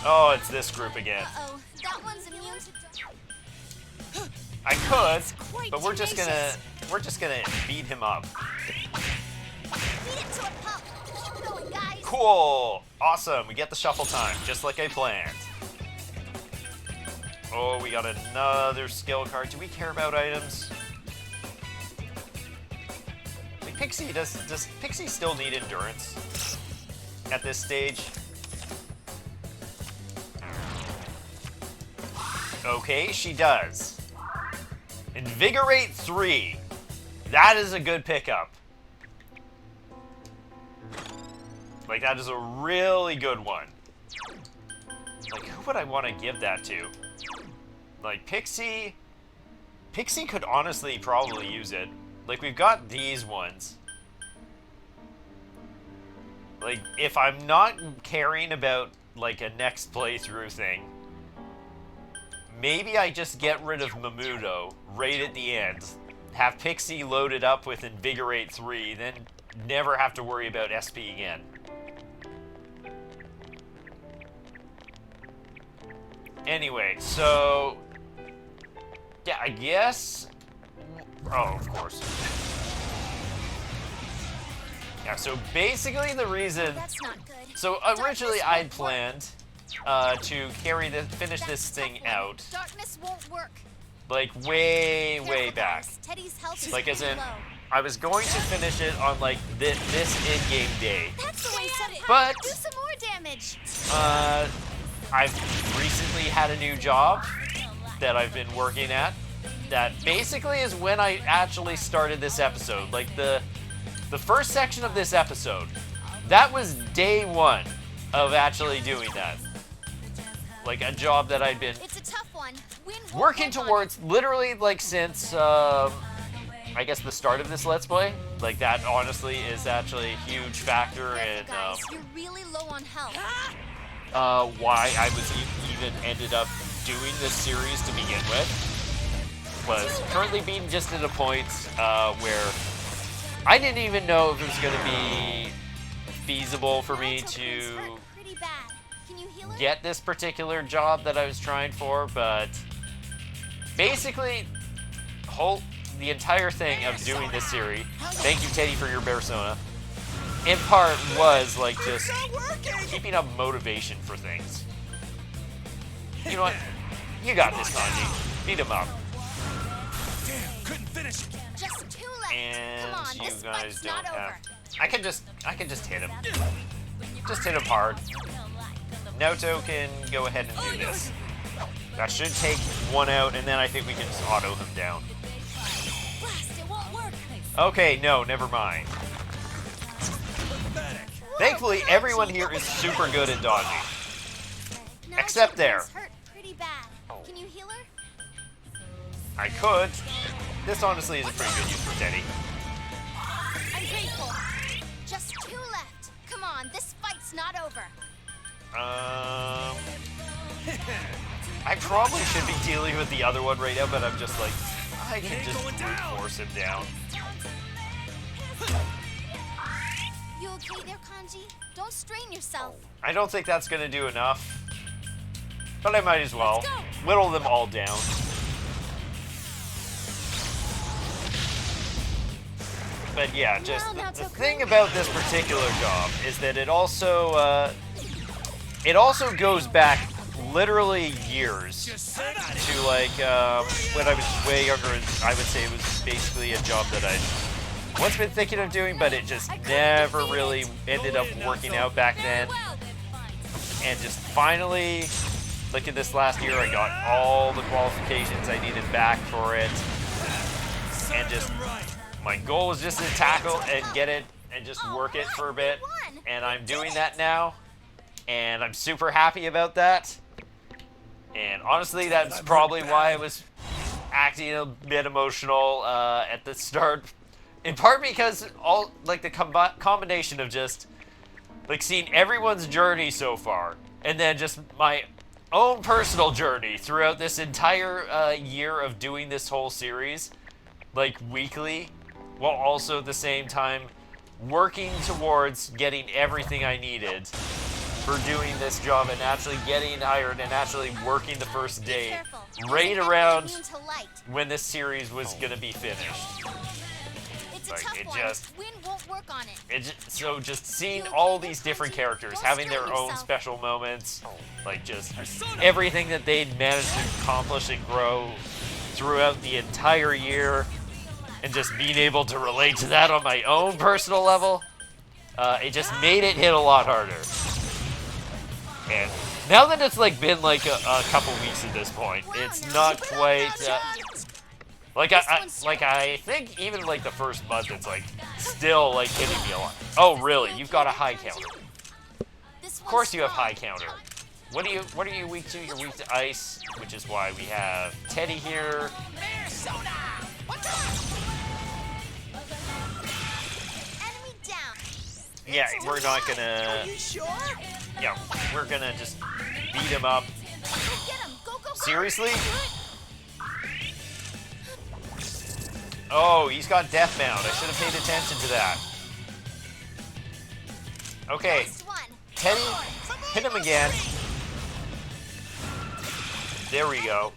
Oh, it's this group again. Uh-oh, that one's immune to... I could, but we're just gonna beat him up. Beat it to a pulp. Keep going, guys. Cool! Awesome, we get the shuffle time, just like I planned. Oh, we got another skill card. Do we care about items? Like Pixie, does Pixie still need endurance at this stage? Okay, she does. Invigorate 3. That is a good pickup. Like, that is a really good one. Like, who would I want to give that to? Like, Pixie... Pixie could honestly probably use it. Like, we've got these ones. Like, if I'm not caring about, like, a next playthrough thing, maybe I just get rid of Mamudo right at the end. Have Pixie loaded up with Invigorate 3, then never have to worry about SP again. Anyway, so... Yeah, I guess... Oh, of course. Yeah, so basically the reason... That's not good. So originally I'd planned to finish this thing out. Darkness won't work. Like way back. Teddy's health is Like as in, low. I was going to finish it on like this in-game day. That's the way set it. But do some more damage. I've recently had a new job that I've been working at. That basically is when I actually started this episode. Like the first section of this episode. That was day one of actually doing that. Like a job that I'd been It's a tough one. working towards literally like since I guess the start of this Let's Play. Like that honestly is actually a huge factor in Guys, you're really low on health. why I was even ended up doing this series to begin with. Was currently being just at a point where I didn't even know if it was going to be feasible for me to get this particular job that I was trying for, but basically the entire thing of doing this series, thank you Teddy for your persona, in part was like just keeping up motivation for things. You know what? You got this, Kanji. Beat him up. Damn, couldn't finish. Just 2 left. And Come on, you this guys fight's don't not have... over. I can just hit him. Just hit him hard. Naoto can go ahead and do this. That should take one out, and then I think we can just auto him down. Blast, it won't work. Okay, no, never mind. Thankfully, everyone here is super good at dodging. Now Except there. Hurt pretty bad. Can you heal her? I could. This honestly is a pretty good use for Teddy. I'm grateful. Just 2 left. Come on, this fight's not over. I probably should be dealing with the other one right now, but I'm just like, I can just brute force him down. You okay there, Kanji? Don't strain yourself. I don't think that's gonna do enough, but I might as well whittle them all down. But yeah, just the thing about this particular job is that it also goes back literally years to like when I was way younger. I would say it was basically a job that I'd once been thinking of doing, but it just never really ended up working out back then. And just finally, like in this last year, I got all the qualifications I needed back for it, and just my goal was just to tackle and get it and just work it for a bit, and I'm doing that now, and I'm super happy about that. And honestly, that's probably why I was acting a bit emotional at the start, in part because all like the combination of just like seeing everyone's journey so far, and then just my own personal journey throughout this entire year of doing this whole series, like weekly, while also at the same time working towards getting everything I needed for doing this job and actually getting hired and actually working the first day right around when this series was gonna be finished. Like it just, so just seeing all these different characters having their own special moments, like just everything that they'd managed to accomplish and grow throughout the entire year, and just being able to relate to that on my own personal level, it just made it hit a lot harder. And now that it's like been like a couple weeks at this point, it's not quite like I think even like the first month, it's like still like hitting me a lot. Oh really? You've got a high counter. Of course you have high counter. What are you weak to? You're weak to ice, which is why we have Teddy here. Yeah, we're not gonna. Yeah, we're gonna just beat him up. Seriously? Oh, he's got Deathbound. I should have paid attention to that. Okay, Teddy, hit him again. There we go.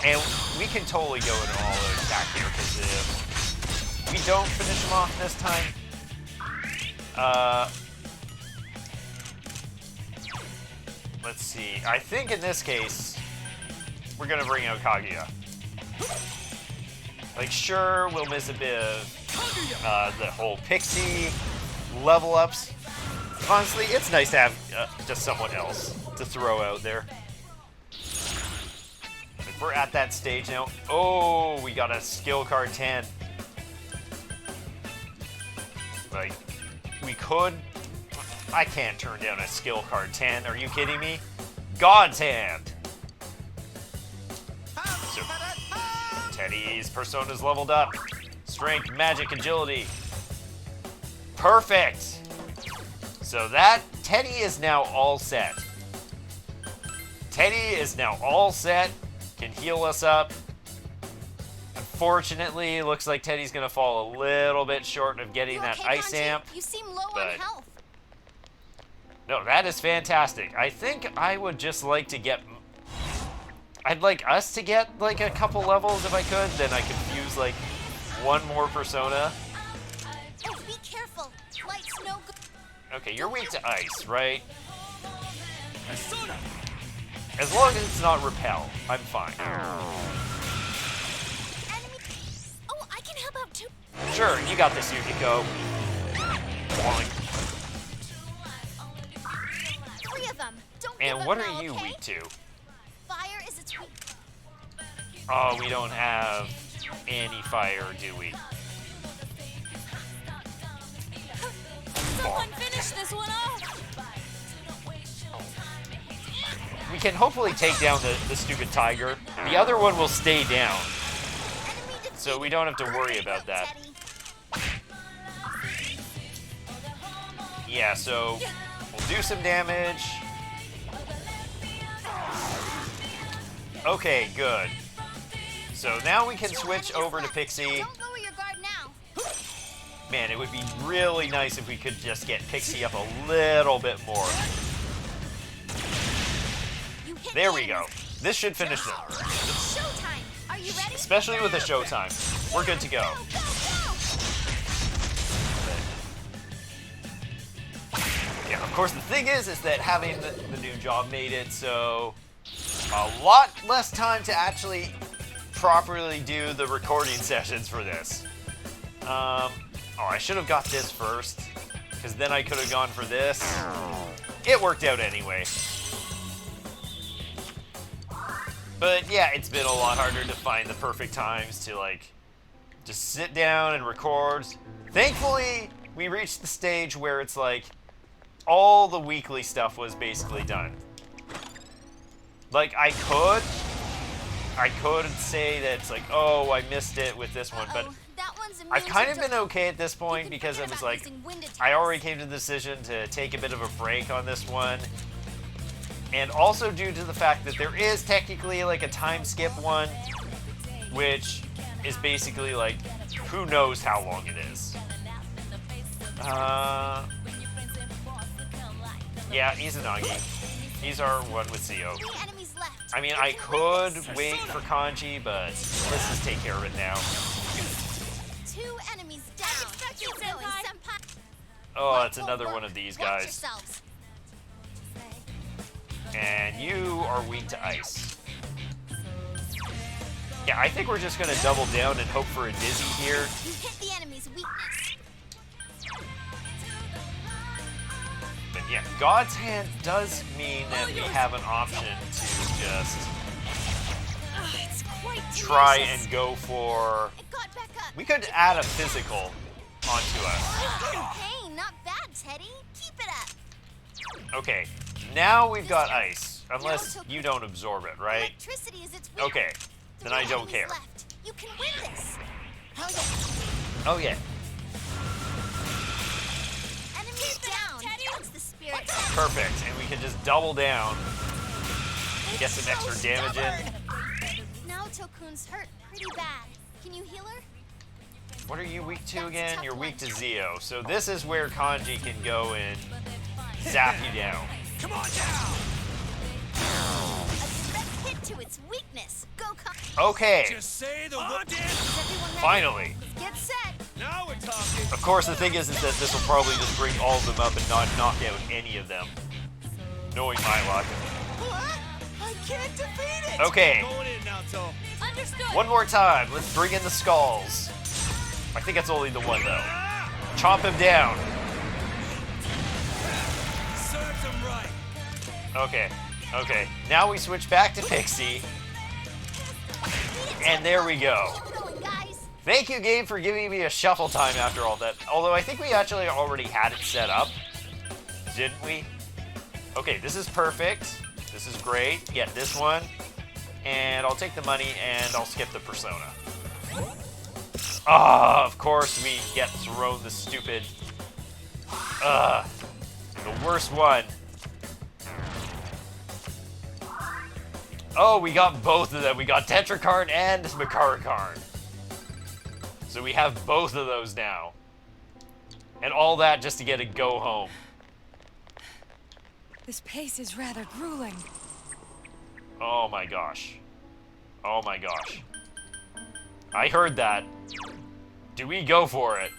And we can totally go in all-out attack here, because if we don't finish him off this time, let's see. I think in this case, we're gonna bring out Kaguya. Like, sure, we'll miss a bit of the whole Pixie level ups. Honestly, it's nice to have just someone else to throw out there. Like, we're at that stage now. Oh, we got a skill card 10. Like, we could. I can't turn down a skill card 10. Are you kidding me? God's Hand. So, Teddy's persona's leveled up. Strength, magic, agility. Perfect. So that Teddy is now all set. Teddy is now all set. Can heal us up. Unfortunately, looks like Teddy's gonna fall a little bit short of getting that ice amp. You seem low on health. No, that is fantastic. I think I would just like to get. I'd like us to get like a couple levels if I could. Then I could fuse like one more persona. Oh, be careful. Light's no good. Okay, you're weak to ice, right? As long as it's not repel, I'm fine. Oh, I can help out too. Sure, you got this, Yukiko. Three of them. Don't and what are you weak to? Fire is its weak. Oh, we don't have any fire, do we? Someone finish this one off! We can hopefully take down the stupid tiger The other one will stay down. So we don't have to worry about that. Yeah, so we'll do some damage. Okay, good. So now we can switch over to Pixie. Don't lower your guard now. Man, it would be really nice if we could just get Pixie up a little bit more. There we go. This should finish them. It's showtime. Are you ready? Especially with the showtime. We're good to go. Yeah, of course the thing is that having the new job made it so a lot less time to actually properly do the recording sessions for this. Oh, I should have got this first, because then I could have gone for this. It worked out anyway. But yeah, it's been a lot harder to find the perfect times to like just sit down and record. Thankfully, we reached the stage where it's like all the weekly stuff was basically done. Like I could say that it's like, oh, I missed it with this one, but I've kind of been okay at this point because it was like I already came to the decision to take a bit of a break on this one. And also due to the fact that there is technically like a time skip one, which is basically like, who knows how long it is. Yeah, Izanagi. He's our one with Zio. I mean, I could wait for Kanji, but let's just take care of it now. 2 enemies down. Oh, that's another one of these guys. And you are weak to ice. Yeah, I think we're just gonna double down and hope for a dizzy here. You hit the enemy's weakness. But yeah, God's Hand does mean that we have an option to just try and go for... We could add a physical onto us. Hey, not bad, Teddy. Keep it up. Okay, now we've got ice. Unless you don't absorb it, right? Electricity is its Okay, then I don't care. You can win this. Oh yeah. Enemies down. That's the spirit. Perfect, and we can just double down. Get some extra damage in. Naoto-kun's hurt pretty bad. Can you heal her? What are you weak to again? You're weak to Zio. So this is where Kanji can go and zap you down. Come on down! A direct hit to its weakness. Go, Okay. Just say the word. Finally. Get set. Now we're talking. Of course, the thing is that this will probably just bring all of them up and not knock out any of them. Knowing my luck. What? I can't defeat it. Okay. Going in now, Toe. Understood. One more time. Let's bring in the skulls. I think it's only the one though. Chomp him down. Serves him right. Okay. Okay. Now we switch back to Pixie. And there we go. Thank you, game, for giving me a shuffle time after all that. Although I think we actually already had it set up. Didn't we? Okay, this is perfect. This is great. Get this one. And I'll take the money and I'll skip the persona. Ah, of course we get thrown the stupid... the worst one. Oh, we got both of them. We got Tetrakarn and Makarakarn. So we have both of those now. And all that just to get a go home. This pace is rather grueling. Oh my gosh. Oh my gosh. I heard that. Do we go for it?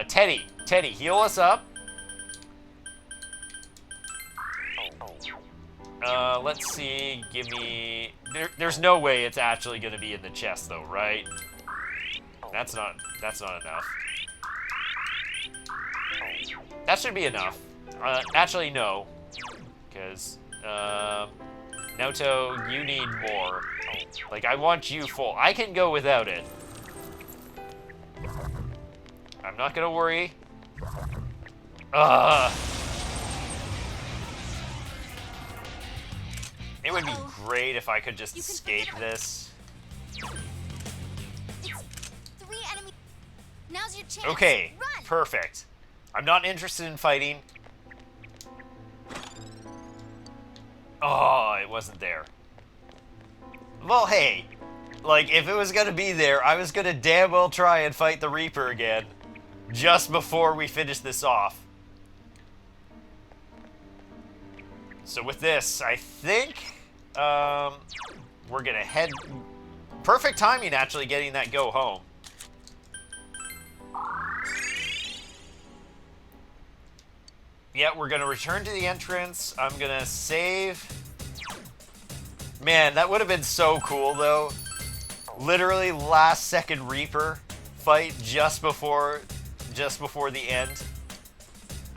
Teddy, heal us up. Let's see, give me... There's no way it's actually gonna be in the chest though, right? That's not enough. That should be enough. Actually, no. Because, Naoto, you need more. Like, I want you full. I can go without it. I'm not gonna worry. It would be great if I could just escape this. It's 3 enemies. Now's your chance. Okay, Run. perfect. I'm not interested in fighting. Oh, it wasn't there. Well, hey. Like, if it was gonna be there, I was gonna damn well try and fight the Reaper again. Just before we finish this off. So with this, I think we're gonna head... Perfect timing, actually, getting that go home. Yeah, we're gonna return to the entrance. I'm gonna save. Man, that would have been so cool, though. Literally last second Reaper fight just before the end.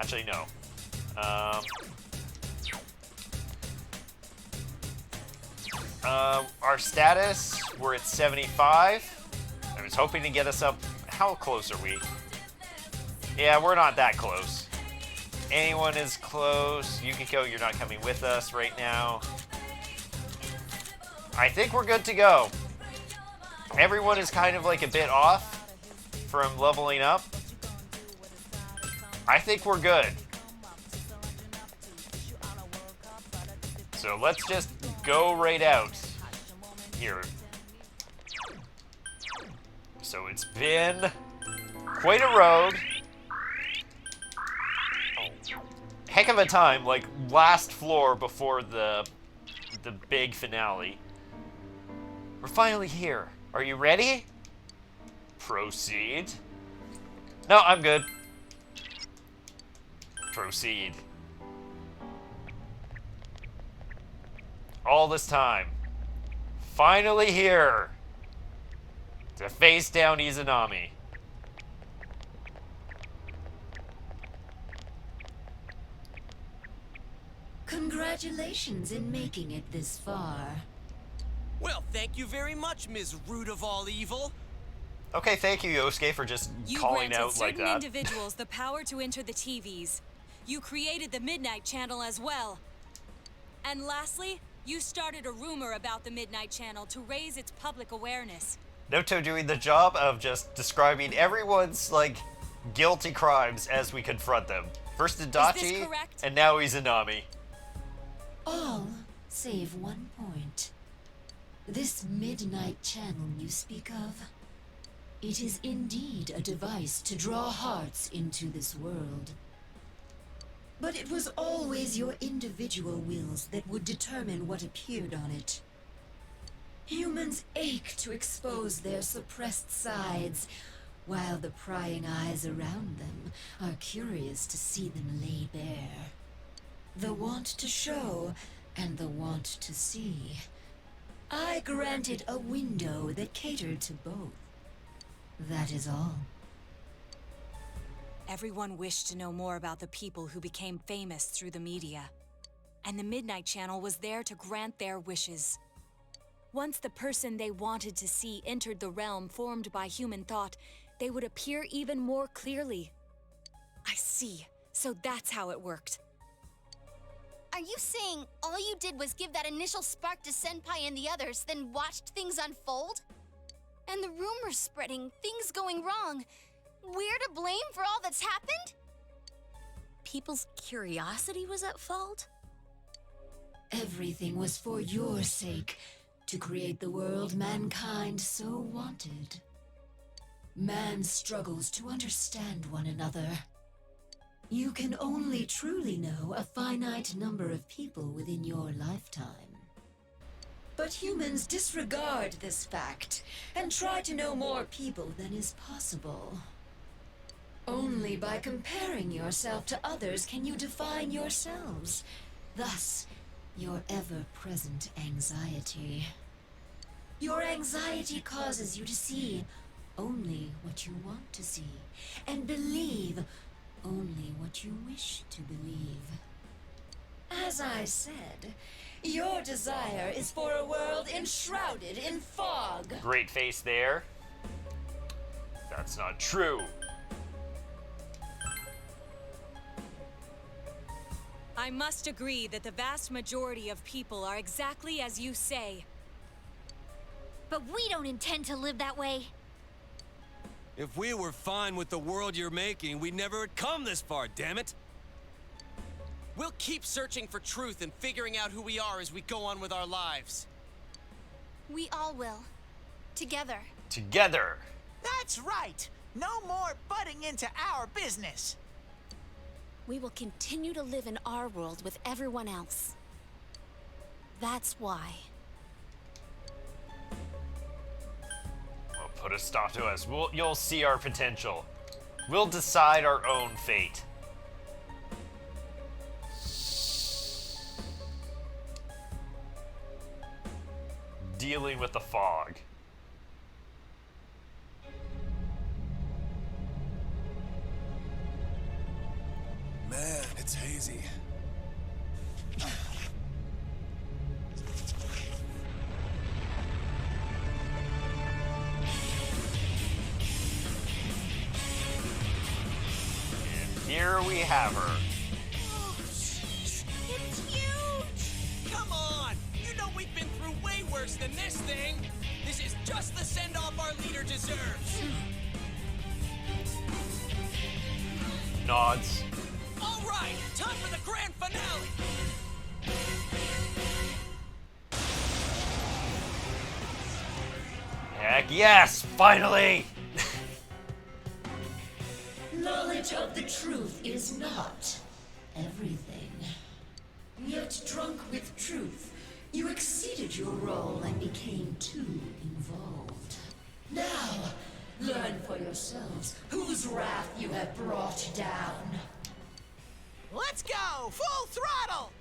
Actually, no. Our status, we're at 75. I was hoping to get us up. How close are we? Yeah, we're not that close. Anyone is close. Yukiko, you're not coming with us right now. I think we're good to go. Everyone is kind of like a bit off from leveling up. I think we're good. So let's just go right out here. So it's been quite a road. Heck of a time, like last floor before the big finale. We're finally here. Are you ready? Proceed. No, I'm good. Proceed. All this time. Finally here. To face down Izanami. Congratulations in making it this far. Well, thank you very much, Ms. Root of all evil. Okay, thank you, Yosuke, for just calling out like that. You granted certain individuals the power to enter the TVs. You created the Midnight Channel as well. And lastly, you started a rumor about the Midnight Channel to raise its public awareness. Noto doing the job of just describing everyone's, like, guilty crimes as we confront them. First Adachi, and now Izanami. All save one point. This Midnight Channel you speak of, it is indeed a device to draw hearts into this world. But it was always your individual wills that would determine what appeared on it. Humans ache to expose their suppressed sides, while the prying eyes around them are curious to see them laid bare. The want to show and the want to see. I granted a window that catered to both. That is all. Everyone wished to know more about the people who became famous through the media. And the Midnight Channel was there to grant their wishes. Once the person they wanted to see entered the realm formed by human thought, they would appear even more clearly. I see. So that's how it worked. Are you saying all you did was give that initial spark to Senpai and the others, then watched things unfold? And the rumors spreading, things going wrong. We're to blame for all that's happened? People's curiosity was at fault? Everything was for your sake, to create the world mankind so wanted. Man struggles to understand one another. You can only truly know a finite number of people within your lifetime. But humans disregard this fact and try to know more people than is possible. Only by comparing yourself to others can you define yourselves. Thus, your ever-present anxiety. Your anxiety causes you to see only what you want to see, and believe only what you wish to believe. As I said, your desire is for a world enshrouded in fog. Great face there. That's not true. I must agree that the vast majority of people are exactly as you say. But we don't intend to live that way. If we were fine with the world you're making, we'd never have come this far, damn it! We'll keep searching for truth and figuring out who we are as we go on with our lives. We all will. Together. Together. That's right. No more butting into our business. We will continue to live in our world with everyone else. That's why. Well, put a stop to us. You'll see our potential. We'll decide our own fate. Dealing with the fog. Man, it's hazy. And here we have her. Oh, jeez. It's huge! Come on! You know we've been through way worse than this thing! This is just the send-off our leader deserves! Nods. All right, time for the grand finale! Heck yes! Finally! Knowledge of the truth is not everything. Yet drunk with truth, you exceeded your role and became too involved. Now, learn for yourselves whose wrath you have brought down. Let's go! Full throttle!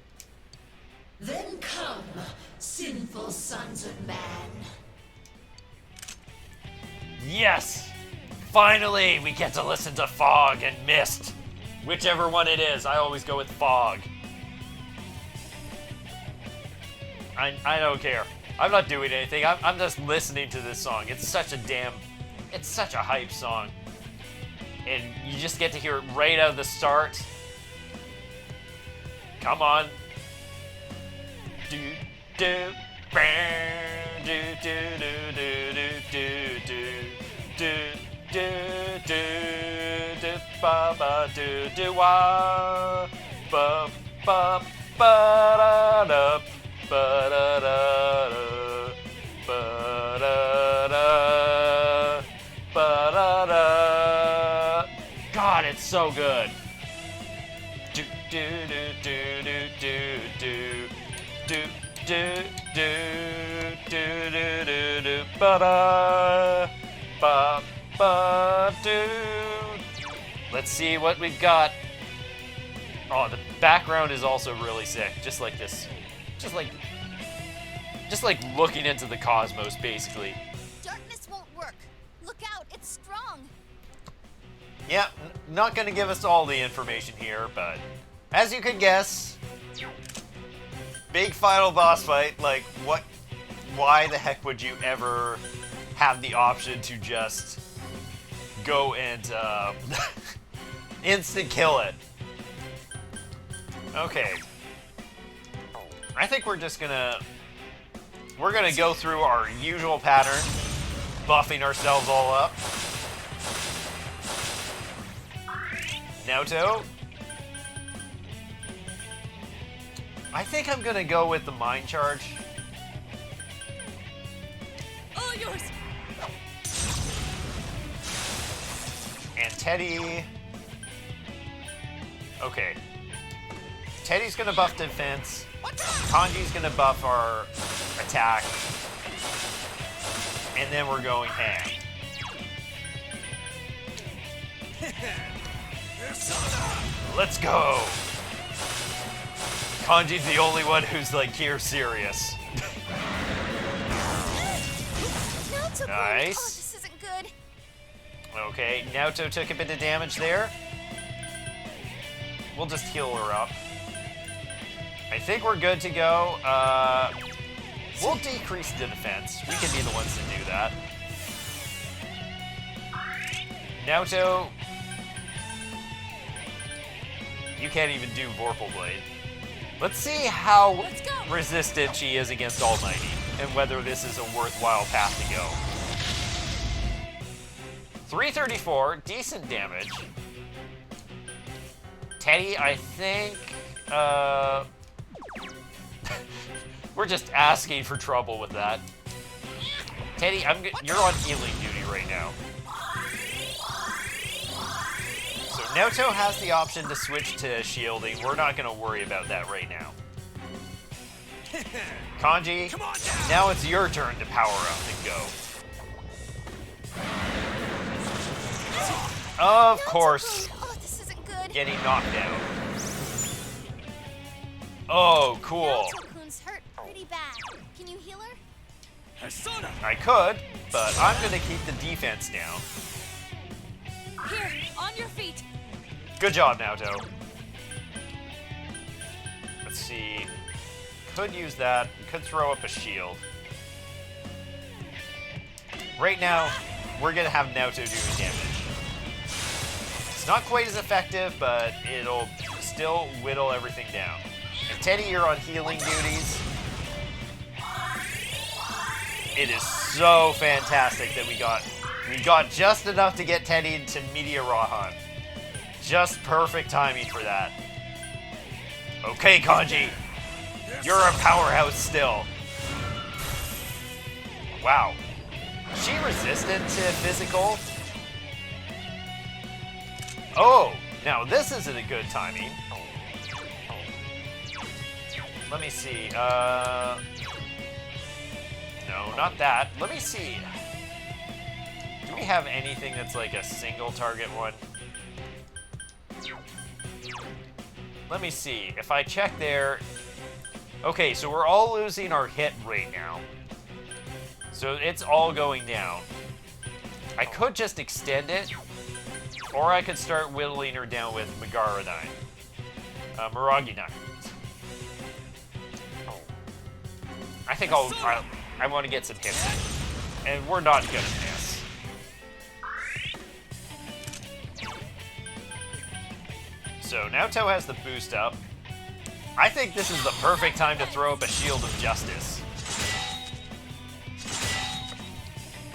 Then come, sinful sons of man. Yes! Finally, we get to listen to Fog and Mist. Whichever one it is, I always go with Fog. I don't care. I'm not doing anything. I'm just listening to this song. It's such a hype song. And you just get to hear it right out of the start. Come on. Do do bang, do do do do do do do do do ba ba do do wa ba ba ba da da ba da da ba da da ba da da. God, it's so good. Do do do do do do do do do do do do do ba da ba ba do. Let's see what we've got. Oh, the background is also really sick. Just like this, just like looking into the cosmos, basically. Darkness won't work. Look out, it's strong. Yeah, not gonna give us all the information here, but as you could guess, big final boss fight. Like, what? Why the heck would you ever have the option to just go and instant kill it? Okay, I think we're gonna go through our usual pattern, buffing ourselves all up. Naoto. I think I'm gonna go with the Mind Charge. All yours! And Teddy. Okay. Teddy's gonna buff defense. Kanji's gonna buff our attack. And then we're going ham. Let's go! Kanji's the only one who's like here serious. Nice. Oh, this isn't good. Okay, Naoto took a bit of damage there. We'll just heal her up. I think we're good to go. We'll decrease the defense. We can be the ones to do that. Naoto, you can't even do Vorpal Blade. Let's see how resistant she is against Almighty, and whether this is a worthwhile path to go. 334, decent damage. Teddy, I think, we're just asking for trouble with that. Teddy, you're on healing duty right now. So Naoto has the option to switch to shielding. We're not going to worry about that right now. Kanji, now it's your turn to power up and go. Of course, this isn't good. getting knocked out. Oh, cool. Naoto-kun's hurt pretty bad. Can you heal her? I could, but I'm going to keep the defense down. Here, on your feet. Good job, Naoto. Let's see. Could use that. Could throw up a shield. Right now, we're going to have Naoto doing damage. It's not quite as effective, but it'll still whittle everything down. And Teddy, you're on healing duties. It is so fantastic that we got just enough to get Teddy into Meteor Rahan. Just perfect timing for that. Okay, Kanji. You're a powerhouse still. Wow. Is she resistant to physical? Oh, now this isn't a good timing. Let me see. No, not that. Let me see. Do we have anything that's like a single target one? Let me see. If I check there... Okay, so we're all losing our hit right now. So it's all going down. I could just extend it, or I could start whittling her down with Megara-dyne. Miragi-dyne. I think I want to get some hits in. And we're not gonna miss. So Naoto has the boost up. I think this is the perfect time to throw up a Shield of Justice.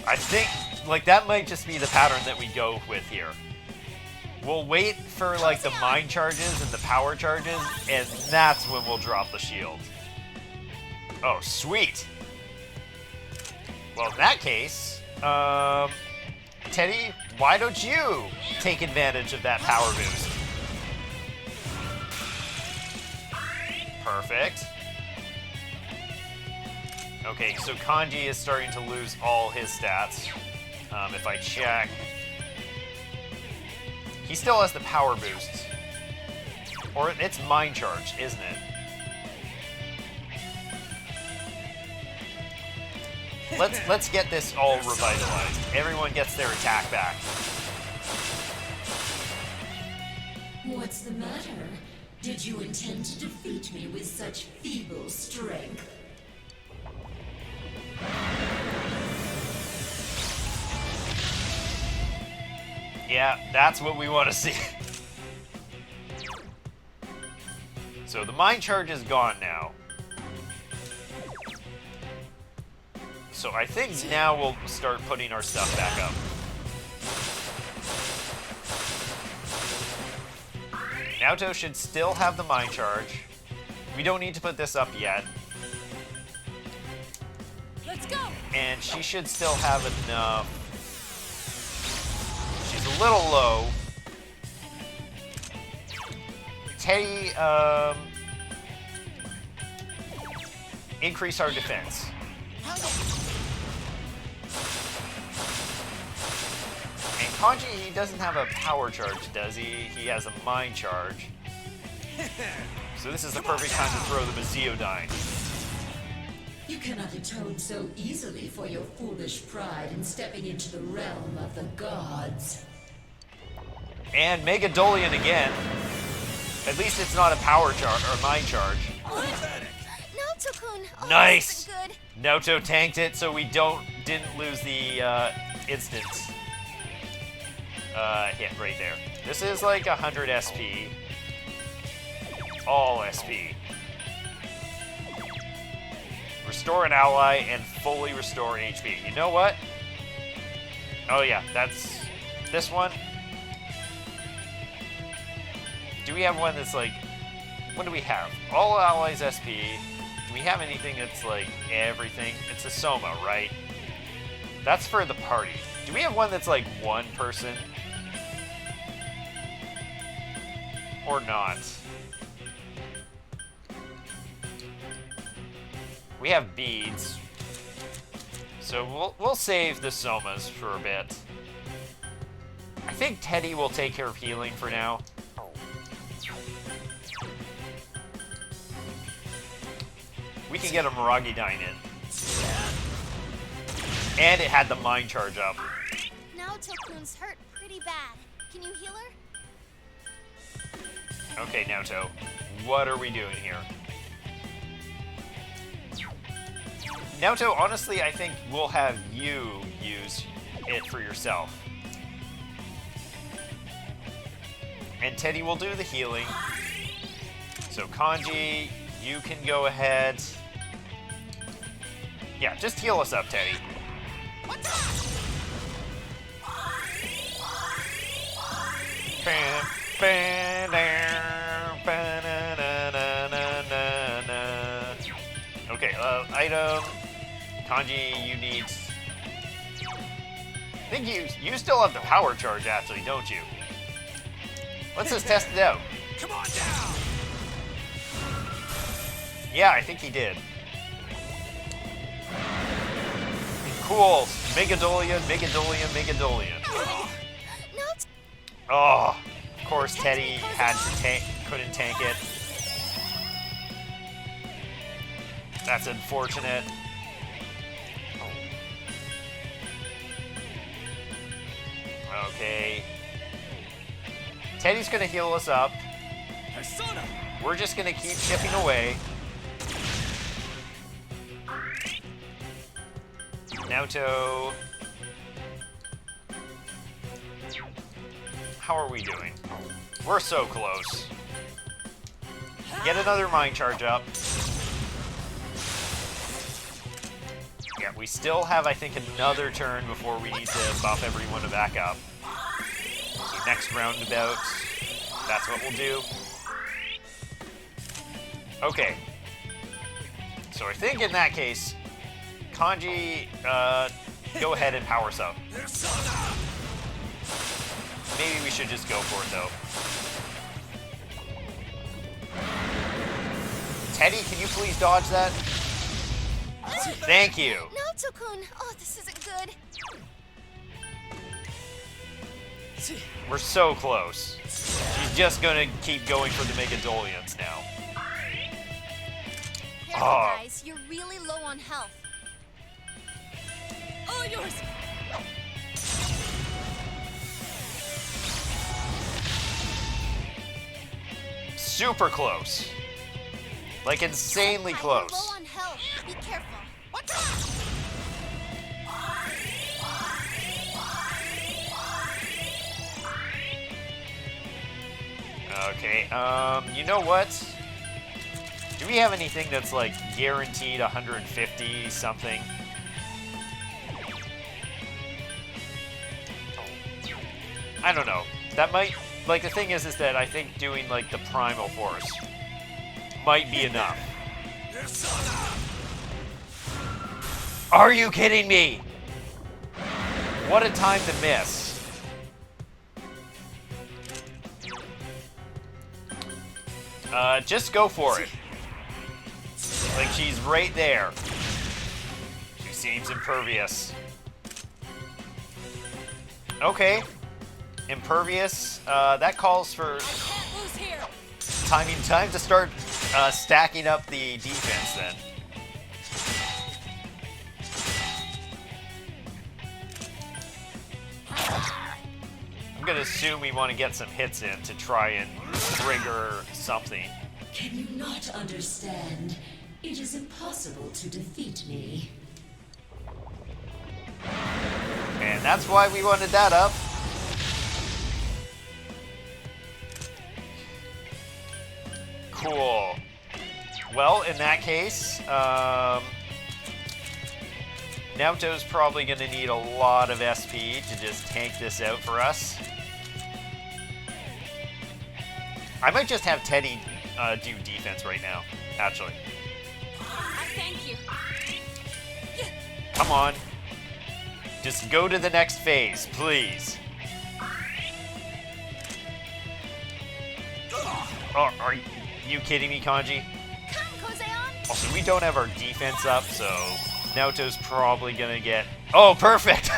I think, like, that might just be the pattern that we go with here. We'll wait for, like, the mind charges and the power charges, and that's when we'll drop the shield. Oh, sweet. Well, in that case, Teddy, why don't you take advantage of that power boost? Perfect. Okay, so Kanji is starting to lose all his stats. If I check... He still has the power boost. Or it's Mind Charge, isn't it? Let's get this all revitalized. Everyone gets their attack back. What's the matter? Did you intend to defeat me with such feeble strength? Yeah, that's what we want to see. So the Mind Charge is gone now. So I think now we'll start putting our stuff back up. Naoto should still have the Mind Charge. We don't need to put this up yet. Let's go. And she should still have enough. She's a little low. Teddy, increase our defense. And Kanji, he doesn't have a power charge, does he? He has a mind charge. So this is the perfect time to throw the Mazio-dyne. You cannot atone so easily for your foolish pride in stepping into the realm of the gods. And Megadolian again. At least it's not a power charge or mind charge. Naoto-kun! Oh, Nice! this isn't good. Naoto tanked it, so we didn't lose the instant hit right there. This is like 100 SP. All SP. Restore an ally and fully restore HP. You know what? Oh yeah, that's this one. Do we have one that's like, what do we have? All allies SP. Do we have anything that's like everything? It's a Soma, right? That's for the party. Do we have one that's like one person? Or not? We have beads. So we'll save the Somas for a bit. I think Teddy will take care of healing for now. We can get a Miragi Dine in. And it had the mind charge up. Now Tokun's hurt pretty bad. Can you heal her? Okay, Naoto. What are we doing here? Naoto, honestly, I think we'll have you use it for yourself. And Teddy will do the healing. So Kanji, you can go ahead. Yeah, just heal us up, Teddy. Okay, item. Kanji, you need... I think you still have the power charge, actually, don't you? Let's just test it out. Come on down! Yeah, I think he did. Cool. Megadolian, Megadolian, Megadolian. Oh, of course Teddy couldn't tank it. That's unfortunate. Okay. Teddy's gonna heal us up. We're just gonna keep chipping away. Naoto. How are we doing? We're so close. Get another mind charge up. Yeah, we still have, I think, another turn before we need to buff everyone back up. So next roundabout, that's what we'll do. Okay. So I think in that case, Kanji, go ahead and power sub. Maybe we should just go for it, though. Teddy, can you please dodge that? Thank you. No, Tokun. Oh, this isn't good. We're so close. She's just gonna keep going for the Megadolians now. Careful, guys. You're really low on health. All yours! Super close. Like insanely close. Low on health. Be careful. Okay, you know what? Do we have anything that's like guaranteed 150 something? I don't know. That might, like, the thing is that I think doing like the primal force might be enough. Are you kidding me? What a time to miss. Just go for it. Like, she's right there. She seems impervious. Okay. Impervious. That calls for time to start stacking up the defense then. I'm gonna assume we want to get some hits in to try and trigger something. Can you not understand? It is impossible to defeat me. And that's why we wanted that up. Cool. Well, in that case, Naoto's probably going to need a lot of SP to just tank this out for us. I might just have Teddy do defense right now, actually. Thank you. Come on. Just go to the next phase, please. Oh, are you kidding me, Kanji? Also, we don't have our defense up, so Naoto's probably gonna get... Oh, perfect!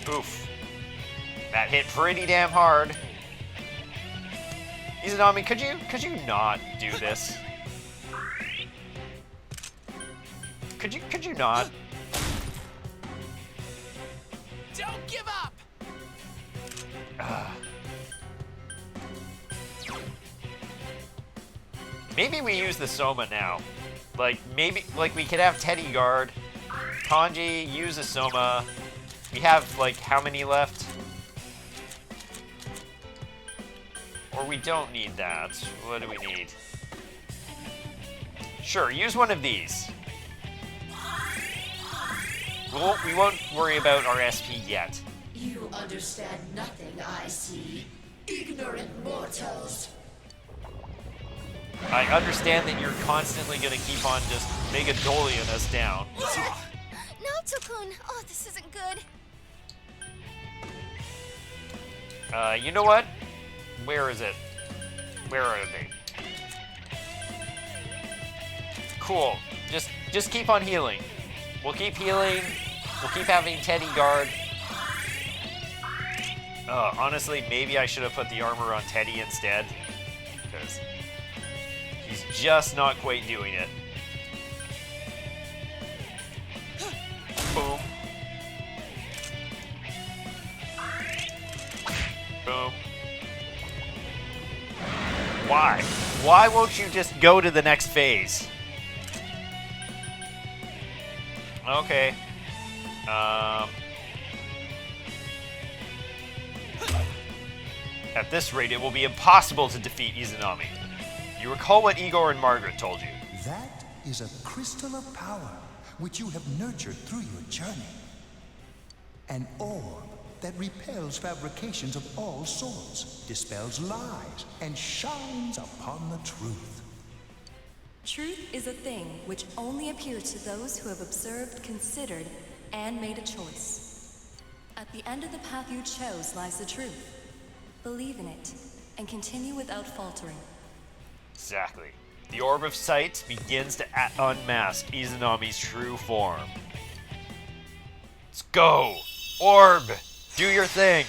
Oof. That hit pretty damn hard. Izanami, could you not do this? Could you not? Don't give up! Maybe we use the Soma now. Maybe we could have Teddy guard, Kanji, use a Soma. We have, how many left? Or we don't need that. What do we need? Sure, use one of these. We won't worry about our SP yet. You understand nothing, I see. Ignorant mortals. I understand that you're constantly gonna keep on just Megadolian us down. Naoto-kun! Oh, this isn't good. You know what? Where is it? Where are they? Cool. Just keep on healing. We'll keep healing. We'll keep having Teddy guard. Honestly, maybe I should have put the armor on Teddy instead. Because he's just not quite doing it. Boom. Boom. Why? Why won't you just go to the next phase? Okay. At this rate, it will be impossible to defeat Izanami. You recall what Igor and Margaret told you. That is a crystal of power which you have nurtured through your journey. An orb that repels fabrications of all sorts, dispels lies, and shines upon the truth. Truth is a thing which only appears to those who have observed, considered, and made a choice. At the end of the path you chose lies the truth. Believe in it, and continue without faltering. Exactly. The Orb of Sight begins to unmask Izanami's true form. Let's go! Orb! Do your thing!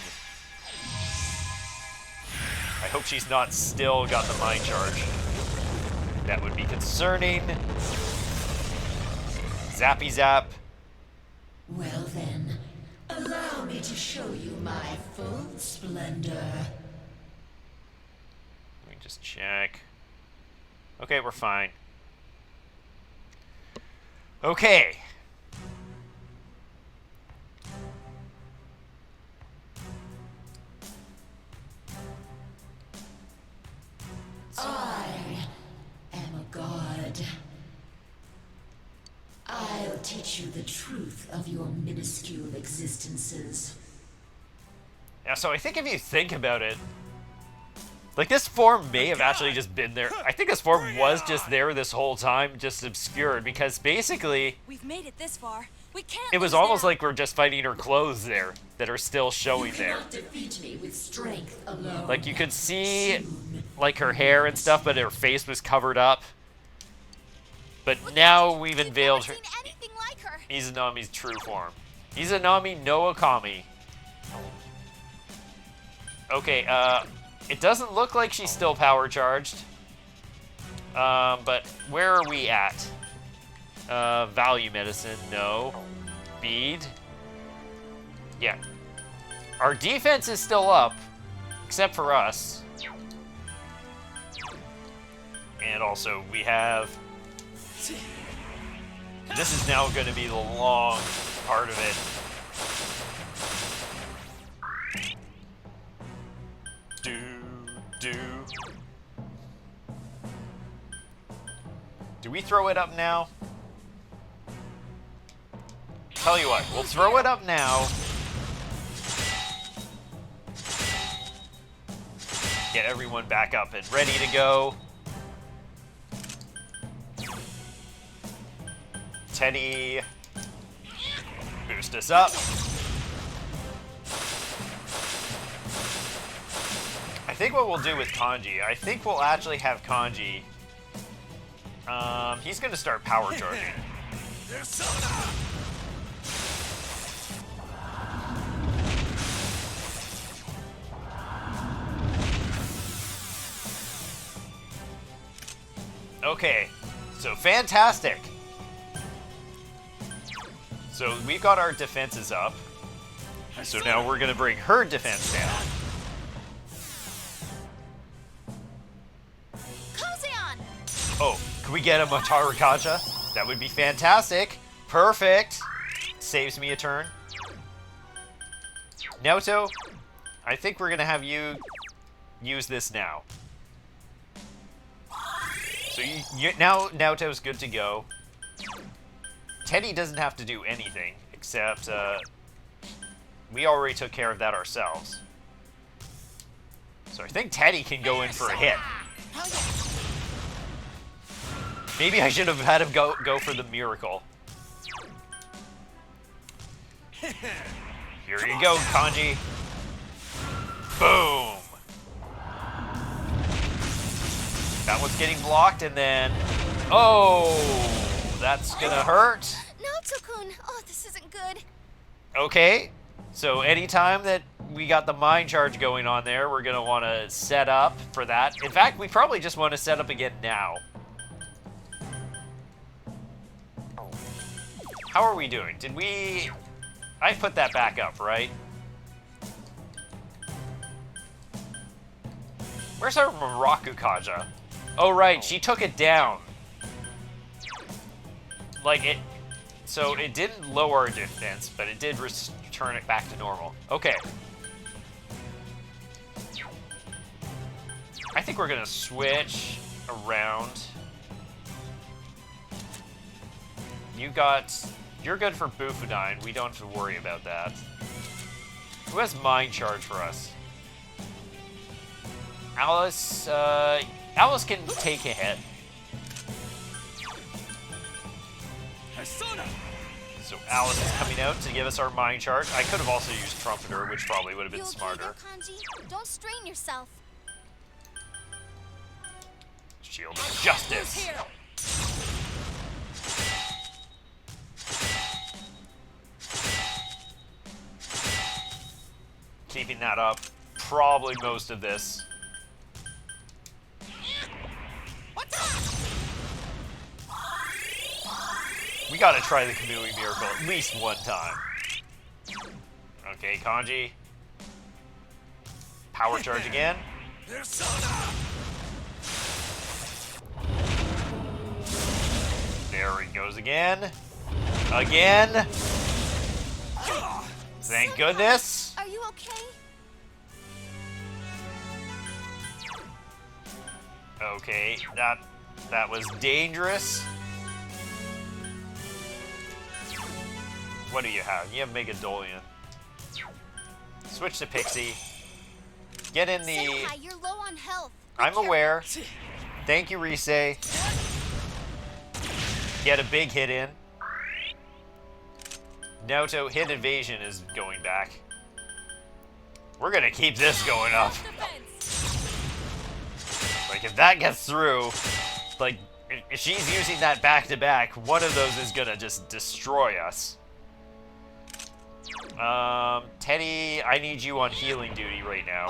I hope she's not still got the mind charge. That would be concerning. Zappy zap. Well then, allow me to show you my full splendor. Let me just check. Okay, we're fine. Okay. I am a god. I'll teach you the truth of your minuscule existences. Yeah, so I think if you think about it, this form may have actually just been there. I think this form was just there this whole time, just obscured, because basically... We've made it this far. We can't. It was almost like we're just fighting her clothes there, that are still showing there. Defeat me with strength alone. You could see, her hair and stuff, but her face was covered up. But now we've unveiled her. Izanami's true form. Izanami-no-Okami. Okay, it doesn't look like she's still power charged. But where are we at? Value medicine, no. Bead. Yeah. Our defense is still up, except for us. And also, we have... This is now going to be the long part of it. Do we throw it up now? Tell you what, we'll throw it up now. Get everyone back up and ready to go. Teddy, boost us up. I think what we'll do with Kanji, I think we'll actually have Kanji. He's gonna start power charging. Okay, so fantastic. So we've got our defenses up. So now we're gonna bring her defense down. Oh, can we get a Minotaur Kaja? That would be fantastic. Perfect. Saves me a turn. Naoto, I think we're gonna have you use this now. So now Naoto's good to go. Teddy doesn't have to do anything, except we already took care of that ourselves. So I think Teddy can go in for a hit. Maybe I should have had him go for the miracle. Here you go, Kanji. Boom! That one's getting blocked, and then... Oh! That's gonna hurt. Naoto-kun! Oh, this isn't good. Okay. So anytime that we got the mind charge going on there, we're gonna want to set up for that. In fact, we probably just want to set up again now. How are we doing? Did we... I put that back up, right? Where's our Miraku Kaja? Oh, right, she took it down. Like, it... So, it didn't lower our defense, but it did return it back to normal. Okay. I think we're gonna switch around. You're good for Bufudine. We don't have to worry about that. Who has Mind Charge for us? Alice, Alice can take a hit. So Alice is coming out to give us our Mind Charge. I could have also used Trumpeter, which probably would have been smarter. Okay there, Kanji? Don't strain yourself. Shield of Justice. Keeping that up. Probably most of this. We gotta try the Kamui Miracle at least one time. Okay, Kanji. Power charge again. There he goes again. Again. Thank goodness. Are you okay? Okay, that was dangerous. What do you have? You have Megadolian. Switch to Pixie. Get in the... Senpai, you're low on health. I'm aware. Thank you, Rise. Get a big hit in. Naoto, hit evasion is going back. We're gonna keep this going up. Like, if that gets through, like, if she's using that back-to-back, one of those is gonna just destroy us. Teddy, I need you on healing duty right now.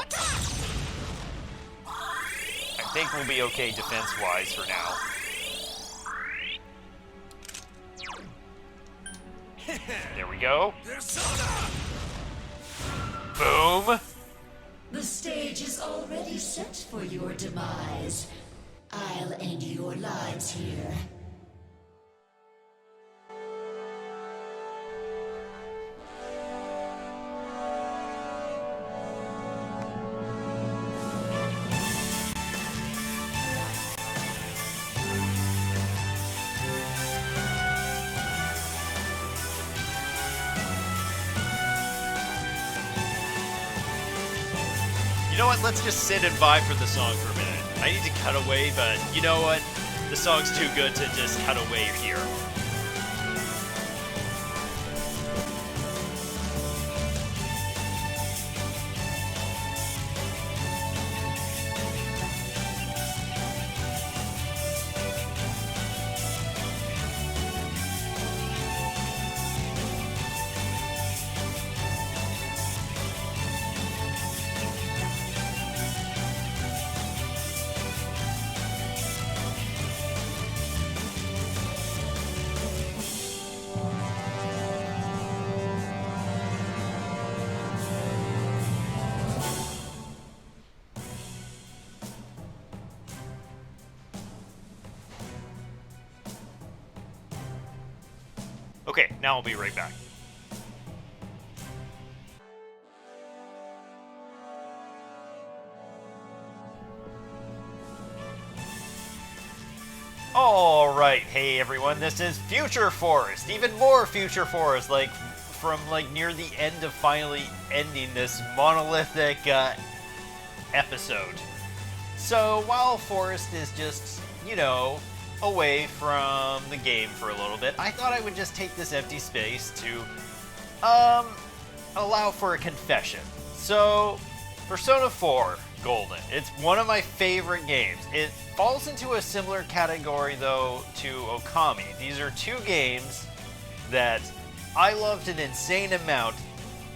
I think we'll be okay defense-wise for now. There we go. Boom. The stage is already set for your demise. I'll end your lives here. You know what? Let's just sit and vibe for the song for a minute. I need to cut away, but you know what? The song's too good to just cut away here. Okay, now I'll be right back. Alright, hey everyone, this is Future Forest. Even more Future Forest, like from like near the end of finally ending this monolithic episode. So while Forest is just, you know, away from the game for a little bit, I thought I would just take this empty space to allow for a confession. So, Persona 4 Golden. It's one of my favorite games. It falls into a similar category though to Okami. These are two games that I loved an insane amount,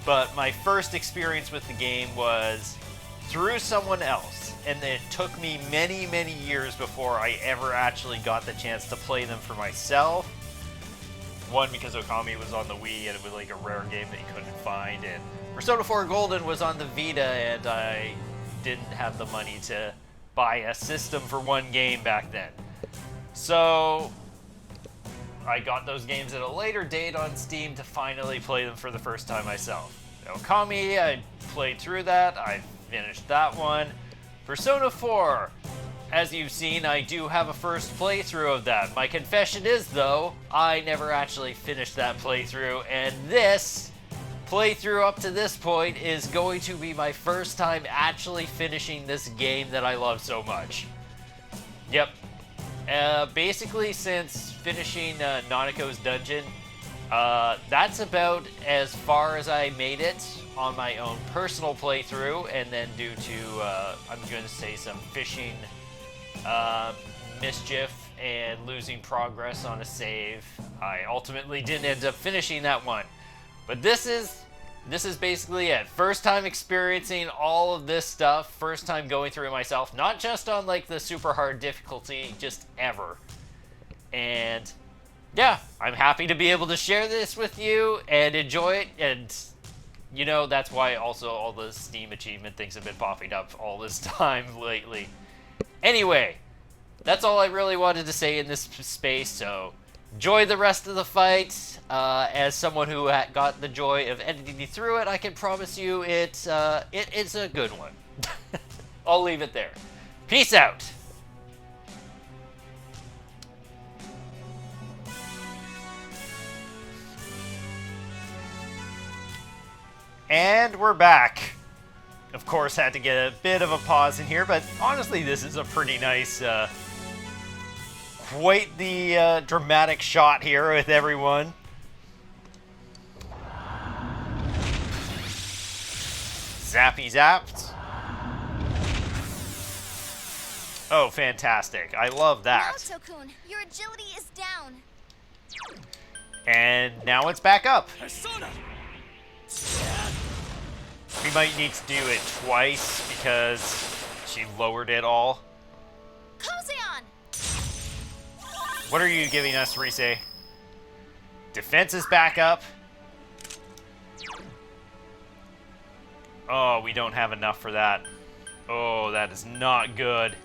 but my first experience with the game was through someone else. And it took me many, many years before I ever actually got the chance to play them for myself. One, because Okami was on the Wii and it was like a rare game that you couldn't find, and Persona 4 Golden was on the Vita and I didn't have the money to buy a system for one game back then. So I got those games at a later date on Steam to finally play them for the first time myself. Okami, I played through that, I finished that one. Persona 4, as you've seen, I do have a first playthrough of that. My confession is, though, I never actually finished that playthrough, and this playthrough up to this point is going to be my first time actually finishing this game that I love so much. Yep. Basically, since finishing Nanako's Dungeon, that's about as far as I made it on my own personal playthrough, and then due to, I'm going to say, some fishing mischief and losing progress on a save, I ultimately didn't end up finishing that one. But this is basically it. First time experiencing all of this stuff, first time going through it myself, not just on like the super hard difficulty, just ever. And yeah, I'm happy to be able to share this with you and enjoy it, and you know, that's why also all the Steam achievement things have been popping up all this time lately. Anyway, that's all I really wanted to say in this space, so enjoy the rest of the fight. As someone who got the joy of editing through it, I can promise you it's a good one. I'll leave it there. Peace out! And we're back. Of course, had to get a bit of a pause in here, but honestly, this is a pretty nice, quite the dramatic shot here with everyone. Zappy zapped. Oh, fantastic. I love that. Now, Tokun, your agility is down. And now it's back up. We might need to do it twice because she lowered it all. Kozeon! What are you giving us, Rise? Defense is back up. Oh, we don't have enough for that. Oh, that is not good.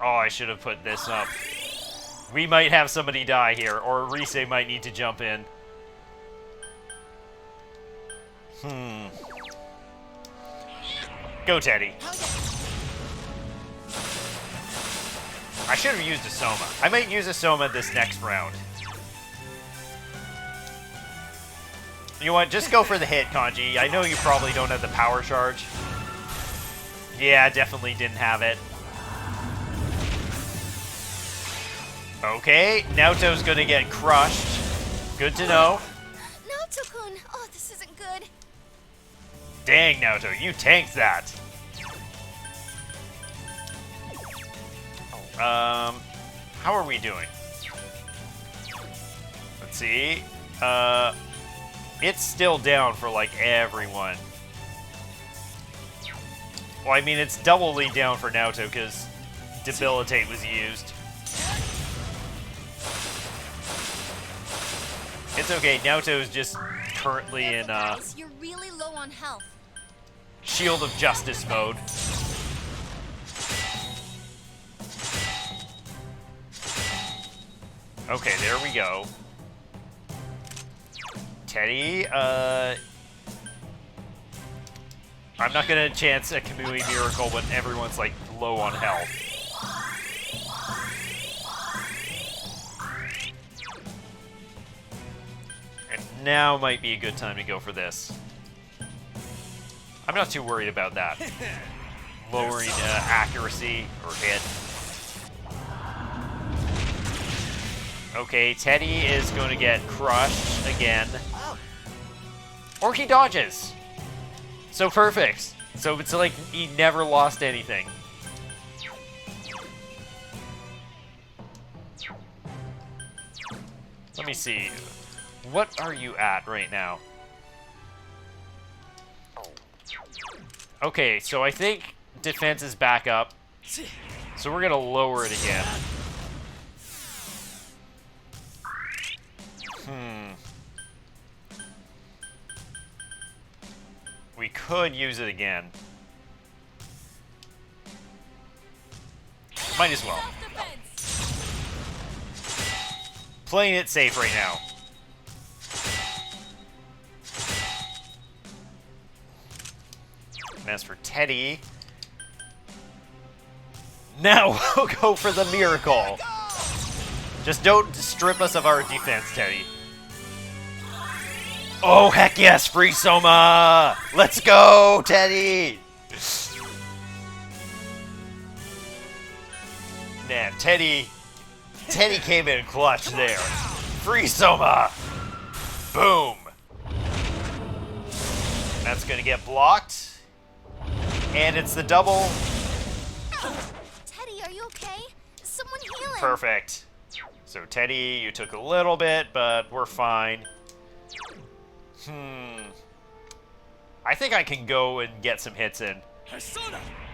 Oh, I should have put this up. We might have somebody die here, or Rise might need to jump in. Go, Teddy. I should have used a Soma. I might use a Soma this next round. You know what? Just go for the hit, Kanji. I know you probably don't have the power charge. Yeah, definitely didn't have it. Okay, Naoto's gonna get crushed. Good to know. Naoto-kun! Oh, this isn't good. Dang, Naoto, you tanked that. How are we doing? Let's see. It's still down for, like, everyone. Well, I mean, it's doubly down for Naoto, because Debilitate was used. It's okay, Naoto is just currently in, Guys, you're really low on health. Shield of Justice mode. Okay, there we go. Teddy, I'm not gonna chance a Kamui Miracle when everyone's, like, low on health. And now might be a good time to go for this. I'm not too worried about that. Lowering accuracy or hit. Okay, Teddy is going to get crushed again. Or he dodges. So perfect. So it's like he never lost anything. Let me see. What are you at right now? Okay, so I think defense is back up. So we're going to lower it again. We could use it again. Might as well. Playing it safe right now. And as for Teddy, now we'll go for the miracle. Just don't strip us of our defense, Teddy. Oh, heck yes, free Soma! Let's go, Teddy! Man, Teddy came in clutch there. Free Soma! Boom! That's gonna get blocked. And it's the double. Teddy, are you okay? Someone heal him. Perfect. So, Teddy, you took a little bit, but we're fine. I think I can go and get some hits in.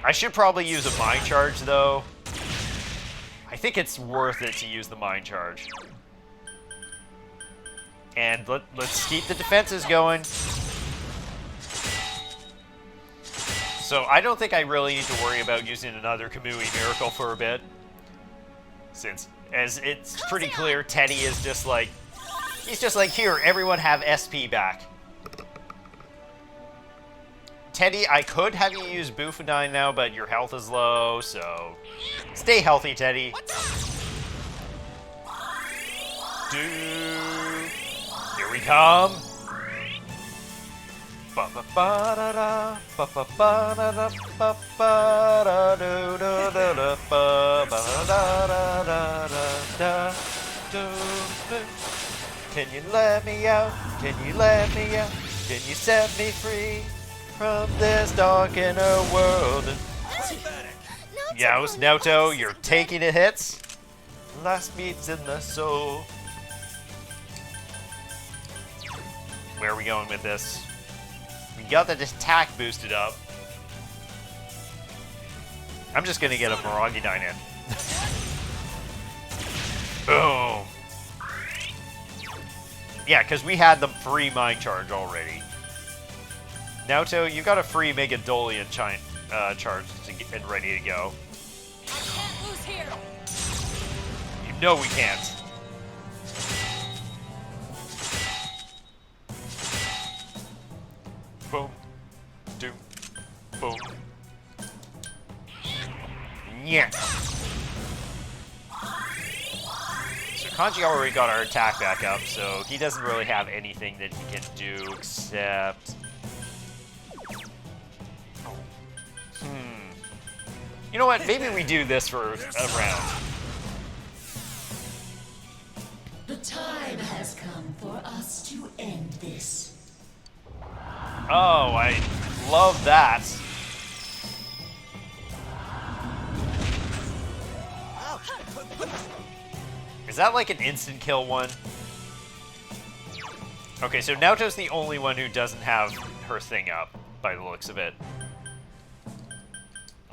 I should probably use a Mind Charge, though. I think it's worth it to use the Mind Charge. And let's keep the defenses going. So I don't think I really need to worry about using another Kamui Miracle for a bit. Since, as it's pretty clear, Teddy is just like... He's just like, here, everyone have SP back. Teddy, I could have you use Bufadine now, but your health is low, so... Stay healthy, Teddy. Here we come. Can you let me out? Can you let me out? Can you set me free from this dark inner world? Yows, Naoto, you're taking the hits. Last beats in the soul. Where are we going with this? We got the attack boosted up. I'm just gonna get a Miragi-Dine in. Boom. Yeah, because we had the free Mind Charge already. Naoto, you got a free Mega Dolian charge to get and ready to go. I can't lose here. You know we can't. Boom. Doom. Boom. Yeah. Kanji already got our attack back up, so he doesn't really have anything that he can do except... You know what? Maybe we do this for a round. The time has come for us to end this. Oh, I love that. Is that like an instant kill one? Okay, so Naoto's the only one who doesn't have her thing up, by the looks of it.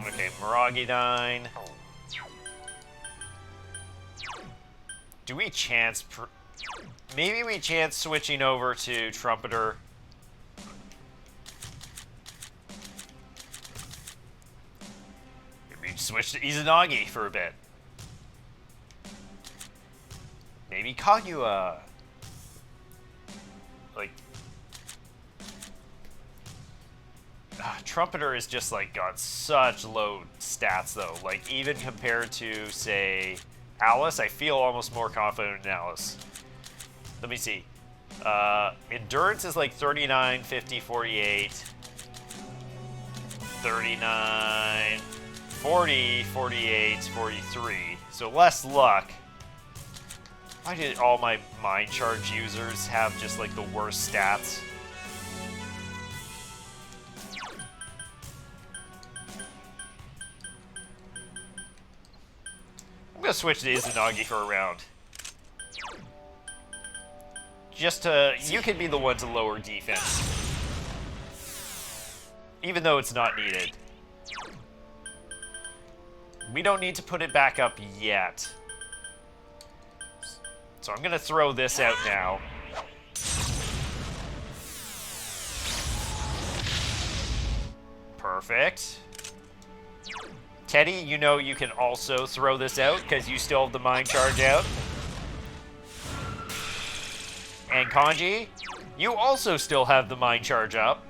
Okay, Miragi-Dine. Do we chance... Maybe we chance switching over to Trumpeter. Maybe switch to Izanagi for a bit. Maybe Kaguya. Like... Trumpeter is just, like, got such low stats, though. Like, even compared to, say, Alice, I feel almost more confident in Alice. Let me see. Endurance is, like, 39, 50, 48. 39, 40, 48, 43. So less luck. Why did all my Mind Charge users have just, like, the worst stats? I'm gonna switch to Izanagi for a round. Just to... You can be the one to lower defense. Even though it's not needed. We don't need to put it back up yet. So I'm gonna throw this out now. Perfect. Teddy, you know you can also throw this out because you still have the Mind Charge out. And Kanji, you also still have the Mind Charge up.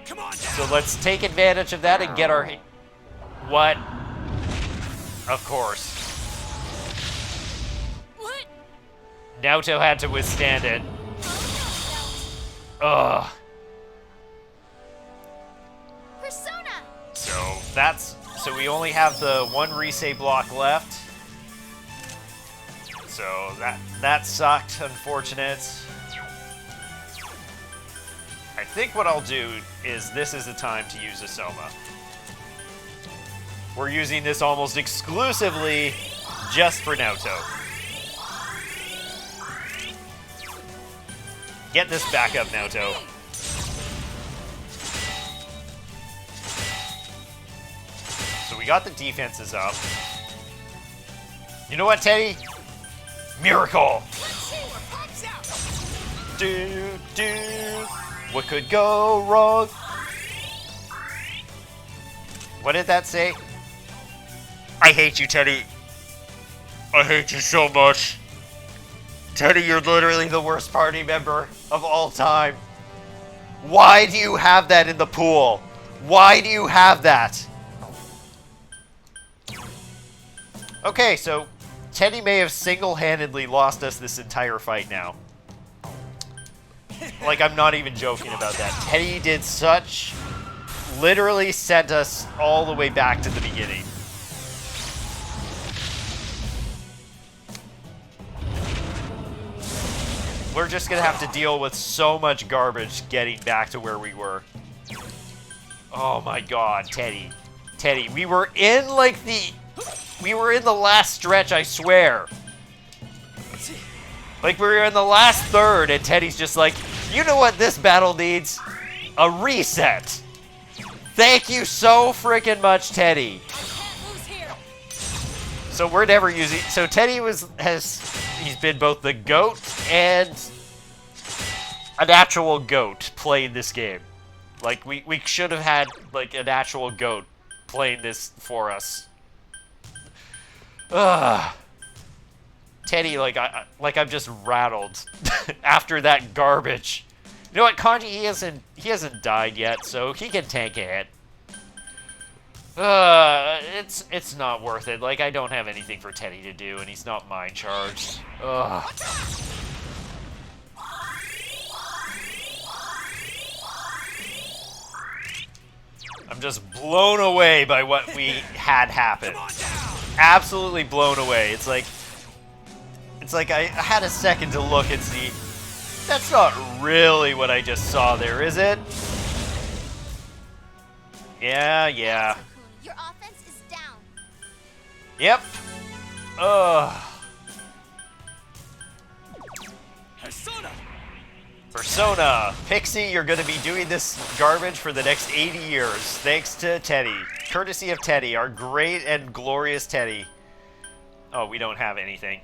Come on down. So let's take advantage of that and get our... What? Of course. What? Naoto had to withstand it. Ugh. Persona! So that's... So we only have the one Risei block left. So that sucked, unfortunate. I think what I'll do is this is the time to use a Soma. We're using this almost exclusively just for Naoto. Get this back up, Naoto. So we got the defenses up. You know what, Teddy? Miracle! Do. What could go wrong? What did that say? I hate you, Teddy. I hate you so much. Teddy, you're literally the worst party member of all time. Why do you have that in the pool? Why do you have that? Okay, so Teddy may have single-handedly lost us this entire fight now. Like, I'm not even joking about that. Teddy did such... Literally sent us all the way back to the beginning. We're just gonna have to deal with so much garbage getting back to where we were. Oh my god, Teddy. Teddy, we were in, like, we were in the last stretch, I swear. Like, we were in the last third, and Teddy's just like, you know what this battle needs? A reset. Thank you so freaking much, Teddy. So we're never using... So Teddy he's been both the GOAT and an actual GOAT playing this game. Like, we should have had, like, an actual GOAT playing this for us. Ugh. Teddy, like I'm just rattled after that garbage. You know what, Kanji, he hasn't died yet, so he can tank a hit. It's not worth it. Like, I don't have anything for Teddy to do, and he's not mind charged. Ugh. I'm just blown away by what we had happen. Absolutely blown away. It's like I had a second to look and see. That's not really what I just saw there, is it? Yeah. Your offense is down. Yep. Ugh. Persona. Pixie, you're going to be doing this garbage for the next 80 years. Thanks to Teddy. Courtesy of Teddy, our great and glorious Teddy. Oh, we don't have anything.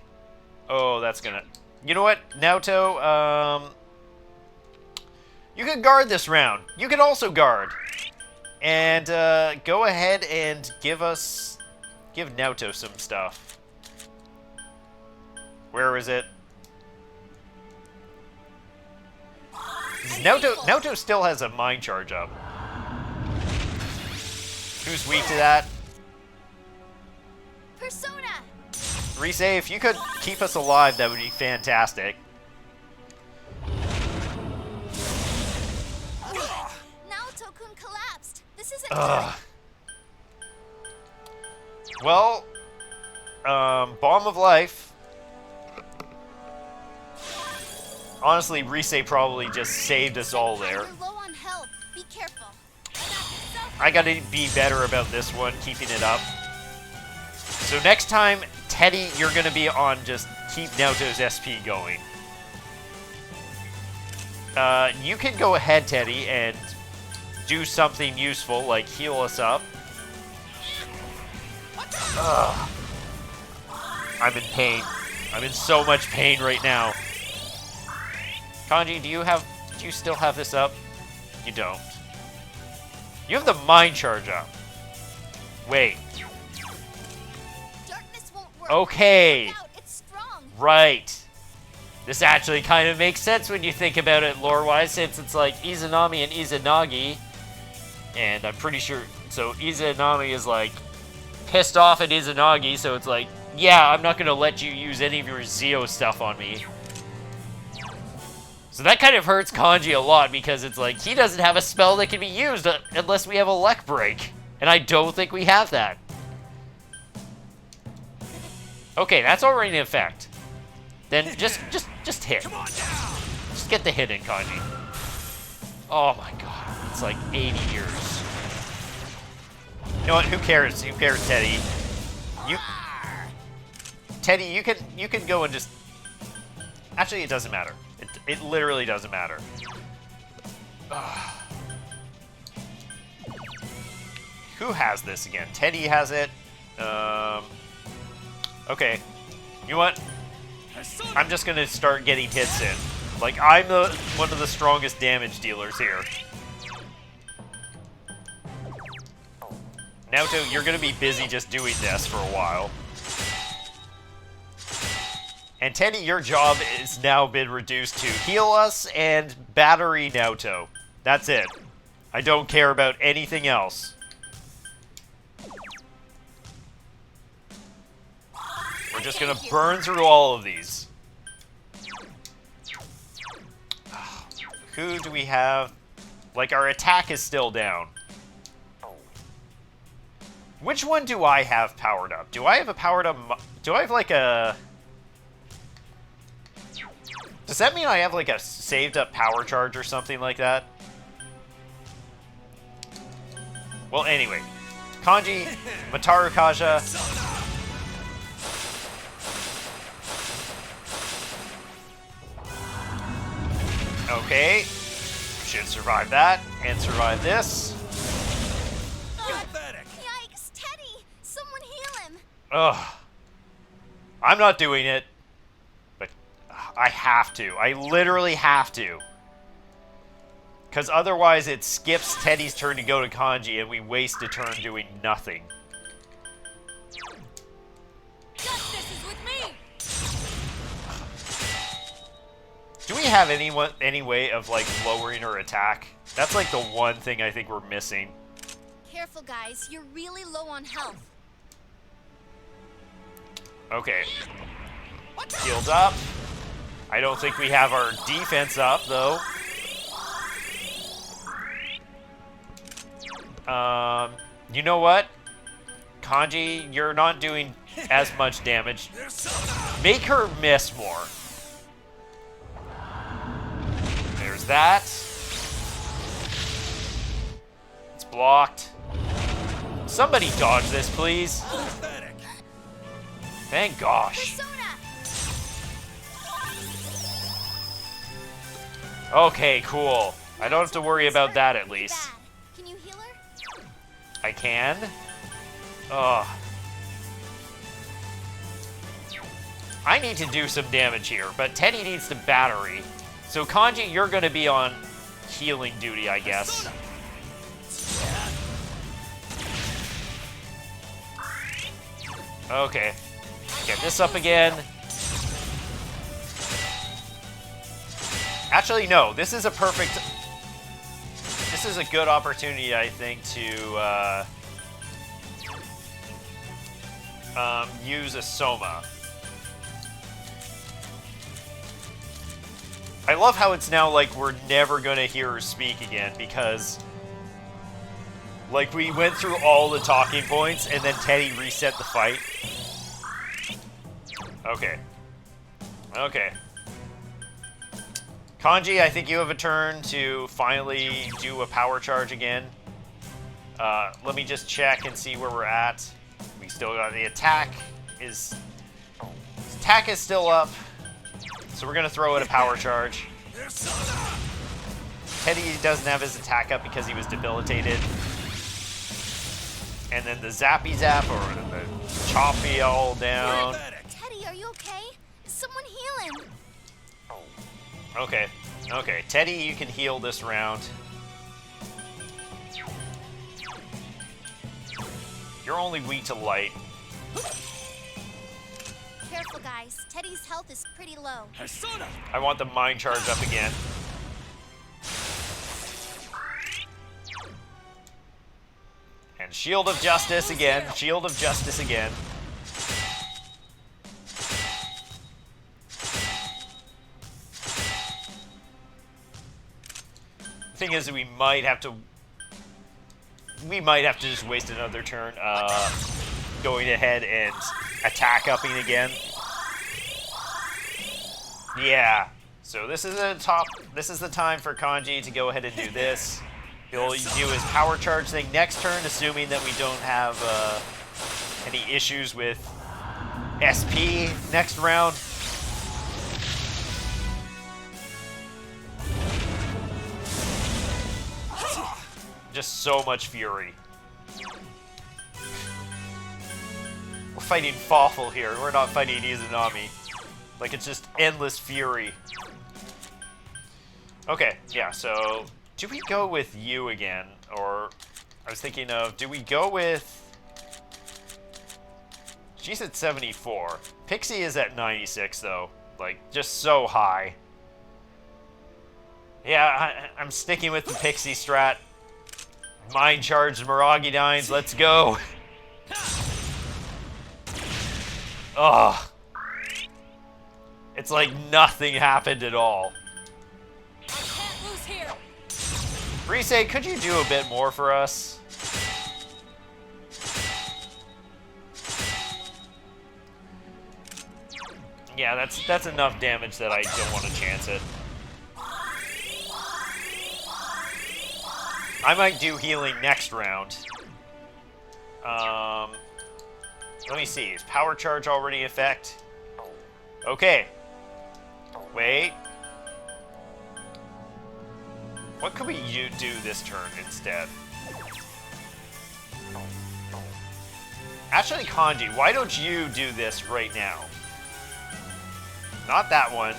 Oh, that's gonna... You know what, Naoto, you can guard this round. You can also guard. And, go ahead and give Naoto some stuff. Where is it? Naoto still has a mind charge up. Who's weak to that? Persona! Rise, if you could keep us alive, that would be fantastic. Naoto-kun collapsed. This isn't good. Well, Bomb of Life. Honestly, Rise probably just saved us all there. You're low on health. Be careful. I gotta be better about this one, keeping it up. So next time, Teddy, you're gonna be on just keep Naoto's SP going. You can go ahead, Teddy, and do something useful, like heal us up. Ugh. I'm in pain. I'm in so much pain right now. Kanji, do you still have this up? You don't. You have the mind charge up. Wait. Darkness won't work. Okay. It's strong. Right. This actually kind of makes sense when you think about it lore-wise, since it's like Izanami and Izanagi. And I'm pretty sure... So Izanami is like pissed off at Izanagi, so it's like, yeah, I'm not going to let you use any of your Zio stuff on me. So that kind of hurts Kanji a lot, because it's like, he doesn't have a spell that can be used unless we have a Lek Break. And I don't think we have that. Okay, that's already in effect. Then just hit. Just get the hit in, Kanji. Oh my god, it's like 80 years. You know what, who cares? Who cares, Teddy? Teddy, you can go and just... Actually, it doesn't matter. It literally doesn't matter. Who has this again? Teddy has it. Okay. You know what? I'm just gonna start getting hits in. Like, I'm one of the strongest damage dealers here. Naoto, you're gonna be busy just doing this for a while. And Teddy, your job has now been reduced to heal us and battery Naoto. That's it. I don't care about anything else. We're just gonna burn through all of these. Who do we have? Like, our attack is still down. Which one do I have powered up? Do I have a powered up... Do I have, like, a... Does that mean I have, like, a saved up power charge or something like that? Well, anyway. Kanji, Mataru Kaja. Okay. Should survive that, and survive this. Yikes, Teddy! Someone heal him! Ugh. I'm not doing it. But I have to. I literally have to. Because otherwise it skips Teddy's turn to go to Kanji, and we waste a turn doing nothing. Justice is with me! Do we have any way of, like, lowering her attack? That's, like, the one thing I think we're missing. Careful, guys. You're really low on health. Okay. Healed up. I don't think we have our defense up, though. You know what? Kanji, you're not doing as much damage. Make her miss more. There's that. It's blocked. Somebody dodge this, please. Thank gosh. Okay, cool. I don't have to worry about that at least. Can you heal her? I can? Ugh. I need to do some damage here, but Teddy needs the battery. So Kanji, you're gonna be on healing duty, I guess. Okay. Get this up again. Actually, no. This is a perfect... This is a good opportunity, I think, to use a Soma. I love how it's now like we're never gonna hear her speak again because like we went through all the talking points and then Teddy reset the fight. Okay. Okay. Kanji, I think you have a turn to finally do a power charge again. Let me just check and see where we're at. We still got the attack is still up. So we're gonna throw it a power charge. Teddy doesn't have his attack up because he was debilitated. And then the zappy zap or the choppy all down. Teddy, are you okay? Is someone healing? Okay. Okay. Teddy, you can heal this round. You're only weak to light. Careful, guys. Teddy's health is pretty low. I want the mind charge up again. And Shield of Justice again. Shield of Justice again. The thing is that we might have to just waste another turn going ahead and attack upping again. Yeah. So this is the time for Kanji to go ahead and do this. He'll do his power charge thing next turn, assuming that we don't have any issues with SP next round. Just so much fury. We're fighting Fawful here. We're not fighting Izanami. Like, it's just endless fury. Okay, yeah, so... Do we go with you again? Or... I was thinking of... Do we go with... She's at 74. Pixie is at 96, though. Like, just so high. Yeah, I'm sticking with the Pixie strat. Mind charged Miragidines, let's go! Ugh. It's like nothing happened at all. Rise, could you do a bit more for us? Yeah, that's enough damage that I don't want to chance it. I might do healing next round. Let me see. Is power charge already in effect? Okay. Wait. What could we do this turn instead? Actually, Kanji, why don't you do this right now? Not that one.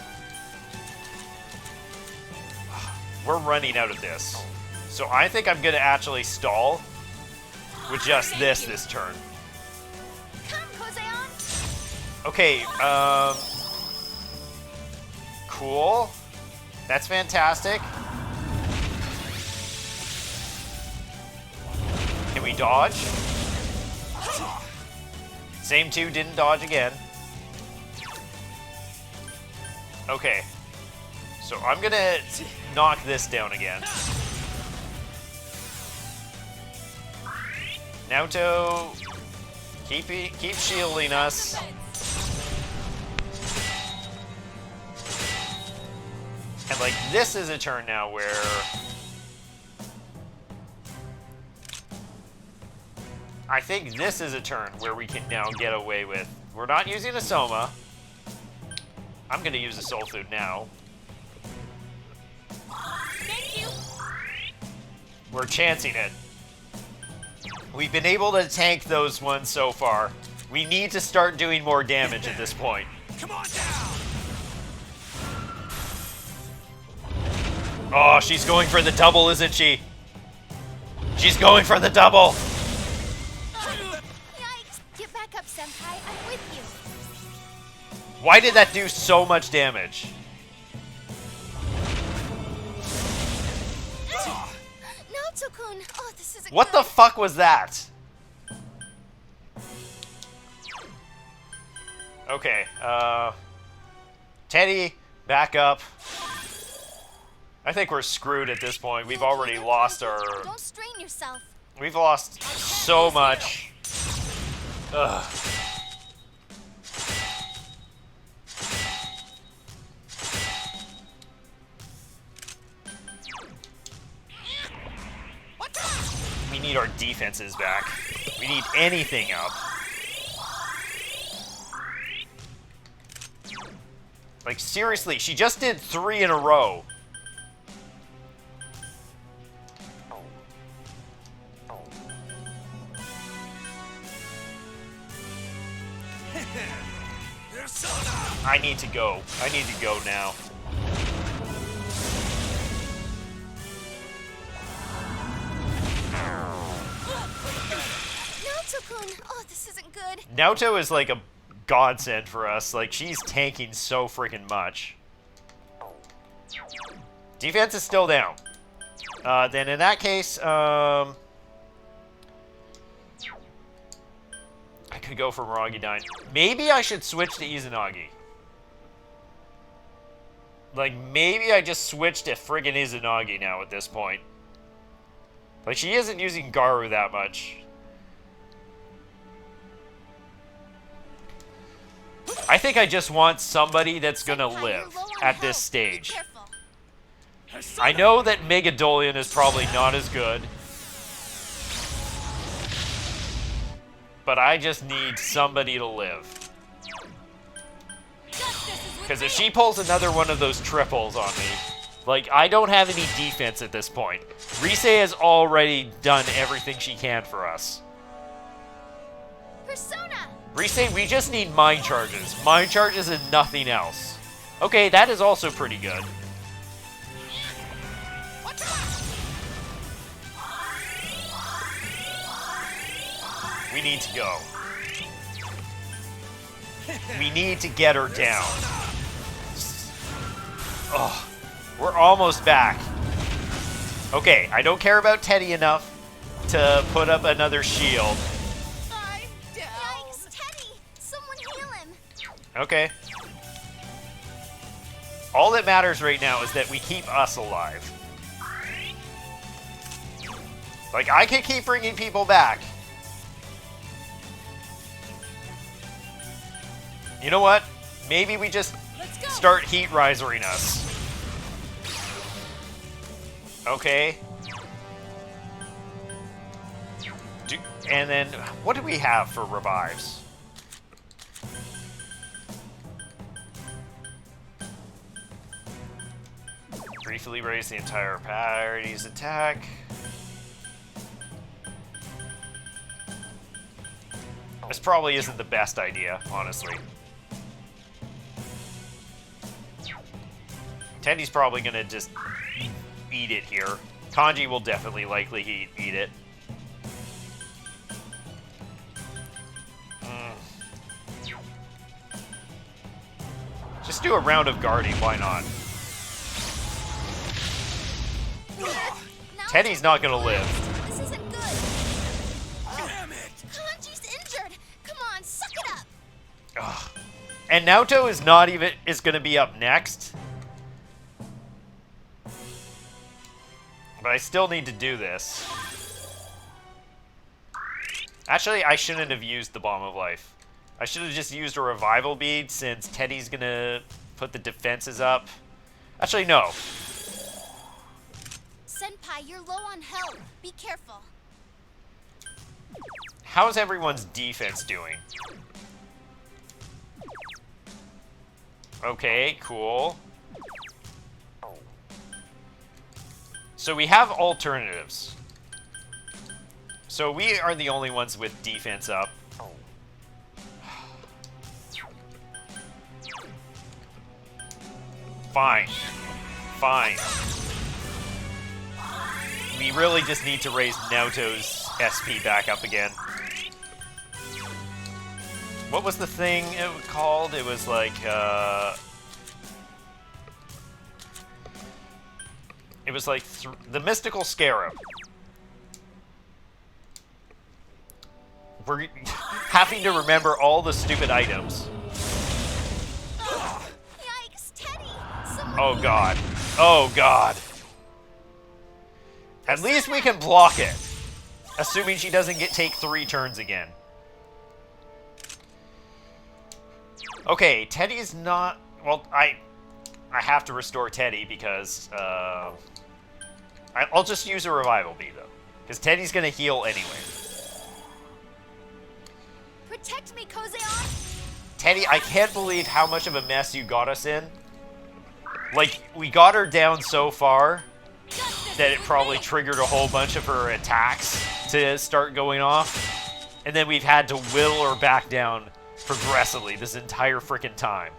We're running out of this. So I think I'm gonna actually stall with just this turn. Okay, cool. That's fantastic. Can we we dodge? Same two didn't dodge again. Okay. So I'm gonna knock this down again. Naoto, keep shielding us. And like this is a turn now where I think this is a turn where we can now get away with. We're not using a Soma. I'm gonna use a Soul Food now. Thank you. We're chancing it. We've been able to tank those ones so far. We need to start doing more damage at this point. Come on down. Oh, she's going for the double, isn't she? She's going for the double. Yikes! Get back up, Senpai. I'm with you. Why did that do so much damage? Naoto-kun! Oh, this isn't What good. the fuck was that? Okay, Teddy, back up. I think we're screwed at this point. We've already lost our... Don't strain yourself. We've lost so much. Ugh. We need our defenses back. We need anything up. Like, seriously, she just did 3 in a row. I need to go. I need to go now. Naoto-kun! Oh, this isn't good. Naoto is like a godsend for us. Like, she's tanking so freaking much. Defense is still down. Then in that case, I could go for Miragi-Dine. Maybe I should switch to Izanagi. Like, maybe I just switch to friggin' Izanagi now at this point. Like, she isn't using Garu that much. I think I just want somebody that's gonna live at this stage. I know that Megadolian is probably not as good. But I just need somebody to live. Because if she pulls another one of those triples on me, like, I don't have any defense at this point. Rise has already done everything she can for us. Persona! Rise, we just need mind charges. Mind charges and nothing else. Okay, that is also pretty good. We need to go. We need to get her down. Oh, we're almost back. Okay, I don't care about Teddy enough to put up another shield. I'm down. Yikes, Teddy! Someone heal him. Okay. All that matters right now is that we keep us alive. Like, I can keep bringing people back. You know what? Maybe we just start heat risering us. Okay. And then, what do we have for revives? Briefly raise the entire party's attack. This probably isn't the best idea, honestly. Teddy's probably gonna just eat it here. Kanji will definitely likely eat it. Just do a round of guarding, why not? Teddy's not gonna live. This isn't good. And Naoto is not even is going to be up next. But I still need to do this. Actually, I shouldn't have used the Bomb of Life. I should have just used a revival bead since Teddy's going to put the defenses up. Actually, no. Senpai, you're low on health. Be careful. How's everyone's defense doing? Okay, cool. So we have alternatives. So we are the only ones with defense up. Fine. Fine. We really just need to raise Naoto's SP back up again. What was the thing it was called? It was like, it was like the Mystical Scarab. We're having to remember all the stupid items. Yikes, Teddy! Oh god. Oh god. At least we can block it. Assuming she doesn't take 3 turns again. Okay, Teddy's not... Well, I have to restore Teddy because... I'll just use a revival bead, though. Because Teddy's going to heal anyway. Protect me, Kozeon! Teddy, I can't believe how much of a mess you got us in. Like, we got her down so far that it probably triggered a whole bunch of her attacks to start going off. And then we've had to whittle her back down progressively this entire freaking time.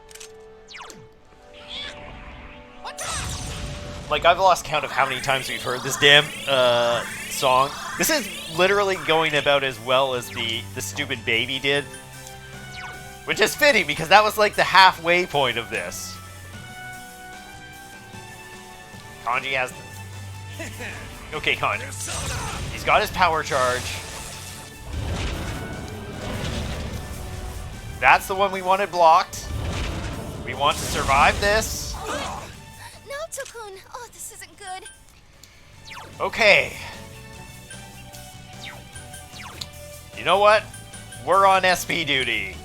Like, I've lost count of how many times we've heard this damn song. This is literally going about as well as the stupid baby did. Which is fitting, because that was like the halfway point of this. Kanji has the... Okay, Kanji. He's got his power charge. That's the one we wanted blocked. We want to survive this. Naoto-kun! Oh, this isn't good. Okay. You know what? We're on SP duty.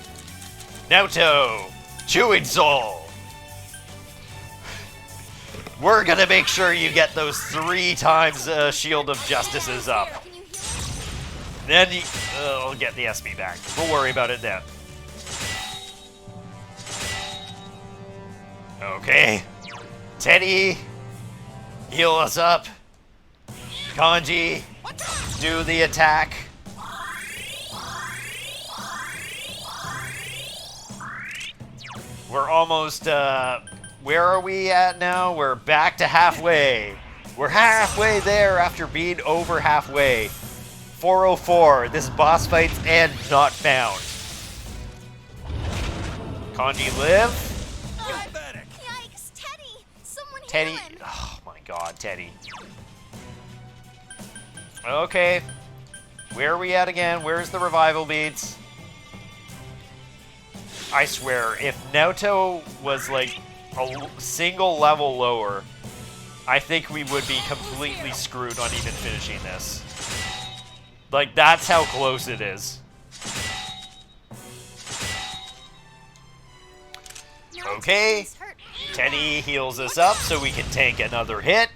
Naoto, Chewing Soul. We're gonna make sure you get those 3 times Shield of Justices up. Then I'll get the SP back. We'll worry about it then. Okay. Teddy, heal us up. Kanji, do the attack. We're almost, where are we at now? We're back to halfway. We're halfway there after being over halfway. 404, this boss fight's end not found. Kanji live. Yikes, Teddy! Someone heal Teddy, him. oh my god, Teddy. Okay, where are we at again? Where's the revival beads? I swear, if Naoto was like a single level lower, I think we would be completely screwed on even finishing this. Like, that's how close it is. Okay, Teddy heals us up so we can tank another hit.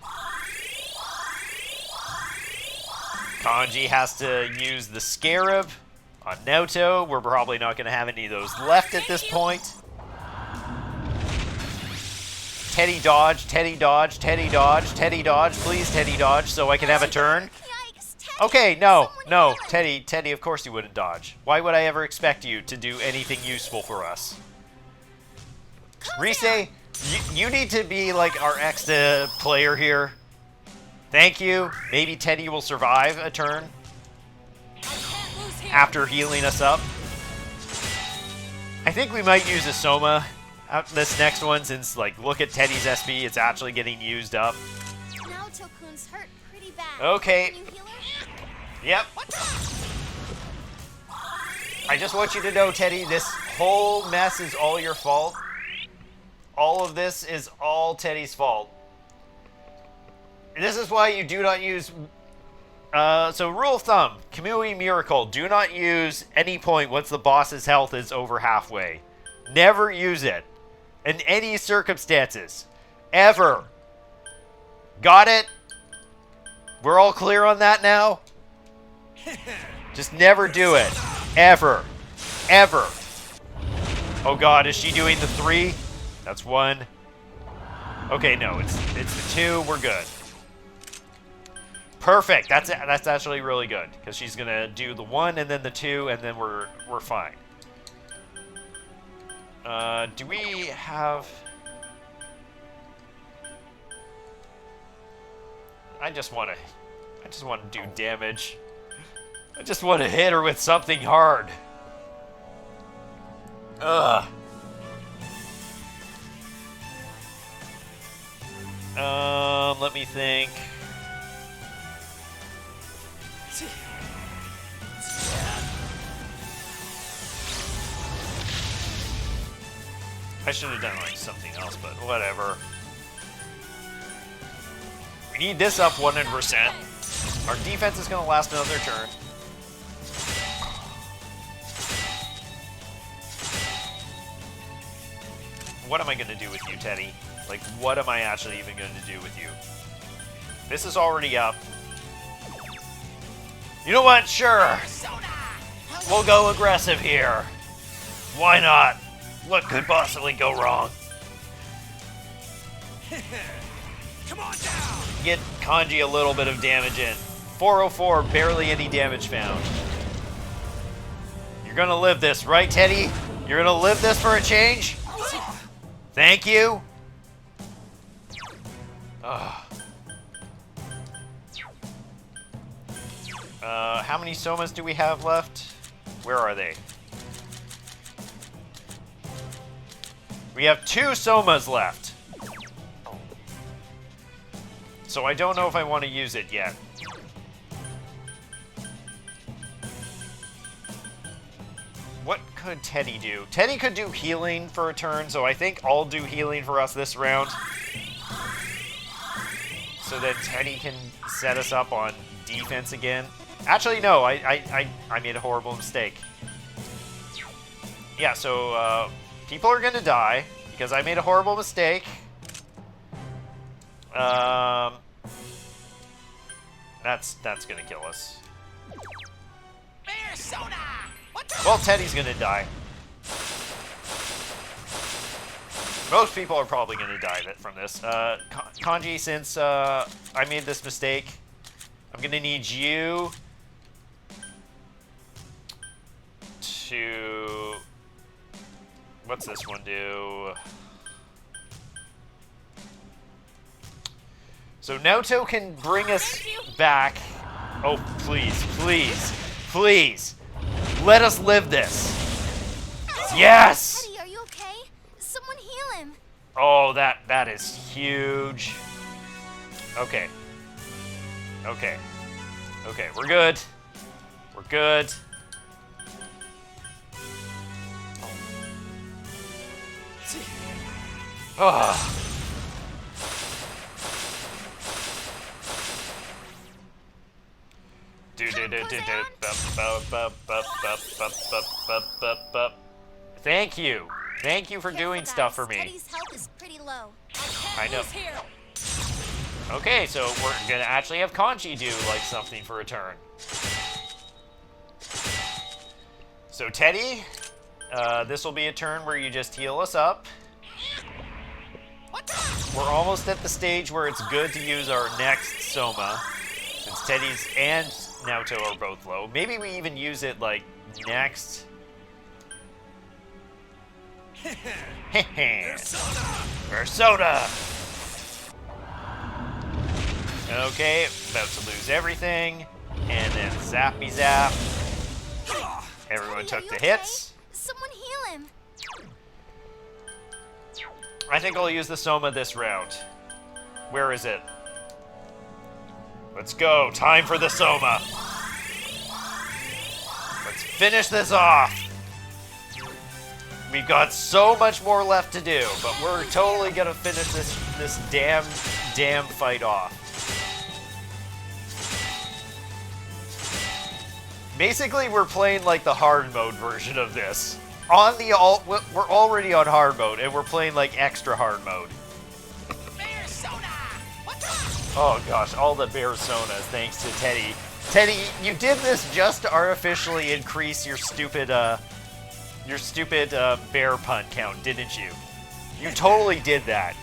Kanji has to use the Scarab on Naoto. We're probably not going to have any of those left at this point. Teddy dodge, Teddy dodge, Teddy dodge, Teddy dodge. Please, Teddy dodge so I can have a turn. Okay, no, Teddy, of course you wouldn't dodge. Why would I ever expect you to do anything useful for us? Rise, you need to be like our extra player here. Thank you. Maybe Teddy will survive a turn after healing us up. I think we might use a Soma this next one since, like, look at Teddy's SP. It's actually getting used up. Naoto-kun's hurt pretty bad. Okay. Can you heal her? Yep. I just want you to know, Teddy, this whole mess is all your fault. All of this is all Teddy's fault. This is why you do not use... so rule of thumb, Kamui Miracle, do not use any point once the boss's health is over halfway. Never use it. In any circumstances. Ever. Got it? We're all clear on that now? Just never do it. Ever. Ever. Oh god, is she doing the 3? That's 1. Okay, no, it's the 2. We're good. Perfect. That's actually really good because she's gonna do the 1 and then the 2 and then we're fine. Do we have? I just want to do damage. I just want to hit her with something hard. Ugh. Let me think. I should have done like something else, but whatever. We need this up 100%. Our defense is going to last another turn. What am I going to do with you, Teddy? Like, what am I actually even going to do with you? This is already up. You know what? Sure. We'll go aggressive here. Why not? What could possibly go wrong? Come on down. Get Kanji a little bit of damage in. 404, barely any damage found. You're gonna live this, right, Teddy? You're gonna live this for a change? Thank you. How many somas do we have left? Where are they? We have 2 somas left. So I don't know if I want to use it yet. What could Teddy do? Teddy could do healing for a turn, so I think I'll do healing for us this round. So that Teddy can set us up on defense again. Actually, no, I made a horrible mistake. Yeah, so people are gonna die because I made a horrible mistake. That's gonna kill us. Well, Teddy's gonna die. Most people are probably gonna die from this. Kanji, since I made this mistake, I'm gonna need you to... What's this one do? So Naoto can bring us back. Oh, please, please, please. Let us live this. Yes! Teddy, are you okay? Someone heal him. Oh, that is huge. Okay. Okay. Okay, we're good. We're good. Oh. Thank you. Thank you for doing stuff for me. Teddy's health is pretty low. I know. Okay, so we're gonna actually have Kanji do like something for a turn. So Teddy, this will be a turn where you just heal us up. We're almost at the stage where it's good to use our next Soma, since Teddy's and Naoto are both low. Maybe we even use it like next. Persona! Okay, about to lose everything. And then zappy zap. Everyone took the hits. Someone heal him. I think I'll use the Soma this round. Where is it? Let's go. Time for the Soma. Let's Finish this off. We've got so much more left to do, but we're totally gonna finish this damn fight off. Basically, we're playing like the hard mode version of this. We're already on hard mode, and we're playing like extra hard mode. Oh gosh, all the personas thanks to Teddy. Teddy, you did this just to artificially increase your stupid bear pun count, didn't you? You totally did that.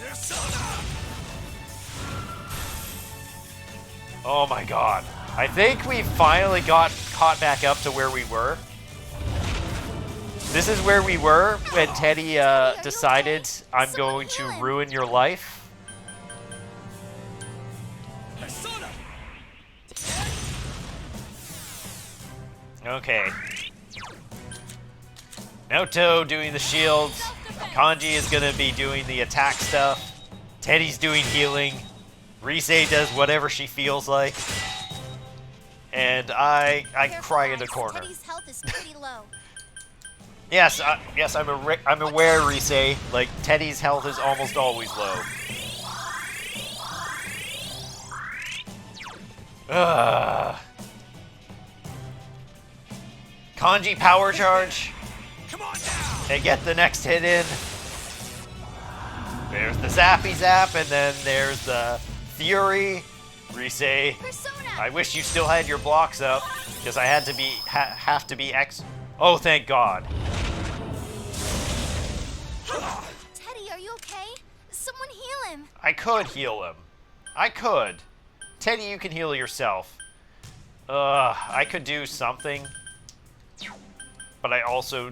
Oh my god. I think we finally got caught back up to where we were. This is where we were when Teddy decided, I'm going to ruin your life. Okay. Naoto doing the shields. Kanji is going to be doing the attack stuff. Teddy's doing healing. Rise does whatever she feels like. And I cry in the corner. Teddy's health is pretty low. Yes, I'm aware, Rise. Like, Teddy's health is almost always low. Ugh. Kanji power charge. And get the next hit in. There's the Zappy Zap, and then there's the Fury. Rise, I wish you still had your blocks up, because I had to be have to be Oh, thank God. Teddy, are you okay? Someone heal him. I could heal him. I could. Teddy, you can heal yourself. I could do something. But I also...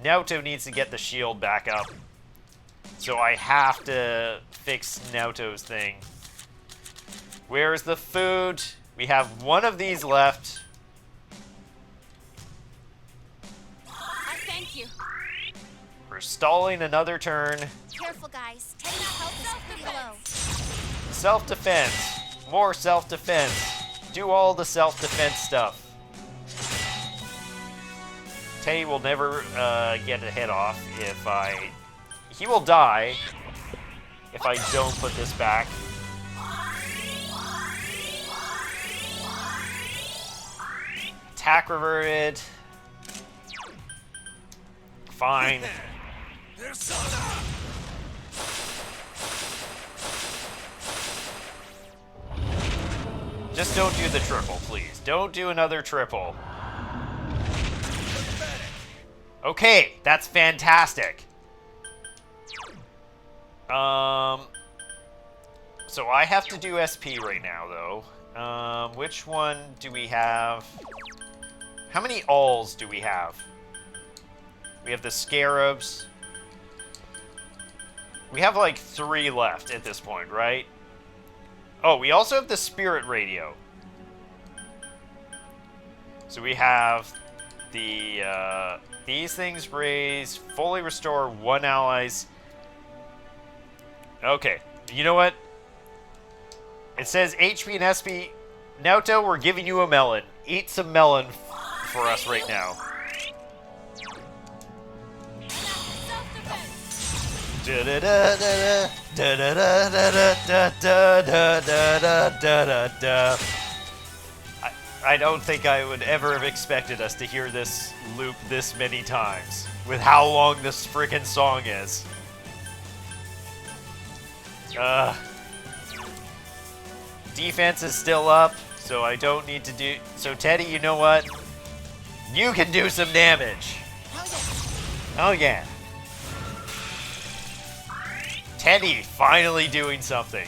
Naoto needs to get the shield back up. So I have to fix Naoto's thing. Where's the food? We have one of these left. I thank you. We're stalling another turn. Careful, guys. Teddy's health is pretty low. Self-defense. More self-defense. Do all the self-defense stuff. Teddy will never get a hit off if I... He will die if I don't put this back. Attack reverted. Fine. Just don't do the triple, please. Don't do another triple. Okay, that's fantastic. So I have to do SP right now, though. Which one do we have? How many alls do we have? We have the scarabs. We have like 3 left at this point, right? Oh, we also have the spirit radio. So we have the, these things raise, fully restore 1 ally's. Okay, you know what? It says HP and SP. Naoto, we're giving you a melon. Eat some melon for us right now. I don't think I would ever have expected us to hear this loop this many times, with how long this freaking song is. Defense is still up, so I don't need to do... So Teddy, you know what? You can do some damage. Oh yeah. Teddy finally doing something.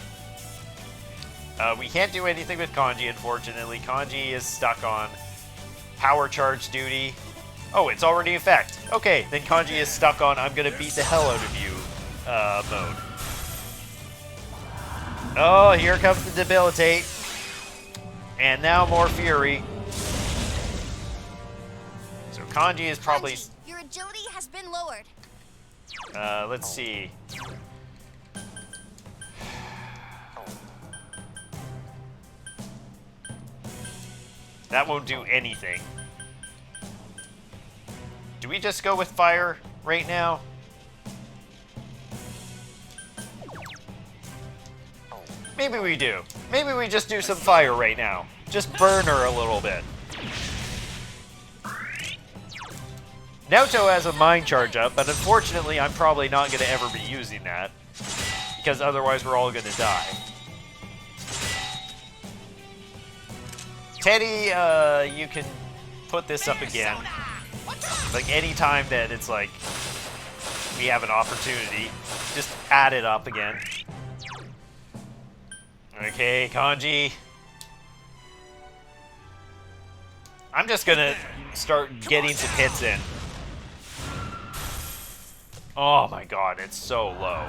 We can't do anything with Kanji, unfortunately. Kanji is stuck on power charge duty. Oh, it's already in effect. Okay, then Kanji is stuck on I'm gonna beat the hell out of you mode. Oh, here comes the debilitate. And now more fury. So Kanji is probably... Kanji, your agility has been lowered. Let's see. That won't do anything. Should we just go with fire right now? Maybe we do. Maybe we just do some fire right now. Just burn her a little bit. Naoto has a mind charge up, but unfortunately I'm probably not going to ever be using that. Because otherwise we're all going to die. Teddy, you can put this up again. Like any time that it's like we have an opportunity, just add it up again. Okay, Kanji. I'm just gonna start getting some hits in. Oh my god, it's so low.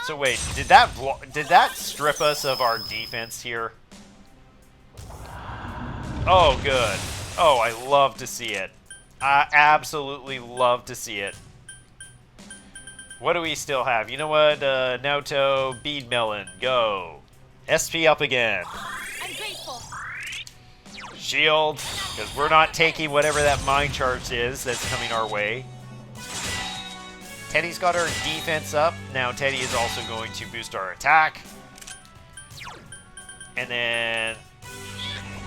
So wait, did that strip us of our defense here? Oh, good. Oh, I love to see it. I absolutely love to see it. What do we still have? You know what? Naoto, Bead Melon, go. SP up again. I'm grateful. Shield, because we're not taking whatever that mind charge is that's coming our way. Teddy's got our defense up. Now Teddy is also going to boost our attack. And then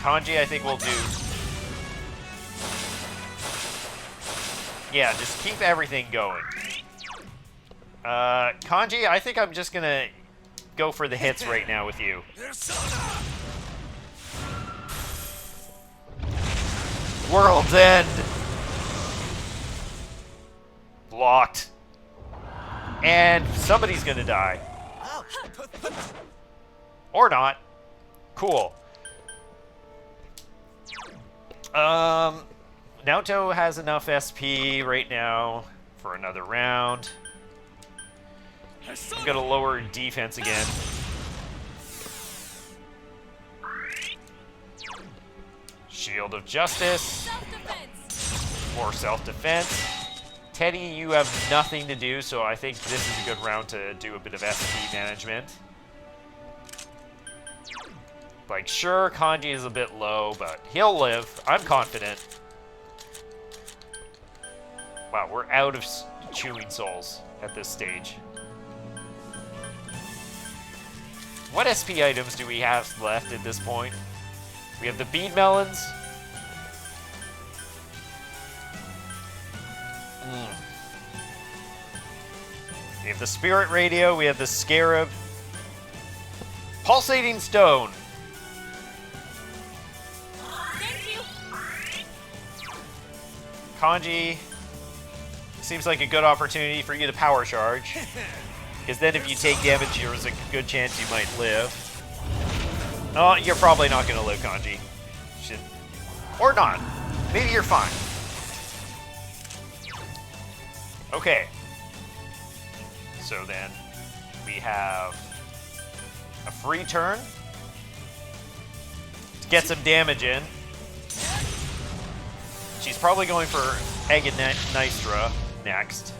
Kanji, I think we'll do... Yeah, just keep everything going. Kanji, I think I'm just gonna go for the hits right now with you. World's End! Blocked. And somebody's gonna die. Or not. Cool. Naoto has enough SP right now for another round. I'm gonna lower defense again. Shield of Justice. More self-defense. Teddy, you have nothing to do, so I think this is a good round to do a bit of SP management. Like, sure, Kanji is a bit low, but he'll live. I'm confident. Wow, we're out of chewing souls at this stage. What SP items do we have left at this point? We have the Bead Melons. We have the Spirit Radio. We have the Scarab. Pulsating Stone. Thank you. Kanji. Seems like a good opportunity for you to power charge. Because then if you take damage, there's a good chance you might live. Oh, you're probably not going to live, Kanji. Shit. Or not. Maybe you're fine. Okay. So then, we have a free turn to get some damage in. She's probably going for Agneyastra next.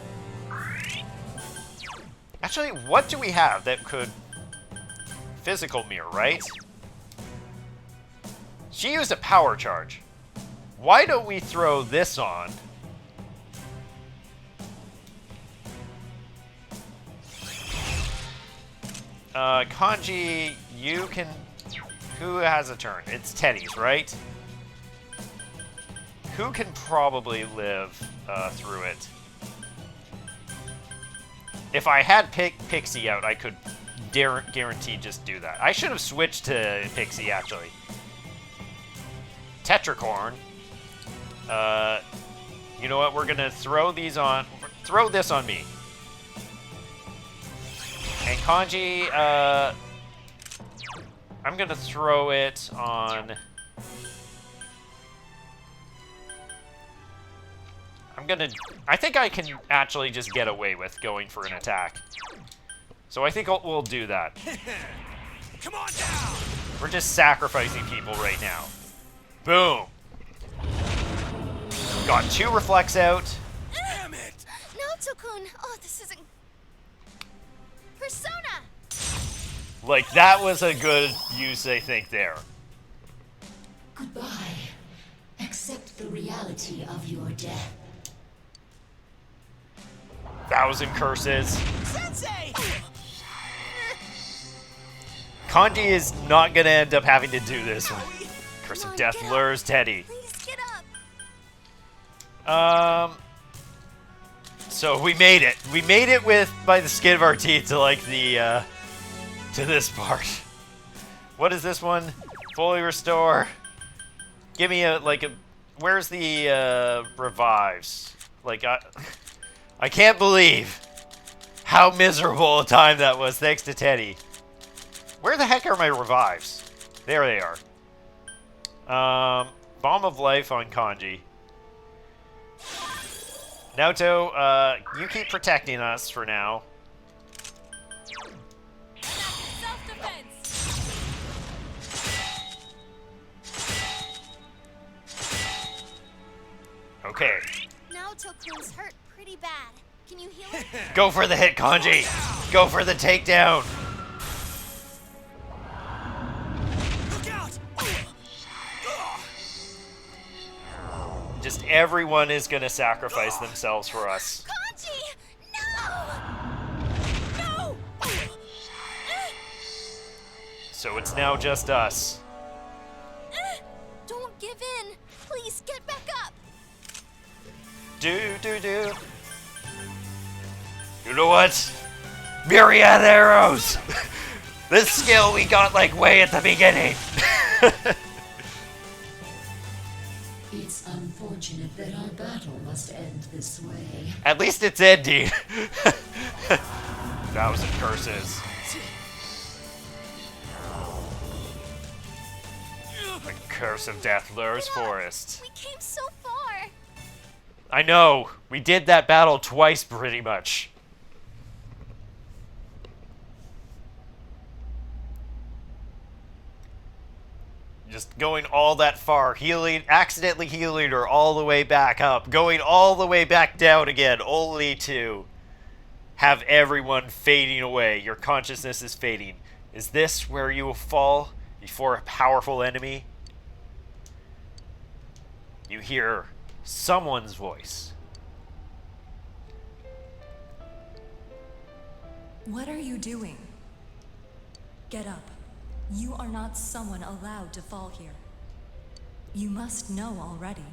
Actually, what do we have that could... Physical mirror, right? She used a power charge. Why don't we throw this on? Kanji, you can... Who has a turn? It's Teddy's, right? Who can probably live through it? If I had Pixie out, I could guarantee just do that. I should have switched to Pixie, actually. Tetracorn. You know what? We're gonna throw these on... Throw this on me. And Kanji, I'm gonna throw it on... I think I can actually just get away with going for an attack. So I think we'll do that. Come on down! We're just sacrificing people right now. Boom! Got 2 reflects out. Damn it! Naoto-kun! Oh, this isn't... Persona! Like, that was a good use, I think, there. Goodbye. Accept the reality of your death. 1,000 curses. Sensei! Kanji is not gonna end up having to do this one. Curse of Death lures Teddy. Please get up. So we made it. We made it by the skin of our teeth to like the to this part. What is this one? Fully restore. Give me a where's the revives? Like I can't believe how miserable a time that was thanks to Teddy. Where the heck are my revives? There they are. Bomb of Life on Kanji. Naoto, you keep protecting us for now. Okay. Naoto-kun's hurt pretty bad. Can you heal him? Go for the hit, Kanji. Go for the takedown. Look out! Just everyone is gonna sacrifice themselves for us. Kanji! No! No! So it's now just us. Don't give in. Please get back up. Do. You know what? Myriad arrows! This skill we got like way at the beginning. It's unfortunate that our battle must end this way. At least it's ending. 1,000 curses. The Curse of Death lures Forest. We came so far. I know. We did that battle twice pretty much. Just going all that far, accidentally healing her all the way back up, going all the way back down again, only to have everyone fading away. Your consciousness is fading. Is this where you will fall before a powerful enemy? You hear someone's voice. What are you doing? Get up. You are not someone allowed to fall here. You must know already.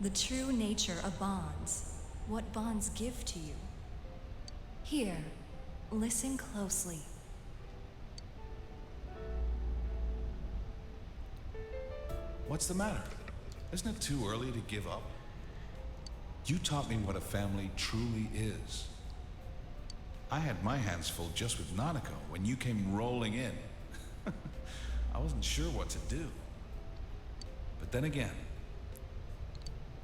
The true nature of bonds, what bonds give to you. Here, listen closely. What's the matter? Isn't it too early to give up? You taught me what a family truly is. I had my hands full just with Nanako when you came rolling in. I wasn't sure what to do. But then again,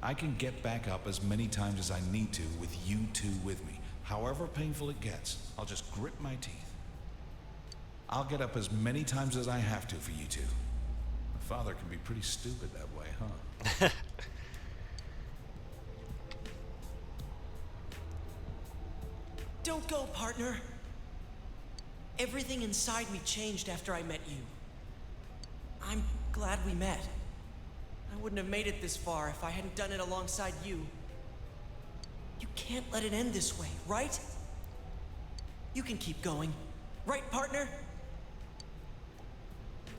I can get back up as many times as I need to with you two with me. However painful it gets, I'll just grit my teeth. I'll get up as many times as I have to for you two. My father can be pretty stupid that way, huh? Don't go, partner. Everything inside me changed after I met you. I'm glad we met. I wouldn't have made it this far if I hadn't done it alongside you. You can't let it end this way, right? You can keep going. Right, partner?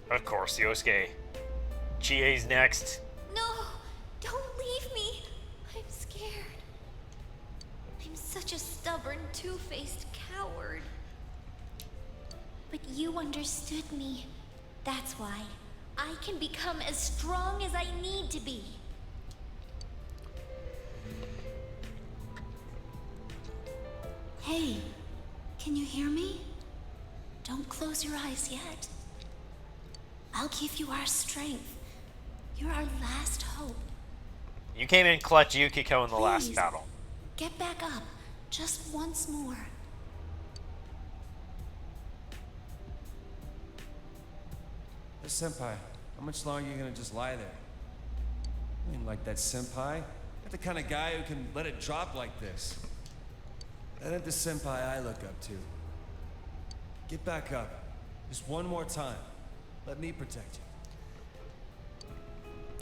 Of course, Yosuke. Chie's next. No, don't leave me. I'm scared. I'm such a stubborn, two-faced coward. But you understood me. That's why I can become as strong as I need to be. Hey, can you hear me? Don't close your eyes yet. I'll give you our strength. You're our last hope. You came in clutch Yukiko in the last Please, battle. Get back up, just once more. Hey, Senpai, how much longer are you gonna just lie there? I mean, like that Senpai? You're the kind of guy who can let it drop like this. That ain't the Senpai I look up to. Get back up. Just one more time. Let me protect you.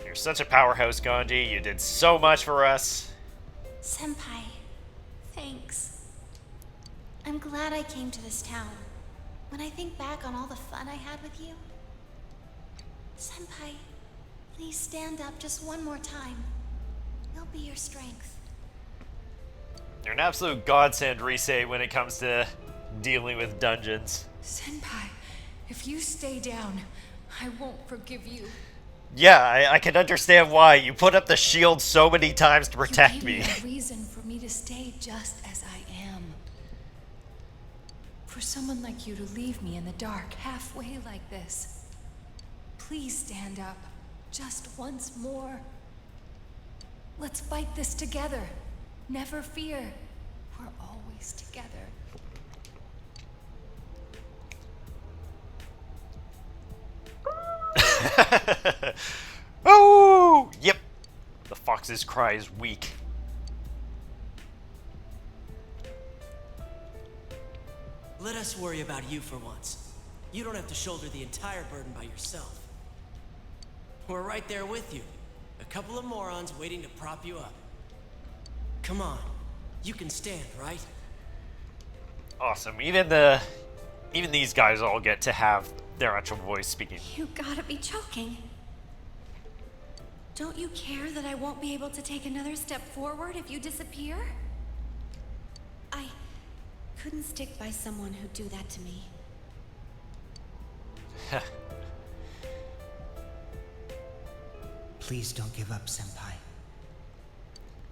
You're such a powerhouse, Kanji. You did so much for us. Senpai, thanks. I'm glad I came to this town. When I think back on all the fun I had with you... Senpai, please stand up just one more time. You'll be your strength. You're an absolute godsend, Rise, when it comes to dealing with dungeons. Senpai, if you stay down, I won't forgive you. Yeah, I can understand why. You put up the shield so many times to protect me. me. A reason for me to stay just as I am. For someone like you to leave me in the dark halfway like this. Please stand up, just once more. Let's fight this together. Never fear. We're always together. Oh, yep. The fox's cry is weak. Let us worry about you for once. You don't have to shoulder the entire burden by yourself. We're right there with you. A couple of morons waiting to prop you up. Come on. You can stand, right? Awesome. Even these guys all get to have their actual voice speaking. You gotta be joking. Don't you care that I won't be able to take another step forward if you disappear? I couldn't stick by someone who'd do that to me. Please don't give up, Senpai.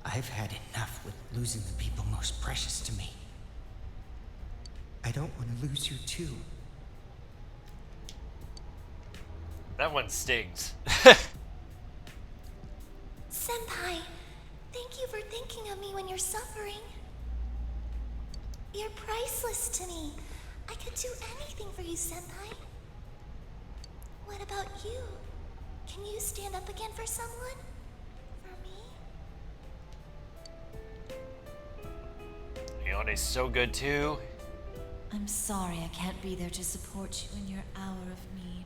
I've had enough with losing the people most precious to me. I don't want to lose you too. That one stings. Senpai, thank you for thinking of me when you're suffering. You're priceless to me. I could do anything for you, Senpai. What about you? Can you stand up again for someone? For me? Leone's so good too. I'm sorry I can't be there to support you in your hour of need.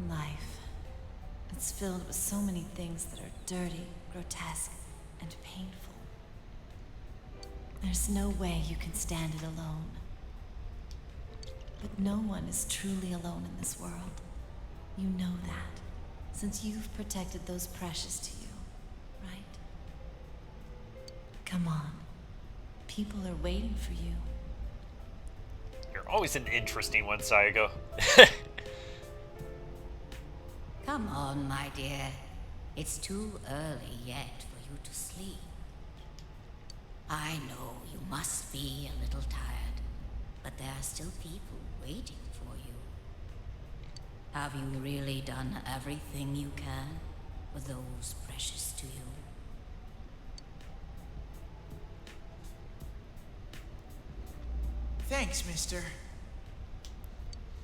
Life. It's filled with so many things that are dirty, grotesque, and painful. There's no way you can stand it alone. But no one is truly alone in this world. You know that, since you've protected those precious to you, right? Come on. People are waiting for you. You're always an interesting one, Sayago. Come on, my dear. It's too early yet for you to sleep. I know you must be a little tired, but there are still people waiting for you. Have you really done everything you can for those precious to you? Thanks, mister.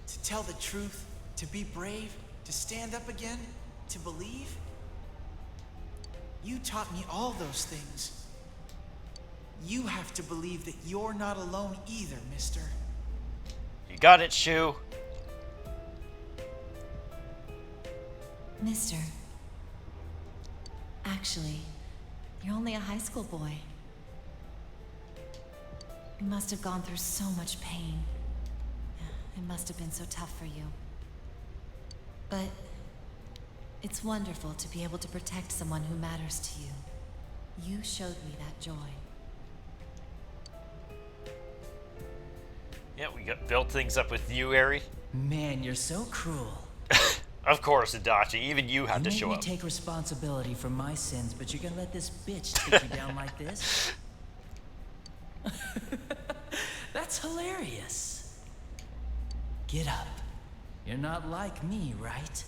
To tell the truth, to be brave, to stand up again, to believe. You taught me all those things. You have to believe that you're not alone either, mister. You got it, Shu. Mister. Actually, you're only a high school boy. You must have gone through so much pain. It must have been so tough for you. But it's wonderful to be able to protect someone who matters to you. You showed me that joy. Yeah, we built things up with you, Eri. Man, you're so cruel. Of course, Adachi. Even you have to show You up. made me take responsibility for my sins, but you're gonna let this bitch take you down like this? That's hilarious. Get up. You're not like me, right?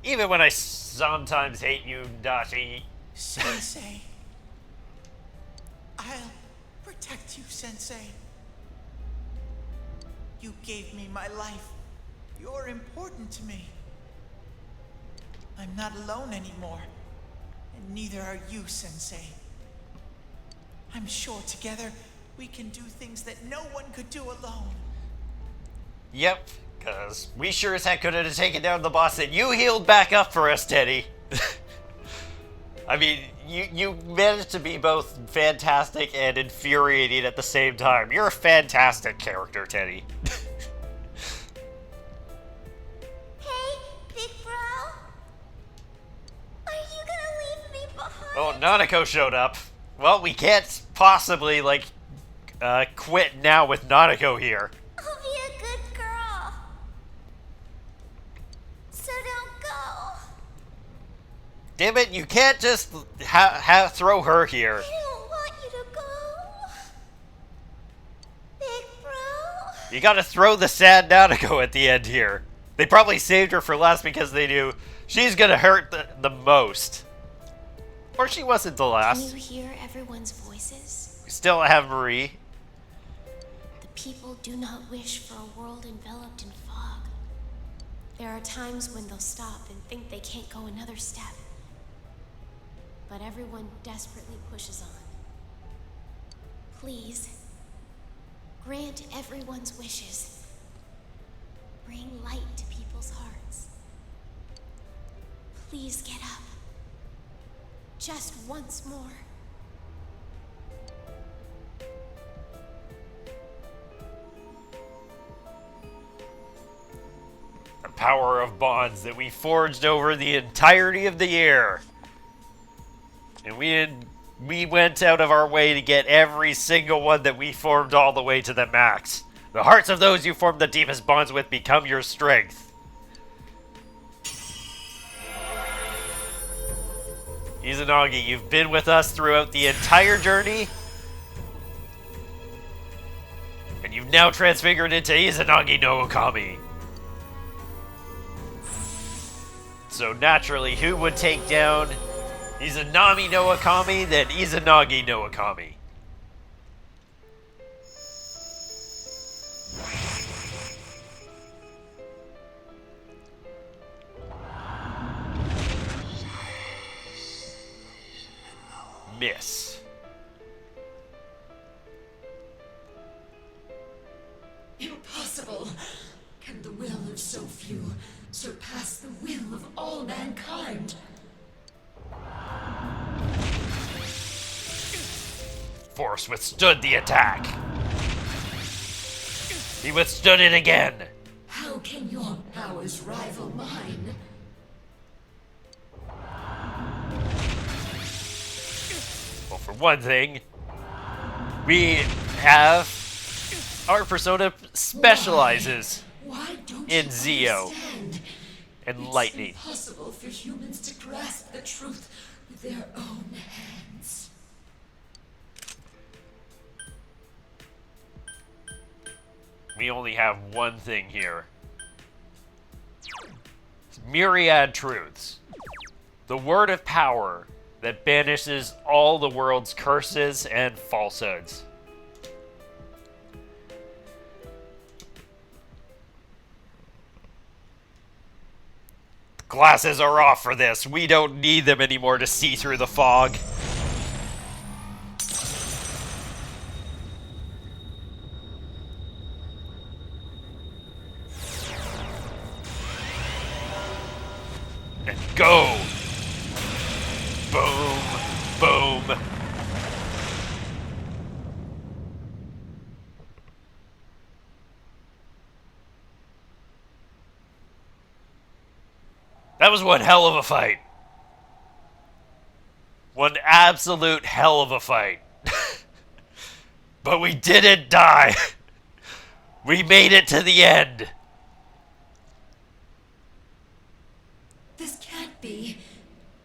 Even when I sometimes hate you, Adachi. Sensei. I'll protect you, Sensei. You gave me my life. You're important to me. I'm not alone anymore. And neither are you, Sensei. I'm sure together we can do things that no one could do alone. Yep, Because we sure as heck could have taken down the boss and you healed back up for us, Teddy. I mean, you managed to be both fantastic and infuriating at the same time. You're a fantastic character, Teddy. Hey, big bro. Are you gonna leave me behind? Oh, Nanako showed up. Well, we can't possibly, like, quit now with Nanako here. I'll be a good girl. So don't go. Damn it, you can't just throw her here. I don't want you to go. Big bro. You gotta throw the sad Nanako at the end here. They probably saved her for last because they knew she's gonna hurt the most. Or she wasn't the last. Can you hear everyone's voices? We still have Marie. The people do not wish for a world enveloped in fog. There are times when they'll stop and think they can't go another step. But everyone desperately pushes on. Please, grant everyone's wishes. Bring light to people's hearts. Please get up. Just once more. The power of bonds that we forged over the entirety of the year. And we went out of our way to get every single one that we formed all the way to the max. The hearts of those you formed the deepest bonds with become your strength. Izanagi, you've been with us throughout the entire journey. And you've now transfigured into Izanagi-no-Okami. So naturally, who would take down Izanami-no-Okami than Izanagi-no-Okami? Miss. Impossible! Can the will of so few surpass the will of all mankind? Force withstood the attack. He withstood it again. How can your powers rival mine? Well, for one thing, we have our persona specializes in Zeo and lightning. It's impossible for humans to grasp the truth with their own hands. We only have one thing here. Myriad truths. The word of power that banishes all the world's curses and falsehoods. Glasses are off for this. We don't need them anymore to see through the fog. And go! Boom! Boom! That was one hell of a fight. One absolute hell of a fight. But we didn't die. We made it to the end. This can't be.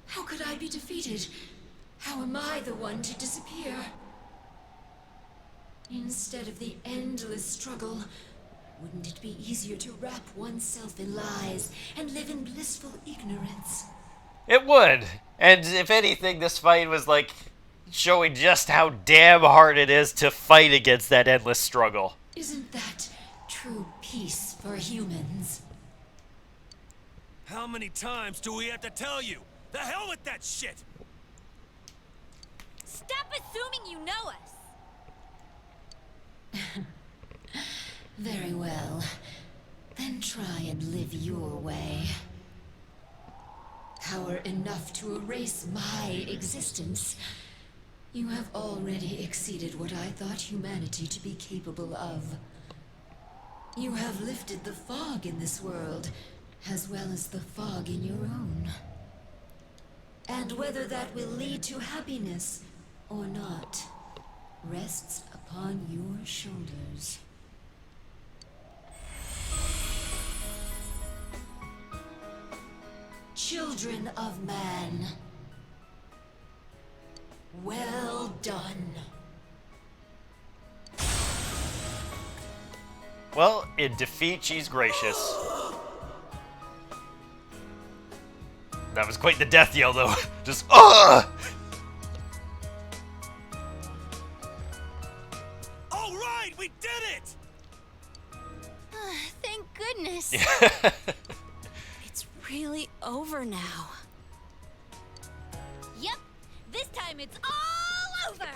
How could I be defeated? How am I the one to disappear? Instead of the endless struggle, wouldn't it be easier to wrap oneself in lies and live in blissful ignorance? It would. And if anything, this fight was like showing just how damn hard it is to fight against that endless struggle. Isn't that true peace for humans? How many times do we have to tell you? The hell with that shit! Stop assuming you know us! Very well. Then try and live your way. Power enough to erase my existence. You have already exceeded what I thought humanity to be capable of. You have lifted the fog in this world, as well as the fog in your own. And whether that will lead to happiness or not, rests upon your shoulders. Children of man, well done. Well, in defeat, she's gracious. That was quite the death yell, though. Just, ugh! All right, we did it! Thank goodness. It's really over now. Yep, this time it's all over.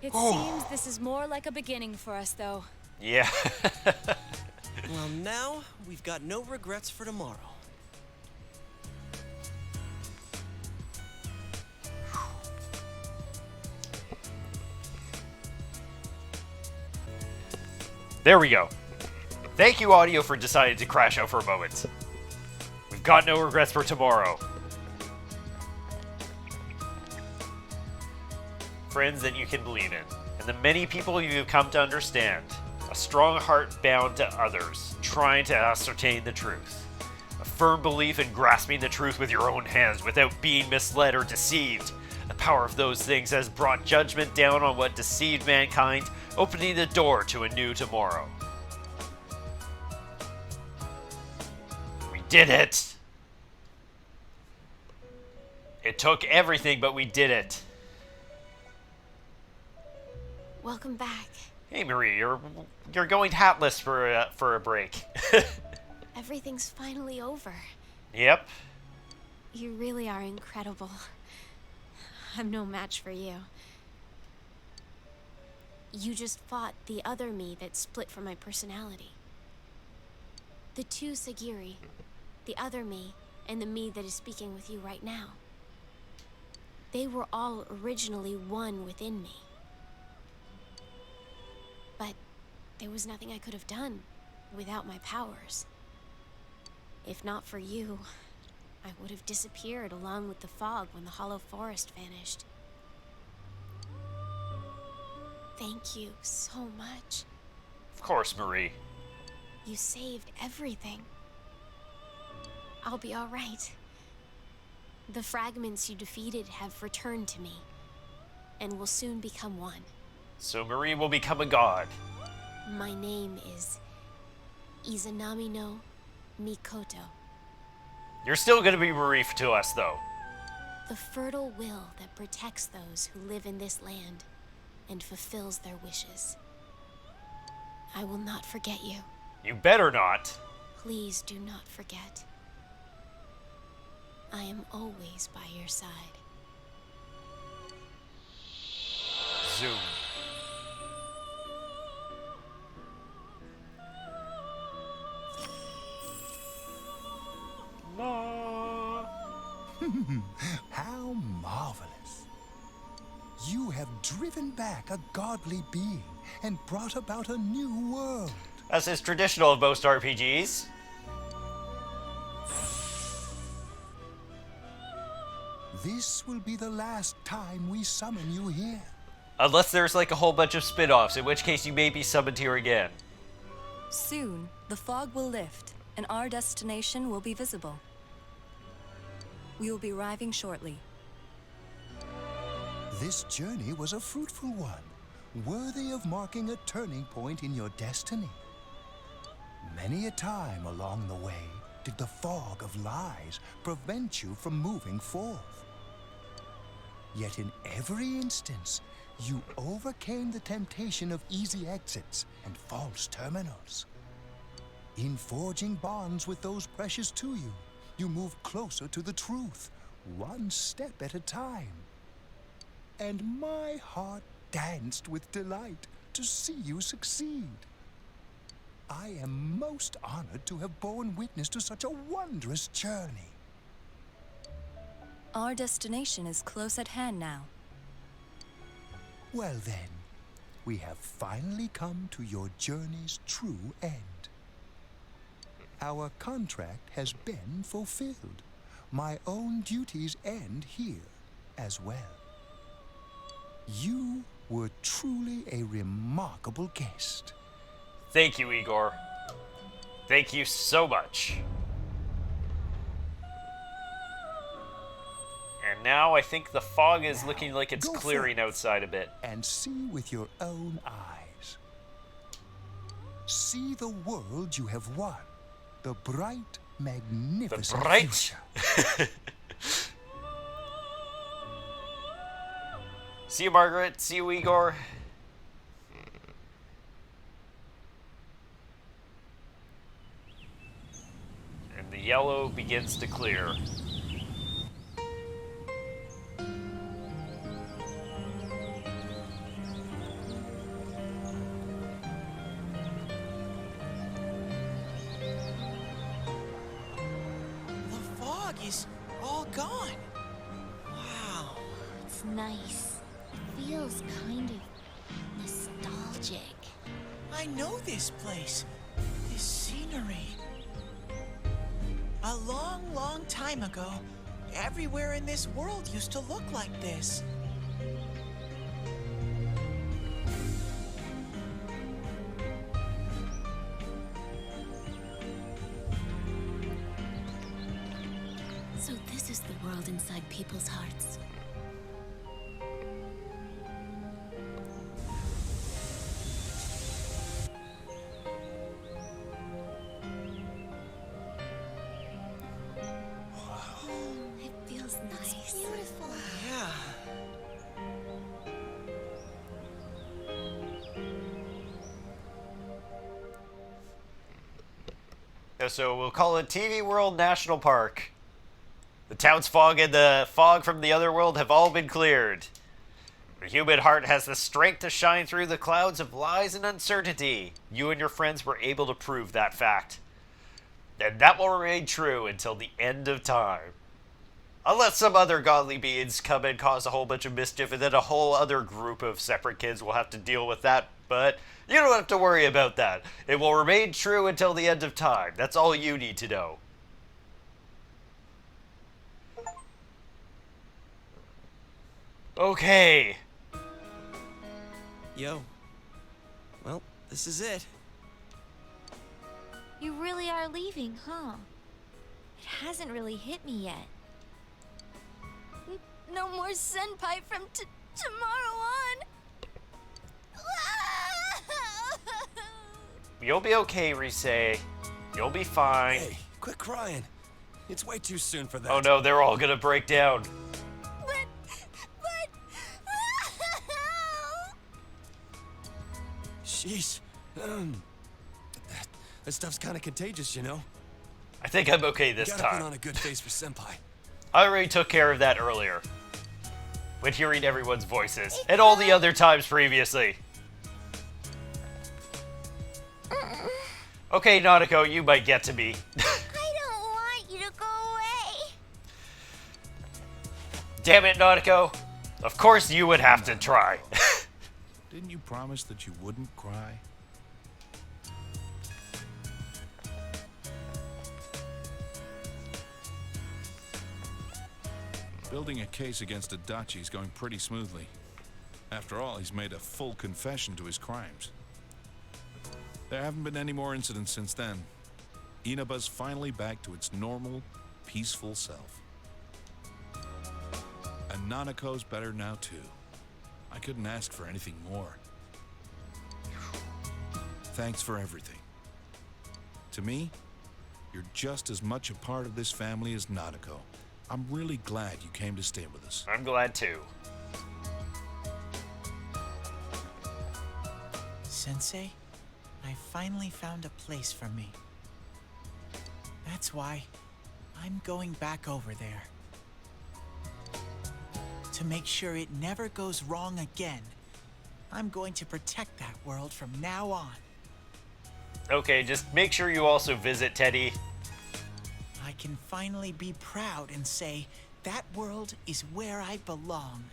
It seems this is more like a beginning for us, though. Yeah. Well, now we've got no regrets for tomorrow. There we go. Thank you, audio, for deciding to crash out for a moment. We've got no regrets for tomorrow. Friends that you can believe in, and the many people you've come to understand. A strong heart bound to others, trying to ascertain the truth. A firm belief in grasping the truth with your own hands without being misled or deceived. The power of those things has brought judgment down on what deceived mankind, opening the door to a new tomorrow. We did it! It took everything, but we did it. Welcome back. Hey Marie, you're going hatless for a break. Everything's finally over. Yep. You really are incredible. I'm no match for you. You just fought the other me that split from my personality. The two Sagiri, the other me, and the me that is speaking with you right now. They were all originally one within me. But there was nothing I could have done without my powers. If not for you, I would have disappeared along with the fog when the hollow forest vanished. Thank you so much. Of course, Marie. You saved everything. I'll be all right. The fragments you defeated have returned to me, and will soon become one. So Marie will become a god. My name is Izanami-no-Okami. You're still gonna be Marie to us, though. The fertile will that protects those who live in this land and fulfills their wishes. I will not forget you. You better not. Please do not forget. I am always by your side. Zoom. How marvelous. You have driven back a godly being and brought about a new world. As is traditional of most RPGs. This will be the last time we summon you here. Unless there's like a whole bunch of spin-offs, in which case you may be summoned here again. Soon, the fog will lift, and our destination will be visible. We will be arriving shortly. This journey was a fruitful one, worthy of marking a turning point in your destiny. Many a time along the way did the fog of lies prevent you from moving forth. Yet in every instance, you overcame the temptation of easy exits and false terminals. In forging bonds with those precious to you, you moved closer to the truth, one step at a time. And my heart danced with delight to see you succeed. I am most honored to have borne witness to such a wondrous journey. Our destination is close at hand now. Well then, we have finally come to your journey's true end. Our contract has been fulfilled. My own duties end here as well. You were truly a remarkable guest. Thank you, Igor. Thank you so much. And now I think the fog is looking like it's clearing outside a bit. And see with your own eyes. See the world you have won. The bright, magnificent future. See you, Margaret. See you, Igor. And the yellow begins to clear. The fog is all gone. Wow. It's nice. It feels kind of nostalgic. I know this place. This scenery. A long, long time ago, everywhere in this world used to look like this. So this is the world inside people's hearts. So we'll call it TV World National Park. The town's fog and the fog from the other world have all been cleared. The human heart has the strength to shine through the clouds of lies and uncertainty. You and your friends were able to prove that fact. And that will remain true until the end of time. Unless some other godly beings come and cause a whole bunch of mischief, and then a whole other group of separate kids will have to deal with that. But you don't have to worry about that. It will remain true until the end of time. That's all you need to know. Okay. Yo. Well, this is it. You really are leaving, huh? It hasn't really hit me yet. No more senpai from tomorrow on. You'll be okay, Rise. You'll be fine. Hey, quit crying. It's way too soon for that. Oh no, they're all gonna break down. Sheesh. That stuff's kind of contagious, you know? I think I'm okay this gotta time. put on a good face for Senpai. I already took care of that earlier. When hearing everyone's voices. And all the other times previously. Okay, Nanako, you might get to me. I don't want you to go away. Damn it, Nanako. Of course you would have to try. Didn't you promise that you wouldn't cry? Building a case against Adachi is going pretty smoothly. After all, he's made a full confession to his crimes. There haven't been any more incidents since then. Inaba's finally back to its normal, peaceful self. And Nanako's better now too. I couldn't ask for anything more. Thanks for everything. To me, you're just as much a part of this family as Nanako. I'm really glad you came to stay with us. I'm glad too. Sensei, I finally found a place for me. That's why I'm going back over there. To make sure it never goes wrong again, I'm going to protect that world from now on. Okay, just make sure you also visit Teddy. I can finally be proud and say, that world is where I belong.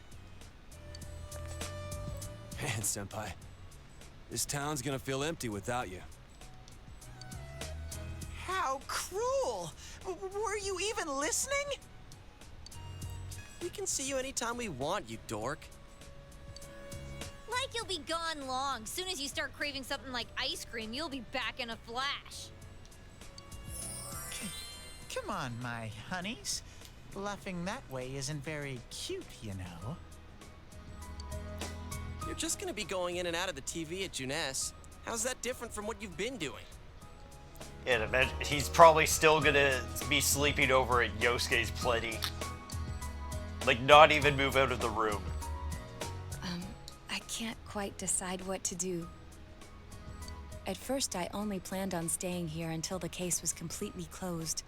Man, Senpai. This town's gonna feel empty without you. How cruel! Were you even listening? We can see you anytime we want, you dork. Like you'll be gone long. Soon as you start craving something like ice cream, you'll be back in a flash. Come on, my honeys. Bluffing that way isn't very cute, you know. You're just gonna be going in and out of the TV at Junes. How's that different from what you've been doing? Yeah, he's probably still gonna be sleeping over at Yosuke's Plenty. Like, not even move out of the room. I can't quite decide what to do. At first, I only planned on staying here until the case was completely closed.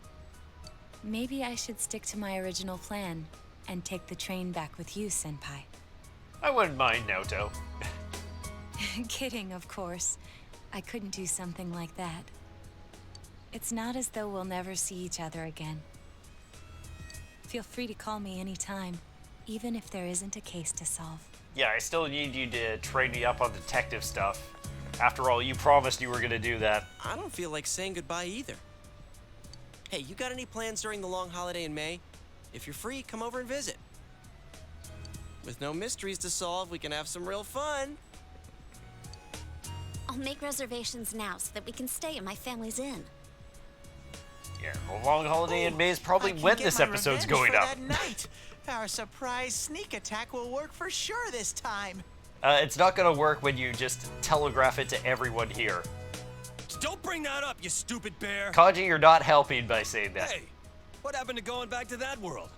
Maybe I should stick to my original plan and take the train back with you, Senpai. I wouldn't mind, Naoto. Kidding, of course. I couldn't do something like that. It's not as though we'll never see each other again. Feel free to call me anytime, even if there isn't a case to solve. Yeah, I still need you to train me up on detective stuff. After all, you promised you were gonna do that. I don't feel like saying goodbye either. Hey, you got any plans during the long holiday in May? If you're free, come over and visit. With no mysteries to solve, we can have some real fun. I'll make reservations now so that we can stay in my family's inn. Yeah, a long holiday in May is probably when this episode's going up. That night. Our surprise sneak attack will work for sure this time. It's not gonna work when you just telegraph it to everyone here. Don't bring that up, you stupid bear! Kanji, you're not helping by saying that. Hey, what happened to going back to that world?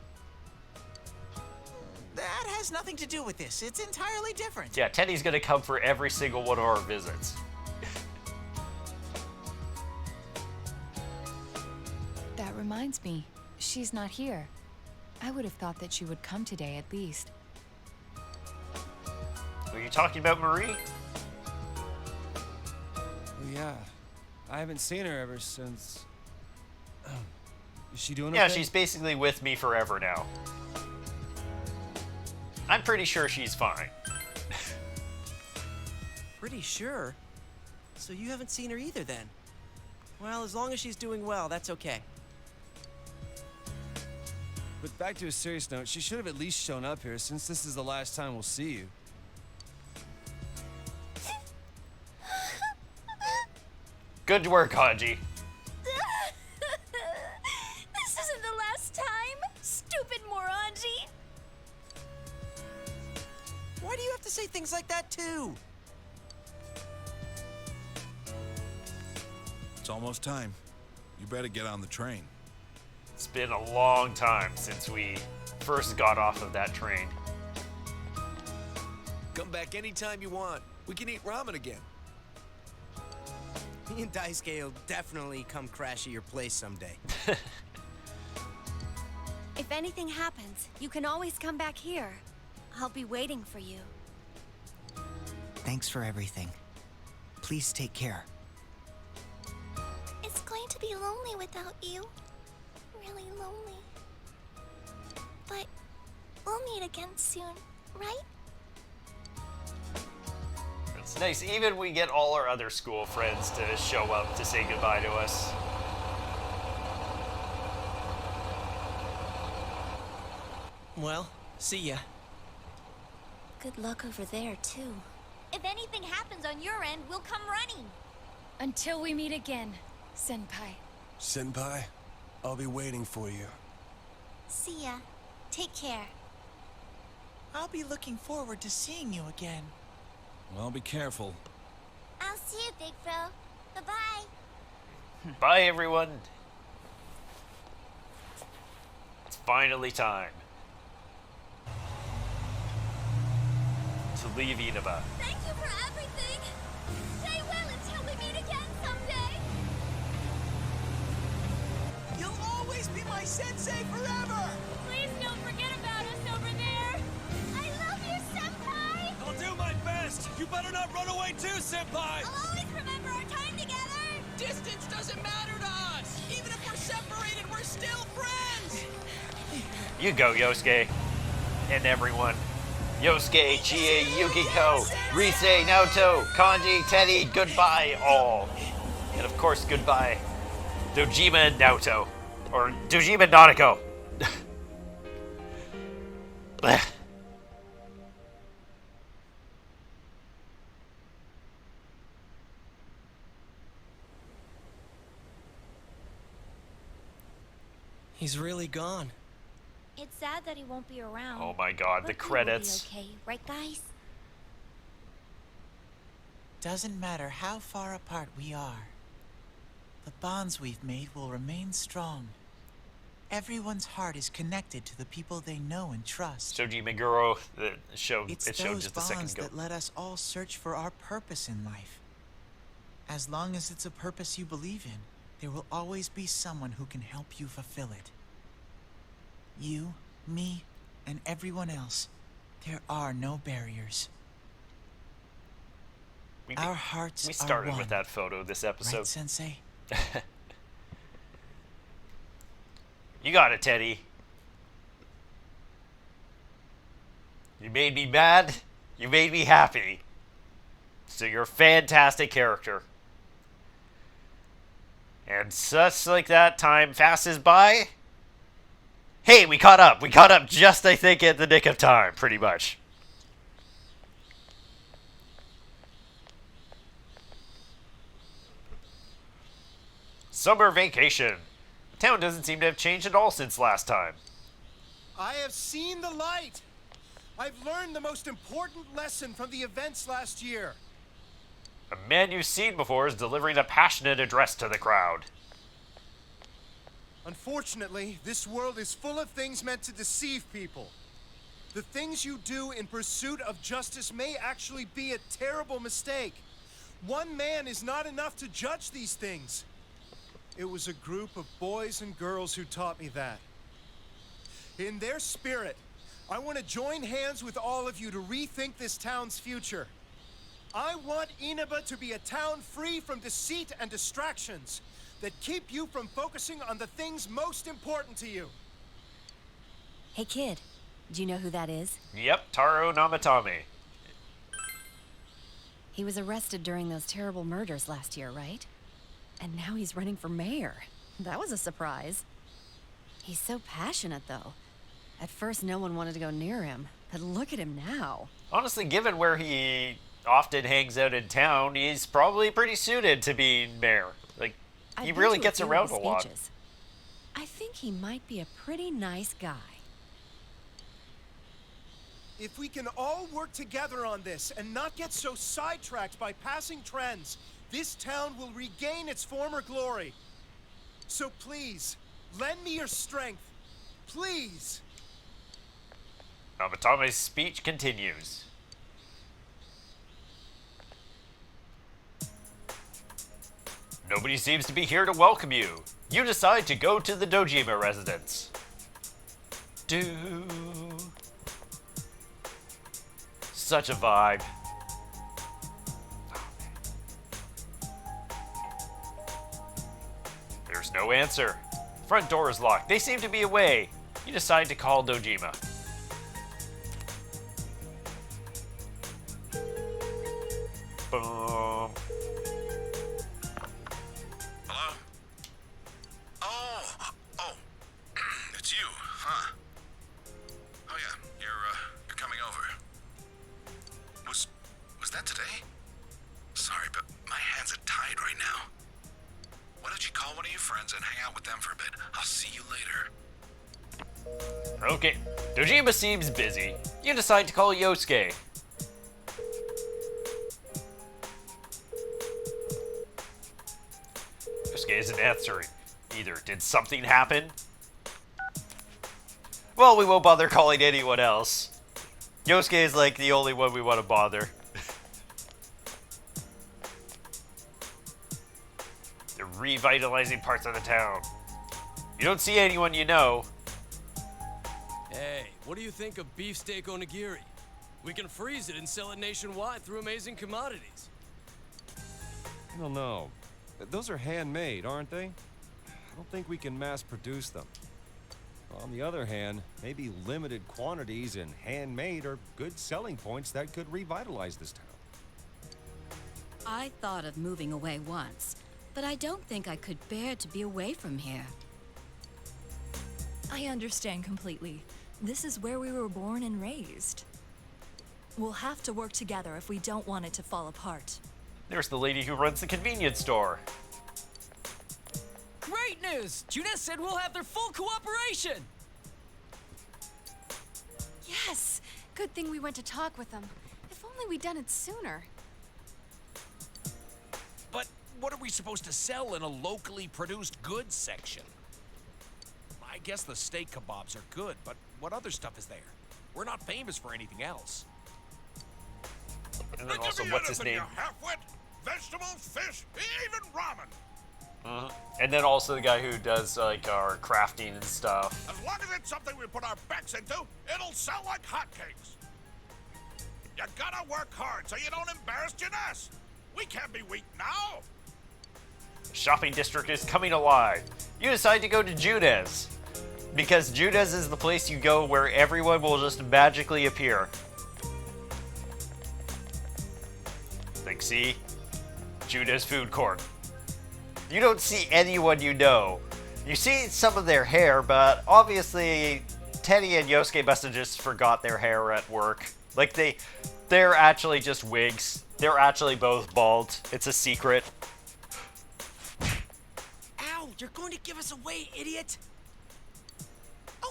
That has nothing to do with this. It's entirely different. Yeah, Teddy's gonna come for every single one of our visits. That reminds me, she's not here. I would have thought that she would come today at least. Were you talking about Marie? Oh, yeah. I haven't seen her ever since... Is she doing Yeah, okay? she's basically with me forever now. I'm pretty sure she's fine. Pretty sure? So you haven't seen her either then? Well, as long as she's doing well, that's okay. But back to a serious note, she should have at least shown up here since this is the last time we'll see you. Good work, Kanji. This isn't the last time, stupid moronji. Why do you have to say things like that too? It's almost time. You better get on the train. It's been a long time since we first got off of that train. Come back anytime you want. We can eat ramen again. Me and Daisuke will definitely come crash at your place someday. If anything happens, you can always come back here. I'll be waiting for you. Thanks for everything. Please take care. It's going to be lonely without you. Really lonely. But we'll meet again soon, right? It's nice. Even we get all our other school friends to show up to say goodbye to us. Well, see ya. Good luck over there, too. If anything happens on your end, we'll come running. Until we meet again, Senpai. Senpai, I'll be waiting for you. See ya. Take care. I'll be looking forward to seeing you again. Well, be careful. I'll see you, Big Bro. Bye-bye. Bye, everyone. It's finally time to leave Inaba. Thank you for everything. Stay well until we meet again someday. You'll always be my sensei forever! Please don't forget about us over there. I love you, Senpai. I'll do my best! You better not run away too, Senpai! I'll always remember our time together. Distance doesn't matter to us! Even if we're separated, we're still friends! You go, Yosuke. And everyone. Yosuke, Chie, Yukiko, Rise, Naoto, Kanji, Teddy, goodbye, all. And of course, goodbye, Dojima and Naoto. Or Dojima and Nanako. Blech. He's really gone. It's sad that he won't be around. Oh my god, the but he credits. will be okay, right, guys? Doesn't matter how far apart we are. The bonds we've made will remain strong. Everyone's heart is connected to the people they know and trust. Shoji Meguro, it showed It's just those a second bonds ago. that let us all search for our purpose in life. As long as it's a purpose you believe in, there will always be someone who can help you fulfill it. You, me, and everyone else. There are no barriers. Our hearts We started are one. with that photo this episode. Right, Sensei? You got it, Teddy. You made me mad. You made me happy. So you're a fantastic character. And such like that, time passes by. Hey, we caught up. We caught up just, I think, at the nick of time, pretty much. Summer vacation. Town doesn't seem to have changed at all since last time. I have seen the light. I've learned the most important lesson from the events last year. A man you've seen before is delivering a passionate address to the crowd. Unfortunately, this world is full of things meant to deceive people. The things you do in pursuit of justice may actually be a terrible mistake. One man is not enough to judge these things. It was a group of boys and girls who taught me that. In their spirit, I want to join hands with all of you to rethink this town's future. I want Inaba to be a town free from deceit and distractions that keep you from focusing on the things most important to you. Hey kid, do you know who that is? Yep, Taro Namatame. He was arrested during those terrible murders last year, right? And now he's running for mayor. That was a surprise. He's so passionate, though. At first, no one wanted to go near him, but look at him now. Honestly, given where he often hangs out in town, he's probably pretty suited to being mayor. Like, he really gets around a lot. I think he might be a pretty nice guy. If we can all work together on this and not get so sidetracked by passing trends, this town will regain its former glory. So please, lend me your strength. Please. Namatame's speech continues. Nobody seems to be here to welcome you. You decide to go to the Dojima residence. Such a vibe. There's no answer. Front door is locked. They seem to be away. You decide to call Dojima. Boom. Hello? Oh, it's you, huh? Oh yeah, you're coming over. Was that today? Sorry, but my hands are tied right now. Why don't you call one of your friends and hang out with them for a bit? I'll see you later. Okay, Dojima seems busy. You decide to call Yosuke. Yosuke isn't answering. Either did something happen? Well, we won't bother calling anyone else. Yosuke is like the only one we want to bother. They're revitalizing parts of the town. You don't see anyone you know. Hey, what do you think of beefsteak onigiri? We can freeze it and sell it nationwide through amazing commodities. I don't know. Those are handmade, aren't they? I don't think we can mass produce them. On the other hand, maybe limited quantities and handmade are good selling points that could revitalize this town. I thought of moving away once, but I don't think I could bear to be away from here. I understand completely. This is where we were born and raised. We'll have to work together if we don't want it to fall apart. There's the lady who runs the convenience store. Great news! Junes said we'll have their full cooperation! Yes! Good thing we went to talk with them. If only we'd done it sooner. But what are we supposed to sell in a locally produced goods section? I guess the steak kebabs are good, but what other stuff is there? We're not famous for anything else. And then also, what's his name? Half-wit, vegetables, fish, even ramen. And then also the guy who does like our crafting and stuff. As long as it's something we put our backs into, it'll sell like hotcakes. You gotta work hard so you don't embarrass Junes. We can't be weak now. Shopping district is coming alive. You decide to go to Junes. Because Junes is the place you go where everyone will just magically appear. Like, see? Junes food court. You don't see anyone you know. You see some of their hair, but obviously Teddy and Yosuke must have just forgot their hair at work. Like, they're actually just wigs. They're actually both bald. It's a secret. Ow! You're going to give us away, idiot!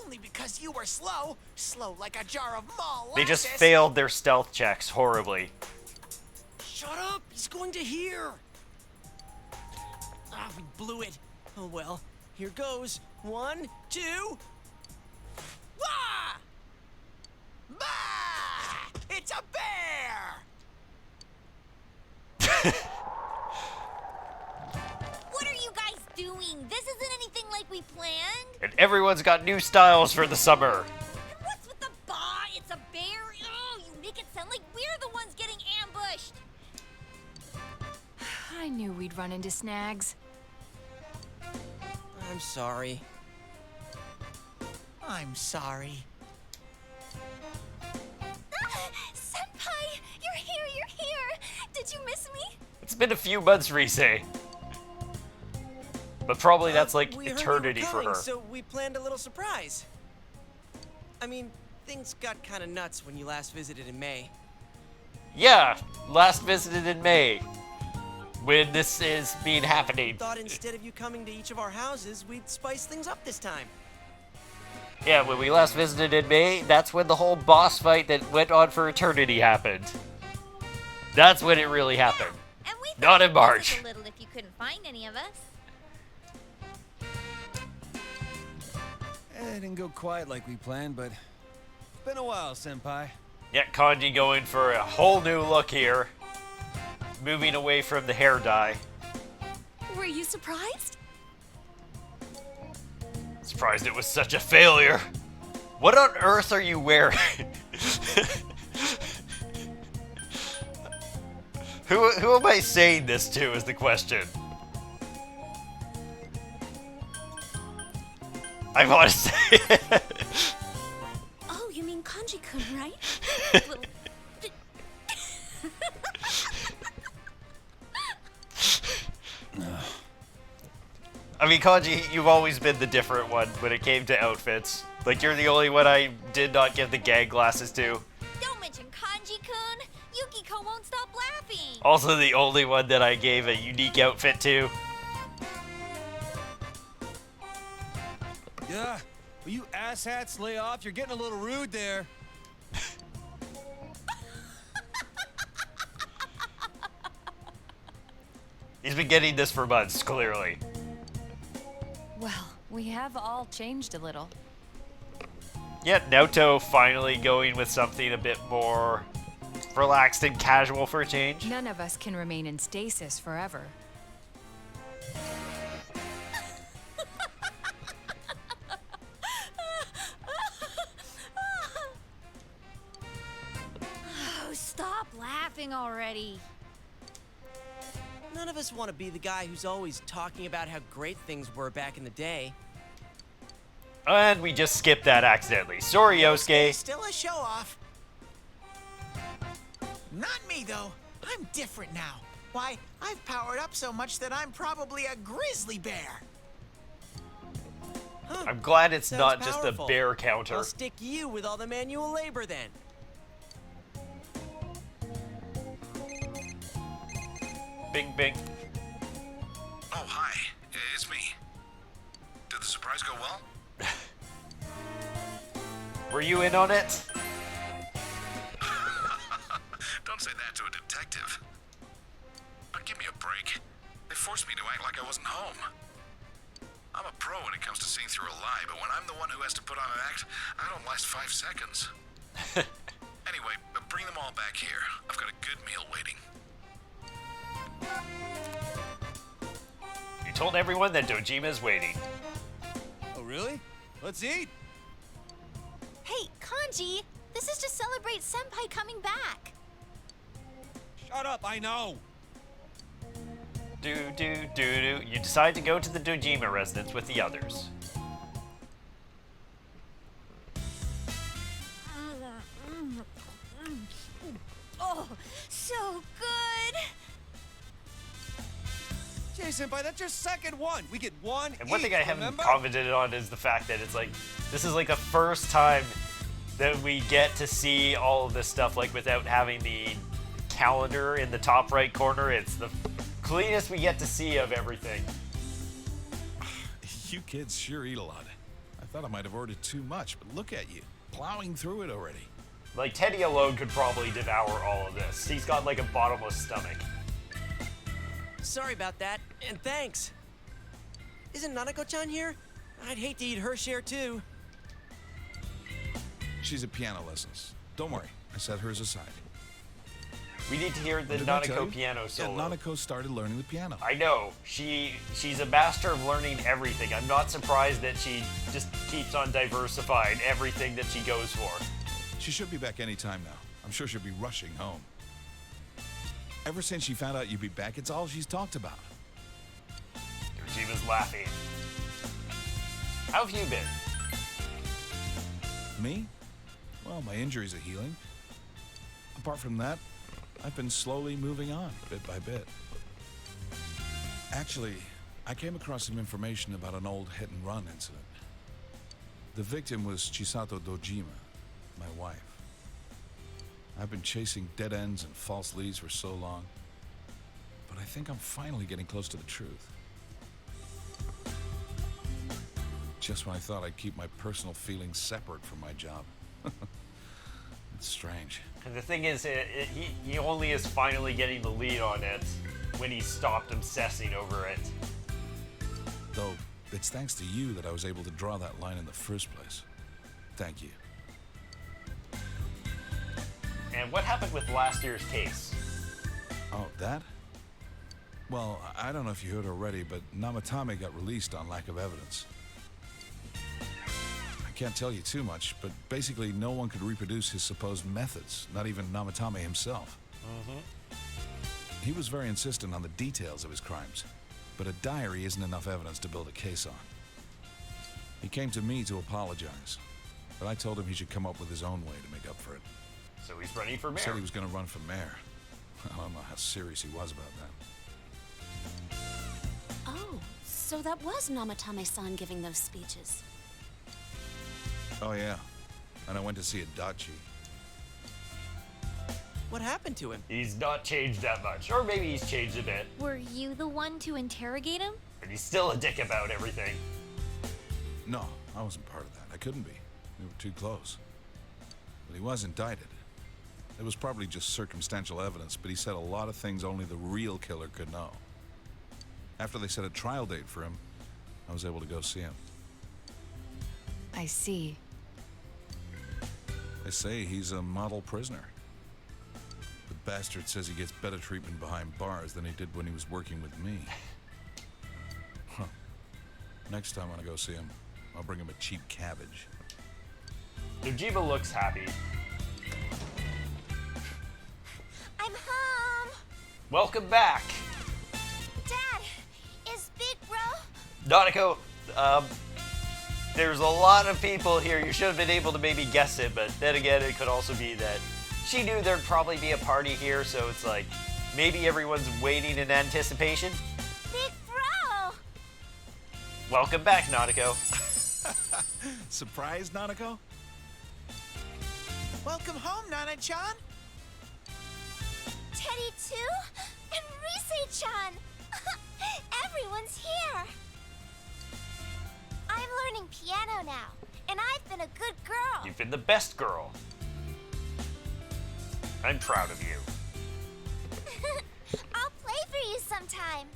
Only because you were slow. Slow like a jar of molasses. They just failed their stealth checks horribly. Shut up! He's going to hear! Ah, we blew it. Oh well. Here goes. 1, 2... Wah! Bah! It's a bear! What are you guys doing? This isn't anything like we planned. And everyone's got new styles for the summer. And what's with the bah? It's a bear? Oh, you make it sound like we're the ones getting ambushed. I knew we'd run into snags. I'm sorry. I'm sorry. Senpai, you're here. Did you miss me? It's been a few months, Rise. But probably that's like We heard eternity you were for coming, her. so we planned a little surprise. I mean, things got kind of nuts when you last visited in May. Yeah, last visited in May. When this is being happening. Thought instead of you coming to each of our houses, we'd spice things up this time. Yeah, when we last visited in May, that's when the whole boss fight that went on for eternity happened. That's when it really happened. And we Not in March. a little if you couldn't find any of us. It didn't go quite like we planned, but it's been a while, Senpai. Yeah, Kanji going for a whole new look here. Moving away from the hair dye. Were you surprised? Surprised it was such a failure. What on earth are you wearing? Who am I saying this to is the question. I want to say it. Oh, you mean Kanji-kun, right? Little... I mean, Kanji, you've always been the different one when it came to outfits. Like, you're the only one I did not give the gag glasses to. Don't mention Kanji-kun. Yukiko won't stop laughing. Also the only one that I gave a unique outfit to. Yeah, will you asshats lay off? You're getting a little rude there. He's been getting this for months, clearly. Well, we have all changed a little. Yeah, Naoto finally going with something a bit more relaxed and casual for a change. None of us can remain in stasis forever. Oh, stop laughing already. None of us want to be the guy who's always talking about how great things were back in the day. And we just skipped that accidentally. Sorry, Yosuke. Still a show-off. Not me, though. I'm different now. Why, I've powered up so much that I'm probably a grizzly bear. Huh. I'm glad it's Sounds not just a powerful. bear counter. I'll stick you with all the manual labor then. Bing, bing. Oh, hi. It's me. Did the surprise go well? Were you in on it? Don't say that to a detective. But give me a break. They forced me to act like I wasn't home. I'm a pro when it comes to seeing through a lie, but when I'm the one who has to put on an act, I don't last 5 seconds. Anyway, bring them all back here. I've got a good meal waiting. You told everyone that Dojima's waiting. Oh, really? Let's eat. Hey, Kanji! This is to celebrate Senpai coming back. Shut up, I know. Do. You decide to go to the Dojima residence with the others. Oh, so good! Jay Senpai, that's your second one. We get one And one thing I haven't remember? commented on is the fact that it's like, this is like the first time that we get to see all of this stuff like without having the calendar in the top right corner. It's the cleanest we get to see of everything. You kids sure eat a lot. I thought I might have ordered too much, but look at you, plowing through it already. Like, Teddy alone could probably devour all of this. He's got like a bottomless stomach. Sorry about that, and thanks. Isn't Nanako-chan here? I'd hate to eat her share too. She's at piano lessons. Don't worry, I set hers aside. We need to hear the Didn't I tell Nanako you? piano solo. Yeah, Nanako started learning the piano. I know. She's a master of learning everything. I'm not surprised that she just keeps on diversifying everything that she goes for. She should be back any time now. I'm sure she'll be rushing home. Ever since she found out you'd be back, it's all she's talked about. Dojima's laughing. How have you been? Me? Well, my injuries are healing. Apart from that, I've been slowly moving on, bit by bit. Actually, I came across some information about an old hit-and-run incident. The victim was Chisato Dojima, my wife. I've been chasing dead ends and false leads for so long, but I think I'm finally getting close to the truth. Just when I thought I'd keep my personal feelings separate from my job. It's strange. And the thing is, he only is finally getting the lead on it when he stopped obsessing over it. Though, it's thanks to you that I was able to draw that line in the first place. Thank you. And what happened with last year's case? Oh, that? Well, I don't know if you heard already, but Namatame got released on lack of evidence. I can't tell you too much, but basically no one could reproduce his supposed methods, not even Namatame himself. He was very insistent on the details of his crimes, but a diary isn't enough evidence to build a case on. He came to me to apologize, but I told him he should come up with his own way to make up for it. So he's running for mayor. Said he was going to run for mayor. I don't know how serious he was about that. Oh, so that was Namatame-san giving those speeches. Oh, yeah. And I went to see a Dachi. What happened to him? He's not changed that much. Or maybe he's changed a bit. Were you the one to interrogate him? But he's still a dick about everything. No, I wasn't part of that. I couldn't be. We were too close. But he was indicted. It was probably just circumstantial evidence, but he said a lot of things only the real killer could know. After they set a trial date for him, I was able to go see him. I see. They say he's a model prisoner. The bastard says he gets better treatment behind bars than he did when he was working with me. Huh. Next time when I go see him, I'll bring him a cheap cabbage. Dojima looks happy. I'm home! Welcome back! Nanako, there's a lot of people here. You should have been able to maybe guess it, but then again, it could also be that she knew there'd probably be a party here, so it's like, maybe everyone's waiting in anticipation. Big bro! Welcome back, Nanako. Surprise, Nanako? Welcome home, Nana-chan. Teddy too? And Rise-chan! Everyone's here! I'm learning piano now, and I've been a good girl. You've been the best girl. I'm proud of you. I'll play for you sometime.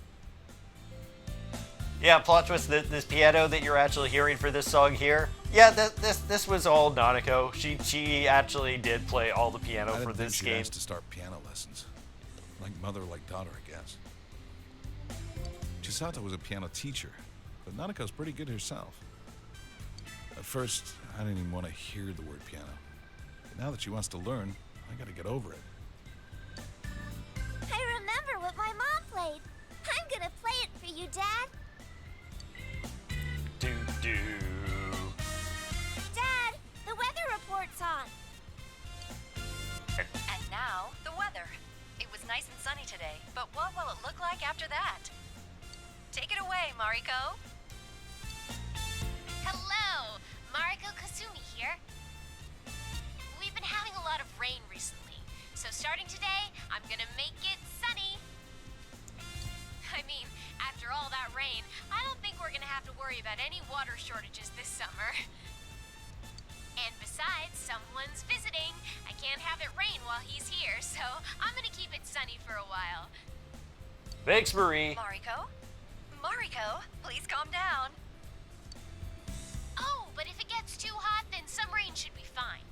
Yeah, plot twist, this piano that you're actually hearing for this song here, yeah, this was all Nanako. She actually did play all the piano for this game. She asked to start piano lessons. Like mother, like daughter, I guess. Chisato was a piano teacher, but Nanako's pretty good herself. At first, I didn't even want to hear the word piano. But now that she wants to learn, I gotta get over it. I remember what my mom played. I'm gonna play it for you, Dad. Do. Dad, the weather report's on. And now, the weather. It was nice and sunny today, but what will it look like after that? Take it away, Mariko. Hello, Mariko Kasumi here. We've been having a lot of rain recently, so starting today, I'm gonna make it sunny. I mean, after all that rain, I don't think we're gonna have to worry about any water shortages this summer. And besides, someone's visiting. I can't have it rain while he's here, so I'm gonna keep it sunny for a while. Thanks, Marie. Mariko, please calm down. Oh, but if it gets too hot, then some rain should be fine.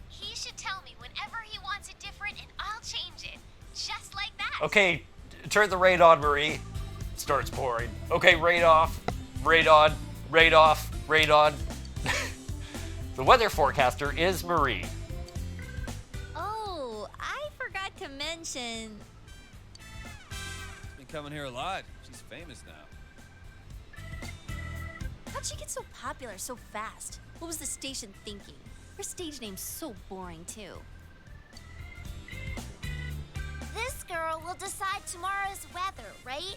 He should tell me whenever he wants it different, and I'll change it. Just like that. Okay, turn the rain on, Marie. Starts pouring. Okay, rain off. Rain on. Rain off. Rain on. The weather forecaster is Marie. Oh, I forgot to mention. She's been coming here a lot. She's famous now. How'd she get so popular so fast? What was the station thinking? Her stage name's so boring, too. This girl will decide tomorrow's weather, right?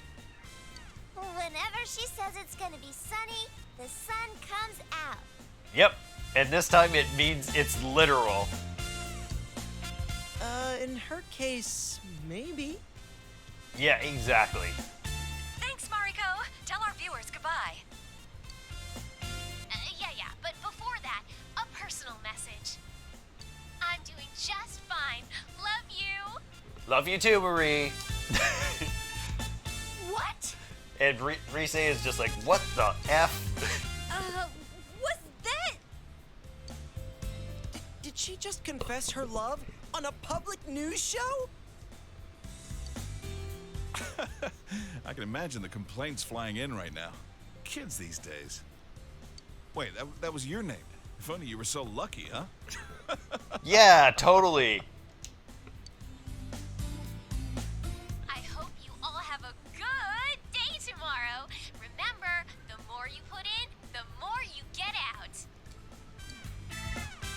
Whenever she says it's gonna be sunny, the sun comes out. Yep, and this time it means it's literal. In her case, maybe. Yeah, exactly. Thanks, Mariko. Tell our viewers goodbye. Yeah, but before that, a personal message. I'm doing just fine. Love you. Love you too, Marie. What? And Rise is just like, what the F? What's that? Did she just confess her love on a public news show? I can imagine the complaints flying in right now. Kids these days. Wait, that was your name. If only you were so lucky, huh? Yeah, totally. I hope you all have a good day tomorrow. Remember, the more you put in, the more you get out.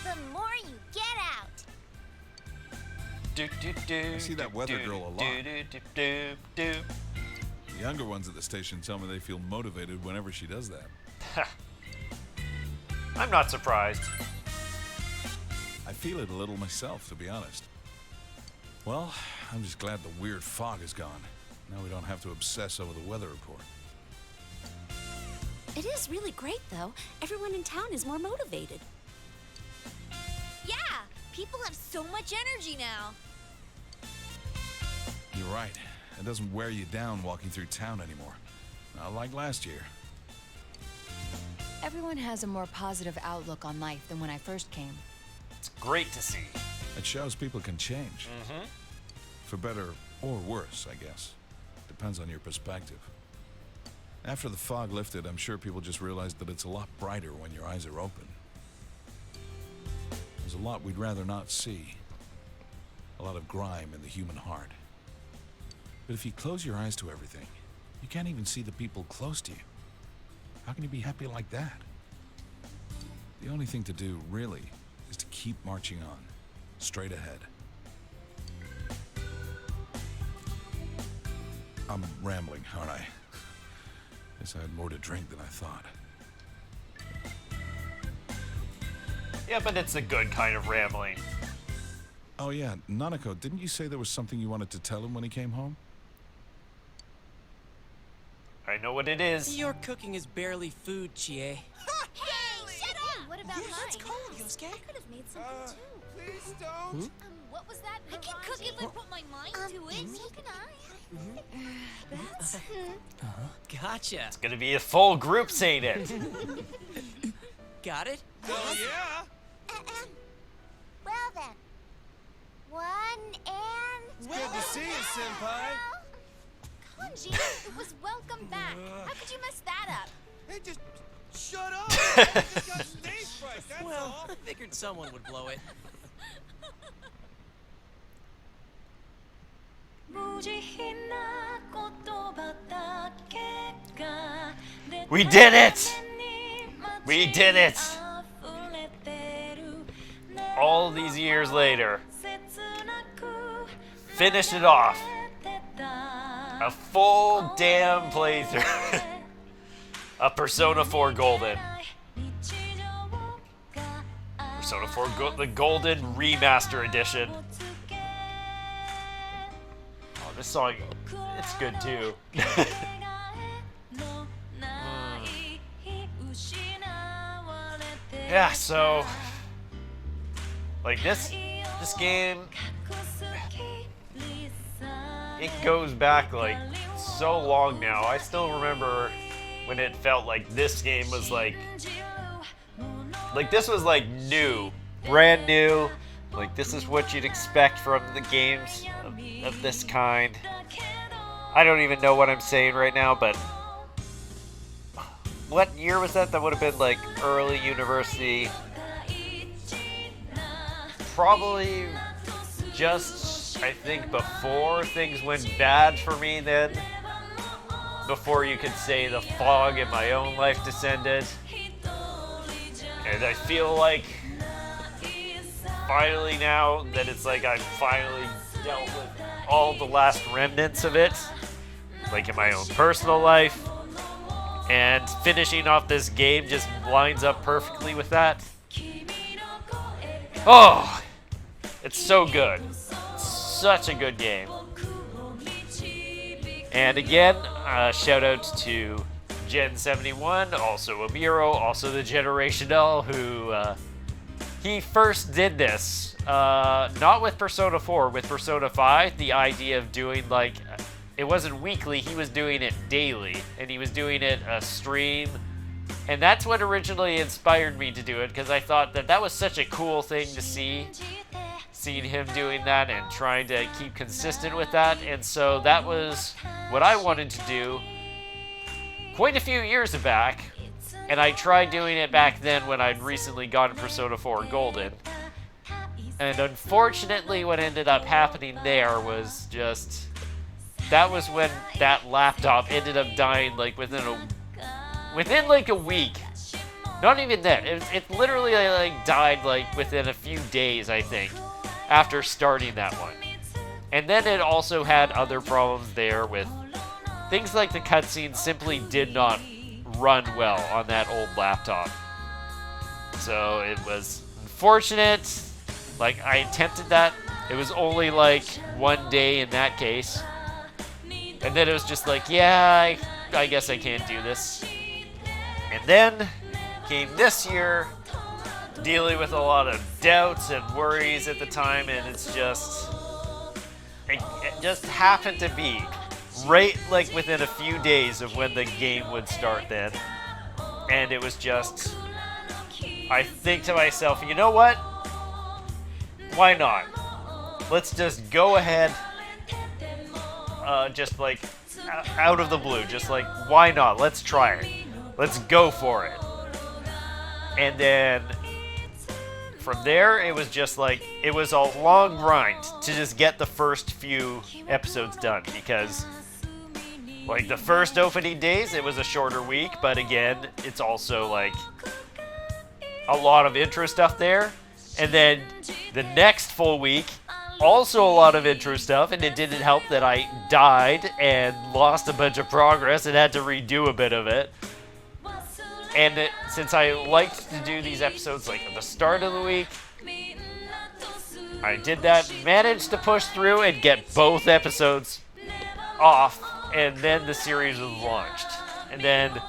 The more you get out. I see that weather girl a lot. The younger ones at the station tell me they feel motivated whenever she does that. I'm not surprised. I feel it a little myself, to be honest. Well, I'm just glad the weird fog is gone. Now we don't have to obsess over the weather report. It is really great, though. Everyone in town is more motivated. Yeah, people have so much energy now. You're right. It doesn't wear you down walking through town anymore. Not like last year. Everyone has a more positive outlook on life than when I first came. It's great to see. It shows people can change. Mm-hmm. For better or worse, I guess. Depends on your perspective. After the fog lifted, I'm sure people just realized that it's a lot brighter when your eyes are open. There's a lot we'd rather not see. A lot of grime in the human heart. But if you close your eyes to everything, you can't even see the people close to you. How can you be happy like that? The only thing to do, really, is to keep marching on, straight ahead. I'm rambling, aren't I? Guess I had more to drink than I thought. Yeah, but it's a good kind of rambling. Oh yeah, Nanako, didn't you say there was something you wanted to tell him when he came home? I know what it is. Your cooking is barely food, Chie. Hey, shut up! What about mine? That's cold, Yosuke. I could have made something too. Please don't. What was that? I can cook if I put my mind to it. So can I. That's. Gotcha. It's gonna be a full group saying it. Got it? Hell yeah! Well then. 1 and. Good to see you, Senpai. Kanji, it was welcome back. How could you mess that up? Hey, just shut up! I just got stage fright, that's Well, all. I figured someone would blow it. We did it! We did it! All these years later. Finished it off. A full damn playthrough. A Persona 4 Golden. Persona 4 the Golden Remaster Edition. Oh, this song, it's good too. Yeah, so like this game, it goes back like so long now. I still remember when it felt like this game was like this was like new, brand new. Like this is what you'd expect from the games of this kind. I don't even know what I'm saying right now, but what year was that? That would have been like early university. Probably just, I think, before things went bad for me then. Before you could say the fog in my own life descended. And I feel like finally now that it's like I've finally dealt with all the last remnants of it. Like in my own personal life. And finishing off this game just lines up perfectly with that. Oh, it's so good. Such a good game. And again, shout out to Gen 71, also Imero, also TheGenerationall, who he first did this. Not with Persona 4, with Persona 5, the idea of doing like, it wasn't weekly, he was doing it daily, and he was doing it a stream. And that's what originally inspired me to do it, because I thought that that was such a cool thing to see. Seeing him doing that and trying to keep consistent with that. And so that was what I wanted to do quite a few years back. And I tried doing it back then when I'd recently gotten Persona 4 Golden. And unfortunately what ended up happening there was just... That was when that laptop ended up dying like within like a week. Not even that. It literally like died like within a few days, I think, after starting that one. And then it also had other problems there with things like the cutscenes simply did not run well on that old laptop. So it was unfortunate. Like I attempted that. It was only like one day in that case. And then it was just like, yeah, I guess I can't do this. And then came this year, dealing with a lot of doubts and worries at the time, and it just happened to be right like within a few days of when the game would start then. And it was just, I think to myself, you know what? Why not? Let's just go ahead. Just like out of the blue, just like why not? Let's try it. Let's go for it. And then from there, it was just like it was a long grind to just get the first few episodes done because Like, the first opening days, it was a shorter week, but again, it's also, like, a lot of intro stuff there. And then the next full week, also a lot of intro stuff, and it didn't help that I died and lost a bunch of progress and had to redo a bit of it. And since I liked to do these episodes, like, at the start of the week, I did that, managed to push through and get both episodes off, and then the series was launched. And then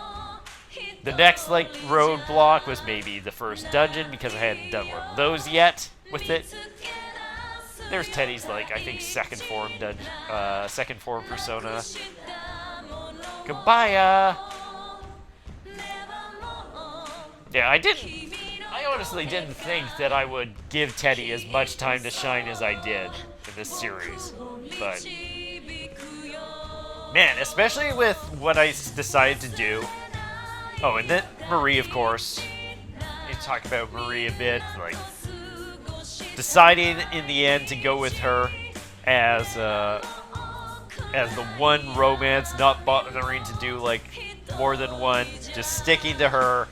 the next, like, roadblock was maybe the first dungeon, because I hadn't done one of those yet with it. There's Teddy's, like, I think second form persona. Goodbye. Yeah, I honestly didn't think that I would give Teddy as much time to shine as I did in this series. But, man, especially with what I decided to do. Oh, and then Marie, of course. You talk about Marie a bit, like, deciding in the end to go with her as the one romance, not bothering to do, like, more than one, just sticking to her.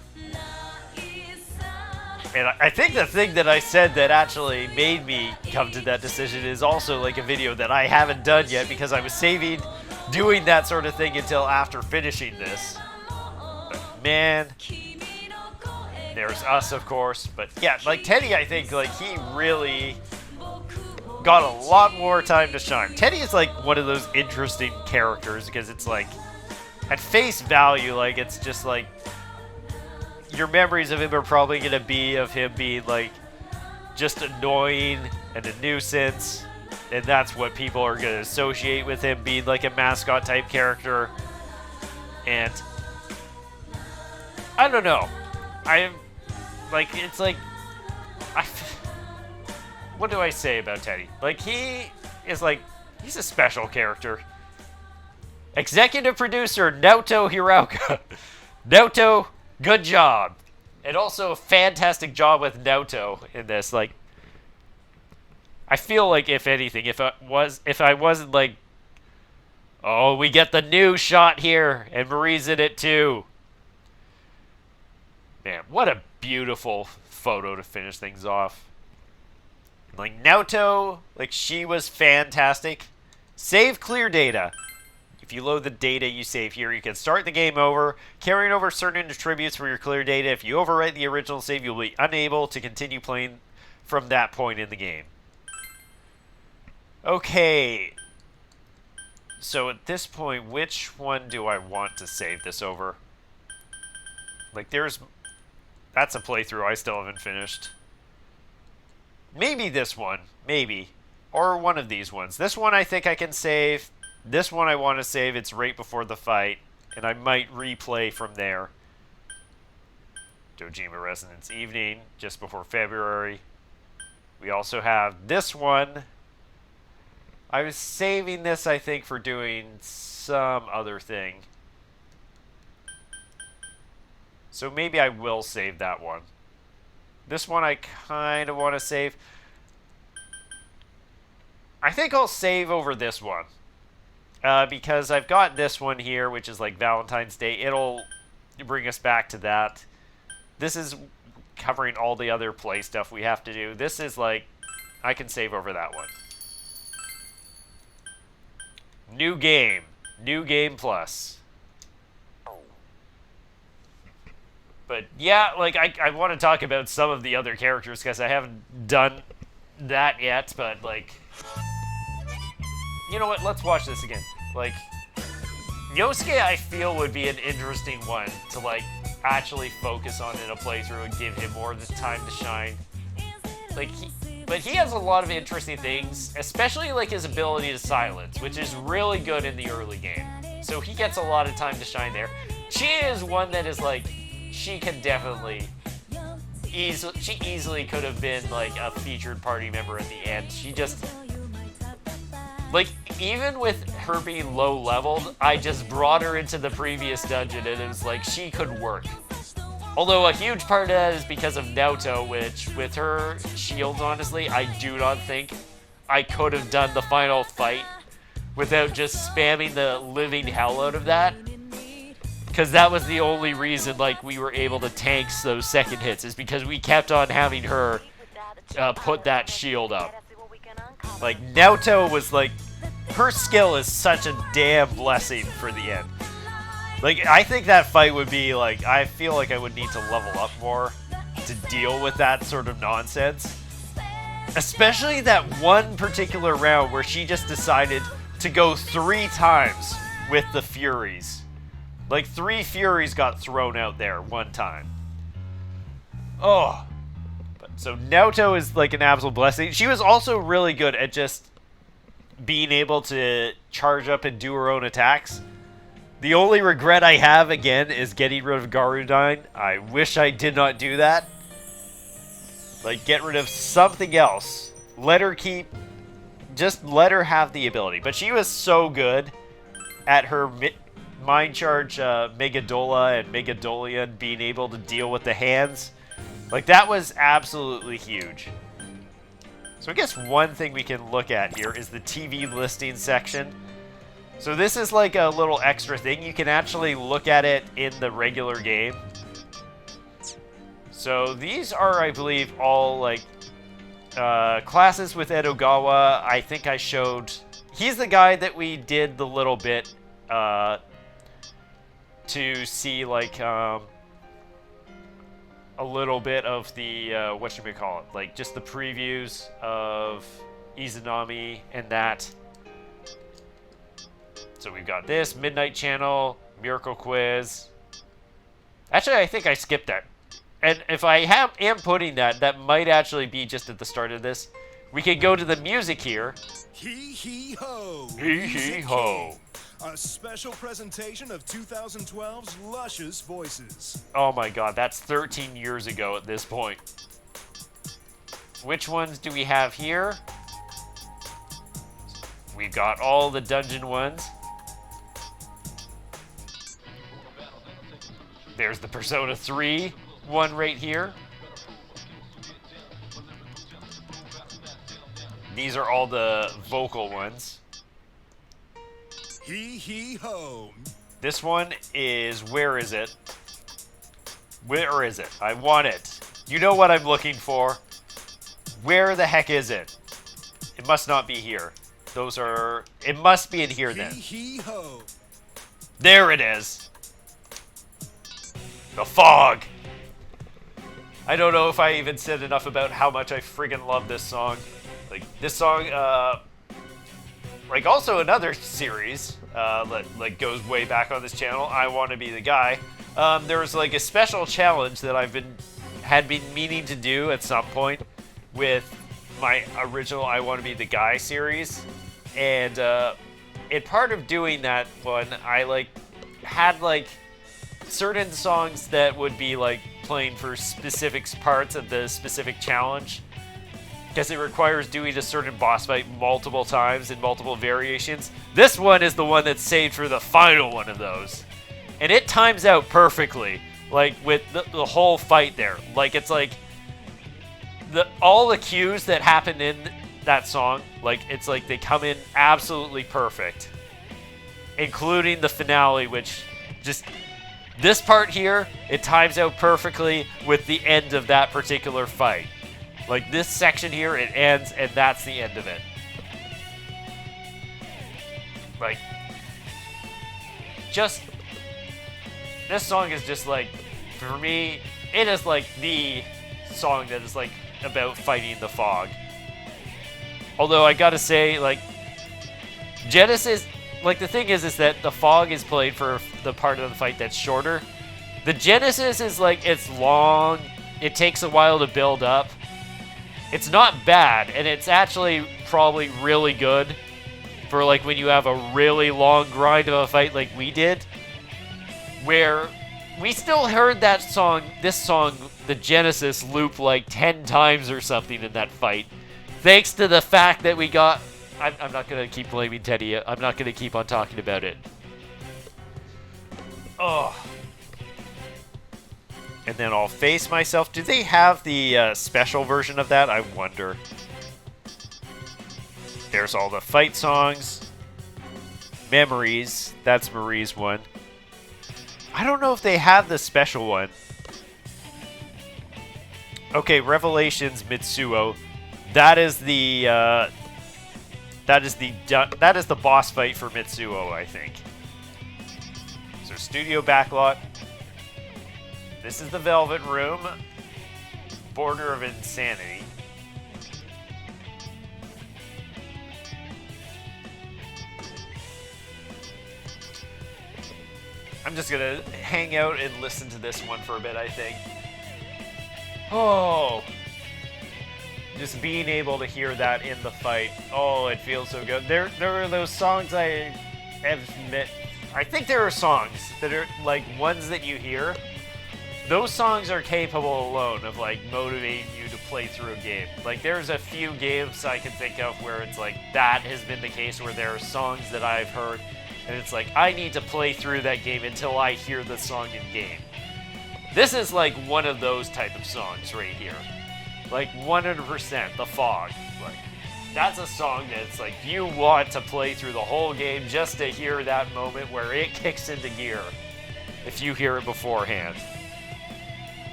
And I think the thing that I said that actually made me come to that decision is also, like, a video that I haven't done yet, because I was saving doing that sort of thing until after finishing this. But man, there's us, of course. But yeah, like, Teddy, I think, like, he really got a lot more time to shine. Teddy is, like, one of those interesting characters, because it's, like, at face value, like, it's just, like, your memories of him are probably going to be of him being, like, just annoying and a nuisance. And that's what people are going to associate with him, being, like, a mascot type character. And I don't know. Like, it's like, what do I say about Teddy? Like, he is, like, he's a special character. Executive producer, Naoto Hiraka. Naoto, good job. And also a fantastic job with Naoto in this. Like, I feel like, if anything, if I wasn't like, oh, we get the new shot here, and Marie's in it too. Man, what a beautiful photo to finish things off. Like, Naoto, like, she was fantastic. Save clear data. If you load the data you save here, you can start the game over, carrying over certain attributes for your clear data. If you overwrite the original save, you'll be unable to continue playing from that point in the game. Okay. So at this point, which one do I want to save this over? Like, that's a playthrough I still haven't finished. Maybe this one. Maybe. Or one of these ones. This one I think I can save. This one I want to save. It's right before the fight. And I might replay from there. Dojima Resonance Evening, just before February. We also have this one. I was saving this, I think, for doing some other thing. So maybe I will save that one. This one I kind of want to save. I think I'll save over this one. Because I've got this one here, which is like Valentine's Day. It'll bring us back to that. This is covering all the other play stuff we have to do. This is like, I can save over that one. New game. New game plus. But yeah, like, I want to talk about some of the other characters because I haven't done that yet, but like, you know what, let's watch this again. Like, Yosuke I feel would be an interesting one to like actually focus on in a playthrough and give him more of the time to shine. Like, but he has a lot of interesting things, especially like his ability to silence, which is really good in the early game. So he gets a lot of time to shine there. She is one that is like, she can definitely she easily could have been like a featured party member at the end. She just, like, even with her being low leveled, I just brought her into the previous dungeon and it was like she could work. Although a huge part of that is because of Naoto, which with her shields, honestly, I do not think I could have done the final fight without just spamming the living hell out of that. Because that was the only reason, like, we were able to tank those second hits, is because we kept on having her put that shield up. Like, Naoto was, like, her skill is such a damn blessing for the end. Like, I think that fight would be, like, I feel like I would need to level up more to deal with that sort of nonsense. Especially that one particular round where she just decided to go 3 times with the Furies. Like, 3 Furies got thrown out there one time. Oh. So Naoto is like an absolute blessing. She was also really good at just being able to charge up and do her own attacks. The only regret I have, again, is getting rid of Garudine. I wish I did not do that. Like, get rid of something else. Let her keep... Just let her have the ability. But she was so good at her... Mind Charge Megadola and Megadolian being able to deal with the hands. Like, that was absolutely huge. So I guess one thing we can look at here is the TV listing section. So this is like a little extra thing. You can actually look at it in the regular game. So these are, I believe, all like classes with Edogawa. I think I showed... He's the guy that we did the little bit... to see, like, a little bit of the, whatchamacallit, like, just the previews of Izanami and that. So we've got this, Midnight Channel, Miracle Quiz. Actually, I think I skipped that. And if I am putting that, that might actually be just at the start of this. We can go to the music here. Hee hee ho! Hee hee ho! A special presentation of 2012's luscious voices. Oh my god, that's 13 years ago at this point. Which ones do we have here? We've got all the dungeon ones. There's the Persona 3 one right here. These are all the vocal ones. Hee hee ho. This one is, where is it? Where is it? I want it. You know what I'm looking for. Where the heck is it? It must not be here. Those are, it must be in here then. Hee hee ho. There it is. The fog. I don't know if I even said enough about how much I friggin' love this song. Like, this song, like, also another series that like goes way back on this channel, I Want to Be the Guy. There was like a special challenge that had been meaning to do at some point with my original I Want to Be the Guy series, and in part of doing that one, I like had like certain songs that would be like playing for specific parts of the specific challenge. Because it requires doing a certain boss fight multiple times in multiple variations. This one is the one that's saved for the final one of those. And it times out perfectly, like with the whole fight there. Like, it's like all the cues that happen in that song, like, it's like they come in absolutely perfect. Including the finale, which just, this part here, it times out perfectly with the end of that particular fight. Like, this section here, it ends, and that's the end of it. Like, just, this song is just, like, for me, it is, like, the song that is, like, about fighting the fog. Although, I gotta say, like, Genesis, like, the thing is that the fog is played for the part of the fight that's shorter. The Genesis is, like, it's long, it takes a while to build up. It's not bad, and it's actually probably really good for like when you have a really long grind of a fight like we did, where we still heard that song, this song, the Genesis, loop like 10 times or something in that fight, thanks to the fact that we got... I'm not going to keep blaming Teddy. I'm not going to keep on talking about it. Oh. And then I'll face myself. Do they have the special version of that? I wonder. There's all the fight songs. Memories. That's Marie's one. I don't know if they have the special one. Okay, Revelations Mitsuo. That is the boss fight for Mitsuo, I think. So studio backlot. This is the Velvet Room. Border of Insanity. I'm just gonna hang out and listen to this one for a bit, I think. Oh, just being able to hear that in the fight. Oh, it feels so good. There are those songs I admit. I think there are songs that are like ones that you hear. Those songs are capable alone of like motivating you to play through a game. Like there's a few games I can think of where it's like that has been the case where there are songs that I've heard and it's like I need to play through that game until I hear the song in game. This is like one of those type of songs right here. Like 100%, The Fog. Like that's a song that's like you want to play through the whole game just to hear that moment where it kicks into gear if you hear it beforehand.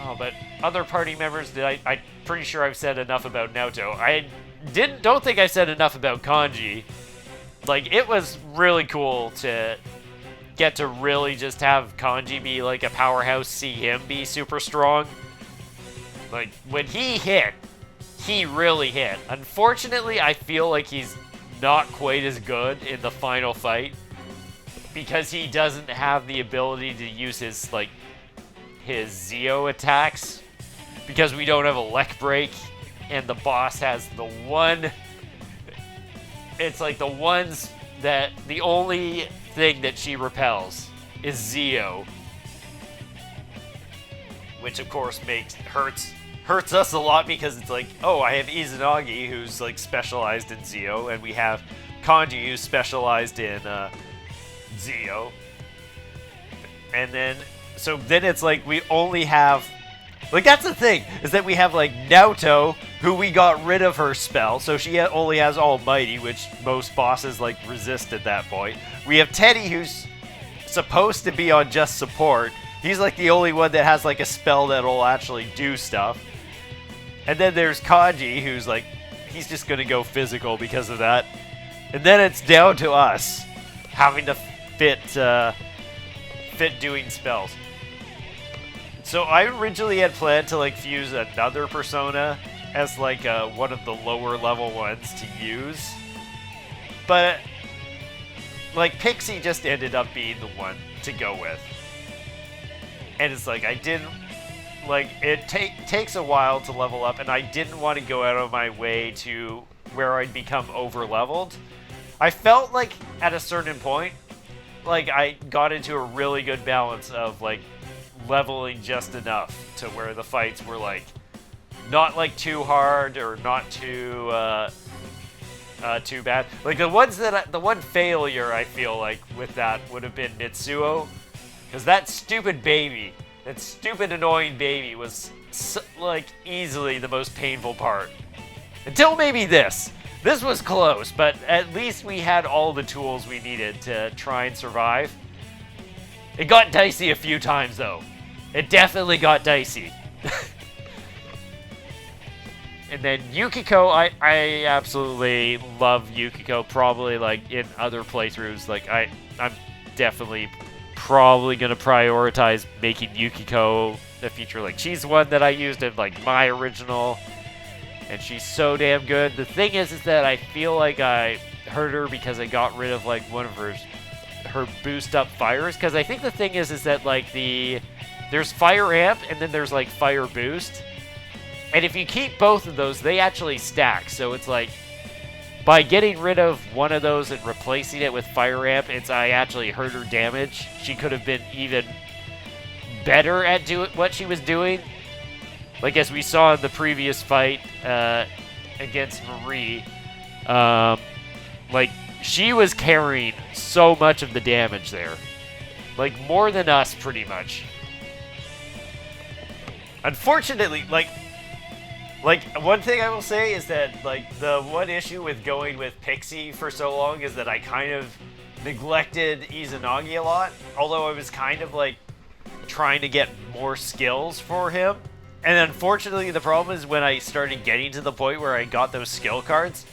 Oh, but other party members, I'm pretty sure I've said enough about Naoto. I don't think I said enough about Kanji. Like, it was really cool to get to really just have Kanji be like a powerhouse, see him be super strong. Like, when he hit, he really hit. Unfortunately, I feel like he's not quite as good in the final fight because he doesn't have the ability to use his, like, his Zeo attacks because we don't have a Lek break and the boss has the one. It's like the ones that the only thing that she repels is Zeo, which of course hurts us a lot because it's like, oh, I have Izanagi who's like specialized in Zeo, and we have Kanji who's specialized in Zeo, and then so then it's like we only have, like that's the thing, is that we have like Naoto, who we got rid of her spell, so she only has Almighty, which most bosses like resist at that point. We have Teddy, who's supposed to be on just support. He's like the only one that has like a spell that'll actually do stuff. And then there's Kanji, who's like, he's just gonna go physical because of that. And then it's down to us having to fit doing spells. So I originally had planned to like fuse another persona as like one of the lower level ones to use, but like Pixie just ended up being the one to go with, and it's like I didn't like it takes a while to level up, and I didn't want to go out of my way to where I'd become over leveled. I felt like at a certain point, like I got into a really good balance of like leveling just enough to where the fights were like not like too hard or not too bad. Like the one failure I feel like with that would have been Mitsuo, because that stupid annoying baby was like easily the most painful part. Until maybe this was close, but at least we had all the tools we needed to try and survive. It got dicey a few times though. It definitely got dicey. And then Yukiko, I absolutely love Yukiko. Probably like in other playthroughs, like I'm definitely probably gonna prioritize making Yukiko a feature. Like she's one that I used in like my original, and she's so damn good. The thing is that I feel like I hurt her because I got rid of like one of her boost up fires. Because I think the thing is that like there's fire amp and then there's like fire boost. And if you keep both of those, they actually stack. So it's like, by getting rid of one of those and replacing it with fire amp, I actually hurt her damage. She could have been even better at doing what she was doing. Like as we saw in the previous fight against Marie, like she was carrying so much of the damage there. Like more than us, pretty much. Unfortunately, like, Like, one thing I will say is that, like, the one issue with going with Pixie for so long is that I kind of neglected Izanagi a lot, although I was kind of, like, trying to get more skills for him. And unfortunately, the problem is when I started getting to the point where I got those skill cards,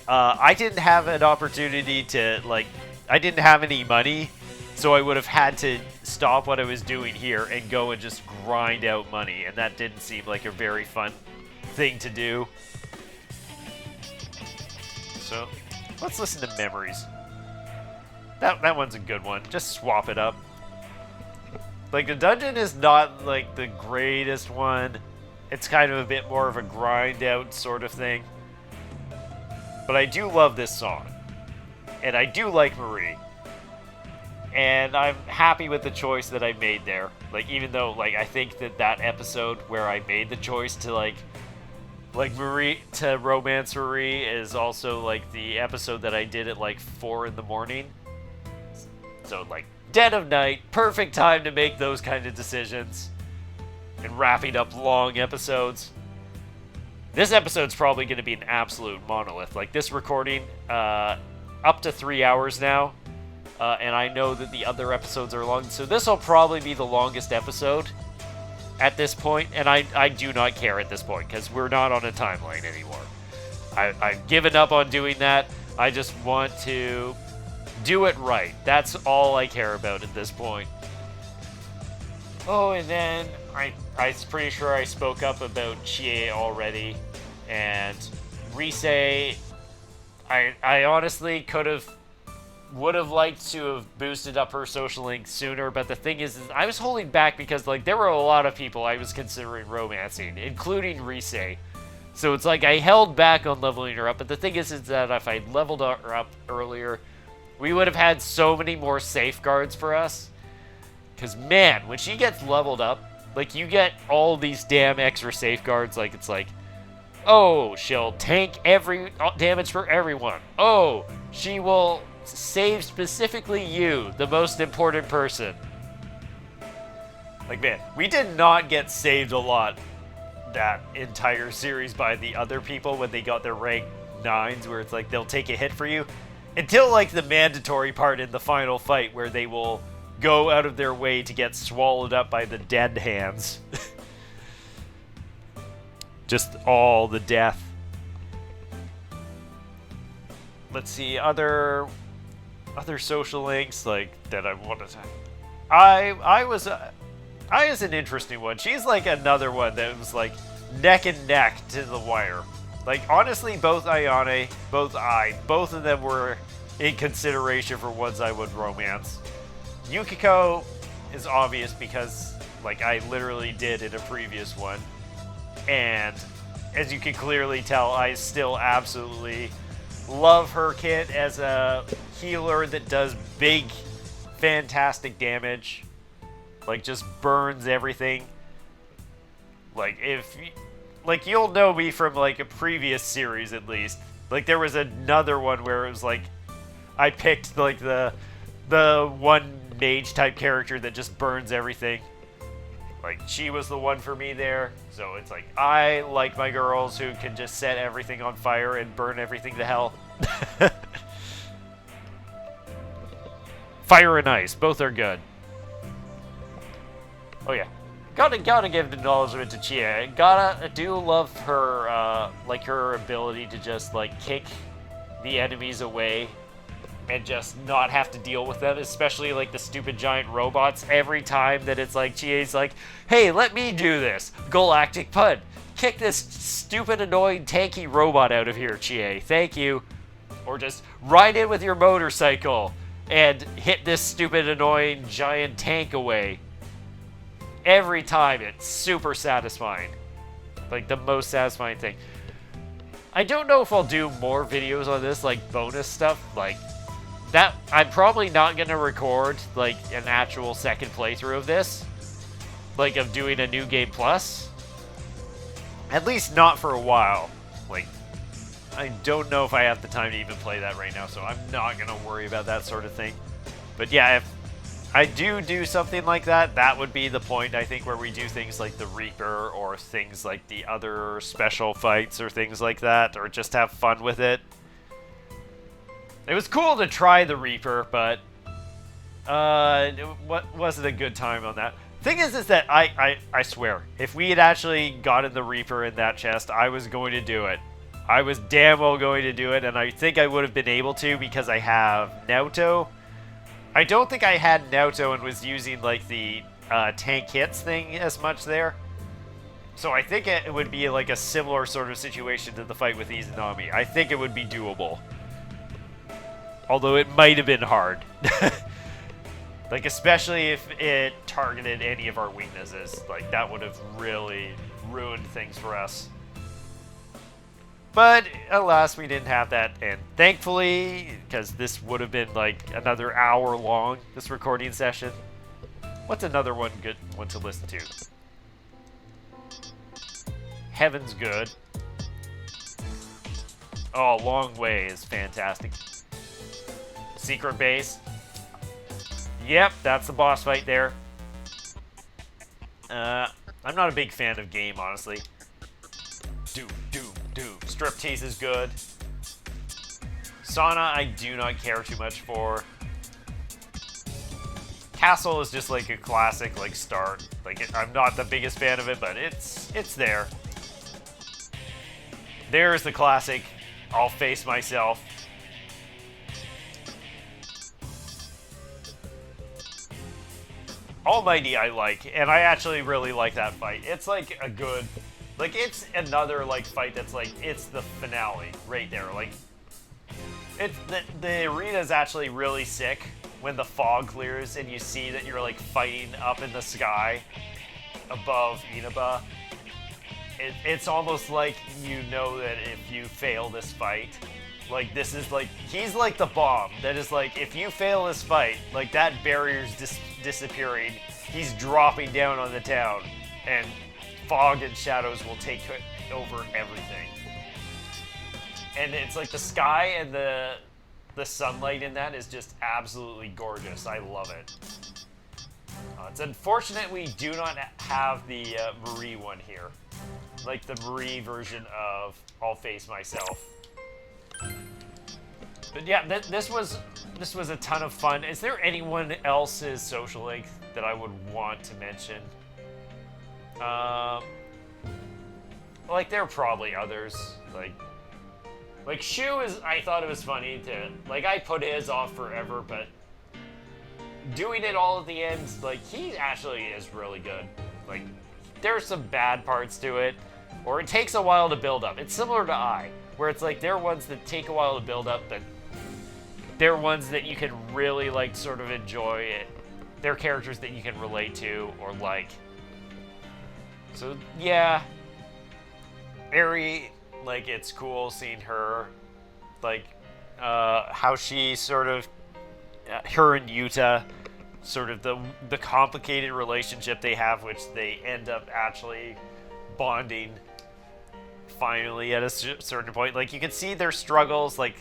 I didn't have an opportunity to, like, I didn't have any money, so I would have had to stop what I was doing here and go and just grind out money, and that didn't seem like a very fun thing to do. So, let's listen to Memories. That one's a good one. Just swap it up. Like, the dungeon is not, like, the greatest one. It's kind of a bit more of a grind out sort of thing. But I do love this song. And I do like Marie. And I'm happy with the choice that I made there. Like, even though, like, I think that episode where I made the choice to, like Marie, to romance Marie is also, like, the episode that I did at, like, 4 in the morning. So, like, dead of night, perfect time to make those kind of decisions. And wrapping up long episodes. This episode's probably going to be an absolute monolith. Like, this recording, up to 3 hours now. And I know that the other episodes are long, so this will probably be the longest episode at this point, and I do not care at this point, because we're not on a timeline anymore. I've given up on doing that. I just want to do it right. That's all I care about at this point. Oh, and then I'm pretty sure I spoke up about Chie already, and Rise, I honestly would have liked to have boosted up her social link sooner, but the thing is I was holding back because, like, there were a lot of people I was considering romancing, including Rise. So it's like I held back on leveling her up, but the thing is that if I'd leveled her up earlier, we would have had so many more safeguards for us. Because, man, when she gets leveled up, like, you get all these damn extra safeguards. Like, it's like, oh, she'll tank every damage for everyone. Oh, she will save specifically you, the most important person. Like, man, we did not get saved a lot that entire series by the other people when they got their rank 9s, where it's like they'll take a hit for you, until, like, the mandatory part in the final fight where they will go out of their way to get swallowed up by the dead hands. Just all the death. Let's see, other social links, like, that I wanted to... I is an interesting one. She's, like, another one that was, like, neck and neck to the wire. Like, honestly, both Ayane, both of them were in consideration for ones I would romance. Yukiko is obvious because, like, I literally did in a previous one. And as you can clearly tell, I still absolutely love her kit as a healer that does big, fantastic damage. Like, just burns everything. Like, like, you'll know me from, like, a previous series, at least. Like, there was another one where it was, like, I picked, like, the one mage-type character that just burns everything. Like, she was the one for me there. So it's like, I like my girls who can just set everything on fire and burn everything to hell. Fire and ice, both are good. Oh yeah, gotta give acknowledgement to Chie. I do love her, like, her ability to just, like, kick the enemies away and just not have to deal with them, especially, like, the stupid giant robots. Every time that it's like, Chie's like, hey, let me do this. Galactic Pud. Kick this stupid, annoying, tanky robot out of here, Chie. Thank you. Or just ride in with your motorcycle and hit this stupid, annoying, giant tank away. Every time, it's super satisfying. Like, the most satisfying thing. I don't know if I'll do more videos on this, like, bonus stuff. Like, that, I'm probably not going to record, like, an actual second playthrough of this. Like, of doing a New Game Plus. At least not for a while. Like, I don't know if I have the time to even play that right now, so I'm not going to worry about that sort of thing. But yeah, I do something like that, that would be the point, I think, where we do things like the Reaper or things like the other special fights or things like that, or just have fun with it. It was cool to try the Reaper, but it wasn't a good time on that. Thing is that I swear, if we had actually gotten the Reaper in that chest, I was going to do it. I was damn well going to do it, and I think I would have been able to because I have Naoto. I don't think I had Naoto and was using like the tank hits thing as much there. So I think it would be like a similar sort of situation to the fight with Izanami. I think it would be doable. Although it might have been hard. Like, especially if it targeted any of our weaknesses. Like, that would have really ruined things for us. But, alas, we didn't have that. And thankfully, because this would have been, like, another hour long, this recording session. What's another good one to listen to? Heaven's Good. Oh, Long Way is fantastic. Secret Base. Yep, that's the boss fight there. I'm not a big fan of game, honestly. Doom. Striptease is good. Sauna, I do not care too much for. Castle is just like a classic, like, start. Like, I'm not the biggest fan of it, but it's there. There's the classic, I'll face myself. Almighty I like, and I actually really like that fight. It's like a good, like, it's another like fight that's like, it's the finale right there. Like, it's the arena is actually really sick when the fog clears and you see that you're like fighting up in the sky above Inaba. It's almost like you know that if you fail this fight, like, this is like, he's like the bomb that is like, if you fail this fight, like, that barrier's disappearing, he's dropping down on the town, and fog and shadows will take over everything. And it's like the sky and the sunlight in that is just absolutely gorgeous. I love it. It's unfortunate we do not have the Marie one here. Like the Marie version of I'll Face Myself. But yeah, this was a ton of fun. Is there anyone else's social link that I would want to mention? Like, there are probably others. Like Shu is, I thought it was funny to, like, I put his off forever, but doing it all at the end, like, he actually is really good. Like, there's some bad parts to it, or it takes a while to build up. It's similar to I, where it's like, there are ones that take a while to build up, but they're ones that you can really, like, sort of enjoy it. They're characters that you can relate to or like. So, yeah. Eri, like, it's cool seeing her, like, how she sort of, her and Yuta, sort of the complicated relationship they have, which they end up actually bonding finally at a certain point. Like, you can see their struggles, like,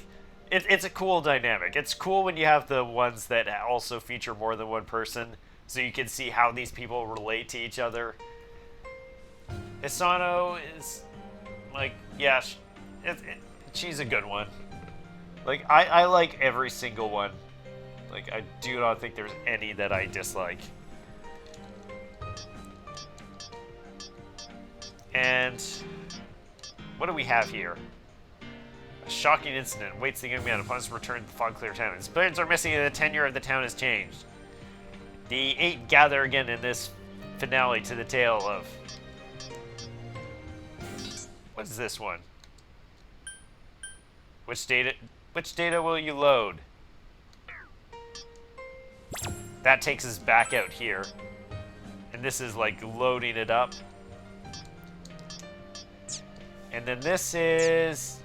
it's a cool dynamic. It's cool when you have the ones that also feature more than one person, so you can see how these people relate to each other. Hisano is, like, yeah, she's a good one. Like, I like every single one. Like, I do not think there's any that I dislike. And what do we have here? A shocking incident waits the young man upon his return to the fog-clear town. His plans are missing and the tenure of the town has changed. The 8 gather again in this finale to the tale of... What is this one? Which data will you load? That takes us back out here. And this is like loading it up. And then this is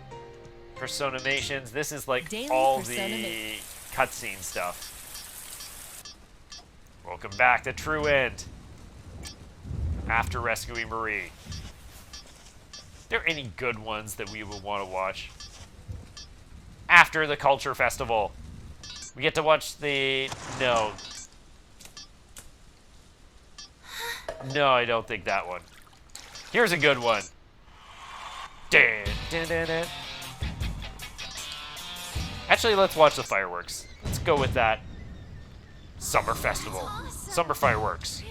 Personations. This is like Daily all the cutscene stuff. Welcome back to True End. After rescuing Marie. Are there any good ones that we would want to watch? After the Culture Festival. We get to watch the... No. No, I don't think that one. Here's a good one. Dun, dun, dun, dun. Actually, let's watch the fireworks. Let's go with that. Summer festival. Summer fireworks.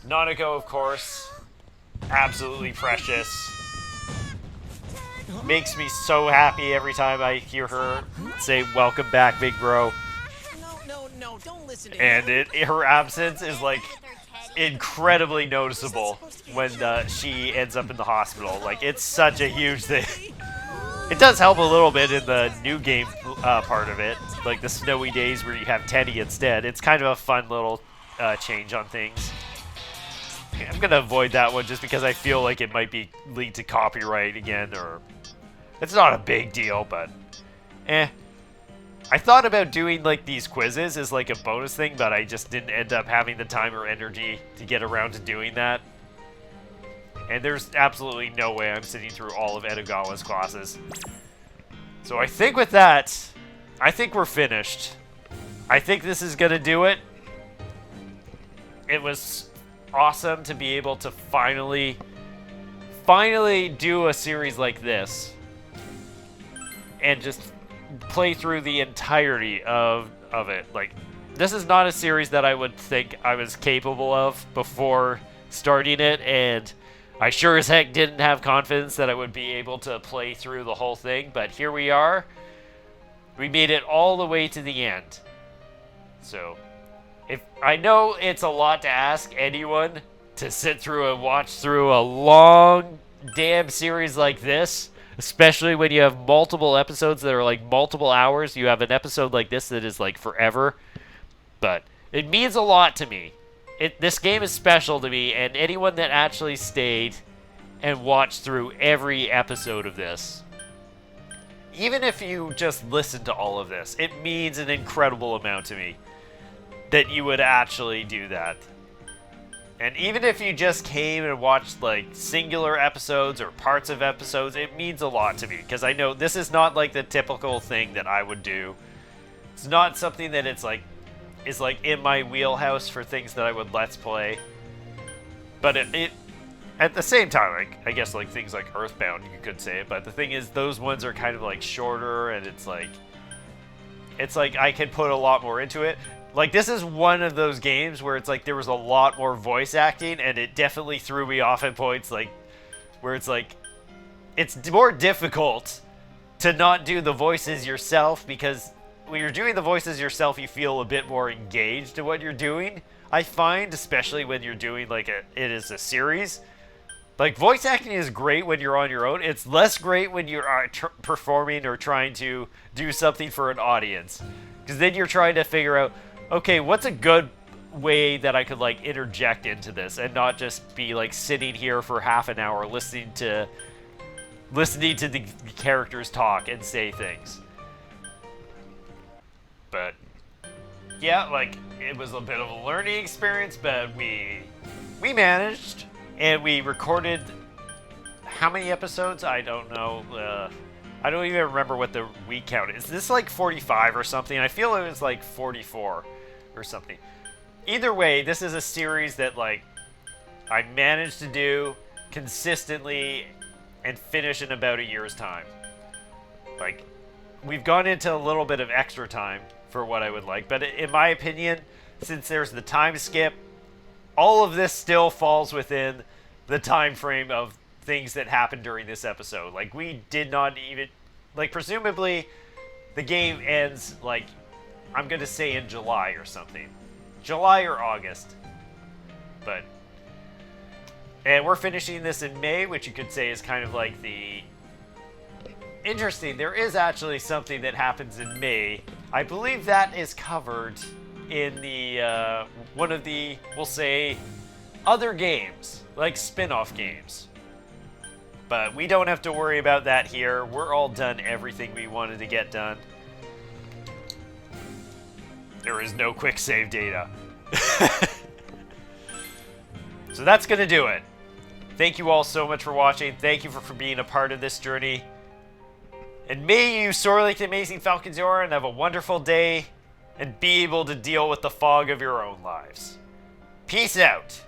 Nanako, of course. Absolutely precious. Makes me so happy every time I hear her say, "Welcome back, big bro." No, don't listen to And her absence is like incredibly noticeable when she ends up in the hospital. Like, it's such a huge thing. It does help a little bit in the new game part of it, like the snowy days where you have Teddy instead. It's kind of a fun little change on things. I'm gonna avoid that one just because I feel like it might lead to copyright again, or it's not a big deal, but I thought about doing like these quizzes as like a bonus thing, but I just didn't end up having the time or energy to get around to doing that. And there's absolutely no way I'm sitting through all of Edogawa's classes. So I think with that, I think we're finished. I think this is gonna do it. It was awesome to be able to finally do a series like this and just play through the entirety of it. Like, this is not a series that I would think I was capable of before starting it, and I sure as heck didn't have confidence that I would be able to play through the whole thing, but here we are. We made it all the way to the end. So, if I know it's a lot to ask anyone to sit through and watch through a long damn series like this, especially when you have multiple episodes that are like multiple hours. You have an episode like this that is like forever. But it means a lot to me. This game is special to me, and anyone that actually stayed and watched through every episode of this, even if you just listened to all of this, it means an incredible amount to me that you would actually do that. And even if you just came and watched like singular episodes or parts of episodes, it means a lot to me, because I know this is not like the typical thing that I would do. It's not something that is like in my wheelhouse for things that I would let's play. But it at the same time, like, I guess like things like Earthbound, you could say it, but the thing is those ones are kind of like shorter, and it's like I can put a lot more into it. Like, this is one of those games where it's like there was a lot more voice acting, and it definitely threw me off at points, like, where it's like, it's more difficult to not do the voices yourself, because when you're doing the voices yourself, you feel a bit more engaged in what you're doing, I find, especially when you're doing, like, it is a series. Like, voice acting is great when you're on your own. It's less great when you're performing or trying to do something for an audience. Because then you're trying to figure out, okay, what's a good way that I could, like, interject into this and not just be, like, sitting here for half an hour listening to the characters talk and say things. But, yeah, like, it was a bit of a learning experience, but we managed, and we recorded how many episodes? I don't know. I don't even remember what the week count is. Is this like 45 or something? I feel it was like 44 or something. Either way, this is a series that, like, I managed to do consistently and finish in about a year's time. Like, we've gone into a little bit of extra time for what I would like, but in my opinion, since there's the time skip, all of this still falls within the time frame of things that happened during this episode. Like, we did not even, like, presumably the game ends, like, I'm gonna say in July or something. July or August. But, and we're finishing this in May, which you could say is kind of like the, interesting, there is actually something that happens in May. I believe that is covered in the, one of the, we'll say, other games, like spin-off games. But we don't have to worry about that here. We're all done everything we wanted to get done. There is no quick save data. So that's gonna do it. Thank you all so much for watching. Thank you for being a part of this journey. And may you soar like the amazing falcons you are and have a wonderful day. and be able to deal with the fog of your own lives. Peace out.